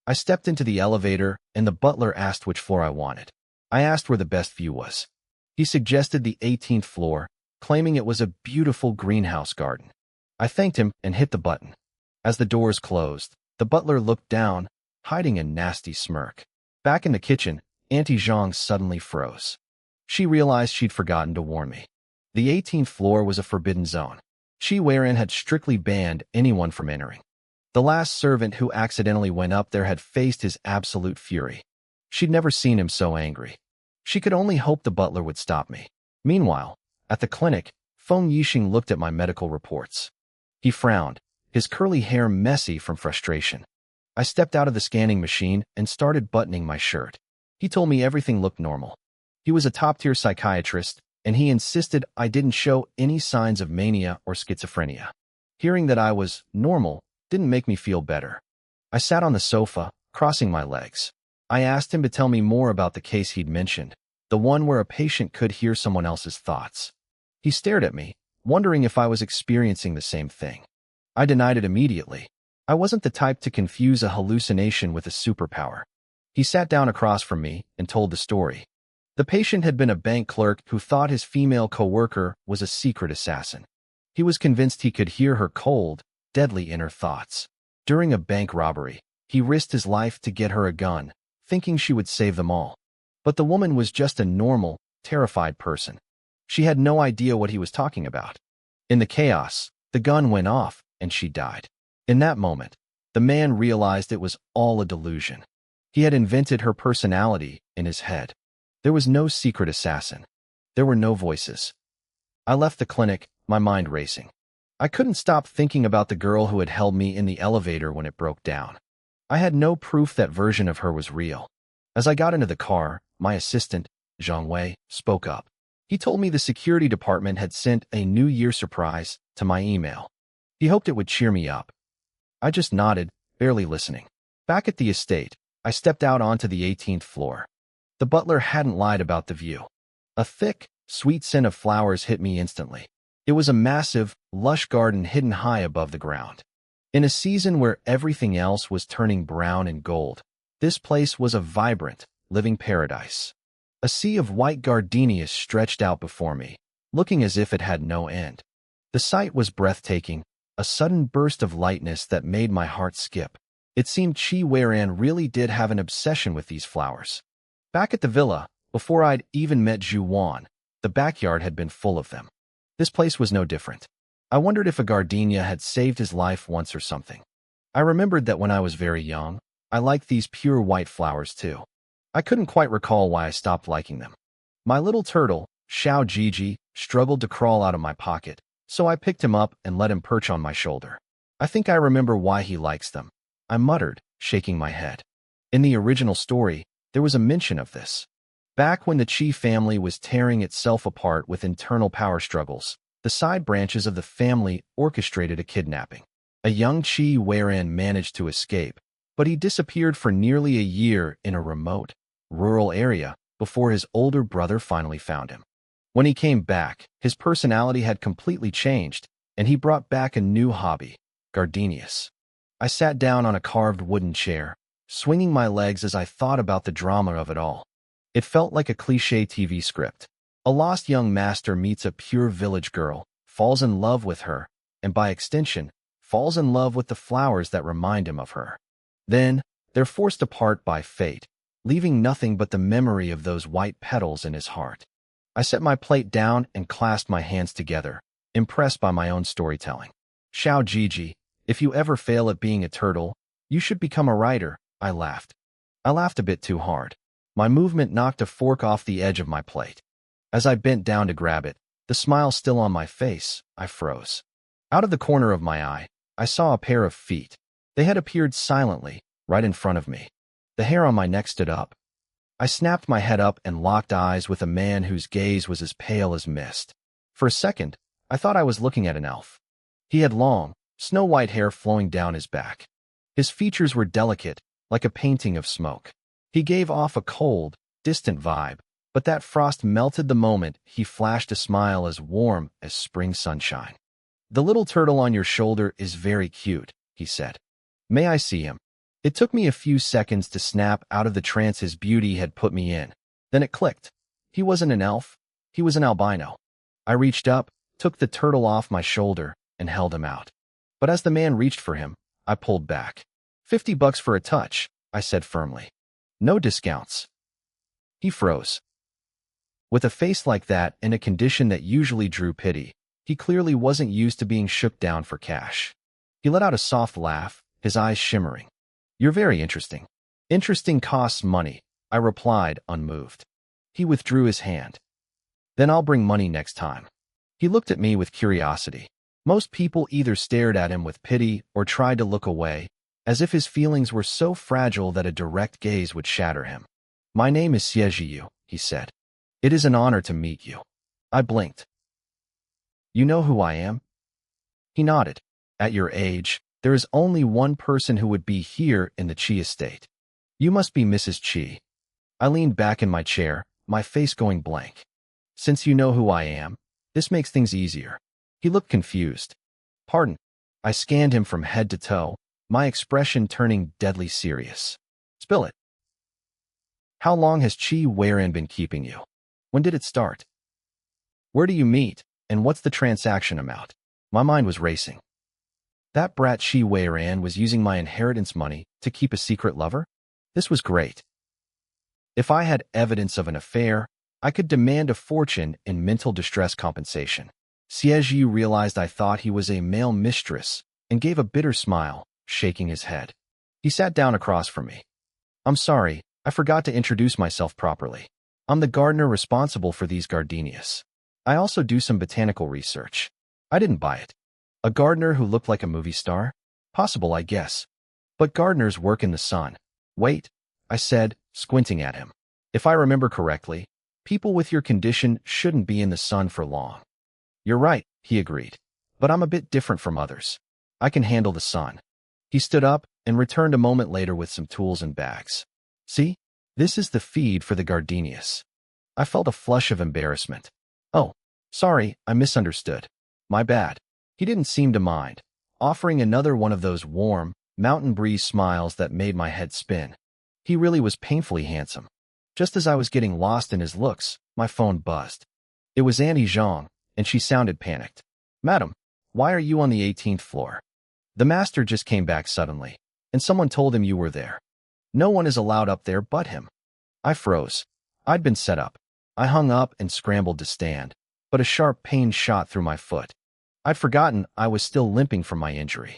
I stepped into the elevator and the butler asked which floor I wanted. I asked where the best view was. He suggested the 18th floor, claiming it was a beautiful greenhouse garden. I thanked him and hit the button. As the doors closed, the butler looked down, hiding a nasty smirk. Back in the kitchen, Auntie Zhang suddenly froze. She realized she'd forgotten to warn me. The 18th floor was a forbidden zone. Chi Weiran had strictly banned anyone from entering. The last servant who accidentally went up there had faced his absolute fury. She'd never seen him so angry. She could only hope the butler would stop me. Meanwhile, at the clinic, Feng Yixing looked at my medical reports. He frowned, his curly hair messy from frustration. I stepped out of the scanning machine and started buttoning my shirt. He told me everything looked normal. He was a top-tier psychiatrist, and he insisted I didn't show any signs of mania or schizophrenia. Hearing that I was normal didn't make me feel better. I sat on the sofa, crossing my legs. I asked him to tell me more about the case he'd mentioned, the one where a patient could hear someone else's thoughts. He stared at me, wondering if I was experiencing the same thing. I denied it immediately. I wasn't the type to confuse a hallucination with a superpower. He sat down across from me and told the story. The patient had been a bank clerk who thought his female coworker was a secret assassin. He was convinced he could hear her cold, deadly inner thoughts. During a bank robbery, he risked his life to get her a gun, thinking she would save them all. But the woman was just a normal, terrified person. She had no idea what he was talking about. In the chaos, the gun went off, and she died. In that moment, the man realized it was all a delusion. He had invented her personality in his head. There was no secret assassin. There were no voices. I left the clinic, my mind racing. I couldn't stop thinking about the girl who had held me in the elevator when it broke down. I had no proof that version of her was real. As I got into the car, my assistant, Zhang Wei, spoke up. He told me the security department had sent a New Year surprise to my email. He hoped it would cheer me up. I just nodded, barely listening. Back at the estate, I stepped out onto the 18th floor. The butler hadn't lied about the view. A thick, sweet scent of flowers hit me instantly. It was a massive, lush garden hidden high above the ground. In a season where everything else was turning brown and gold, this place was a vibrant, living paradise. A sea of white gardenias stretched out before me, looking as if it had no end. The sight was breathtaking, a sudden burst of lightness that made my heart skip. It seemed Chi Weiran really did have an obsession with these flowers. Back at the villa, before I'd even met Zhu Wan, the backyard had been full of them. This place was no different. I wondered if a gardenia had saved his life once or something. I remembered that when I was very young, I liked these pure white flowers too. I couldn't quite recall why I stopped liking them. My little turtle, Xiao Jiji, struggled to crawl out of my pocket, so I picked him up and let him perch on my shoulder. I think I remember why he likes them, I muttered, shaking my head. In the original story, there was a mention of this. Back when the Chi family was tearing itself apart with internal power struggles, the side branches of the family orchestrated a kidnapping. A young Chi Weiran managed to escape, but he disappeared for nearly a year in a remote, rural area before his older brother finally found him. When he came back, his personality had completely changed, and he brought back a new hobby, gardenias. I sat down on a carved wooden chair, swinging my legs as I thought about the drama of it all. It felt like a cliché TV script. A lost young master meets a pure village girl, falls in love with her, and by extension, falls in love with the flowers that remind him of her. Then, they're forced apart by fate, leaving nothing but the memory of those white petals in his heart. I set my plate down and clasped my hands together, impressed by my own storytelling. Xiao Jiji, if you ever fail at being a turtle, you should become a writer, I laughed. I laughed a bit too hard. My movement knocked a fork off the edge of my plate. As I bent down to grab it, the smile still on my face, I froze. Out of the corner of my eye, I saw a pair of feet. They had appeared silently, right in front of me. The hair on my neck stood up. I snapped my head up and locked eyes with a man whose gaze was as pale as mist. For a second, I thought I was looking at an elf. He had long, snow-white hair flowing down his back. His features were delicate, like a painting of smoke. He gave off a cold, distant vibe, but that frost melted the moment he flashed a smile as warm as spring sunshine. "The little turtle on your shoulder is very cute," he said. "May I see him?" It took me a few seconds to snap out of the trance his beauty had put me in. Then it clicked. He wasn't an elf. He was an albino. I reached up, took the turtle off my shoulder, and held him out. But as the man reached for him, I pulled back. $50 for a touch, I said firmly. No discounts. He froze. With a face like that and a condition that usually drew pity, he clearly wasn't used to being shook down for cash. He let out a soft laugh, his eyes shimmering. "You're very interesting." "Interesting costs money," I replied, unmoved. He withdrew his hand. "Then I'll bring money next time." He looked at me with curiosity. Most people either stared at him with pity or tried to look away, as if his feelings were so fragile that a direct gaze would shatter him. "My name is Xie, he said. "It is an honor to meet you." I blinked. "You know who I am?" He nodded. "At your age, there is only one person who would be here in the Chi estate. You must be Mrs. Chi." I leaned back in my chair, my face going blank. "Since you know who I am, this makes things easier." He looked confused. "Pardon." I scanned him from head to toe, my expression turning deadly serious. "Spill it." "How long has Chi Weiran been keeping you? When did it start? Where do you meet, and what's the transaction amount?" My mind was racing. That brat Chi Weiran was using my inheritance money to keep a secret lover? This was great. If I had evidence of an affair, I could demand a fortune in mental distress compensation. Xie realized I thought he was a male mistress and gave a bitter smile, shaking his head. He sat down across from me. "I'm sorry, I forgot to introduce myself properly. I'm the gardener responsible for these gardenias. I also do some botanical research." I didn't buy it. A gardener who looked like a movie star? Possible, I guess. But gardeners work in the sun. "Wait," I said, squinting at him. "If I remember correctly, people with your condition shouldn't be in the sun for long." "You're right," he agreed. "But I'm a bit different from others. I can handle the sun." He stood up and returned a moment later with some tools and bags. "See? This is the feed for the gardenias." I felt a flush of embarrassment. "Oh, sorry, I misunderstood. My bad." He didn't seem to mind, offering another one of those warm, mountain breeze smiles that made my head spin. He really was painfully handsome. Just as I was getting lost in his looks, my phone buzzed. It was Auntie Zhang, and she sounded panicked. "Madam, why are you on the 18th floor? The master just came back suddenly, and someone told him you were there. No one is allowed up there but him." I froze. I'd been set up. I hung up and scrambled to stand, but a sharp pain shot through my foot. I'd forgotten I was still limping from my injury.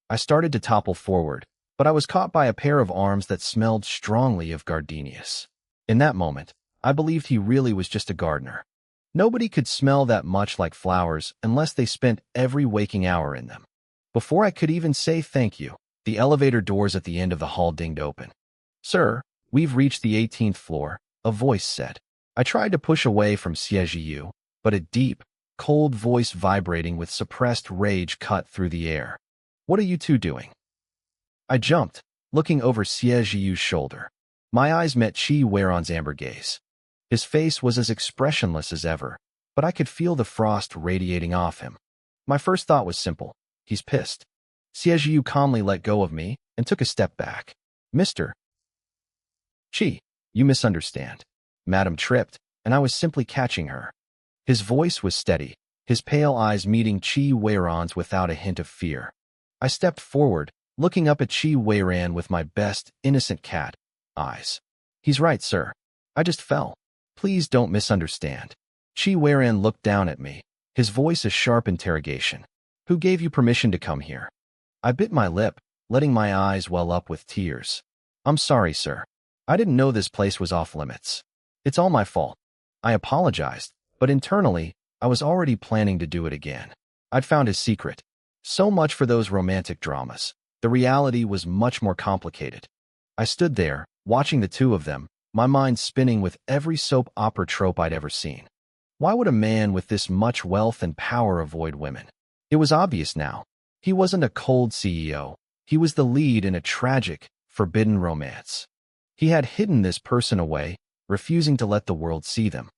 I started to topple forward, but I was caught by a pair of arms that smelled strongly of gardenias. In that moment, I believed he really was just a gardener. Nobody could smell that much like flowers unless they spent every waking hour in them. Before I could even say thank you, the elevator doors at the end of the hall dinged open. "Sir, we've reached the 18th floor," a voice said. I tried to push away from Xie, but a deep, cold voice vibrating with suppressed rage cut through the air. What are you two doing? I jumped, looking over Xie shoulder. My eyes met Qi Weiron's amber gaze. His face was as expressionless as ever, but I could feel the frost radiating off him. My first thought was simple. He's pissed. Xie calmly let go of me and took a step back. Mr. Qi, you misunderstand. Madam tripped, and I was simply catching her. His voice was steady, his pale eyes meeting Qi Weiron's without a hint of fear. I stepped forward, looking up at Qi Weiron with my best, innocent cat eyes. He's right, sir. I just fell. Please don't misunderstand. Qi Weiron looked down at me, his voice a sharp interrogation. Who gave you permission to come here? I bit my lip, letting my eyes well up with tears. I'm sorry, sir. I didn't know this place was off limits. It's all my fault. I apologized, but internally, I was already planning to do it again. I'd found his secret. So much for those romantic dramas. The reality was much more complicated. I stood there, watching the two of them, my mind spinning with every soap opera trope I'd ever seen. Why would a man with this much wealth and power avoid women? It was obvious now. He wasn't a cold CEO. He was the lead in a tragic, forbidden romance. He had hidden this person away, refusing to let the world see them.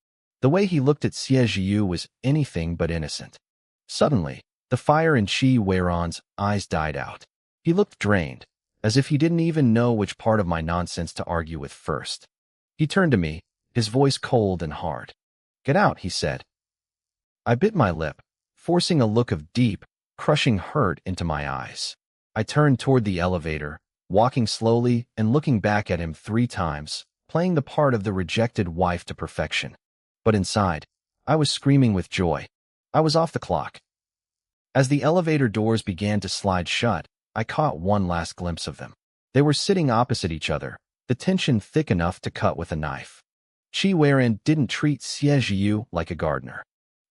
The way he looked at Xie was anything but innocent. Suddenly, the fire in Qi Weiron's eyes died out. He looked drained, as if he didn't even know which part of my nonsense to argue with first. He turned to me, his voice cold and hard. Get out, he said. I bit my lip, forcing a look of deep, crushing hurt into my eyes. I turned toward the elevator, walking slowly and looking back at him 3 times, playing the part of the rejected wife to perfection. But inside, I was screaming with joy. I was off the clock. As the elevator doors began to slide shut, I caught one last glimpse of them. They were sitting opposite each other, the tension thick enough to cut with a knife. Qi Weiron didn't treat Xie like a gardener.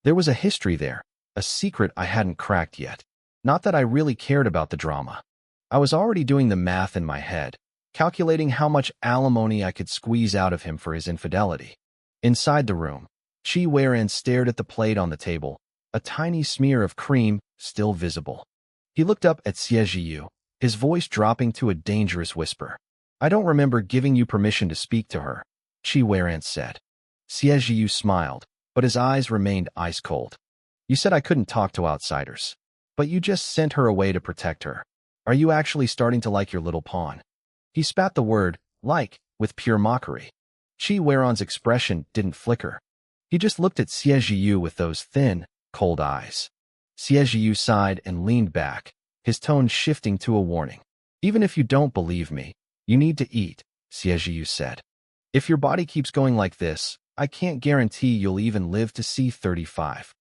There was a history there, a secret I hadn't cracked yet. Not that I really cared about the drama. I was already doing the math in my head, calculating how much alimony I could squeeze out of him for his infidelity. Inside the room, Qi Weiron stared at the plate on the table, a tiny smear of cream still visible. He looked up at Xie, his voice dropping to a dangerous whisper. I don't remember giving you permission to speak to her, Qi Weiron said. Xie smiled, but his eyes remained ice cold. You said I couldn't talk to outsiders, but you just sent her away to protect her. Are you actually starting to like your little pawn? He spat the word, like, with pure mockery. Qi Weiron's expression didn't flicker. He just looked at Xie with those thin, cold eyes. Xie sighed and leaned back, his tone shifting to a warning. Even if you don't believe me, you need to eat, Xie said. If your body keeps going like this, I can't guarantee you'll even live to see 35.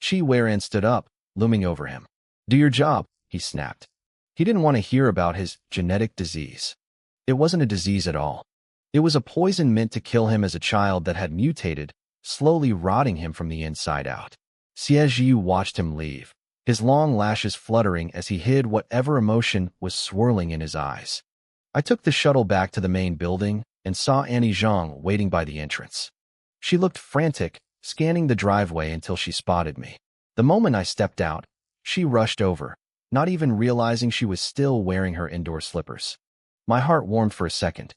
Qi Weiron stood up, looming over him. Do your job, he snapped. He didn't want to hear about his genetic disease. It wasn't a disease at all. It was a poison meant to kill him as a child that had mutated, slowly rotting him from the inside out. Xie watched him leave, his long lashes fluttering as he hid whatever emotion was swirling in his eyes. I took the shuttle back to the main building and saw Annie Zhang waiting by the entrance. She looked frantic, scanning the driveway until she spotted me. The moment I stepped out, she rushed over, not even realizing she was still wearing her indoor slippers. My heart warmed for a second.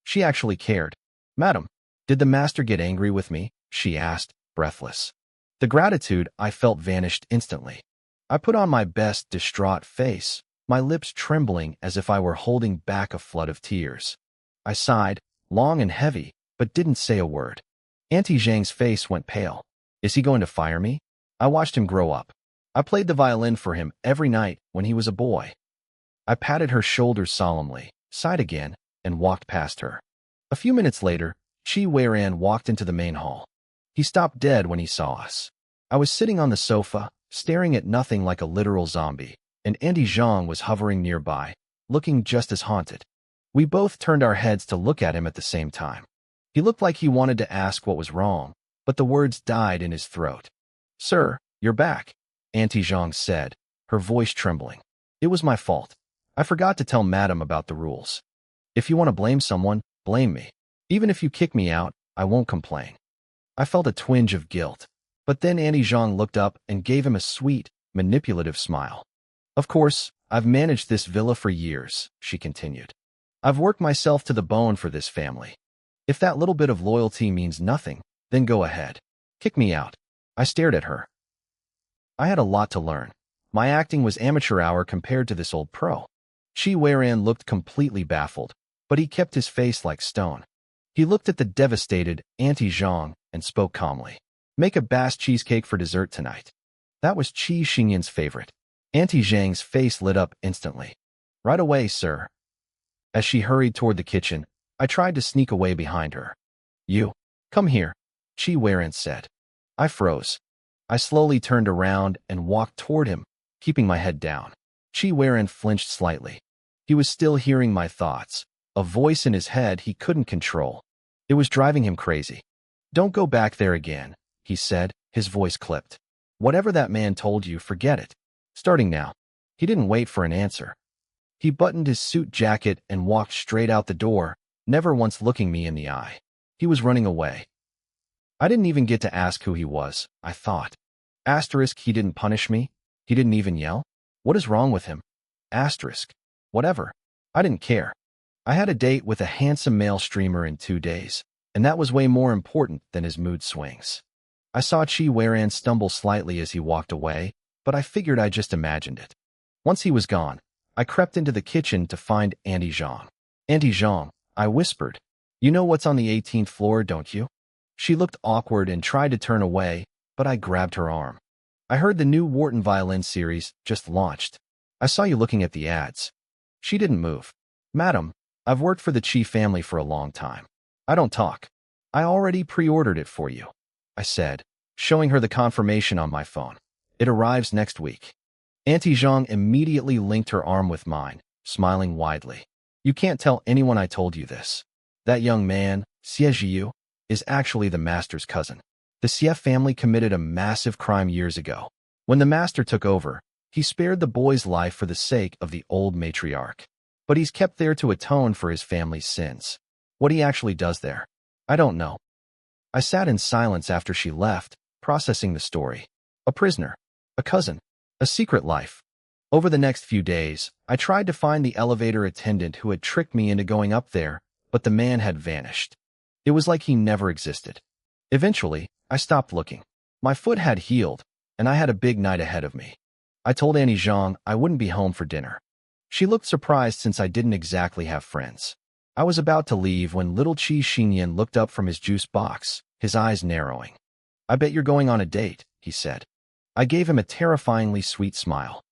She actually cared. Madam, did the master get angry with me? She asked, breathless. The gratitude I felt vanished instantly. I put on my best distraught face, my lips trembling as if I were holding back a flood of tears. I sighed, long and heavy, but didn't say a word. Auntie Zhang's face went pale. Is he going to fire me? I watched him grow up. I played the violin for him every night when he was a boy. I patted her shoulders solemnly, sighed again, and walked past her. A few minutes later, Qi Weiron walked into the main hall. He stopped dead when he saw us. I was sitting on the sofa, staring at nothing like a literal zombie, and Auntie Zhang was hovering nearby, looking just as haunted. We both turned our heads to look at him at the same time. He looked like he wanted to ask what was wrong, but the words died in his throat. Sir, you're back, Auntie Zhang said, her voice trembling. It was my fault. I forgot to tell Madam about the rules. If you want to blame someone, blame me. Even if you kick me out, I won't complain. I felt a twinge of guilt, but then Auntie Zhang looked up and gave him a sweet, manipulative smile. Of course, I've managed this villa for years, she continued. I've worked myself to the bone for this family. If that little bit of loyalty means nothing, then go ahead. Kick me out. I stared at her. I had a lot to learn. My acting was amateur hour compared to this old pro. Chi Weiran looked completely baffled, but he kept his face like stone. He looked at the devastated Auntie Zhang and spoke calmly. Make a Bass cheesecake for dessert tonight. That was Qi Xingyan's favorite. Auntie Zhang's face lit up instantly. Right away, sir. As she hurried toward the kitchen, I tried to sneak away behind her. You, come here, Chi Weiran said. I froze. I slowly turned around and walked toward him, keeping my head down. Chi Weiran flinched slightly. He was still hearing my thoughts, a voice in his head he couldn't control. It was driving him crazy. Don't go back there again, he said, his voice clipped. Whatever that man told you, forget it. Starting now. He didn't wait for an answer. He buttoned his suit jacket and walked straight out the door, never once looking me in the eye. He was running away. I didn't even get to ask who he was, I thought. Asterisk, he didn't punish me. He didn't even yell. What is wrong with him? Asterisk. Whatever. I didn't care. I had a date with a handsome male streamer in 2 days, and that was way more important than his mood swings. I saw Chi Weiran stumble slightly as he walked away, but I figured I just imagined it. Once he was gone, I crept into the kitchen to find Auntie Zhang. Auntie Zhang, I whispered. You know what's on the 18th floor, don't you? She looked awkward and tried to turn away, but I grabbed her arm. I heard the new Wharton violin series just launched. I saw you looking at the ads. She didn't move. Madam, I've worked for the Chi family for a long time. I don't talk. I already pre-ordered it for you, I said, showing her the confirmation on my phone. It arrives next week. Auntie Zhang immediately linked her arm with mine, smiling widely. You can't tell anyone I told you this. That young man, Xie Jiu, is actually the master's cousin. The Xie family committed a massive crime years ago. When the master took over, he spared the boy's life for the sake of the old matriarch. But he's kept there to atone for his family's sins. What he actually does there, I don't know. I sat in silence after she left, processing the story. A prisoner, a cousin, a secret life. Over the next few days, I tried to find the elevator attendant who had tricked me into going up there, but the man had vanished. It was like he never existed. Eventually, I stopped looking. My foot had healed, and I had a big night ahead of me. I told Auntie Zhang I wouldn't be home for dinner. She looked surprised since I didn't exactly have friends. I was about to leave when little Qi Xingyan looked up from his juice box, his eyes narrowing. I bet you're going on a date, he said. I gave him a terrifyingly sweet smile.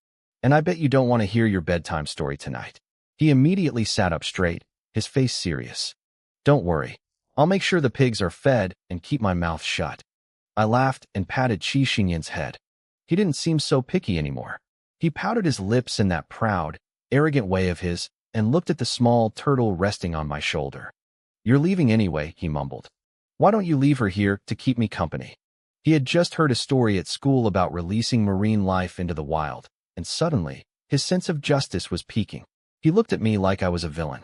And I bet you don't want to hear your bedtime story tonight. He immediately sat up straight, his face serious. Don't worry. I'll make sure the pigs are fed and keep my mouth shut. I laughed and patted Qi Xingyan's head. He didn't seem so picky anymore. He pouted his lips in that proud, arrogant way of his and looked at the small turtle resting on my shoulder. You're leaving anyway, he mumbled. Why don't you leave her here to keep me company? He had just heard a story at school about releasing marine life into the wild, and suddenly, his sense of justice was peaking. He looked at me like I was a villain.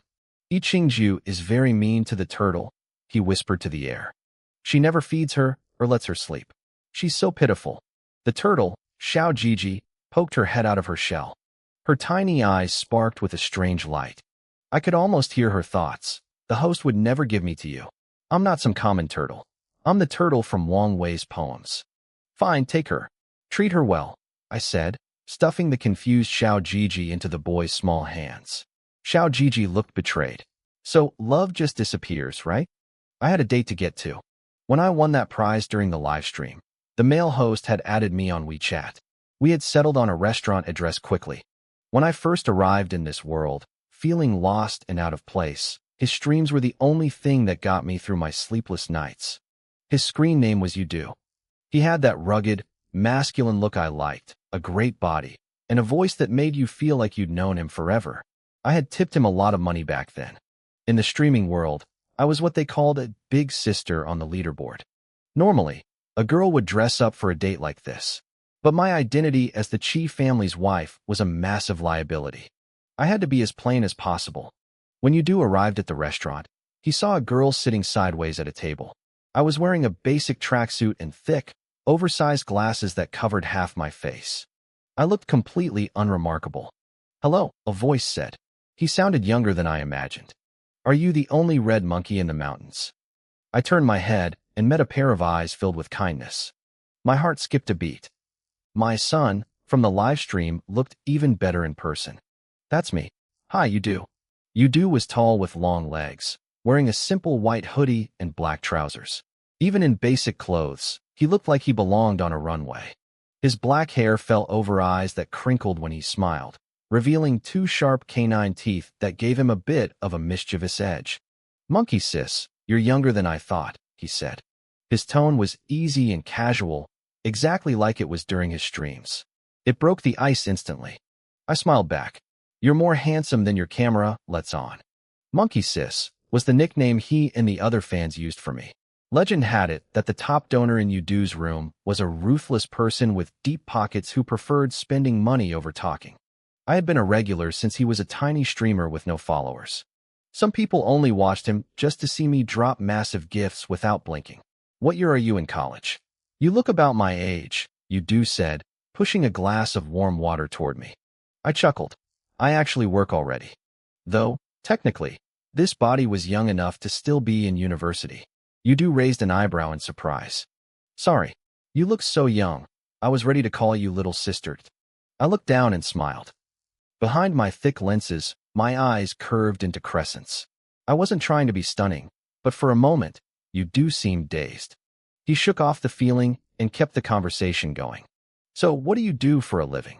Yi Qingju is very mean to the turtle, he whispered to the air. She never feeds her or lets her sleep. She's so pitiful. The turtle, Xiao Jiji, poked her head out of her shell. Her tiny eyes sparked with a strange light. I could almost hear her thoughts. The host would never give me to you. I'm not some common turtle. I'm the turtle from Wang Wei's poems. Fine, take her. Treat her well, I said, stuffing the confused Xiao Jiji into the boy's small hands. Xiao Jiji looked betrayed. So, love just disappears, right? I had a date to get to. When I won that prize during the live stream, the male host had added me on WeChat. We had settled on a restaurant address quickly. When I first arrived in this world, feeling lost and out of place, his streams were the only thing that got me through my sleepless nights. His screen name was Yudu. He had that rugged, masculine look I liked, a great body, and a voice that made you feel like you'd known him forever. I had tipped him a lot of money back then. In the streaming world, I was what they called a big sister on the leaderboard. Normally, a girl would dress up for a date like this. But my identity as the Chi family's wife was a massive liability. I had to be as plain as possible. When Yudu arrived at the restaurant, he saw a girl sitting sideways at a table. I was wearing a basic tracksuit and thick, oversized glasses that covered half my face. I looked completely unremarkable. Hello, a voice said. He sounded younger than I imagined. Are you the only red monkey in the mountains? I turned my head and met a pair of eyes filled with kindness. My heart skipped a beat. My son, from the live stream, looked even better in person. That's me. Hi, Udo. Udo was tall with long legs, wearing a simple white hoodie and black trousers. Even in basic clothes, he looked like he belonged on a runway. His black hair fell over eyes that crinkled when he smiled, revealing two sharp canine teeth that gave him a bit of a mischievous edge. Monkey sis, you're younger than I thought, he said. His tone was easy and casual, exactly like it was during his streams. It broke the ice instantly. I smiled back. You're more handsome than your camera lets on. Monkey sis was the nickname he and the other fans used for me. Legend had it that the top donor in Udo's room was a ruthless person with deep pockets who preferred spending money over talking. I had been a regular since he was a tiny streamer with no followers. Some people only watched him just to see me drop massive gifts without blinking. What year are you in college? You look about my age, Udo said, pushing a glass of warm water toward me. I chuckled. I actually work already. Though, technically, this body was young enough to still be in university. Udo raised an eyebrow in surprise. Sorry, you look so young. I was ready to call you little sister. I looked down and smiled. Behind my thick lenses, my eyes curved into crescents. I wasn't trying to be stunning, but for a moment, Udo seemed dazed. He shook off the feeling and kept the conversation going. So, what do you do for a living?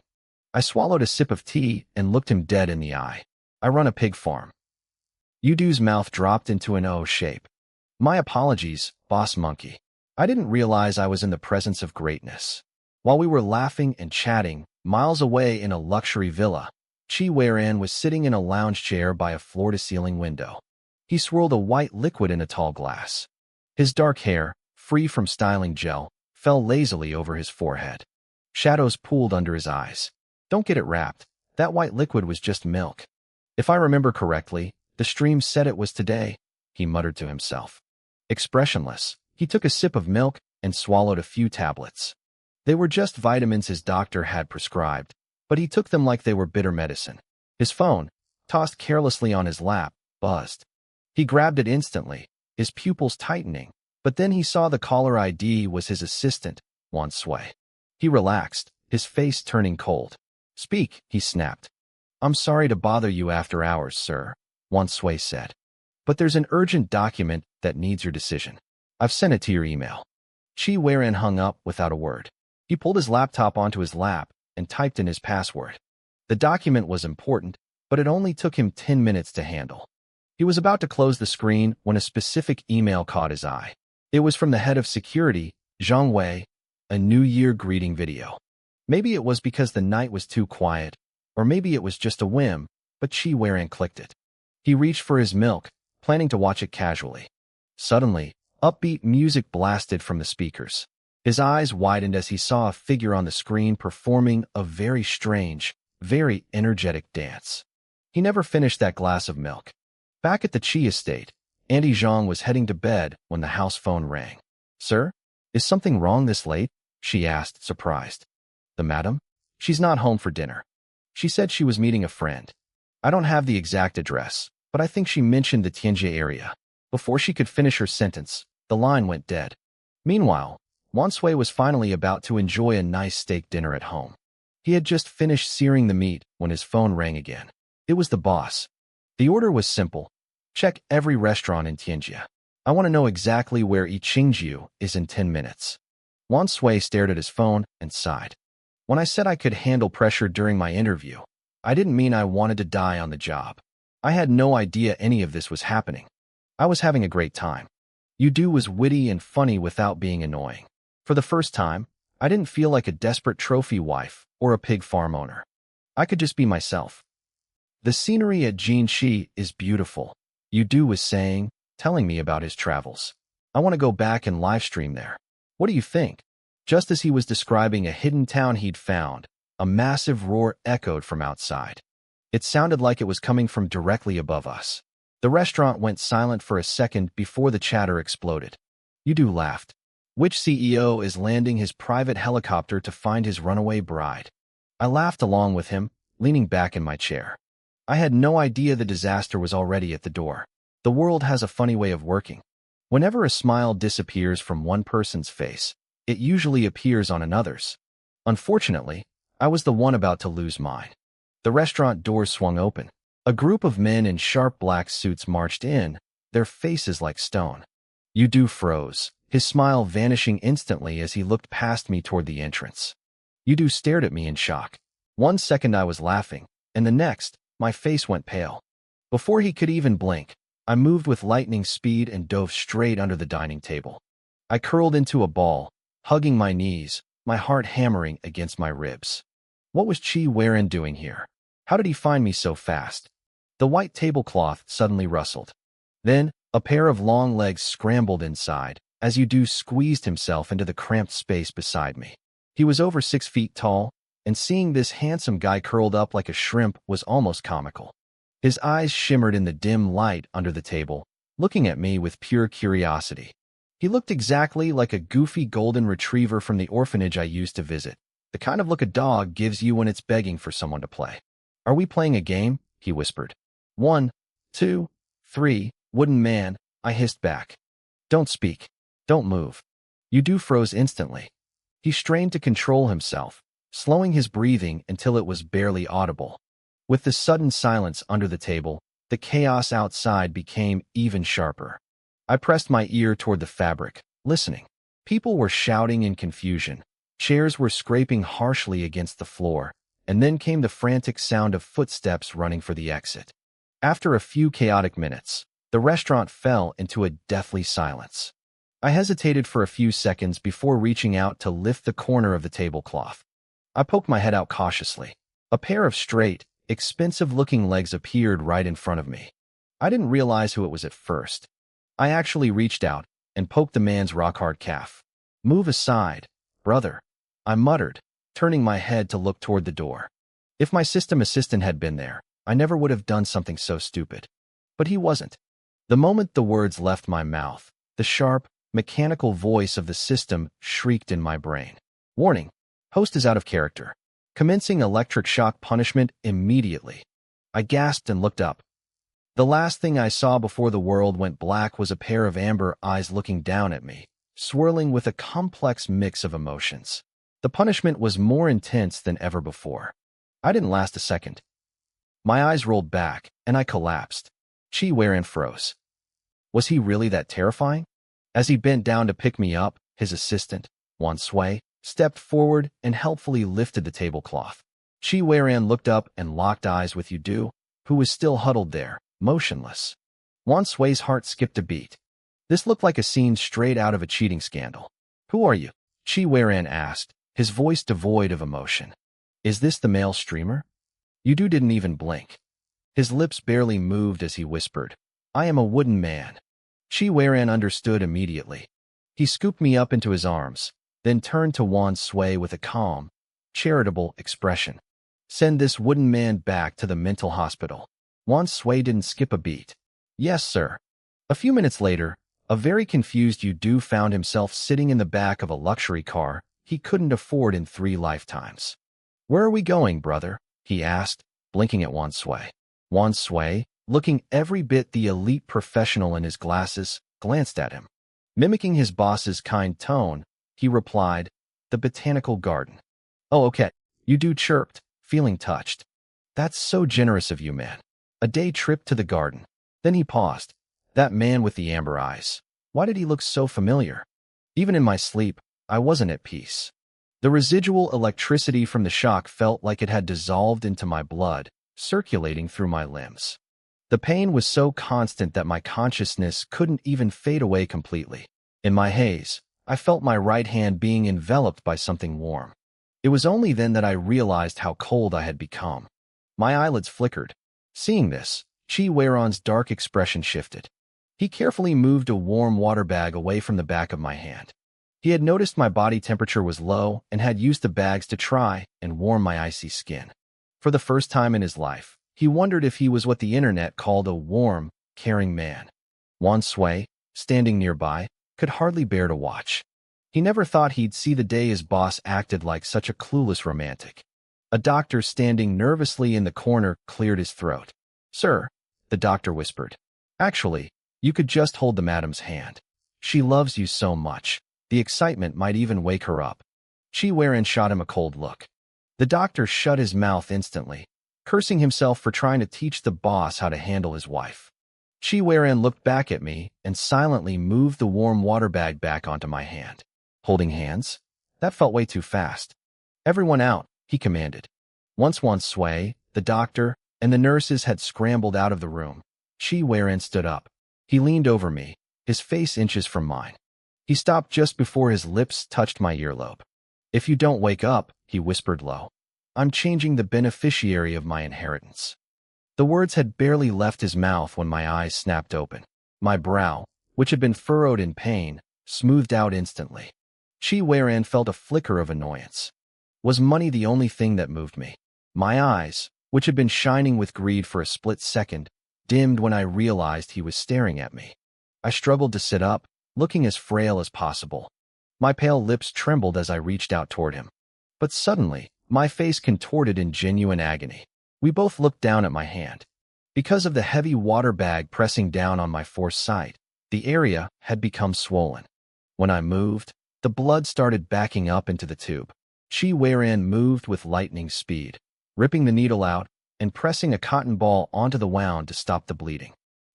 I swallowed a sip of tea and looked him dead in the eye. I run a pig farm. Udo's mouth dropped into an O shape. My apologies, boss monkey. I didn't realize I was in the presence of greatness. While we were laughing and chatting, miles away in a luxury villa, Chi Weiran was sitting in a lounge chair by a floor-to-ceiling window. He swirled a white liquid in a tall glass. His dark hair, free from styling gel, fell lazily over his forehead. Shadows pooled under his eyes. Don't get it wrapped. That white liquid was just milk. If I remember correctly, the stream said it was today, he muttered to himself. Expressionless, he took a sip of milk and swallowed a few tablets. They were just vitamins his doctor had prescribed, but he took them like they were bitter medicine. His phone, tossed carelessly on his lap, buzzed. He grabbed it instantly, his pupils tightening, but then he saw the caller ID was his assistant, Wan Sui. He relaxed, his face turning cold. Speak, he snapped. I'm sorry to bother you after hours, sir, Wan Sui said. But there's an urgent document that needs your decision. I've sent it to your email. Chi Weiran hung up without a word. He pulled his laptop onto his lap and typed in his password. The document was important, but it only took him 10 minutes to handle. He was about to close the screen when a specific email caught his eye. It was from the head of security, Zhang Wei, a New Year greeting video. Maybe it was because the night was too quiet, or maybe it was just a whim, but Chi Weiran clicked it. He reached for his milk, planning to watch it casually. Suddenly, upbeat music blasted from the speakers. His eyes widened as he saw a figure on the screen performing a very strange, very energetic dance. He never finished that glass of milk. Back at the Chi estate, Auntie Zhang was heading to bed when the house phone rang. Sir, is something wrong this late? She asked, surprised. The madam? She's not home for dinner. She said she was meeting a friend. I don't have the exact address, but I think she mentioned the Tianjie area. Before she could finish her sentence, the line went dead. Meanwhile, Wan Sui was finally about to enjoy a nice steak dinner at home. He had just finished searing the meat when his phone rang again. It was the boss. The order was simple. Check every restaurant in Tianjie. I want to know exactly where Yiqingjiu is in 10 minutes. Wan Sui stared at his phone and sighed. When I said I could handle pressure during my interview, I didn't mean I wanted to die on the job. I had no idea any of this was happening. I was having a great time. Udo was witty and funny without being annoying. For the first time, I didn't feel like a desperate trophy wife or a pig farm owner. I could just be myself. The scenery at Jinshi is beautiful, Udo was saying, telling me about his travels. I want to go back and live stream there. What do you think? Just as he was describing a hidden town he'd found, a massive roar echoed from outside. It sounded like it was coming from directly above us. The restaurant went silent for a second before the chatter exploded. Udo laughed. Which CEO is landing his private helicopter to find his runaway bride? I laughed along with him, leaning back in my chair. I had no idea the disaster was already at the door. The world has a funny way of working. Whenever a smile disappears from one person's face, it usually appears on another's. Unfortunately, I was the one about to lose mine. The restaurant doors swung open. A group of men in sharp black suits marched in, their faces like stone. Yudu froze, his smile vanishing instantly as he looked past me toward the entrance. Yudu stared at me in shock. 1 second I was laughing, and the next, my face went pale. Before he could even blink, I moved with lightning speed and dove straight under the dining table. I curled into a ball, hugging my knees, my heart hammering against my ribs. What was Chi Weiren doing here? How did he find me so fast? The white tablecloth suddenly rustled. Then, a pair of long legs scrambled inside, as Yudu squeezed himself into the cramped space beside me. He was over 6 feet tall, and seeing this handsome guy curled up like a shrimp was almost comical. His eyes shimmered in the dim light under the table, looking at me with pure curiosity. He looked exactly like a goofy golden retriever from the orphanage I used to visit, the kind of look a dog gives you when it's begging for someone to play. "Are we playing a game?" he whispered. 1, 2, 3, wooden man, I hissed back. "Don't speak. Don't move." Yudu froze instantly. He strained to control himself, slowing his breathing until it was barely audible. With the sudden silence under the table, the chaos outside became even sharper. I pressed my ear toward the fabric, listening. People were shouting in confusion. Chairs were scraping harshly against the floor, and then came the frantic sound of footsteps running for the exit. After a few chaotic minutes, the restaurant fell into a deathly silence. I hesitated for a few seconds before reaching out to lift the corner of the tablecloth. I poked my head out cautiously. A pair of straight, expensive-looking legs appeared right in front of me. I didn't realize who it was at first. I actually reached out and poked the man's rock-hard calf. "Move aside, brother," I muttered, turning my head to look toward the door. If my system assistant had been there, I never would have done something so stupid. But he wasn't. The moment the words left my mouth, the sharp, mechanical voice of the system shrieked in my brain. "Warning, host is out of character. Commencing electric shock punishment immediately." I gasped and looked up. The last thing I saw before the world went black was a pair of amber eyes looking down at me, swirling with a complex mix of emotions. The punishment was more intense than ever before. I didn't last a second. My eyes rolled back, and I collapsed. Chi Weiren froze. Was he really that terrifying? As he bent down to pick me up, his assistant, Wan Sui, stepped forward and helpfully lifted the tablecloth. Chi Weiren looked up and locked eyes with Yudu, who was still huddled there, motionless. Wan Sui's heart skipped a beat. This looked like a scene straight out of a cheating scandal. "Who are you?" Chi Weiren asked, his voice devoid of emotion. "Is this the male streamer?" Yudu didn't even blink. His lips barely moved as he whispered, "I am a wooden man." Chi Weiren understood immediately. He scooped me up into his arms, then turned to Wan Sui with a calm, charitable expression. "Send this wooden man back to the mental hospital." Wan Sui didn't skip a beat. "Yes, sir." A few minutes later, a very confused Yudu found himself sitting in the back of a luxury car he couldn't afford in 3 lifetimes. "Where are we going, brother?" he asked, blinking at Wan Sui. Wan Sui, looking every bit the elite professional in his glasses, glanced at him. Mimicking his boss's kind tone, he replied, "The botanical garden." "Oh, okay," Yudu chirped, feeling touched. "That's so generous of you, man. A day trip to the garden." Then he paused. That man with the amber eyes. Why did he look so familiar? Even in my sleep, I wasn't at peace. The residual electricity from the shock felt like it had dissolved into my blood, circulating through my limbs. The pain was so constant that my consciousness couldn't even fade away completely. In my haze, I felt my right hand being enveloped by something warm. It was only then that I realized how cold I had become. My eyelids flickered. Seeing this, Chi Weiren's dark expression shifted. He carefully moved a warm water bag away from the back of my hand. He had noticed my body temperature was low and had used the bags to try and warm my icy skin. For the first time in his life, he wondered if he was what the internet called a warm, caring man. Wan Sui, standing nearby, could hardly bear to watch. He never thought he'd see the day his boss acted like such a clueless romantic. A doctor standing nervously in the corner cleared his throat. "Sir," the doctor whispered. "Actually, you could just hold the madam's hand. She loves you so much. The excitement might even wake her up." Chi Weran shot him a cold look. The doctor shut his mouth instantly, cursing himself for trying to teach the boss how to handle his wife. Chi Weran looked back at me and silently moved the warm water bag back onto my hand. Holding hands? That felt way too fast. "Everyone out," he commanded. Once Sway, the doctor, and the nurses had scrambled out of the room, Chi Weran stood up. He leaned over me, his face inches from mine. He stopped just before his lips touched my earlobe. "If you don't wake up," he whispered low, "I'm changing the beneficiary of my inheritance." The words had barely left his mouth when my eyes snapped open. My brow, which had been furrowed in pain, smoothed out instantly. Chi Weran felt a flicker of annoyance. Was money the only thing that moved me? My eyes, which had been shining with greed for a split second, dimmed when I realized he was staring at me. I struggled to sit up, looking as frail as possible. My pale lips trembled as I reached out toward him. But suddenly, my face contorted in genuine agony. We both looked down at my hand. Because of the heavy water bag pressing down on my forced sight, the area had become swollen. When I moved, the blood started backing up into the tube. Chi Weran moved with lightning speed, ripping the needle out and pressing a cotton ball onto the wound to stop the bleeding.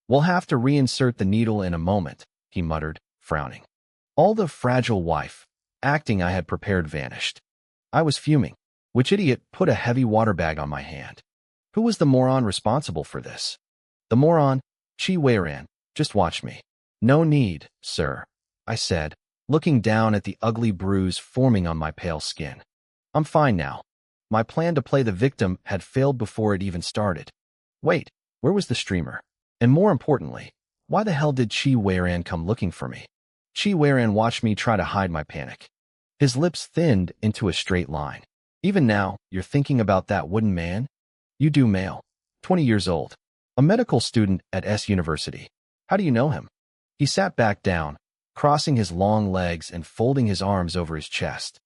"We'll have to reinsert the needle in a moment," he muttered, frowning. All the fragile wife acting I had prepared vanished. I was fuming. Which idiot put a heavy water bag on my hand? Who was the moron responsible for this? The moron? Chi Weran. Just watch me. "No need, sir," I said, looking down at the ugly bruise forming on my pale skin. "I'm fine now." My plan to play the victim had failed before it even started. Wait, where was the streamer? And more importantly, why the hell did Chi Weran come looking for me? Chi Weran watched me try to hide my panic. His lips thinned into a straight line. "Even now, you're thinking about that wooden man? You do, male. 20 years old. A medical student at S University. How do you know him?" He sat back down, crossing his long legs and folding his arms over his chest.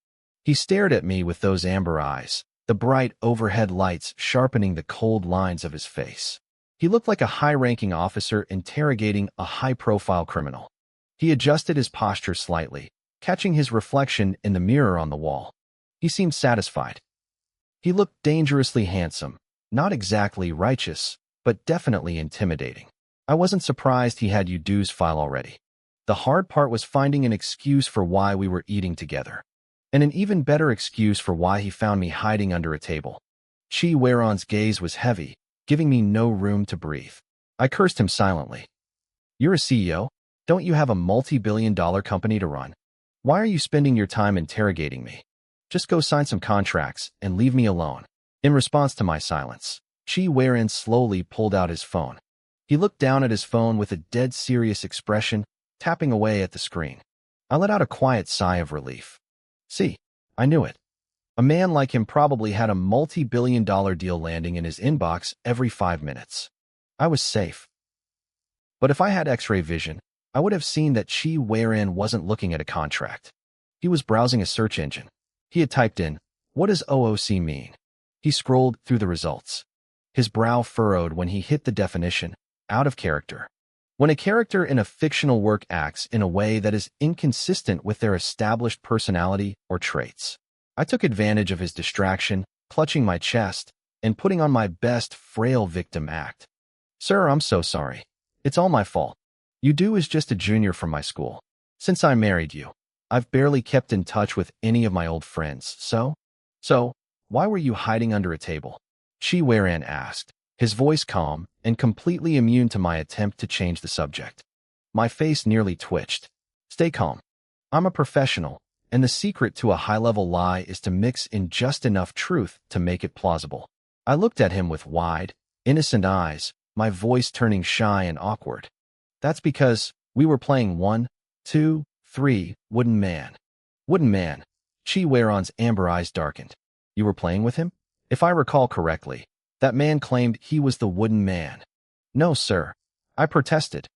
He stared at me with those amber eyes, the bright overhead lights sharpening the cold lines of his face. He looked like a high-ranking officer interrogating a high-profile criminal. He adjusted his posture slightly, catching his reflection in the mirror on the wall. He seemed satisfied. He looked dangerously handsome, not exactly righteous, but definitely intimidating. I wasn't surprised he had Yudu's file already. The hard part was finding an excuse for why we were eating together, and an even better excuse for why he found me hiding under a table. Chi Weran's gaze was heavy, giving me no room to breathe. I cursed him silently. "You're a CEO? Don't you have a multi-billion-dollar company to run? Why are you spending your time interrogating me? Just go sign some contracts and leave me alone." In response to my silence, Chi Weran slowly pulled out his phone. He looked down at his phone with a dead serious expression, tapping away at the screen. I let out a quiet sigh of relief. See, I knew it. A man like him probably had a multi-billion-dollar deal landing in his inbox every 5 minutes. I was safe. But if I had X-ray vision, I would have seen that Chi Weran wasn't looking at a contract. He was browsing a search engine. He had typed in, "What does OOC mean?" He scrolled through the results. His brow furrowed when he hit the definition, "out of character." When a character in a fictional work acts in a way that is inconsistent with their established personality or traits. I took advantage of his distraction, clutching my chest, and putting on my best frail victim act. "Sir, I'm so sorry. It's all my fault. Yudu is just a junior from my school. Since I married you, I've barely kept in touch with any of my old friends, so, why were you hiding under a table?" Chi Weran asked, his voice calm and completely immune to my attempt to change the subject. My face nearly twitched. "Stay calm. I'm a professional, and the secret to a high-level lie is to mix in just enough truth to make it plausible." I looked at him with wide, innocent eyes, my voice turning shy and awkward. "That's because we were playing 1, 2, 3, Wooden Man." "Wooden Man?" Chi Weran's amber eyes darkened. "You were playing with him?" If I recall correctly, that man claimed he was the Wooden Man. "No, sir," I protested.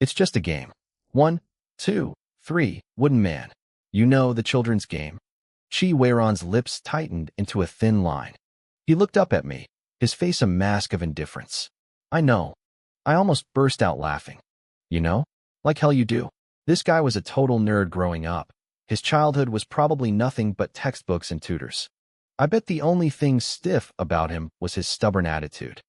"It's just a game. 1, 2, 3, Wooden Man. You know, the children's game." Chi Weran's lips tightened into a thin line. He looked up at me, his face a mask of indifference. I know. I almost burst out laughing. You know? Like hell you do. This guy was a total nerd growing up. His childhood was probably nothing but textbooks and tutors. I bet the only thing stiff about him was his stubborn attitude.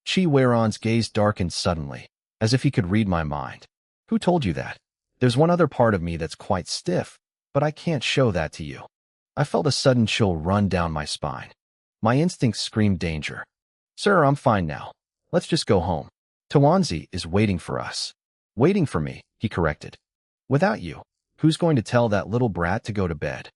Chi Weiron's gaze darkened suddenly, as if he could read my mind. Who told you that? There's one other part of me that's quite stiff, but I can't show that to you. I felt a sudden chill run down my spine. My instincts screamed danger. Sir, I'm fine now. Let's just go home. Tawanzi is waiting for us. Waiting for me, he corrected. Without you, who's going to tell that little brat to go to bed?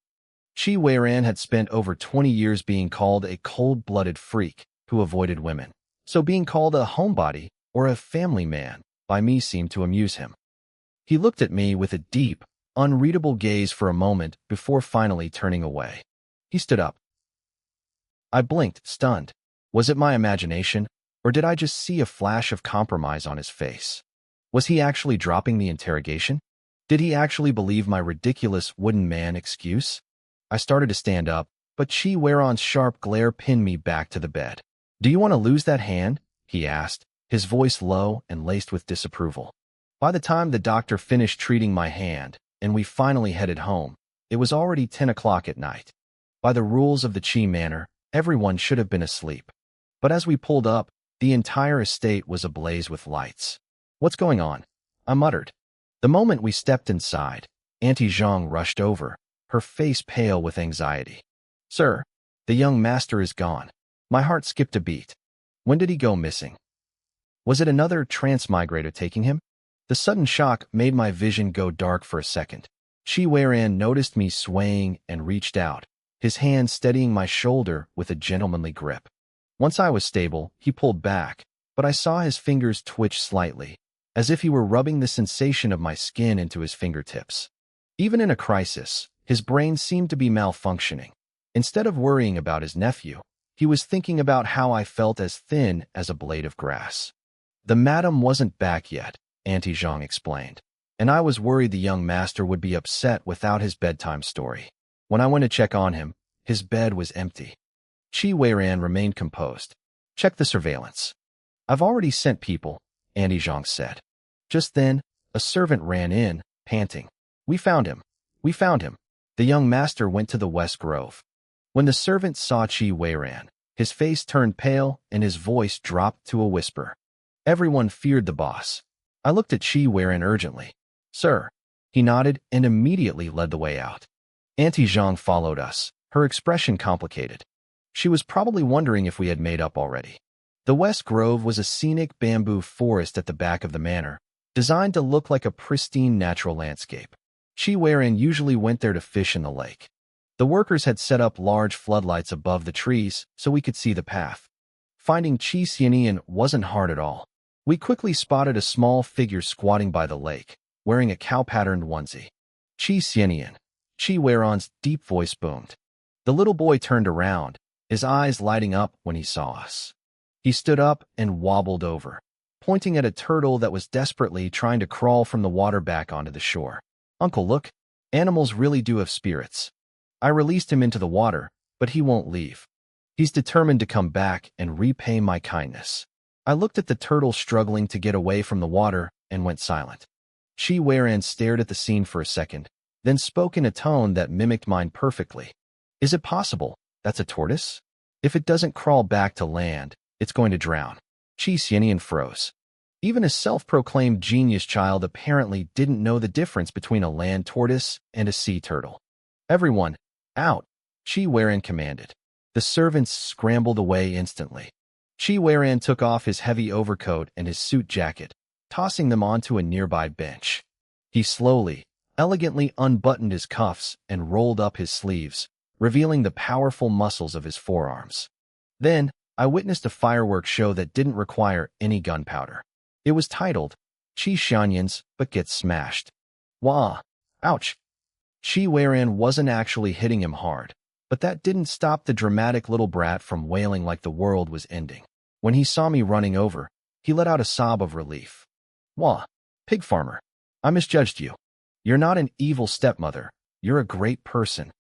Chi Weiran had spent over 20 years being called a cold-blooded freak who avoided women. So being called a homebody or a family man by me seemed to amuse him. He looked at me with a deep, unreadable gaze for a moment before finally turning away. He stood up. I blinked, stunned. Was it my imagination, or did I just see a flash of compromise on his face? Was he actually dropping the interrogation? Did he actually believe my ridiculous wooden man excuse? I started to stand up, but Chi Weiron's sharp glare pinned me back to the bed. Do you want to lose that hand? He asked, his voice low and laced with disapproval. By the time the doctor finished treating my hand, and we finally headed home, it was already 10 o'clock at night. By the rules of the Chi Manor, everyone should have been asleep. But as we pulled up, the entire estate was ablaze with lights. What's going on? I muttered. The moment we stepped inside, Auntie Zhang rushed over, her face pale with anxiety. Sir, the young master is gone. My heart skipped a beat. When did he go missing? Was it another transmigrator taking him? The sudden shock made my vision go dark for a second. Chi Weiran noticed me swaying and reached out, his hand steadying my shoulder with a gentlemanly grip. Once I was stable, he pulled back, but I saw his fingers twitch slightly, as if he were rubbing the sensation of my skin into his fingertips. Even in a crisis, his brain seemed to be malfunctioning. Instead of worrying about his nephew, he was thinking about how I felt as thin as a blade of grass. The madam wasn't back yet, Auntie Zhang explained, and I was worried the young master would be upset without his bedtime story. When I went to check on him, his bed was empty. Chi Weiran remained composed. Check the surveillance. I've already sent people, Auntie Zhang said. Just then, a servant ran in, panting. We found him. We found him. The young master went to the West Grove. When the servant saw Chi Weiran, his face turned pale and his voice dropped to a whisper. Everyone feared the boss. I looked at Chi Weiran urgently. Sir. He nodded and immediately led the way out. Auntie Zhang followed us, her expression complicated. She was probably wondering if we had made up already. The West Grove was a scenic bamboo forest at the back of the manor, designed to look like a pristine natural landscape. Chi Weiran usually went there to fish in the lake. The workers had set up large floodlights above the trees so we could see the path. Finding Chi Xianian wasn't hard at all. We quickly spotted a small figure squatting by the lake, wearing a cow-patterned onesie. Chi Xianian. Chi Weiron's deep voice boomed. The little boy turned around, his eyes lighting up when he saw us. He stood up and wobbled over, pointing at a turtle that was desperately trying to crawl from the water back onto the shore. Uncle, look. Animals really do have spirits. I released him into the water, but he won't leave. He's determined to come back and repay my kindness. I looked at the turtle struggling to get away from the water and went silent. Chi Weiran stared at the scene for a second, then spoke in a tone that mimicked mine perfectly. Is it possible that's a tortoise? If it doesn't crawl back to land, it's going to drown. Chi Xianian froze. Even a self-proclaimed genius child apparently didn't know the difference between a land tortoise and a sea turtle. Everyone, out, Chi Weiran commanded. The servants scrambled away instantly. Chi Weiran took off his heavy overcoat and his suit jacket, tossing them onto a nearby bench. He slowly, elegantly unbuttoned his cuffs and rolled up his sleeves, revealing the powerful muscles of his forearms. Then, I witnessed a fireworks show that didn't require any gunpowder. It was titled, Chi Xianyans But Gets Smashed. Wah! Ouch! Chi Weiran wasn't actually hitting him hard, but that didn't stop the dramatic little brat from wailing like the world was ending. When he saw me running over, he let out a sob of relief. Wah! Pig farmer, I misjudged you. You're not an evil stepmother, you're a great person.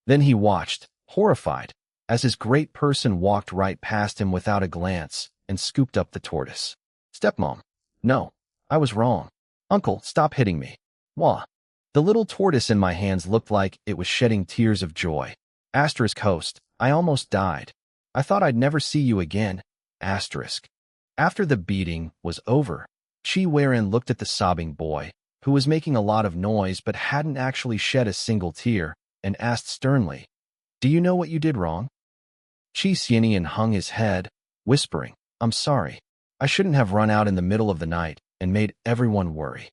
Then he watched, horrified, as his great person walked right past him without a glance and scooped up the tortoise. Stepmom. No, I was wrong. Uncle, stop hitting me. Wah. The little tortoise in my hands looked like it was shedding tears of joy. Asterisk host, I almost died. I thought I'd never see you again. Asterisk. After the beating was over, Chi Werin looked at the sobbing boy, who was making a lot of noise but hadn't actually shed a single tear, and asked sternly, Do you know what you did wrong? Chi Xianian hung his head, whispering, I'm sorry. I shouldn't have run out in the middle of the night and made everyone worry.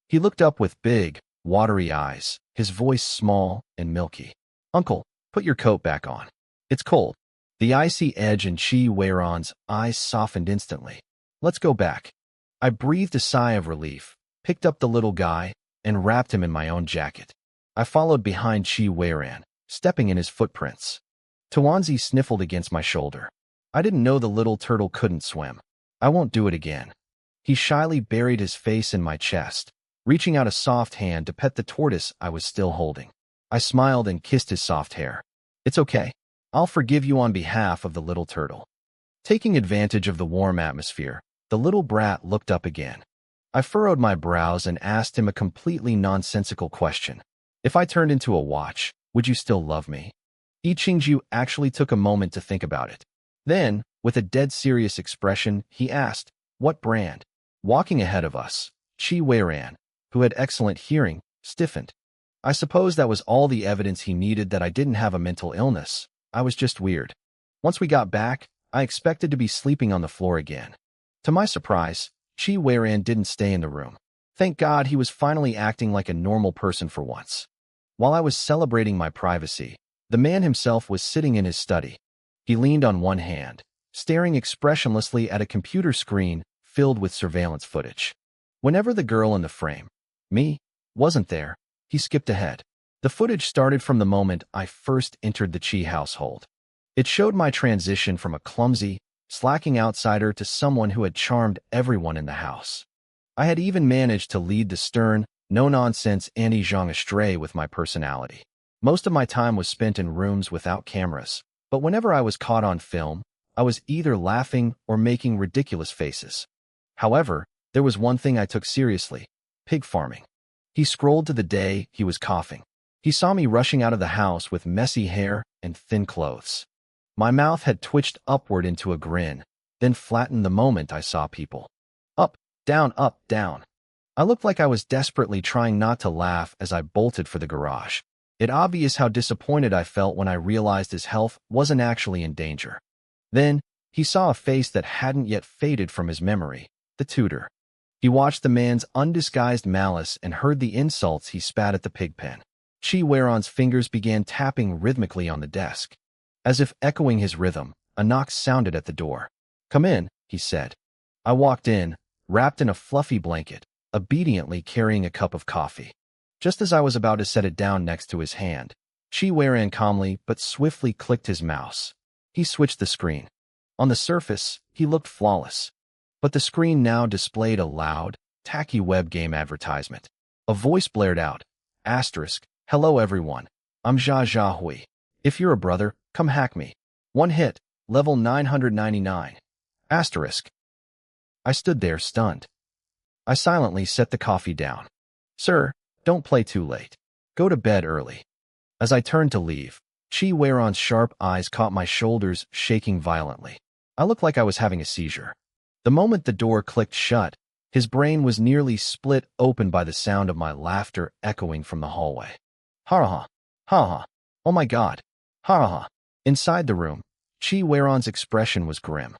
He looked up with big, watery eyes, his voice small and milky. Uncle, put your coat back on. It's cold. The icy edge in Chi Weiron's eyes softened instantly. Let's go back. I breathed a sigh of relief, picked up the little guy, and wrapped him in my own jacket. I followed behind Chi Weiran, stepping in his footprints. Tuanzi sniffled against my shoulder. I didn't know the little turtle couldn't swim. I won't do it again. He shyly buried his face in my chest, reaching out a soft hand to pet the tortoise I was still holding. I smiled and kissed his soft hair. It's okay. I'll forgive you on behalf of the little turtle. Taking advantage of the warm atmosphere, the little brat looked up again. I furrowed my brows and asked him a completely nonsensical question. If I turned into a watch, would you still love me? Yi Qingju actually took a moment to think about it. Then, with a dead serious expression, he asked, What brand? Walking ahead of us, Chi Weiran, who had excellent hearing, stiffened. I suppose that was all the evidence he needed that I didn't have a mental illness. I was just weird. Once we got back, I expected to be sleeping on the floor again. To my surprise, Chi Weiran didn't stay in the room. Thank God he was finally acting like a normal person for once. While I was celebrating my privacy, the man himself was sitting in his study. He leaned on one hand, staring expressionlessly at a computer screen filled with surveillance footage. Whenever the girl in the frame, me, wasn't there, he skipped ahead. The footage started from the moment I first entered the Chi household. It showed my transition from a clumsy, slacking outsider to someone who had charmed everyone in the house. I had even managed to lead the stern, no-nonsense Annie Zhang astray with my personality. Most of my time was spent in rooms without cameras, but whenever I was caught on film, I was either laughing or making ridiculous faces. However, there was one thing I took seriously: pig farming. He scrolled to the day he was coughing. He saw me rushing out of the house with messy hair and thin clothes. My mouth had twitched upward into a grin, then flattened the moment I saw people. Up, down, up, down. I looked like I was desperately trying not to laugh as I bolted for the garage. It obvious how disappointed I felt when I realized his health wasn't actually in danger. Then, he saw a face that hadn't yet faded from his memory, the tutor. He watched the man's undisguised malice and heard the insults he spat at the pig pen. Chi Weiron's fingers began tapping rhythmically on the desk. As if echoing his rhythm, a knock sounded at the door. Come in, he said. I walked in, wrapped in a fluffy blanket, obediently carrying a cup of coffee. Just as I was about to set it down next to his hand, Chi Weiran calmly but swiftly clicked his mouse. He switched the screen. On the surface, he looked flawless. But the screen now displayed a loud, tacky web game advertisement. A voice blared out. Asterisk, hello everyone. I'm Jia Hui. If you're a brother, come hack me. One hit, level 999. Asterisk. I stood there stunned. I silently set the coffee down. Sir, don't play too late. Go to bed early. As I turned to leave, Chi Weiron's sharp eyes caught my shoulders shaking violently. I looked like I was having a seizure. The moment the door clicked shut, his brain was nearly split open by the sound of my laughter echoing from the hallway. Ha ha, ha ha, oh my God, ha ha. Inside the room, Chi Weiron's expression was grim.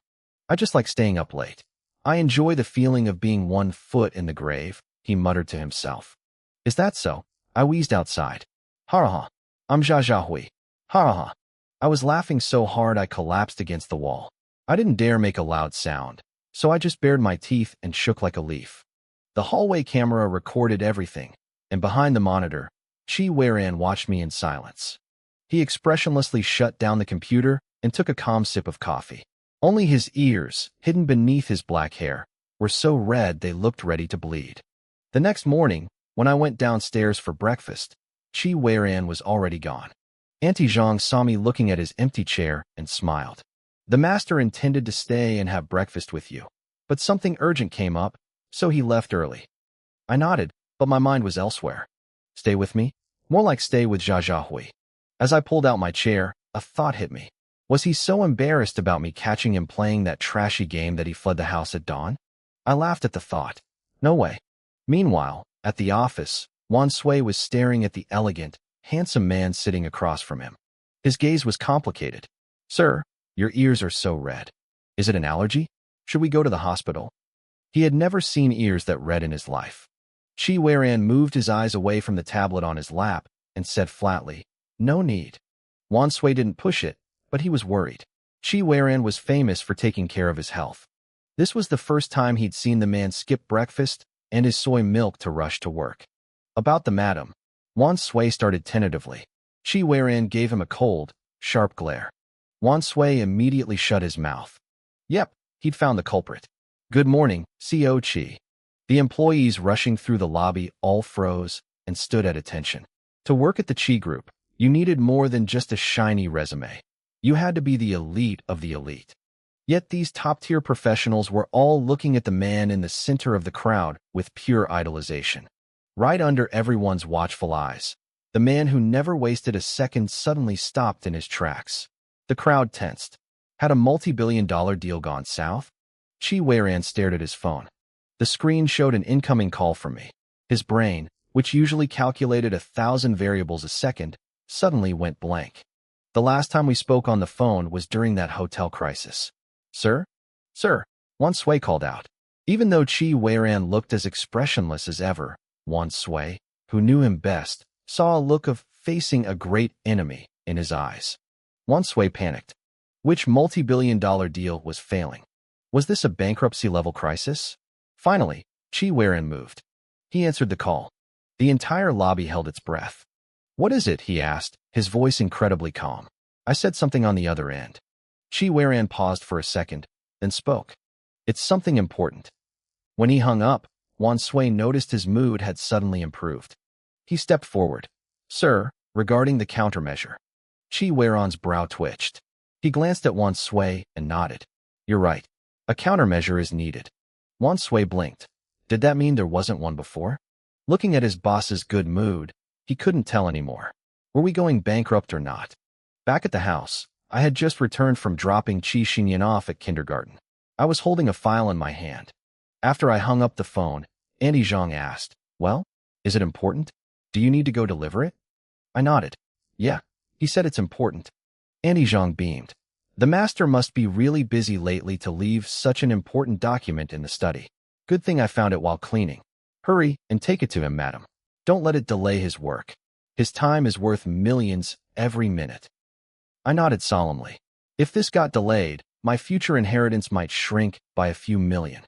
I just like staying up late. I enjoy the feeling of being 1 foot in the grave, he muttered to himself. Is that so? I wheezed outside. Ha ha, I'm Jia Hui. Ha ha. I was laughing so hard I collapsed against the wall. I didn't dare make a loud sound, so I just bared my teeth and shook like a leaf. The hallway camera recorded everything, and behind the monitor, Chi Weiran watched me in silence. He expressionlessly shut down the computer and took a calm sip of coffee. Only his ears, hidden beneath his black hair, were so red they looked ready to bleed. The next morning, when I went downstairs for breakfast, Chi Weiran was already gone. Auntie Zhang saw me looking at his empty chair and smiled. The master intended to stay and have breakfast with you, but something urgent came up, so he left early. I nodded, but my mind was elsewhere. Stay with me? More like stay with Jia Jiahui. As I pulled out my chair, a thought hit me. Was he so embarrassed about me catching him playing that trashy game that he fled the house at dawn? I laughed at the thought. No way. Meanwhile, at the office, Wan Sui was staring at the elegant, handsome man sitting across from him. His gaze was complicated. Sir, your ears are so red. Is it an allergy? Should we go to the hospital? He had never seen ears that red in his life. Qi Weiran moved his eyes away from the tablet on his lap and said flatly, no need. Wan Sui didn't push it, but he was worried. Qi Weiran was famous for taking care of his health. This was the first time he'd seen the man skip breakfast and his soy milk to rush to work. About the madam, Wan Sui started tentatively. Qi Weiran gave him a cold, sharp glare. Wan Sui immediately shut his mouth. Yep, he'd found the culprit. Good morning, CO Qi. The employees rushing through the lobby all froze and stood at attention. To work at the Qi Group, you needed more than just a shiny resume. You had to be the elite of the elite. Yet these top-tier professionals were all looking at the man in the center of the crowd with pure idolization. Right under everyone's watchful eyes, the man who never wasted a second suddenly stopped in his tracks. The crowd tensed. Had a multi-billion-dollar deal gone south? Qi Weiran stared at his phone. The screen showed an incoming call from me. His brain, which usually calculated 1,000 variables a second, suddenly went blank. The last time we spoke on the phone was during that hotel crisis. Sir? Sir, Wan Sui called out. Even though Qi Weiran looked as expressionless as ever, Wan Sui, who knew him best, saw a look of facing a great enemy in his eyes. Wan Sui panicked. Which multi-billion-dollar deal was failing? Was this a bankruptcy-level crisis? Finally, Qi Weiran moved. He answered the call. The entire lobby held its breath. What is it? He asked, his voice incredibly calm. I said something on the other end. Qi Weiran paused for a second, then spoke. It's something important. When he hung up, Wan Sui noticed his mood had suddenly improved. He stepped forward. Sir, regarding the countermeasure. Qi Weiran's brow twitched. He glanced at Wan Sui and nodded. You're right. A countermeasure is needed. Wan Sui blinked. Did that mean there wasn't one before? Looking at his boss's good mood, he couldn't tell anymore. Were we going bankrupt or not? Back at the house, I had just returned from dropping Qi Xinyan off at kindergarten. I was holding a file in my hand. After I hung up the phone, Auntie Zhang asked, well, is it important? Do you need to go deliver it? I nodded. Yeah, he said it's important. Auntie Zhang beamed. The master must be really busy lately to leave such an important document in the study. Good thing I found it while cleaning. Hurry and take it to him, madam. Don't let it delay his work. His time is worth millions every minute. I nodded solemnly. If this got delayed, my future inheritance might shrink by a few million.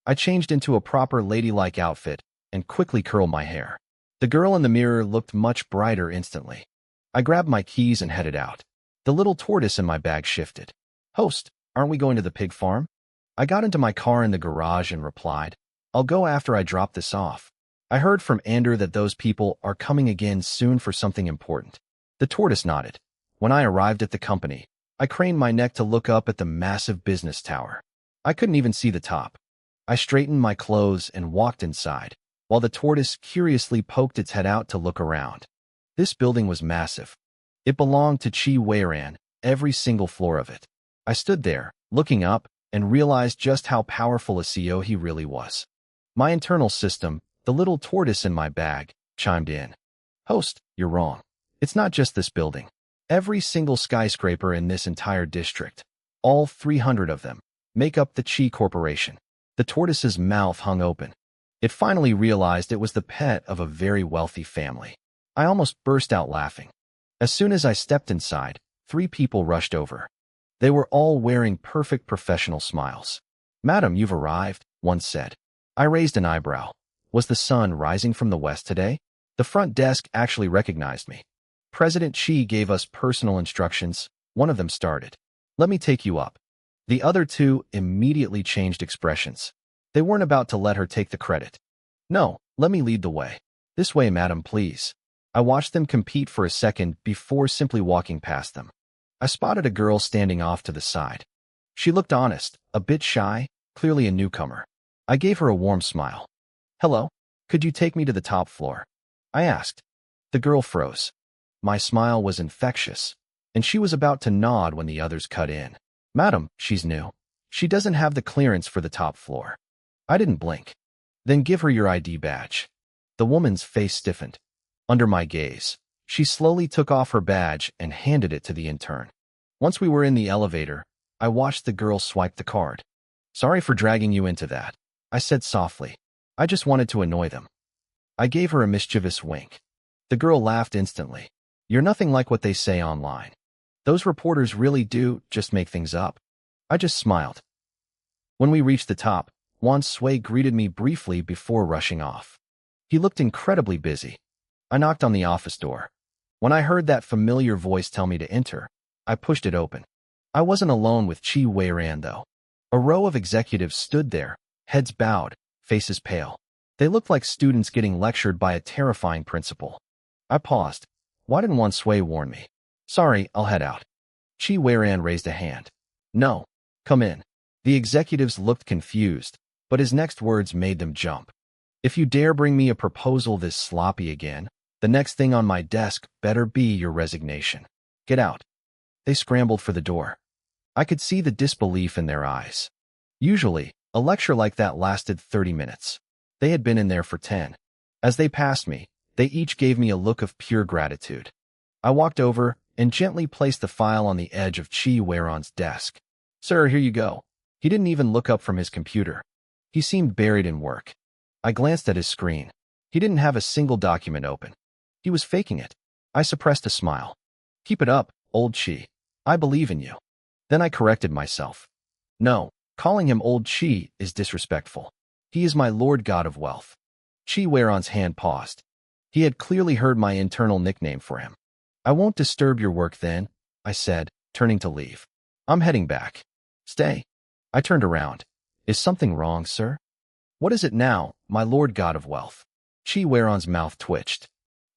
I changed into a proper ladylike outfit and quickly curled my hair. The girl in the mirror looked much brighter instantly. I grabbed my keys and headed out. The little tortoise in my bag shifted. Host, aren't we going to the pig farm? I got into my car in the garage and replied, I'll go after I drop this off. I heard from Ander that those people are coming again soon for something important. The tortoise nodded. When I arrived at the company, I craned my neck to look up at the massive business tower. I couldn't even see the top. I straightened my clothes and walked inside, while the tortoise curiously poked its head out to look around. This building was massive. It belonged to Qi Weiran, every single floor of it. I stood there, looking up, and realized just how powerful a CEO he really was. My internal system, the little tortoise in my bag, chimed in. Host, you're wrong. It's not just this building. Every single skyscraper in this entire district, all 300 of them, make up the Qi Corporation. The tortoise's mouth hung open. It finally realized it was the pet of a very wealthy family. I almost burst out laughing. As soon as I stepped inside, 3 people rushed over. They were all wearing perfect professional smiles. Madam, you've arrived, one said. I raised an eyebrow. Was the sun rising from the west today? The front desk actually recognized me. President Qi gave us personal instructions. One of them started. Let me take you up. The other 2 immediately changed expressions. They weren't about to let her take the credit. No, let me lead the way. This way, madam, please. I watched them compete for a second before simply walking past them. I spotted a girl standing off to the side. She looked honest, a bit shy, clearly a newcomer. I gave her a warm smile. "Hello, could you take me to the top floor?" I asked. The girl froze. My smile was infectious, and she was about to nod when the others cut in. "Madam, she's new. She doesn't have the clearance for the top floor." I didn't blink. "Then give her your ID badge." The woman's face stiffened. Under my gaze, she slowly took off her badge and handed it to the intern. Once we were in the elevator, I watched the girl swipe the card. "Sorry for dragging you into that," I said softly. "I just wanted to annoy them." I gave her a mischievous wink. The girl laughed instantly. "You're nothing like what they say online. Those reporters really do just make things up." I just smiled. When we reached the top, Wan Sui greeted me briefly before rushing off. He looked incredibly busy. I knocked on the office door. When I heard that familiar voice tell me to enter, I pushed it open. I wasn't alone with Chi Weiran, though. A row of executives stood there, heads bowed, faces pale. They looked like students getting lectured by a terrifying principal. I paused. Why didn't Wan Sui warn me? "Sorry, I'll head out." Chi Weiran raised a hand. "No, come in." The executives looked confused, but his next words made them jump. "If you dare bring me a proposal this sloppy again, the next thing on my desk better be your resignation. Get out." They scrambled for the door. I could see the disbelief in their eyes. Usually, a lecture like that lasted 30 minutes. They had been in there for 10. As they passed me, they each gave me a look of pure gratitude. I walked over and gently placed the file on the edge of Chi Weiran's desk. "Sir, here you go." He didn't even look up from his computer. He seemed buried in work. I glanced at his screen. He didn't have a single document open. He was faking it. I suppressed a smile. "Keep it up, old Chi. I believe in you." Then I corrected myself. "No, calling him old Chi is disrespectful. He is my Lord God of Wealth." Chi Weiran's hand paused. He had clearly heard my internal nickname for him. "I won't disturb your work then," I said, turning to leave. "I'm heading back." "Stay." I turned around. "Is something wrong, sir?" "What is it now, my Lord God of Wealth?" Chi Weiran's mouth twitched.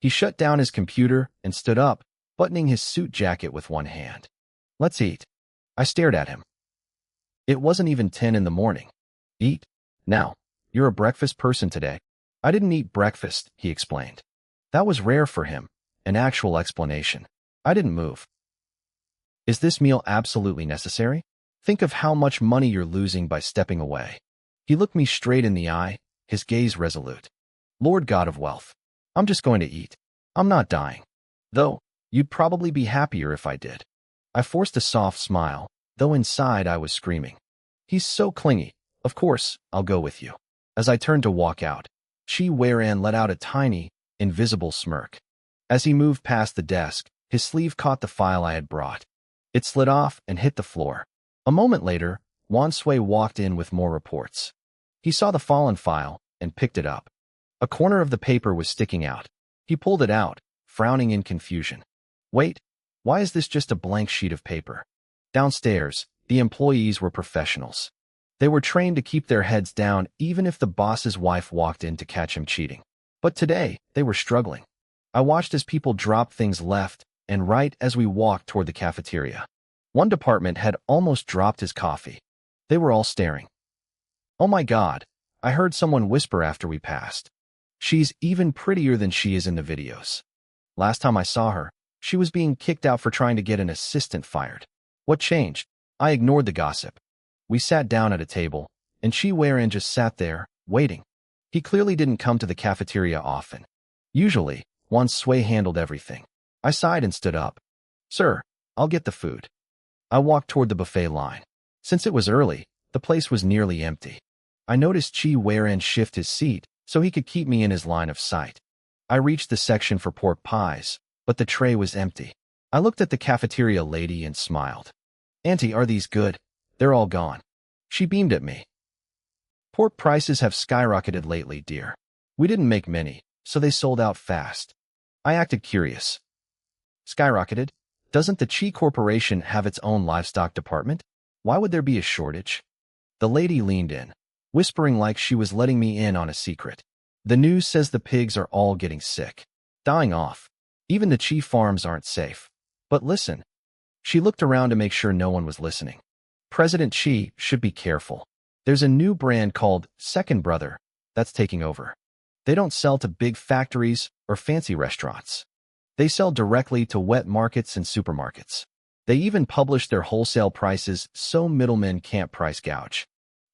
He shut down his computer and stood up, buttoning his suit jacket with one hand. "Let's eat." I stared at him. It wasn't even 10 in the morning. "Eat? Now, you're a breakfast person today." "I didn't eat breakfast," he explained. That was rare for him, an actual explanation. I didn't move. "Is this meal absolutely necessary? Think of how much money you're losing by stepping away." He looked me straight in the eye, his gaze resolute. "Lord God of Wealth, I'm just going to eat. I'm not dying. Though, you'd probably be happier if I did." I forced a soft smile, though inside I was screaming. "He's so clingy. Of course, I'll go with you." As I turned to walk out, Chi Weiran let out a tiny, invisible smirk. As he moved past the desk, his sleeve caught the file I had brought. It slid off and hit the floor. A moment later, Wan Sui walked in with more reports. He saw the fallen file and picked it up. A corner of the paper was sticking out. He pulled it out, frowning in confusion. "Wait, why is this just a blank sheet of paper?" Downstairs, the employees were professionals. They were trained to keep their heads down even if the boss's wife walked in to catch him cheating. But today, they were struggling. I watched as people dropped things left and right as we walked toward the cafeteria. One department had almost dropped his coffee. They were all staring. "Oh my God," I heard someone whisper after we passed. "She's even prettier than she is in the videos. Last time I saw her, she was being kicked out for trying to get an assistant fired." What changed? I ignored the gossip. We sat down at a table, and Chi Weiran just sat there, waiting. He clearly didn't come to the cafeteria often. Usually, Wan Sui handled everything. I sighed and stood up. "Sir, I'll get the food." I walked toward the buffet line. Since it was early, the place was nearly empty. I noticed Chi Weiran shift his seat so he could keep me in his line of sight. I reached the section for pork pies, but the tray was empty. I looked at the cafeteria lady and smiled. "Auntie, are these good?" "They're all gone." She beamed at me. "Pork prices have skyrocketed lately, dear. We didn't make many, so they sold out fast." I acted curious. "Skyrocketed? Doesn't the Chi Corporation have its own livestock department? Why would there be a shortage?" The lady leaned in, whispering like she was letting me in on a secret. "The news says the pigs are all getting sick. dying off. Even the Chi farms aren't safe. But listen. She looked around to make sure no one was listening. President Chi should be careful. There's a new brand called Second Brother that's taking over. They don't sell to big factories or fancy restaurants. They sell directly to wet markets and supermarkets. They even publish their wholesale prices so middlemen can't price gouge.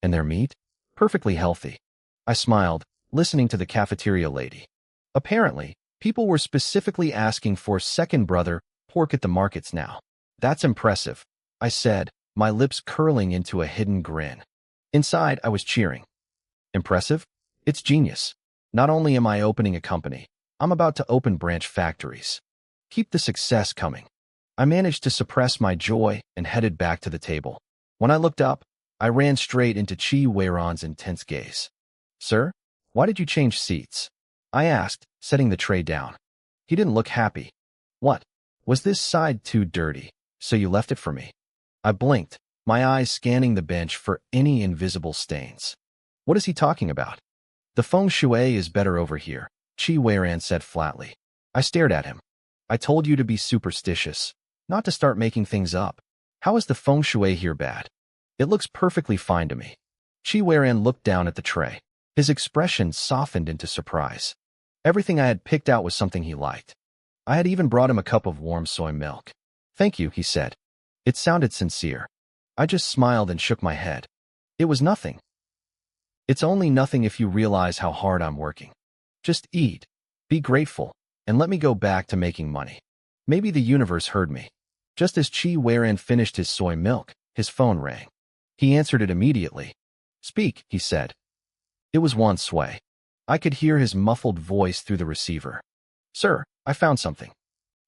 And their meat? Perfectly healthy. I smiled, listening to the cafeteria lady. Apparently, people were specifically asking for Second Brother pork at the markets now. That's impressive, I said, my lips curling into a hidden grin. Inside, I was cheering. Impressive? It's genius. Not only am I opening a company, I'm about to open branch factories. Keep the success coming. I managed to suppress my joy and headed back to the table. When I looked up, I ran straight into Chi Weiron's intense gaze. Sir, why did you change seats? I asked, setting the tray down. He didn't look happy. What? Was this side too dirty, so you left it for me? I blinked, my eyes scanning the bench for any invisible stains. What is he talking about? The feng shui is better over here, Chi Weiran said flatly. I stared at him. I told you to be superstitious, not to start making things up. How is the feng shui here bad? It looks perfectly fine to me. Chi Weiran looked down at the tray. His expression softened into surprise. Everything I had picked out was something he liked. I had even brought him a cup of warm soy milk. Thank you, he said. It sounded sincere. I just smiled and shook my head. It was nothing. It's only nothing if you realize how hard I'm working. Just eat, be grateful, and let me go back to making money. Maybe the universe heard me. Just as Chi Weiran finished his soy milk, his phone rang. He answered it immediately. Speak, he said. It was Wan Sui. I could hear his muffled voice through the receiver. Sir, I found something.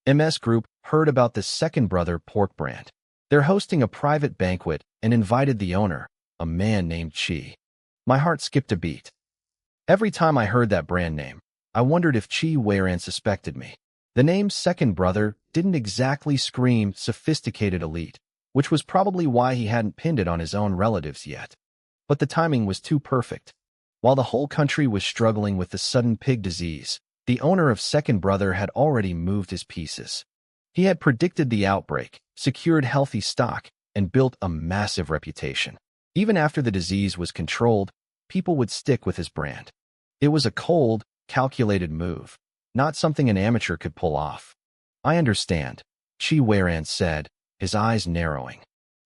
MS Group heard about the Second Brother pork brand. They're hosting a private banquet and invited the owner, a man named Chi. My heart skipped a beat. Every time I heard that brand name, I wondered if Chi Weiran suspected me. The name Second Brother didn't exactly scream sophisticated elite, which was probably why he hadn't pinned it on his own relatives yet. But the timing was too perfect. While the whole country was struggling with the sudden pig disease, the owner of Second Brother had already moved his pieces. He had predicted the outbreak, secured healthy stock, and built a massive reputation. Even after the disease was controlled, people would stick with his brand. It was a cold, calculated move, not something an amateur could pull off. I understand, Chi Weiran said, his eyes narrowing.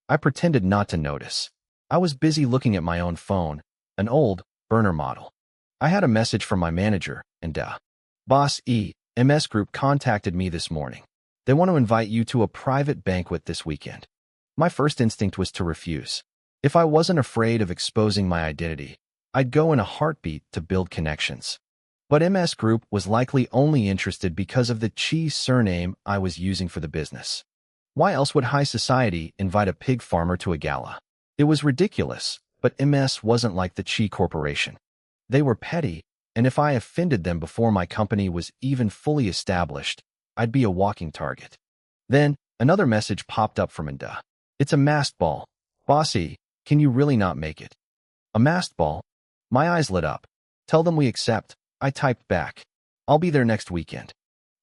I pretended not to notice. I was busy looking at my own phone, an old, burner model. I had a message from my manager, and Boss MS Group contacted me this morning. They want to invite you to a private banquet this weekend. My first instinct was to refuse. If I wasn't afraid of exposing my identity, I'd go in a heartbeat to build connections. But MS Group was likely only interested because of the Chi surname I was using for the business. Why else would high society invite a pig farmer to a gala? It was ridiculous, but MS wasn't like the Chi Corporation. They were petty, and if I offended them before my company was even fully established, I'd be a walking target. Then, another message popped up from Inda. It's a masked ball. Bossy, can you really not make it? A masked ball? My eyes lit up. Tell them we accept, I typed back. I'll be there next weekend.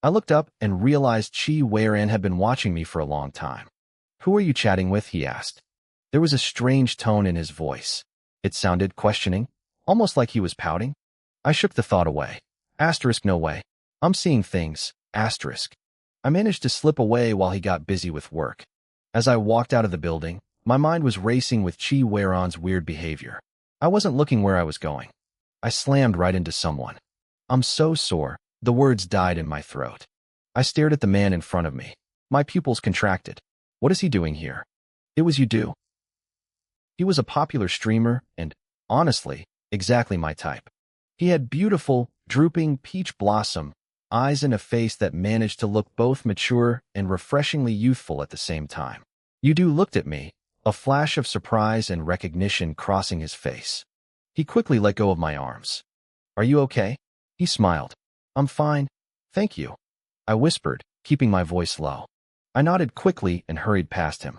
I looked up and realized Chi Weiran had been watching me for a long time. Who are you chatting with? He asked. There was a strange tone in his voice. It sounded questioning, almost like he was pouting. I shook the thought away. Asterisk, no way. I'm seeing things. Asterisk. I managed to slip away while he got busy with work. As I walked out of the building, my mind was racing with Chi Weiron's weird behavior. I wasn't looking where I was going. I slammed right into someone. I'm so sore, the words died in my throat. I stared at the man in front of me. My pupils contracted. What is he doing here? It was you. He was a popular streamer and, honestly, exactly my type. He had beautiful, drooping peach blossom eyes and a face that managed to look both mature and refreshingly youthful at the same time. Yudu looked at me, a flash of surprise and recognition crossing his face. He quickly let go of my arms. Are you okay? He smiled. I'm fine. Thank you. I whispered, keeping my voice low. I nodded quickly and hurried past him.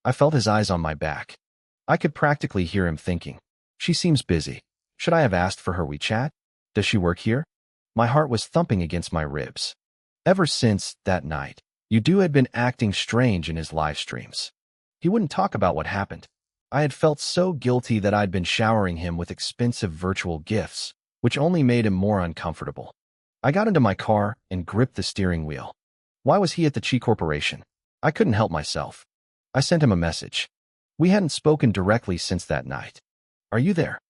I felt his eyes on my back. I could practically hear him thinking. She seems busy. Should I have asked for her WeChat? Does she work here? My heart was thumping against my ribs. Ever since that night, Yudu had been acting strange in his live streams. He wouldn't talk about what happened. I had felt so guilty that I'd been showering him with expensive virtual gifts, which only made him more uncomfortable. I got into my car and gripped the steering wheel. Why was he at the Chi Corporation? I couldn't help myself. I sent him a message. We hadn't spoken directly since that night. Are you there?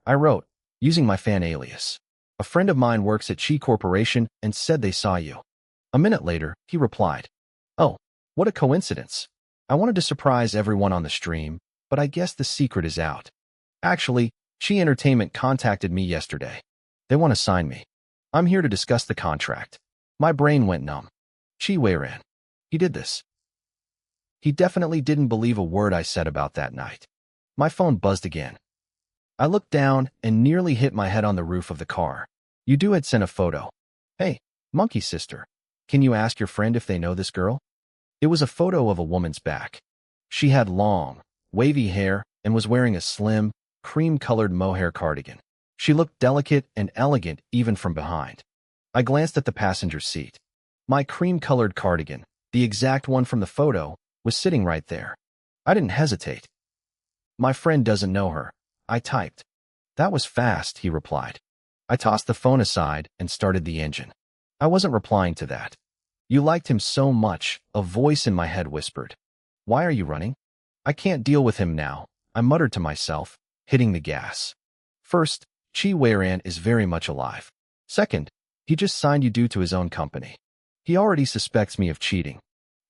I wrote, using my fan alias. A friend of mine works at Chi Corporation and said they saw you. A minute later, he replied, oh, what a coincidence. I wanted to surprise everyone on the stream, but I guess the secret is out. Actually, Chi Entertainment contacted me yesterday. They want to sign me. I'm here to discuss the contract. My brain went numb. Chi Weiran. He did this. He definitely didn't believe a word I said about that night. My phone buzzed again. I looked down and nearly hit my head on the roof of the car. Yudu had sent a photo. Hey, monkey sister, can you ask your friend if they know this girl? It was a photo of a woman's back. She had long, wavy hair and was wearing a slim, cream-colored mohair cardigan. She looked delicate and elegant even from behind. I glanced at the passenger seat. My cream-colored cardigan, the exact one from the photo, was sitting right there. I didn't hesitate. My friend doesn't know her, I typed. That was fast, he replied. I tossed the phone aside and started the engine. I wasn't replying to that. You liked him so much, a voice in my head whispered. Why are you running? I can't deal with him now, I muttered to myself, hitting the gas. First, Chi Weiran is very much alive. Second, he just signed you due to his own company. He already suspects me of cheating.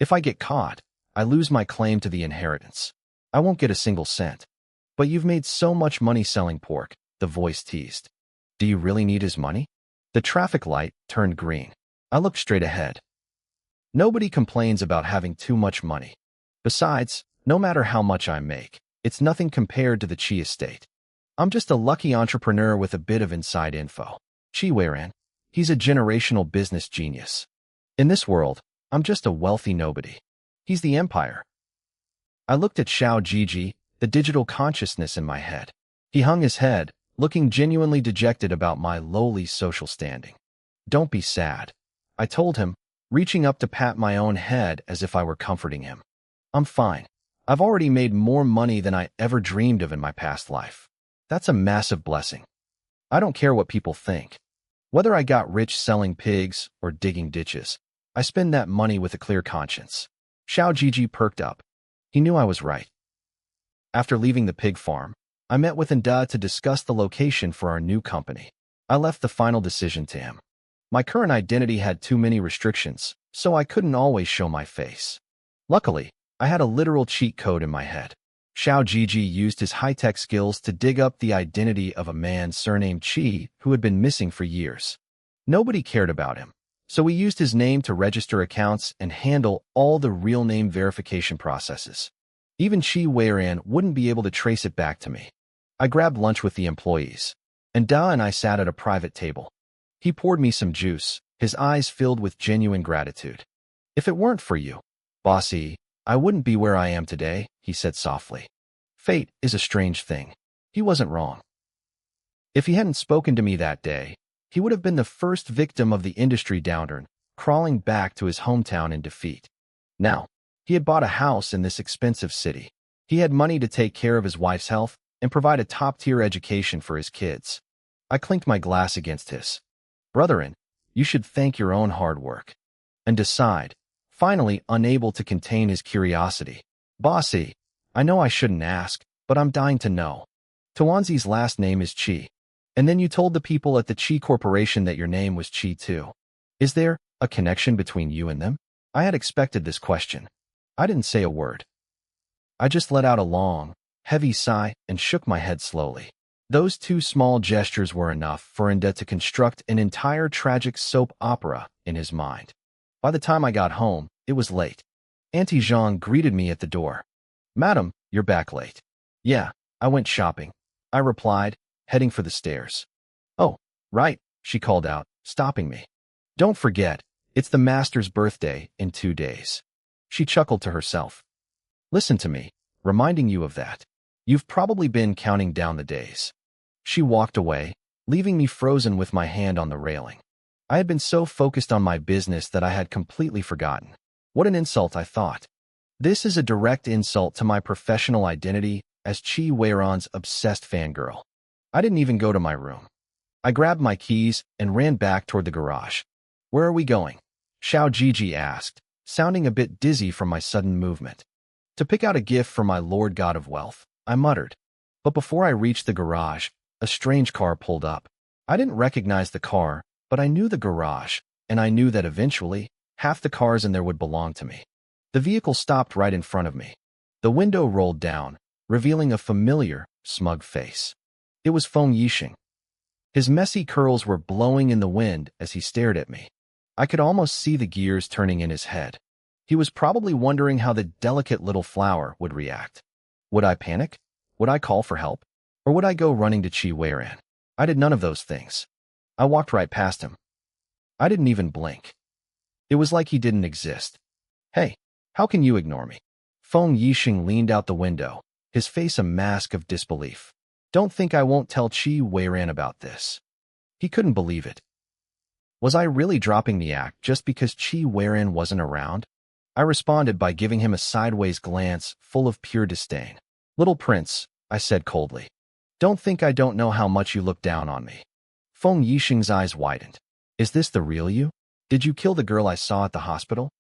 If I get caught, I lose my claim to the inheritance. I won't get a single cent. But you've made so much money selling pork, the voice teased. Do you really need his money? The traffic light turned green. I looked straight ahead. Nobody complains about having too much money. Besides, no matter how much I make, it's nothing compared to the Chi estate. I'm just a lucky entrepreneur with a bit of inside info. Chi Weiran, he's a generational business genius. In this world, I'm just a wealthy nobody. He's the empire. I looked at Xiao Jiji, the digital consciousness in my head. He hung his head, looking genuinely dejected about my lowly social standing. Don't be sad, I told him, reaching up to pat my own head as if I were comforting him. I'm fine. I've already made more money than I ever dreamed of in my past life. That's a massive blessing. I don't care what people think. Whether I got rich selling pigs or digging ditches, I spend that money with a clear conscience. Xiao Jiji perked up. He knew I was right. After leaving the pig farm, I met with Nda to discuss the location for our new company. I left the final decision to him. My current identity had too many restrictions, so I couldn't always show my face. Luckily, I had a literal cheat code in my head. Xiao Jiji used his high-tech skills to dig up the identity of a man surnamed Chi who had been missing for years. Nobody cared about him, so he used his name to register accounts and handle all the real name verification processes. Even Chi Weiran wouldn't be able to trace it back to me. I grabbed lunch with the employees, and Da and I sat at a private table. He poured me some juice, his eyes filled with genuine gratitude. If it weren't for you, bossy, I wouldn't be where I am today, he said softly. Fate is a strange thing. He wasn't wrong. If he hadn't spoken to me that day, he would have been the first victim of the industry downturn, crawling back to his hometown in defeat. Now, he had bought a house in this expensive city. He had money to take care of his wife's health and provide a top-tier education for his kids. I clinked my glass against his. Brethren, you should thank your own hard work. And decide, finally unable to contain his curiosity. Bossy, I know I shouldn't ask, but I'm dying to know. Tawanzi's last name is Chi. And then you told the people at the Chi Corporation that your name was Chi too. Is there a connection between you and them? I had expected this question. I didn't say a word. I just let out a long, heavy sigh and shook my head slowly. Those two small gestures were enough for Nda to construct an entire tragic soap opera in his mind. By the time I got home, it was late. Auntie Zhang greeted me at the door. Madam, you're back late. Yeah, I went shopping, I replied, heading for the stairs. Oh, right, she called out, stopping me. Don't forget, it's the master's birthday in 2 days. She chuckled to herself. Listen to me, reminding you of that. You've probably been counting down the days. She walked away, leaving me frozen with my hand on the railing. I had been so focused on my business that I had completely forgotten. What an insult, I thought. This is a direct insult to my professional identity as Chi Weiron's obsessed fangirl. I didn't even go to my room. I grabbed my keys and ran back toward the garage. Where are we going? Xiao Jiji asked, sounding a bit dizzy from my sudden movement. To pick out a gift for my Lord God of Wealth, I muttered. But before I reached the garage, a strange car pulled up. I didn't recognize the car, but I knew the garage, and I knew that eventually, half the cars in there would belong to me. The vehicle stopped right in front of me. The window rolled down, revealing a familiar, smug face. It was Feng Yixing. His messy curls were blowing in the wind as he stared at me. I could almost see the gears turning in his head. He was probably wondering how the delicate little flower would react. Would I panic? Would I call for help? Or would I go running to Chi Weiran? I did none of those things. I walked right past him. I didn't even blink. It was like he didn't exist. Hey, how can you ignore me? Feng Yixing leaned out the window, his face a mask of disbelief. Don't think I won't tell Chi Weiran about this. He couldn't believe it. Was I really dropping the act just because Chi Weiran wasn't around? I responded by giving him a sideways glance full of pure disdain. Little prince, I said coldly. Don't think I don't know how much you look down on me. Feng Yixing's eyes widened. Is this the real you? Did you kill the girl I saw at the hospital?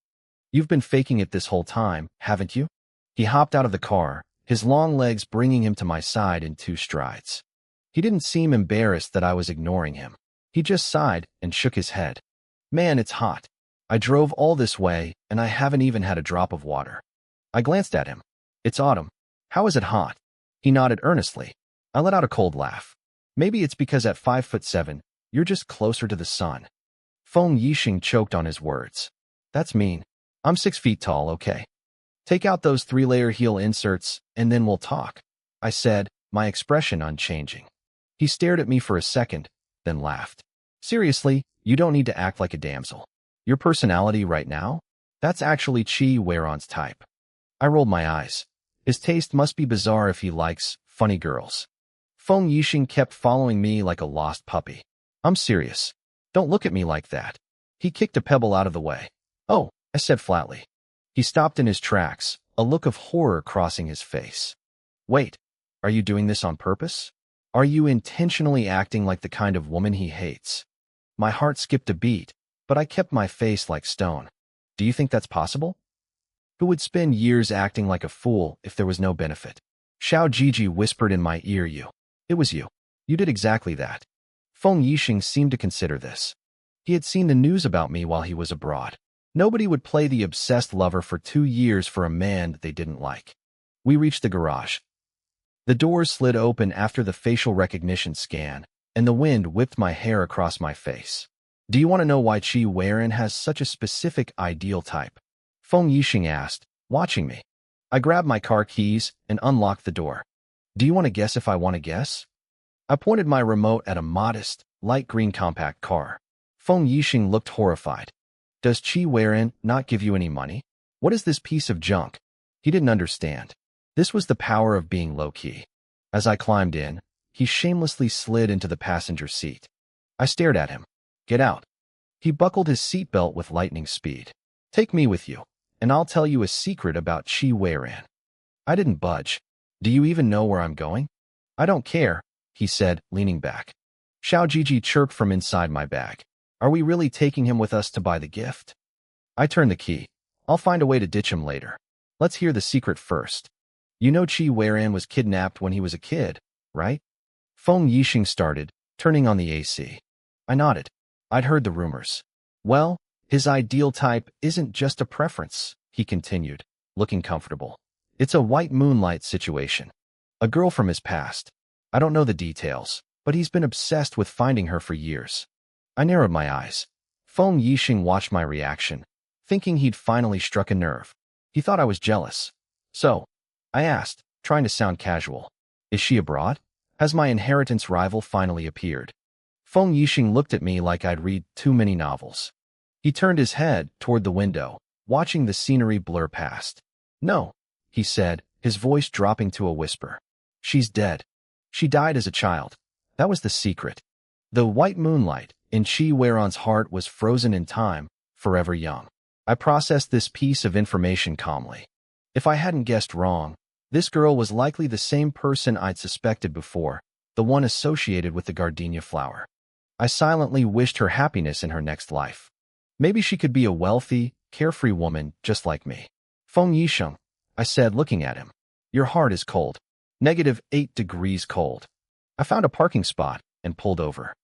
You've been faking it this whole time, haven't you? He hopped out of the car, his long legs bringing him to my side in 2 strides. He didn't seem embarrassed that I was ignoring him. He just sighed and shook his head. Man, it's hot. I drove all this way, and I haven't even had a drop of water. I glanced at him. It's autumn. How is it hot? He nodded earnestly. I let out a cold laugh. Maybe it's because at 5'7", you're just closer to the sun. Feng Yixing choked on his words. That's mean. I'm 6 feet tall, okay? Take out those 3-layer heel inserts, and then we'll talk, I said, my expression unchanging. He stared at me for a second, then laughed. Seriously, you don't need to act like a damsel. Your personality right now? That's actually Chi Weiron's type. I rolled my eyes. His taste must be bizarre if he likes funny girls. Feng Yixing kept following me like a lost puppy. I'm serious. Don't look at me like that. He kicked a pebble out of the way. Oh, I said flatly. He stopped in his tracks, a look of horror crossing his face. Wait, are you doing this on purpose? Are you intentionally acting like the kind of woman he hates? My heart skipped a beat, but I kept my face like stone. Do you think that's possible? Who would spend years acting like a fool if there was no benefit? Xiao Jiji whispered in my ear. It was you. You did exactly that. Feng Yixing seemed to consider this. He had seen the news about me while he was abroad. Nobody would play the obsessed lover for 2 years for a man that they didn't like. We reached the garage. The doors slid open after the facial recognition scan, and the wind whipped my hair across my face. Do you want to know why Chi Weiran has such a specific ideal type? Feng Yixing asked, watching me. I grabbed my car keys and unlocked the door. Do you want to guess if I want to guess? I pointed my remote at a modest, light green compact car. Feng Yixing looked horrified. Does Chi Weiran not give you any money? What is this piece of junk? He didn't understand. This was the power of being low-key. As I climbed in, he shamelessly slid into the passenger seat. I stared at him. Get out. He buckled his seatbelt with lightning speed. Take me with you, and I'll tell you a secret about Chi Weiran. I didn't budge. Do you even know where I'm going? I don't care, he said, leaning back. Xiao Jiji chirped from inside my bag. Are we really taking him with us to buy the gift? I turned the key. I'll find a way to ditch him later. Let's hear the secret first. You know Chi Weiran was kidnapped when he was a kid, right? Feng Yixing started, turning on the AC. I nodded. I'd heard the rumors. Well, his ideal type isn't just a preference, he continued, looking comfortable. It's a white moonlight situation. A girl from his past. I don't know the details, but he's been obsessed with finding her for years. I narrowed my eyes. Feng Yixing watched my reaction, thinking he'd finally struck a nerve. He thought I was jealous. So, I asked, trying to sound casual. Is she abroad? Has my inheritance rival finally appeared? Feng Yixing looked at me like I'd read too many novels. He turned his head toward the window, watching the scenery blur past. No, he said, his voice dropping to a whisper. She's dead. She died as a child. That was the secret. The white moonlight, in Chi Weiron's heart was frozen in time, forever young. I processed this piece of information calmly. If I hadn't guessed wrong, this girl was likely the same person I'd suspected before, the one associated with the gardenia flower. I silently wished her happiness in her next life. Maybe she could be a wealthy, carefree woman just like me. Feng Yisheng, I said, looking at him. Your heart is cold. -8 degrees cold. I found a parking spot and pulled over.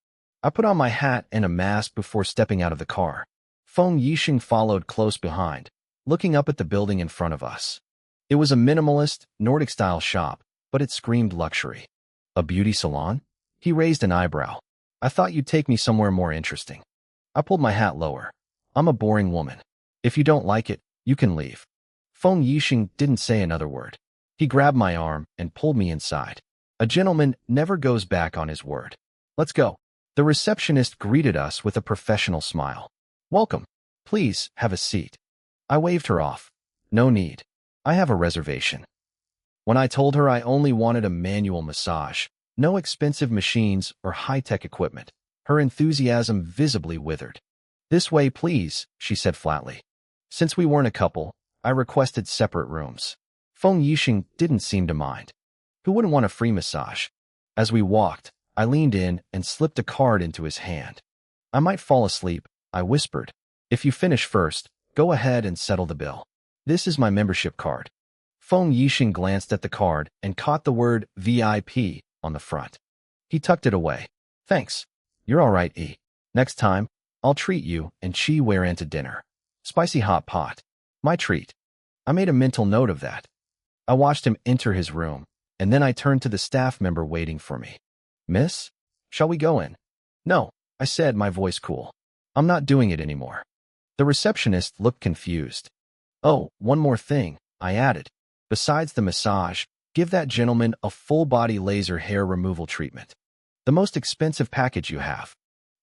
I put on my hat and a mask before stepping out of the car. Feng Yisheng followed close behind, looking up at the building in front of us. It was a minimalist, Nordic-style shop, but it screamed luxury. A beauty salon? He raised an eyebrow. I thought you'd take me somewhere more interesting. I pulled my hat lower. I'm a boring woman. If you don't like it, you can leave. Feng Yisheng didn't say another word. He grabbed my arm and pulled me inside. A gentleman never goes back on his word. Let's go. The receptionist greeted us with a professional smile. Welcome. Please, have a seat. I waved her off. No need. I have a reservation. When I told her I only wanted a manual massage, no expensive machines or high-tech equipment, her enthusiasm visibly withered. This way, please, she said flatly. Since we weren't a couple, I requested separate rooms. Feng Yisheng didn't seem to mind. Who wouldn't want a free massage? As we walked, I leaned in and slipped a card into his hand. I might fall asleep, I whispered. If you finish first, go ahead and settle the bill. This is my membership card. Feng Yisheng glanced at the card and caught the word VIP on the front. He tucked it away. Thanks. You're all right, E. Next time, I'll treat you and Chi Weiran to dinner. Spicy hot pot. My treat. I made a mental note of that. I watched him enter his room, and then I turned to the staff member waiting for me. Miss? Shall we go in? No, I said, my voice cool. I'm not doing it anymore. The receptionist looked confused. Oh, one more thing, I added. Besides the massage, give that gentleman a full-body laser hair removal treatment. The most expensive package you have.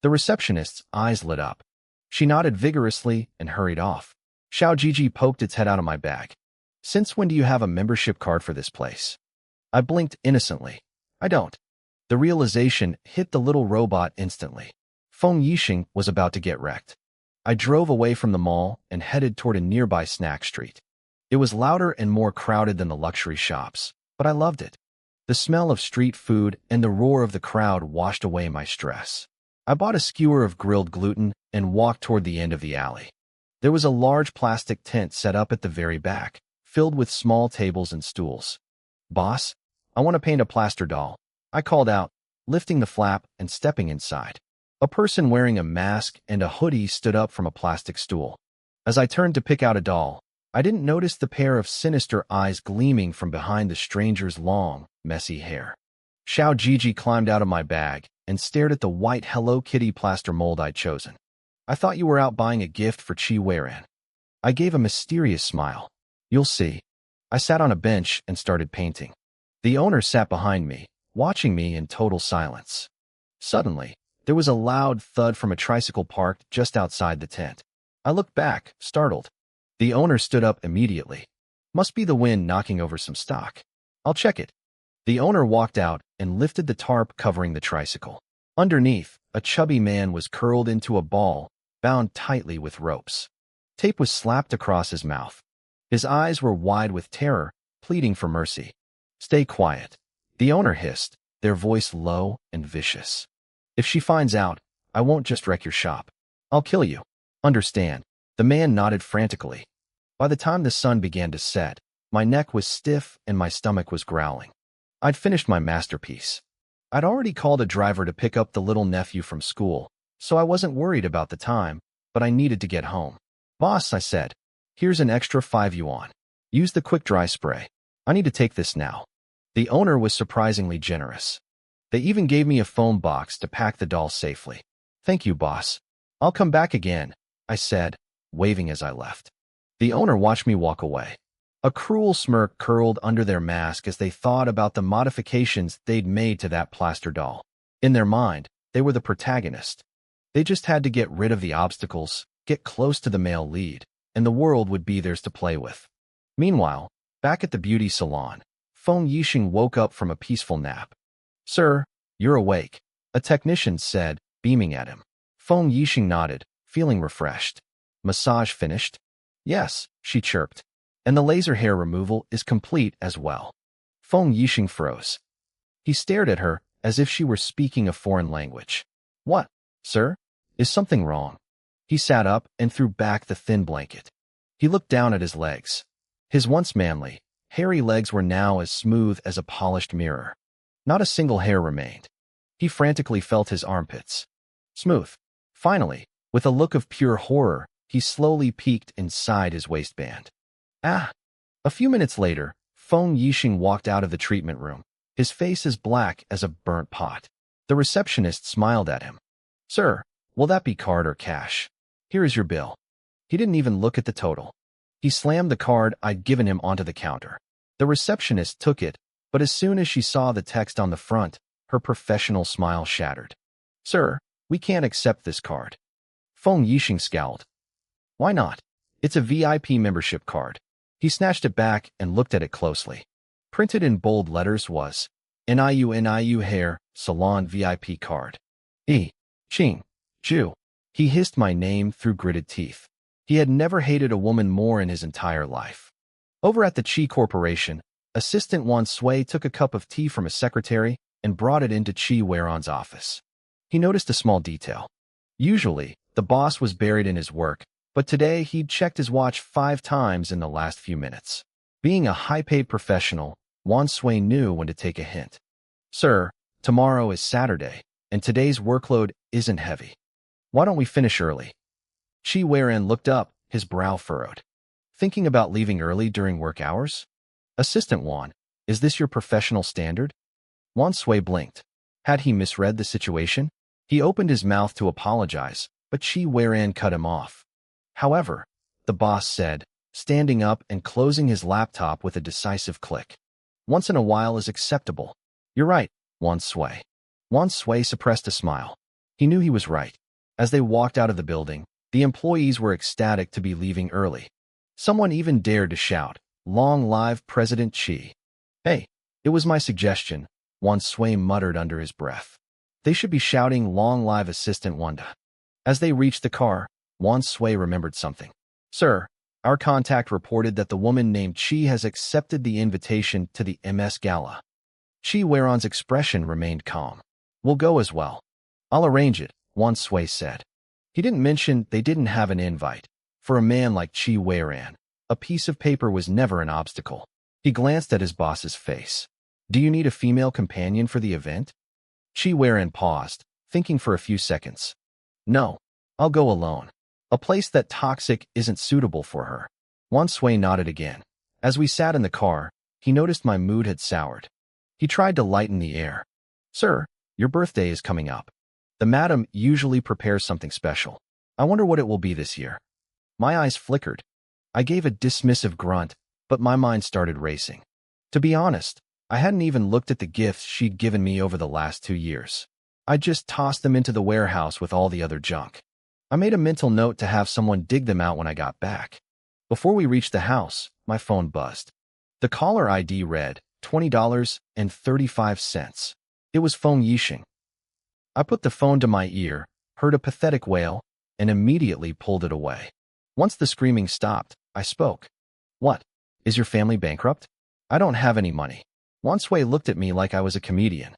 The receptionist's eyes lit up. She nodded vigorously and hurried off. Xiao Jiji poked its head out of my bag. Since when do you have a membership card for this place? I blinked innocently. I don't. The realization hit the little robot instantly. Feng Yisheng was about to get wrecked. I drove away from the mall and headed toward a nearby snack street. It was louder and more crowded than the luxury shops, but I loved it. The smell of street food and the roar of the crowd washed away my stress. I bought a skewer of grilled gluten and walked toward the end of the alley. There was a large plastic tent set up at the very back, filled with small tables and stools. Boss, I want to paint a plaster doll, I called out, lifting the flap and stepping inside. A person wearing a mask and a hoodie stood up from a plastic stool. As I turned to pick out a doll, I didn't notice the pair of sinister eyes gleaming from behind the stranger's long, messy hair. Xiao Jiji climbed out of my bag and stared at the white Hello Kitty plaster mold I'd chosen. I thought you were out buying a gift for Chi Weiran. I gave a mysterious smile. You'll see. I sat on a bench and started painting. The owner sat behind me, watching me in total silence. Suddenly, there was a loud thud from a tricycle parked just outside the tent. I looked back, startled. The owner stood up immediately. Must be the wind knocking over some stock. I'll check it. The owner walked out and lifted the tarp covering the tricycle. Underneath, a chubby man was curled into a ball, bound tightly with ropes. Tape was slapped across his mouth. His eyes were wide with terror, pleading for mercy. Stay quiet, the owner hissed, their voice low and vicious. If she finds out, I won't just wreck your shop. I'll kill you. Understand? The man nodded frantically. By the time the sun began to set, my neck was stiff and my stomach was growling. I'd finished my masterpiece. I'd already called a driver to pick up the little nephew from school, so I wasn't worried about the time, but I needed to get home. Boss, I said, here's an extra 5 yuan. Use the quick dry spray. I need to take this now. The owner was surprisingly generous. They even gave me a foam box to pack the doll safely. Thank you, boss. I'll come back again, I said, waving as I left. The owner watched me walk away. A cruel smirk curled under their mask as they thought about the modifications they'd made to that plaster doll. In their mind, they were the protagonist. They just had to get rid of the obstacles, get close to the male lead, and the world would be theirs to play with. Meanwhile, back at the beauty salon, Feng Yisheng woke up from a peaceful nap. Sir, you're awake, a technician said, beaming at him. Feng Yixing nodded, feeling refreshed. Massage finished? Yes, she chirped. And the laser hair removal is complete as well. Feng Yixing froze. He stared at her as if she were speaking a foreign language. What, sir? Is something wrong? He sat up and threw back the thin blanket. He looked down at his legs. His once manly, hairy legs were now as smooth as a polished mirror. Not a single hair remained. He frantically felt his armpits. Smooth. Finally, with a look of pure horror, he slowly peeked inside his waistband. Ah! A few minutes later, Feng Yixing walked out of the treatment room, his face as black as a burnt pot. The receptionist smiled at him. Sir, will that be card or cash? Here is your bill. He didn't even look at the total. He slammed the card I'd given him onto the counter. The receptionist took it, but as soon as she saw the text on the front, her professional smile shattered. Sir, we can't accept this card. Feng Yixing scowled. Why not? It's a VIP membership card. He snatched it back and looked at it closely. Printed in bold letters was, NIU Hair Salon VIP card. Ching. Ju. He hissed my name through gritted teeth. He had never hated a woman more in his entire life. Over at the Chi Corporation, Assistant Wan Sui took a cup of tea from a secretary and brought it into Chi Weiron's office. He noticed a small detail. Usually, the boss was buried in his work, but today he'd checked his watch 5 times in the last few minutes. Being a high-paid professional, Wan Sui knew when to take a hint. Sir, tomorrow is Saturday, and today's workload isn't heavy. Why don't we finish early? Chi Weiron looked up, his brow furrowed. Thinking about leaving early during work hours? Assistant Wan, is this your professional standard? Wan Sui blinked. Had he misread the situation? He opened his mouth to apologize, but Chi Weiron cut him off. However, the boss said, standing up and closing his laptop with a decisive click. Once in a while is acceptable. You're right, Wan Sui. Wan Sui suppressed a smile. He knew he was right. As they walked out of the building, the employees were ecstatic to be leaving early. Someone even dared to shout, Long live President Chi. Hey, it was my suggestion, Wan Sui muttered under his breath. They should be shouting Long live Assistant Wanda. As they reached the car, Wan Sui remembered something. Sir, our contact reported that the woman named Chi has accepted the invitation to the MS Gala. Chi Weiron's expression remained calm. We'll go as well. I'll arrange it, Wan Sui said. He didn't mention they didn't have an invite. For a man like Chi Weiron, a piece of paper was never an obstacle. He glanced at his boss's face. Do you need a female companion for the event? Chi Weiron paused, thinking for a few seconds. No, I'll go alone. A place that toxic isn't suitable for her. Wan Sui nodded again. As we sat in the car, he noticed my mood had soured. He tried to lighten the air. Sir, your birthday is coming up. The madam usually prepares something special. I wonder what it will be this year. My eyes flickered. I gave a dismissive grunt, but my mind started racing. To be honest, I hadn't even looked at the gifts she'd given me over the last 2 years. I just tossed them into the warehouse with all the other junk. I made a mental note to have someone dig them out when I got back. Before we reached the house, my phone buzzed. The caller ID read $20.35. It was Feng Yixing. I put the phone to my ear, heard a pathetic wail, and immediately pulled it away. Once the screaming stopped, I spoke. What? Is your family bankrupt? I don't have any money. Wan Sui looked at me like I was a comedian.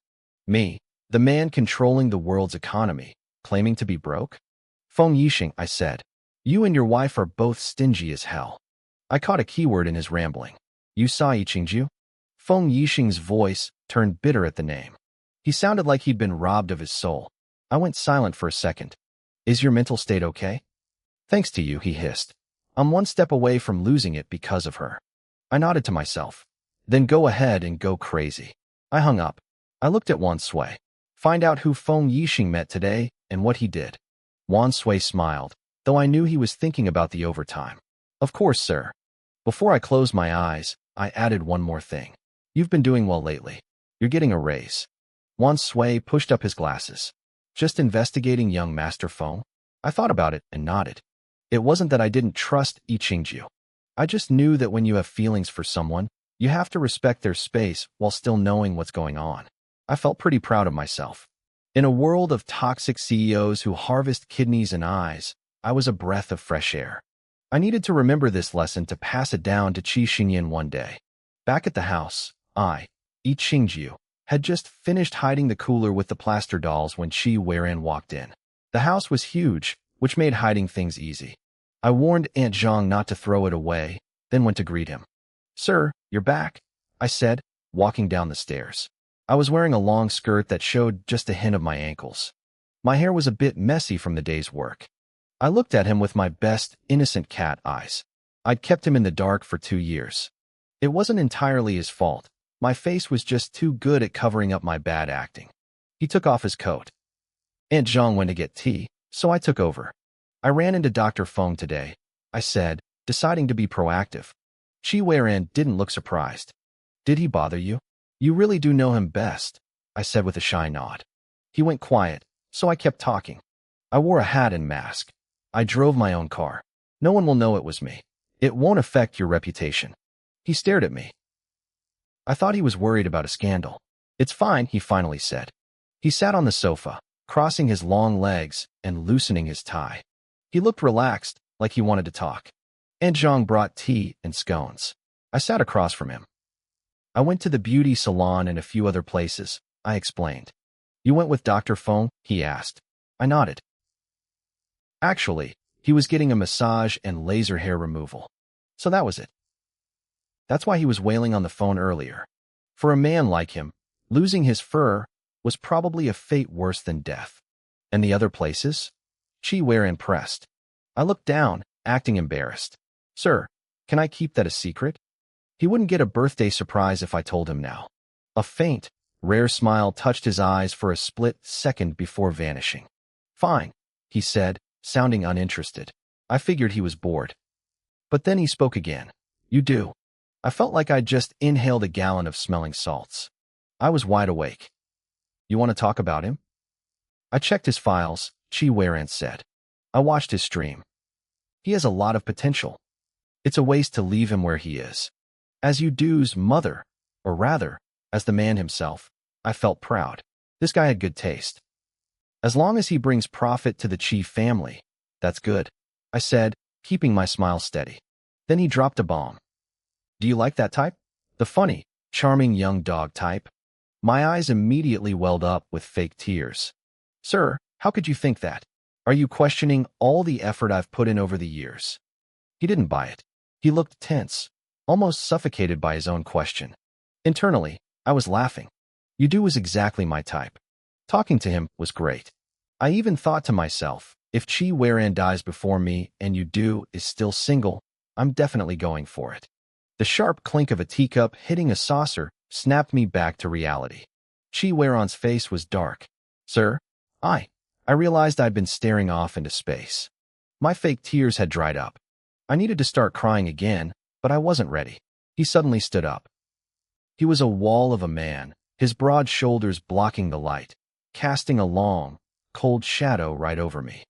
Me, the man controlling the world's economy, claiming to be broke? Feng Yixing, I said. You and your wife are both stingy as hell. I caught a keyword in his rambling. You saw Yiqingju? Feng Yixing's voice turned bitter at the name. He sounded like he'd been robbed of his soul. I went silent for a second. Is your mental state okay? Thanks to you, he hissed. I'm one step away from losing it because of her. I nodded to myself. Then go ahead and go crazy. I hung up. I looked at Wan Sui. Find out who Feng Yixing met today and what he did. Wan Sui smiled, though I knew he was thinking about the overtime. Of course, sir. Before I closed my eyes, I added one more thing. You've been doing well lately. You're getting a raise. Wan Sui pushed up his glasses. Just investigating young Master Feng? I thought about it and nodded. It wasn't that I didn't trust Yiqingju. I just knew that when you have feelings for someone, you have to respect their space while still knowing what's going on. I felt pretty proud of myself. In a world of toxic CEOs who harvest kidneys and eyes, I was a breath of fresh air. I needed to remember this lesson to pass it down to Qi Xingyan one day. Back at the house, I, Yi Qingju, had just finished hiding the cooler with the plaster dolls when Qi Weiran walked in. The house was huge, which made hiding things easy. I warned Aunt Zhang not to throw it away, then went to greet him. "Sir, you're back," I said, walking down the stairs. I was wearing a long skirt that showed just a hint of my ankles. My hair was a bit messy from the day's work. I looked at him with my best, innocent cat eyes. I'd kept him in the dark for 2 years. It wasn't entirely his fault. My face was just too good at covering up my bad acting. He took off his coat. Aunt Zhang went to get tea, so I took over. "I ran into Dr. Feng today," I said, deciding to be proactive. Qi Weiran didn't look surprised. "Did he bother you?" "You really do know him best," I said with a shy nod. He went quiet, so I kept talking. "I wore a hat and mask. I drove my own car. No one will know it was me. It won't affect your reputation." He stared at me. I thought he was worried about a scandal. "It's fine," he finally said. He sat on the sofa, crossing his long legs and loosening his tie. He looked relaxed, like he wanted to talk. Aunt Zhang brought tea and scones. I sat across from him. "I went to the beauty salon and a few other places," I explained. "You went with Dr. Feng?" he asked. I nodded. Actually, he was getting a massage and laser hair removal. So that was it. That's why he was wailing on the phone earlier. For a man like him, losing his fur was probably a fate worse than death. And the other places? Qi Weiran pressed. I looked down, acting embarrassed. "Sir, can I keep that a secret?" He wouldn't get a birthday surprise if I told him now. A faint, rare smile touched his eyes for a split second before vanishing. "Fine," he said, sounding uninterested. I figured he was bored. But then he spoke again. "You do." I felt like I'd just inhaled a gallon of smelling salts. I was wide awake. "You want to talk about him?" "I checked his files," Qi Weiran said. "I watched his stream. He has a lot of potential. It's a waste to leave him where he is." As Yudu's mother, or rather, as the man himself, I felt proud. This guy had good taste. "As long as he brings profit to the Qi family, that's good," I said, keeping my smile steady. Then he dropped a bomb. "Do you like that type? The funny, charming young dog type?" My eyes immediately welled up with fake tears. "Sir, how could you think that? Are you questioning all the effort I've put in over the years?" He didn't buy it. He looked tense, almost suffocated by his own question. Internally, I was laughing. Yudu was exactly my type. Talking to him was great. I even thought to myself, if Qi Weiran dies before me and Yudu is still single, I'm definitely going for it. The sharp clink of a teacup hitting a saucer snapped me back to reality. Qi Weiran's face was dark. "Sir?" I realized I'd been staring off into space. My fake tears had dried up. I needed to start crying again, but I wasn't ready. He suddenly stood up. He was a wall of a man, his broad shoulders blocking the light, casting a long, cold shadow right over me.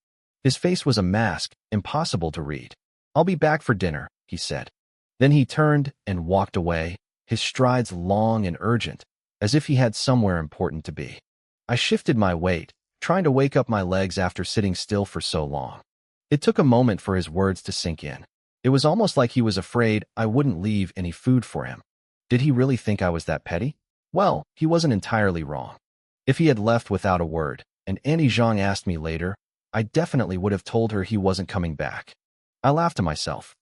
His face was a mask, impossible to read. "I'll be back for dinner," he said. Then he turned and walked away, his strides long and urgent, as if he had somewhere important to be. I shifted my weight, trying to wake up my legs after sitting still for so long. It took a moment for his words to sink in. It was almost like he was afraid I wouldn't leave any food for him. Did he really think I was that petty? Well, he wasn't entirely wrong. If he had left without a word, and Auntie Zhang asked me later, I definitely would have told her he wasn't coming back. I laughed to myself.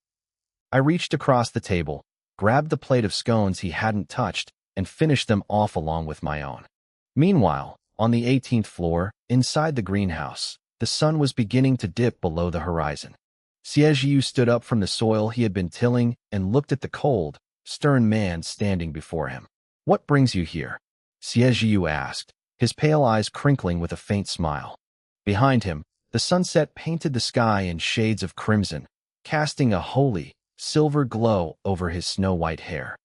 I reached across the table, grabbed the plate of scones he hadn't touched, and finished them off along with my own. Meanwhile, on the 18th floor, inside the greenhouse, the sun was beginning to dip below the horizon. Xiejiu stood up from the soil he had been tilling and looked at the cold, stern man standing before him. "What brings you here?" Xiejiu asked, his pale eyes crinkling with a faint smile. Behind him, the sunset painted the sky in shades of crimson, casting a holy, silver glow over his snow-white hair.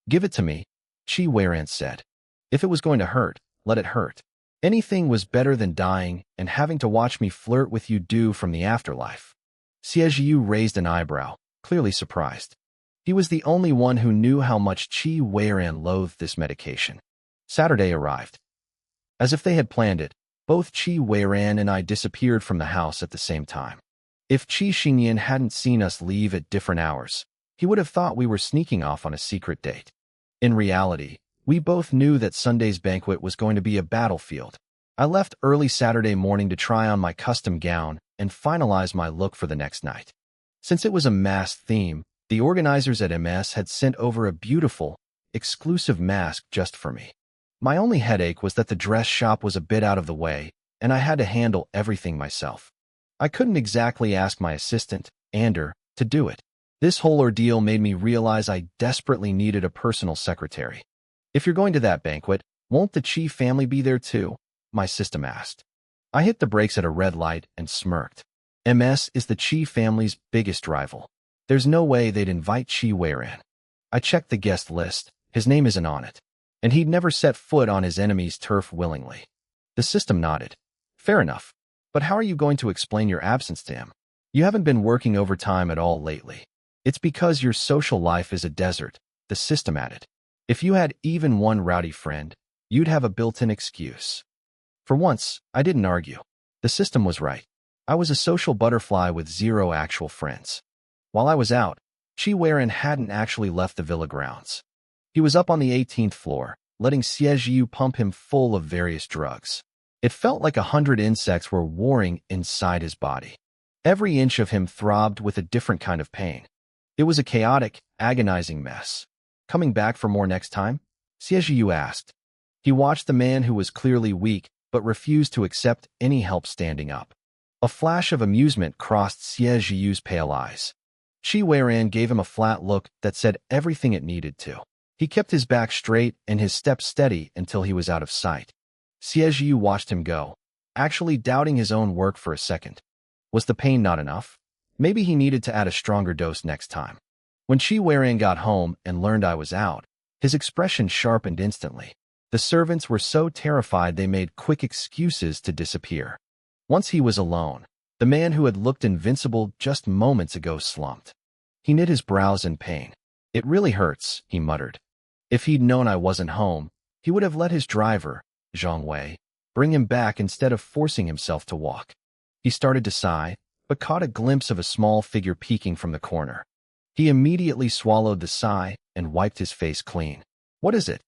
"Give it to me," Qi Weiran said. "If it was going to hurt, let it hurt. Anything was better than dying and having to watch me flirt with Yudu from the afterlife." Xiejiu raised an eyebrow, clearly surprised. He was the only one who knew how much Qi Weiran loathed this medication. Saturday arrived. As if they had planned it, Both Qi Weiran and I disappeared from the house at the same time. If Qi Xingyan hadn't seen us leave at different hours, he would have thought we were sneaking off on a secret date. In reality, we both knew that Sunday's banquet was going to be a battlefield. I left early Saturday morning to try on my custom gown and finalize my look for the next night. Since it was a masked theme, the organizers at MS had sent over a beautiful, exclusive mask just for me. My only headache was that the dress shop was a bit out of the way, and I had to handle everything myself. I couldn't exactly ask my assistant, Ander, to do it. This whole ordeal made me realize I desperately needed a personal secretary. If you're going to that banquet, won't the Chi family be there too? My system asked. I hit the brakes at a red light and smirked. MS is the Chi family's biggest rival. There's no way they'd invite Qi Weiran. I checked the guest list. His name isn't on it. And he'd never set foot on his enemy's turf willingly. The system nodded. Fair enough. But how are you going to explain your absence to him? You haven't been working overtime at all lately. It's because your social life is a desert, the system added. If you had even one rowdy friend, you'd have a built-in excuse. For once, I didn't argue. The system was right. I was a social butterfly with zero actual friends. While I was out, Qi Weiran hadn't actually left the villa grounds. He was up on the 18th floor, letting Seduce pump him full of various drugs. It felt like 100 insects were warring inside his body. Every inch of him throbbed with a different kind of pain. It was a chaotic, agonizing mess. Coming back for more next time? Seduce asked. He watched the man who was clearly weak but refused to accept any help standing up. A flash of amusement crossed Seduce's pale eyes. Qi Weiran gave him a flat look that said everything it needed to. He kept his back straight and his step steady until he was out of sight. Seduce watched him go, actually doubting his own work for a second. Was the pain not enough? Maybe he needed to add a stronger dose next time. When Qi Weiran got home and learned I was out, his expression sharpened instantly. The servants were so terrified they made quick excuses to disappear. Once he was alone, the man who had looked invincible just moments ago slumped. He knit his brows in pain. It really hurts, he muttered. If he'd known I wasn't home, he would have let his driver, Zhang Wei, bring him back instead of forcing himself to walk. He started to sigh, but caught a glimpse of a small figure peeking from the corner. He immediately swallowed the sigh and wiped his face clean. What is it?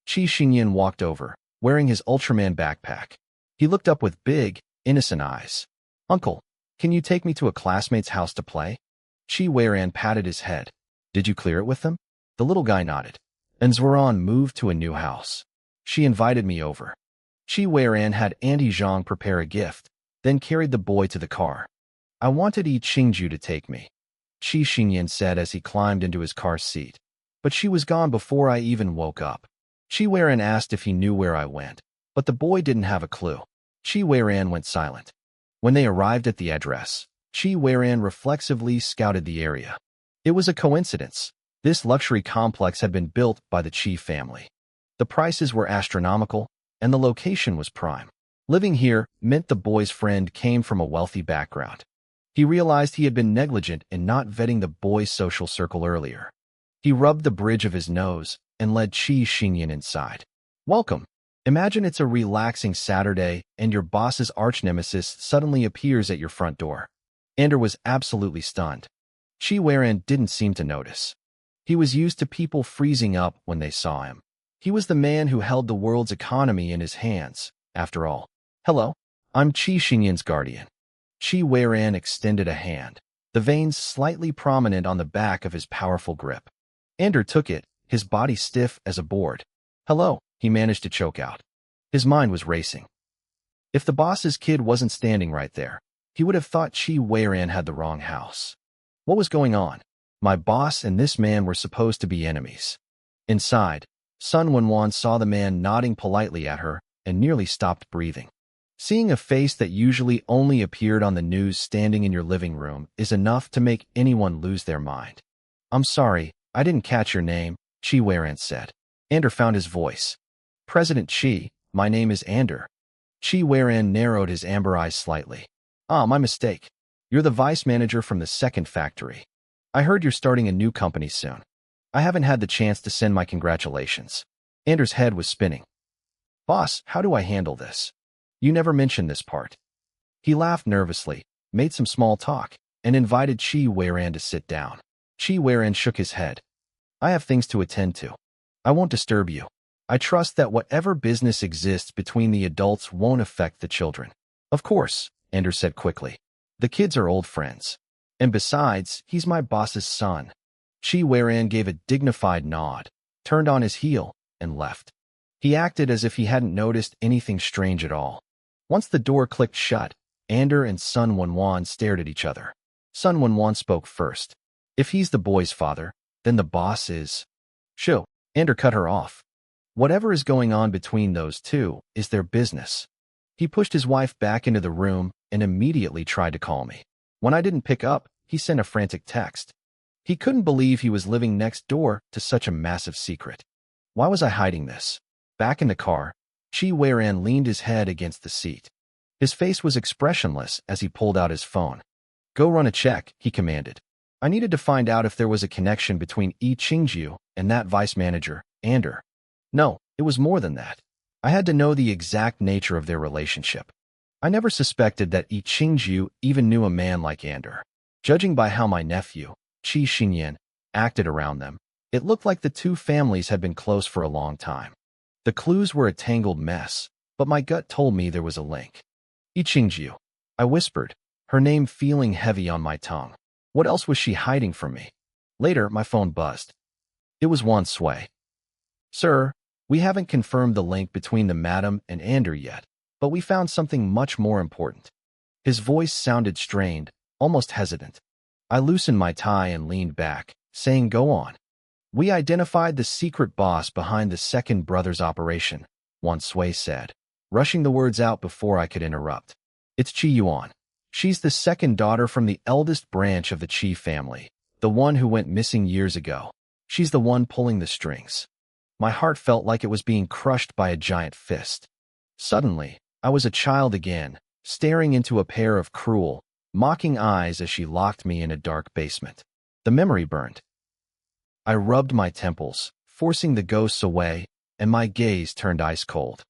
Qi Xingyan walked over, wearing his Ultraman backpack. He looked up with big, innocent eyes. Uncle, can you take me to a classmate's house to play? Qi Weiran patted his head. Did you clear it with them? The little guy nodded. And Zwaran moved to a new house. She invited me over. Qi Weiran had Auntie Zhang prepare a gift, then carried the boy to the car. I wanted Yi Qingju to take me, Qi Xingyan said as he climbed into his car seat. But she was gone before I even woke up. Qi Weiran asked if he knew where I went, but the boy didn't have a clue. Qi Weiran went silent. When they arrived at the address, Qi Weiran reflexively scouted the area. It was a coincidence. This luxury complex had been built by the Qi family. The prices were astronomical, and the location was prime. Living here meant the boy's friend came from a wealthy background. He realized he had been negligent in not vetting the boy's social circle earlier. He rubbed the bridge of his nose and led Qi Xingyan inside. Welcome. Imagine it's a relaxing Saturday and your boss's arch-nemesis suddenly appears at your front door. Ander was absolutely stunned. Qi Weiran didn't seem to notice. He was used to people freezing up when they saw him. He was the man who held the world's economy in his hands, after all. Hello, I'm Qi Xingyan's guardian. Qi Weiran extended a hand, the veins slightly prominent on the back of his powerful grip. Ander took it, his body stiff as a board. Hello, he managed to choke out. His mind was racing. If the boss's kid wasn't standing right there, he would have thought Qi Weiran had the wrong house. What was going on? My boss and this man were supposed to be enemies. Inside, Sun Wenwan saw the man nodding politely at her and nearly stopped breathing. Seeing a face that usually only appeared on the news standing in your living room is enough to make anyone lose their mind. I'm sorry, I didn't catch your name, Qi Weiran said. Ander found his voice. President Qi, my name is Ander. Qi Weiran narrowed his amber eyes slightly. Ah, my mistake. You're the vice manager from the second factory. I heard you're starting a new company soon. I haven't had the chance to send my congratulations. Ander's head was spinning. Boss, how do I handle this? You never mentioned this part. He laughed nervously, made some small talk, and invited Chi Weiran to sit down. Chi Weiran shook his head. I have things to attend to. I won't disturb you. I trust that whatever business exists between the adults won't affect the children. Of course, Anders said quickly. The kids are old friends. And besides, he's my boss's son. Chi Weiran gave a dignified nod, turned on his heel, and left. He acted as if he hadn't noticed anything strange at all. Once the door clicked shut, Ander and Sun Wenwan stared at each other. Sun Wenwan spoke first. If he's the boy's father, then the boss is... Shoo, Ander cut her off. Whatever is going on between those two is their business. He pushed his wife back into the room and immediately tried to call me. When I didn't pick up, he sent a frantic text. He couldn't believe he was living next door to such a massive secret. Why was I hiding this? Back in the car, Chi Weiran leaned his head against the seat. His face was expressionless as he pulled out his phone. Go run a check, he commanded. I needed to find out if there was a connection between Yi Qingju and that vice manager, Ander. No, it was more than that. I had to know the exact nature of their relationship. I never suspected that Yi Qingju even knew a man like Ander. Judging by how my nephew, Qi Xinyan, acted around them, it looked like the two families had been close for a long time. The clues were a tangled mess, but my gut told me there was a link. Yi Qingju, I whispered, her name feeling heavy on my tongue. What else was she hiding from me? Later, my phone buzzed. It was Wan Sui. Sir, we haven't confirmed the link between the madam and Ander yet, but we found something much more important. His voice sounded strained, almost hesitant. I loosened my tie and leaned back, saying, go on. We identified the secret boss behind the second brother's operation, Wan Sui said, rushing the words out before I could interrupt. It's Qi Yuan. She's the second daughter from the eldest branch of the Qi family, the one who went missing years ago. She's the one pulling the strings. My heart felt like it was being crushed by a giant fist. Suddenly, I was a child again, staring into a pair of cruel, mocking eyes as she locked me in a dark basement. The memory burned. I rubbed my temples, forcing the ghosts away, and my gaze turned ice cold.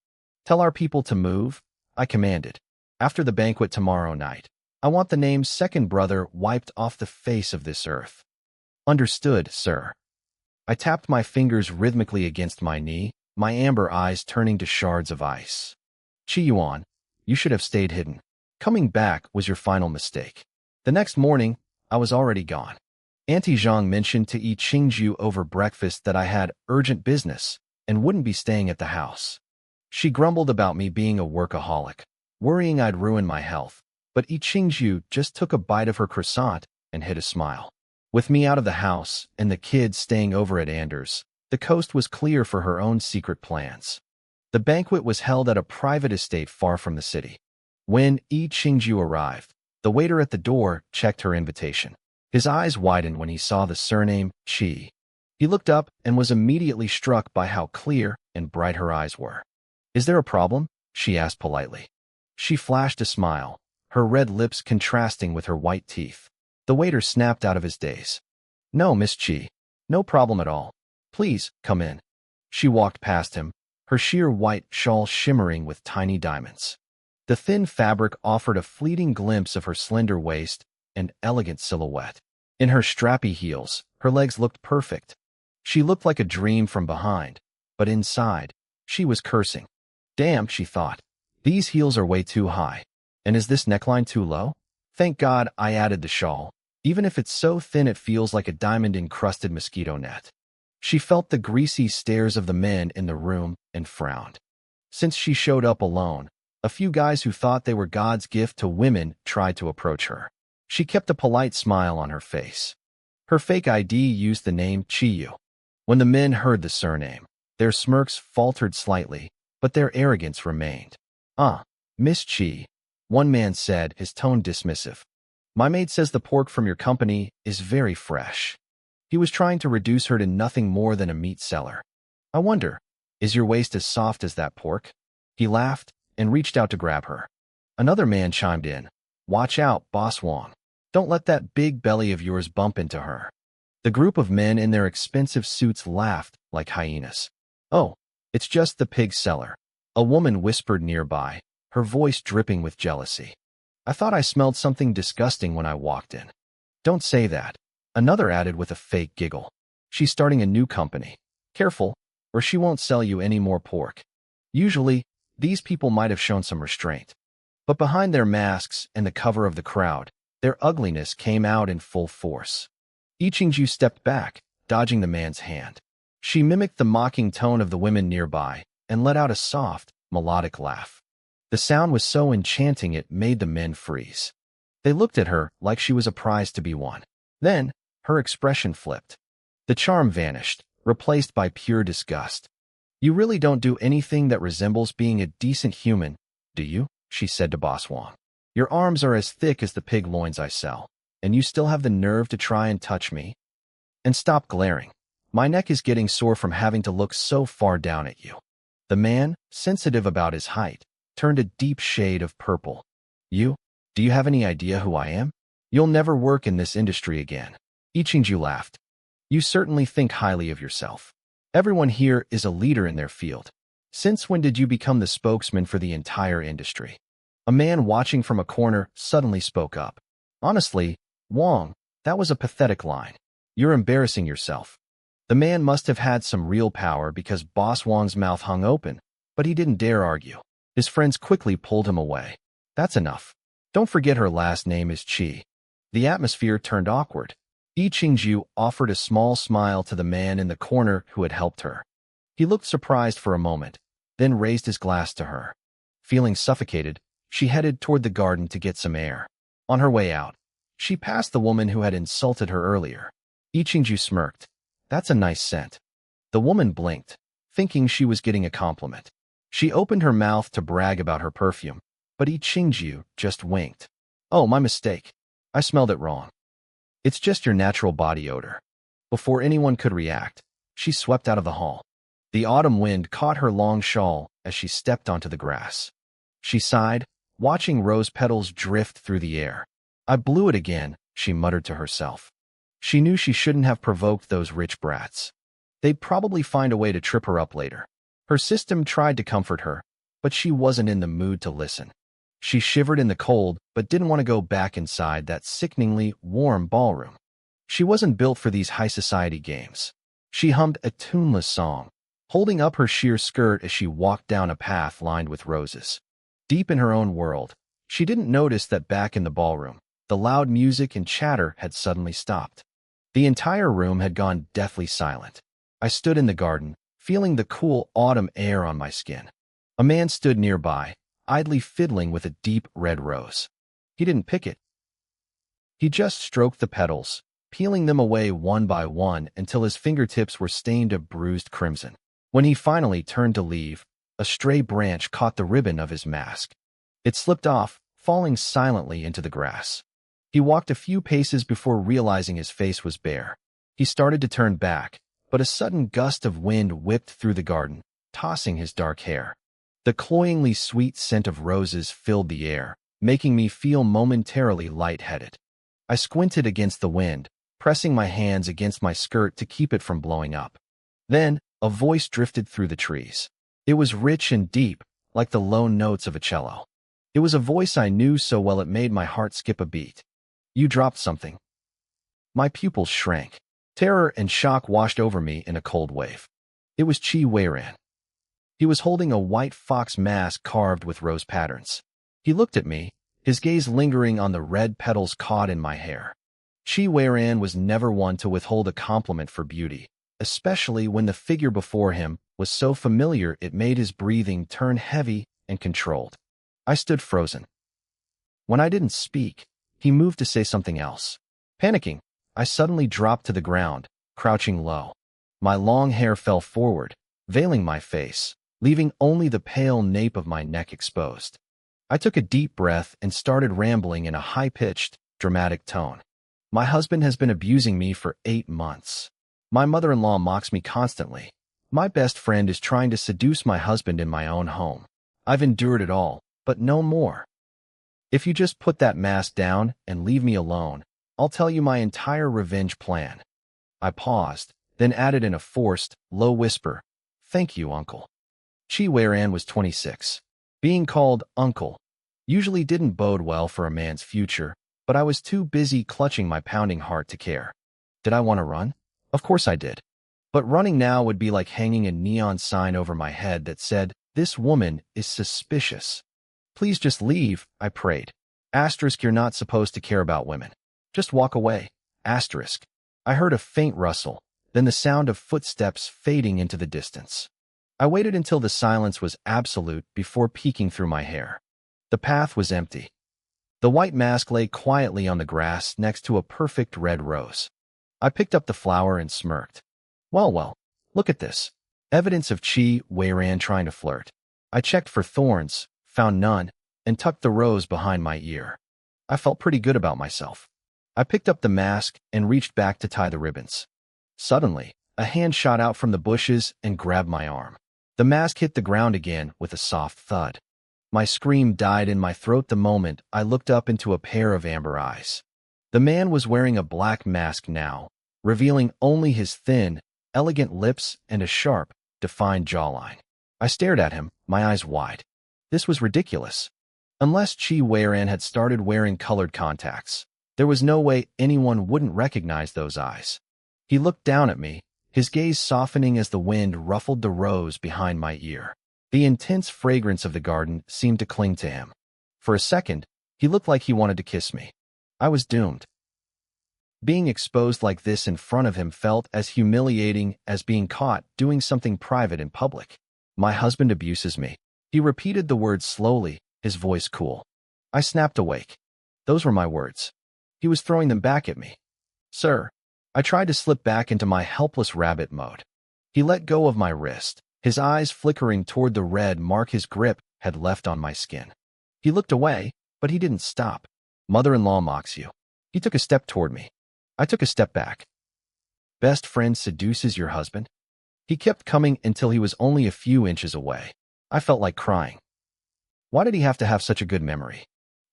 Tell our people to move, I commanded. After the banquet tomorrow night, I want the name's second brother wiped off the face of this earth. Understood, sir. I tapped my fingers rhythmically against my knee, my amber eyes turning to shards of ice. Qi Yuan, you should have stayed hidden. Coming back was your final mistake. The next morning, I was already gone. Auntie Zhang mentioned to Yi Qingju over breakfast that I had urgent business and wouldn't be staying at the house. She grumbled about me being a workaholic, worrying I'd ruin my health, but Yi Qingju just took a bite of her croissant and hid a smile. With me out of the house and the kids staying over at Anders, the coast was clear for her own secret plans. The banquet was held at a private estate far from the city. When Yi Qingju arrived, the waiter at the door checked her invitation. His eyes widened when he saw the surname Qi. He looked up and was immediately struck by how clear and bright her eyes were. Is there a problem? She asked politely. She flashed a smile, her red lips contrasting with her white teeth. The waiter snapped out of his daze. No, Miss Qi. No problem at all. Please, come in. She walked past him, her sheer white shawl shimmering with tiny diamonds. The thin fabric offered a fleeting glimpse of her slender waist and elegant silhouette. In her strappy heels, her legs looked perfect. She looked like a dream from behind, but inside, she was cursing. Damn, she thought. These heels are way too high. And is this neckline too low? Thank God I added the shawl. Even if it's so thin it feels like a diamond-encrusted mosquito net. She felt the greasy stares of the men in the room and frowned. Since she showed up alone, a few guys who thought they were God's gift to women tried to approach her. She kept a polite smile on her face. Her fake ID used the name Chiyu. When the men heard the surname, their smirks faltered slightly, but their arrogance remained. Miss Chi, one man said, his tone dismissive. My maid says the pork from your company is very fresh. He was trying to reduce her to nothing more than a meat seller. I wonder, is your waist as soft as that pork? He laughed and reached out to grab her. Another man chimed in. Watch out, Boss Wong. Don't let that big belly of yours bump into her. The group of men in their expensive suits laughed like hyenas. Oh, it's just the pig seller. A woman whispered nearby, her voice dripping with jealousy. I thought I smelled something disgusting when I walked in. Don't say that, another added with a fake giggle. She's starting a new company. Careful, or she won't sell you any more pork. Usually, these people might have shown some restraint. But behind their masks and the cover of the crowd, their ugliness came out in full force. Ichingju stepped back, dodging the man's hand. She mimicked the mocking tone of the women nearby and let out a soft, melodic laugh. The sound was so enchanting it made the men freeze. They looked at her like she was a prize to be won. Then, her expression flipped. The charm vanished, replaced by pure disgust. You really don't do anything that resembles being a decent human, do you? She said to Boss Wong. Your arms are as thick as the pig loins I sell, and you still have the nerve to try and touch me? And stop glaring. My neck is getting sore from having to look so far down at you. The man, sensitive about his height, turned a deep shade of purple. You? Do you have any idea who I am? You'll never work in this industry again. Ichingju laughed. You certainly think highly of yourself. Everyone here is a leader in their field. Since when did you become the spokesman for the entire industry? A man watching from a corner suddenly spoke up. Honestly, Wong, that was a pathetic line. You're embarrassing yourself. The man must have had some real power because Boss Wong's mouth hung open, but he didn't dare argue. His friends quickly pulled him away. That's enough. Don't forget her last name is Chi. The atmosphere turned awkward. Ichingju offered a small smile to the man in the corner who had helped her. He looked surprised for a moment, then raised his glass to her. Feeling suffocated, she headed toward the garden to get some air. On her way out, she passed the woman who had insulted her earlier. Ichingju smirked. That's a nice scent. The woman blinked, thinking she was getting a compliment. She opened her mouth to brag about her perfume, but Ichingju just winked. Oh, my mistake. I smelled it wrong. It's just your natural body odor. Before anyone could react, she swept out of the hall. The autumn wind caught her long shawl as she stepped onto the grass. She sighed, watching rose petals drift through the air. I blew it again, she muttered to herself. She knew she shouldn't have provoked those rich brats. They'd probably find a way to trip her up later. Her system tried to comfort her, but she wasn't in the mood to listen. She shivered in the cold, but didn't want to go back inside that sickeningly warm ballroom. She wasn't built for these high society games. She hummed a tuneless song, holding up her sheer skirt as she walked down a path lined with roses. Deep in her own world, she didn't notice that back in the ballroom, the loud music and chatter had suddenly stopped. The entire room had gone deathly silent. I stood in the garden, feeling the cool autumn air on my skin. A man stood nearby, idly fiddling with a deep red rose. He didn't pick it. He just stroked the petals, peeling them away one by one until his fingertips were stained a bruised crimson. When he finally turned to leave, a stray branch caught the ribbon of his mask. It slipped off, falling silently into the grass. He walked a few paces before realizing his face was bare. He started to turn back, but a sudden gust of wind whipped through the garden, tossing his dark hair. The cloyingly sweet scent of roses filled the air, making me feel momentarily lightheaded. I squinted against the wind, pressing my hands against my skirt to keep it from blowing up. Then, a voice drifted through the trees. It was rich and deep, like the lone notes of a cello. It was a voice I knew so well it made my heart skip a beat. You dropped something. My pupils shrank. Terror and shock washed over me in a cold wave. It was Chi Weiran. He was holding a white fox mask carved with rose patterns. He looked at me, his gaze lingering on the red petals caught in my hair. Chi Weiran was never one to withhold a compliment for beauty, especially when the figure before him was so familiar it made his breathing turn heavy and controlled. I stood frozen. When I didn't speak, he moved to say something else. Panicking, I suddenly dropped to the ground, crouching low. My long hair fell forward, veiling my face, leaving only the pale nape of my neck exposed. I took a deep breath and started rambling in a high-pitched, dramatic tone. My husband has been abusing me for 8 months. My mother-in-law mocks me constantly. My best friend is trying to seduce my husband in my own home. I've endured it all, but no more. If you just put that mask down and leave me alone, I'll tell you my entire revenge plan. I paused, then added in a forced, low whisper, Thank you, Uncle. Chi Weiran was 26. Being called uncle usually didn't bode well for a man's future, but I was too busy clutching my pounding heart to care. Did I want to run? Of course I did. But running now would be like hanging a neon sign over my head that said, "This woman is suspicious." "Please just leave," I prayed. Asterisk, you're not supposed to care about women. Just walk away. Asterisk. I heard a faint rustle, then the sound of footsteps fading into the distance. I waited until the silence was absolute before peeking through my hair. The path was empty. The white mask lay quietly on the grass next to a perfect red rose. I picked up the flower and smirked. Well, look at this. Evidence of Chi Weiran trying to flirt. I checked for thorns, found none, and tucked the rose behind my ear. I felt pretty good about myself. I picked up the mask and reached back to tie the ribbons. Suddenly, a hand shot out from the bushes and grabbed my arm. The mask hit the ground again with a soft thud. My scream died in my throat the moment I looked up into a pair of amber eyes. The man was wearing a black mask now, revealing only his thin, elegant lips and a sharp, defined jawline. I stared at him, my eyes wide. This was ridiculous. Unless Chi Weiran had started wearing colored contacts, there was no way anyone wouldn't recognize those eyes. He looked down at me, his gaze softening as the wind ruffled the rose behind my ear. The intense fragrance of the garden seemed to cling to him. For a second, he looked like he wanted to kiss me. I was doomed. Being exposed like this in front of him felt as humiliating as being caught doing something private in public. My husband abuses me. He repeated the words slowly, his voice cool. I snapped awake. Those were my words. He was throwing them back at me. Sir. I tried to slip back into my helpless rabbit mode. He let go of my wrist, his eyes flickering toward the red mark his grip had left on my skin. He looked away, but he didn't stop. Mother-in-law mocks you. He took a step toward me. I took a step back. Best friend seduces your husband? He kept coming until he was only a few inches away. I felt like crying. Why did he have to have such a good memory?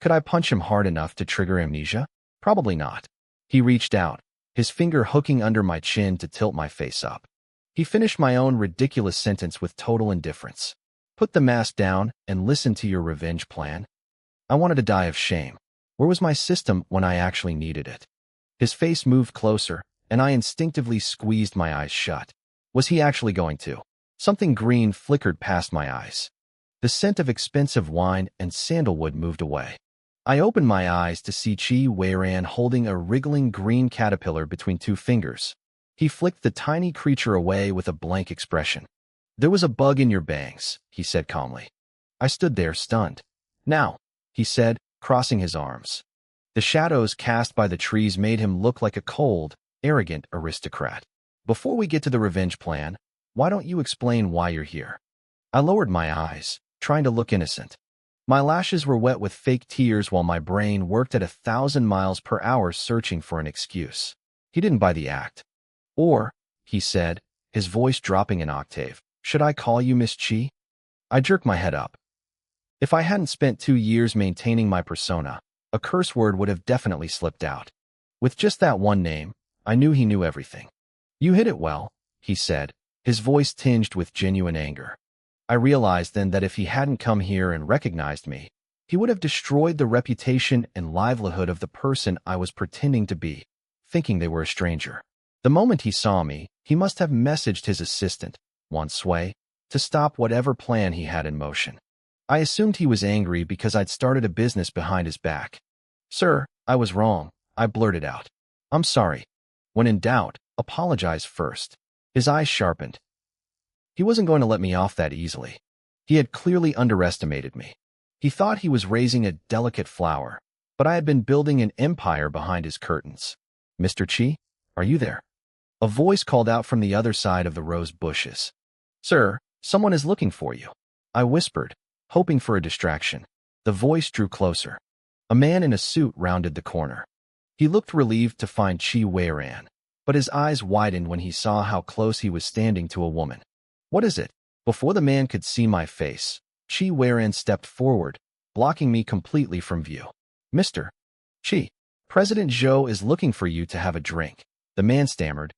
Could I punch him hard enough to trigger amnesia? Probably not. He reached out, his finger hooking under my chin to tilt my face up. He finished my own ridiculous sentence with total indifference. Put the mask down and listen to your revenge plan. I wanted to die of shame. Where was my system when I actually needed it? His face moved closer, and I instinctively squeezed my eyes shut. Was he actually going to? Something green flickered past my eyes. The scent of expensive wine and sandalwood moved away. I opened my eyes to see Chi Weiran holding a wriggling green caterpillar between two fingers. He flicked the tiny creature away with a blank expression. There was a bug in your bangs, he said calmly. I stood there stunned. Now, he said, crossing his arms. The shadows cast by the trees made him look like a cold, arrogant aristocrat. Before we get to the revenge plan, why don't you explain why you're here? I lowered my eyes, trying to look innocent. My lashes were wet with fake tears while my brain worked at 1,000 miles per hour searching for an excuse. He didn't buy the act. Or, he said, his voice dropping an octave, should I call you Miss Chi? I jerked my head up. If I hadn't spent 2 years maintaining my persona, a curse word would have definitely slipped out. With just that one name, I knew he knew everything. You hit it well, he said, his voice tinged with genuine anger. I realized then that if he hadn't come here and recognized me, he would have destroyed the reputation and livelihood of the person I was pretending to be, thinking they were a stranger. The moment he saw me, he must have messaged his assistant, Sui, to stop whatever plan he had in motion. I assumed he was angry because I'd started a business behind his back. Sir, I was wrong, I blurted out. I'm sorry. When in doubt, apologize first. His eyes sharpened. He wasn't going to let me off that easily. He had clearly underestimated me. He thought he was raising a delicate flower, but I had been building an empire behind his curtains. Mr. Chi, are you there? A voice called out from the other side of the rose bushes. Sir, someone is looking for you. I whispered, hoping for a distraction. The voice drew closer. A man in a suit rounded the corner. He looked relieved to find Chi Weiran, but his eyes widened when he saw how close he was standing to a woman. What is it? Before the man could see my face, Chi Weiran stepped forward, blocking me completely from view. Mr. Chi, President Zhou is looking for you to have a drink. The man stammered,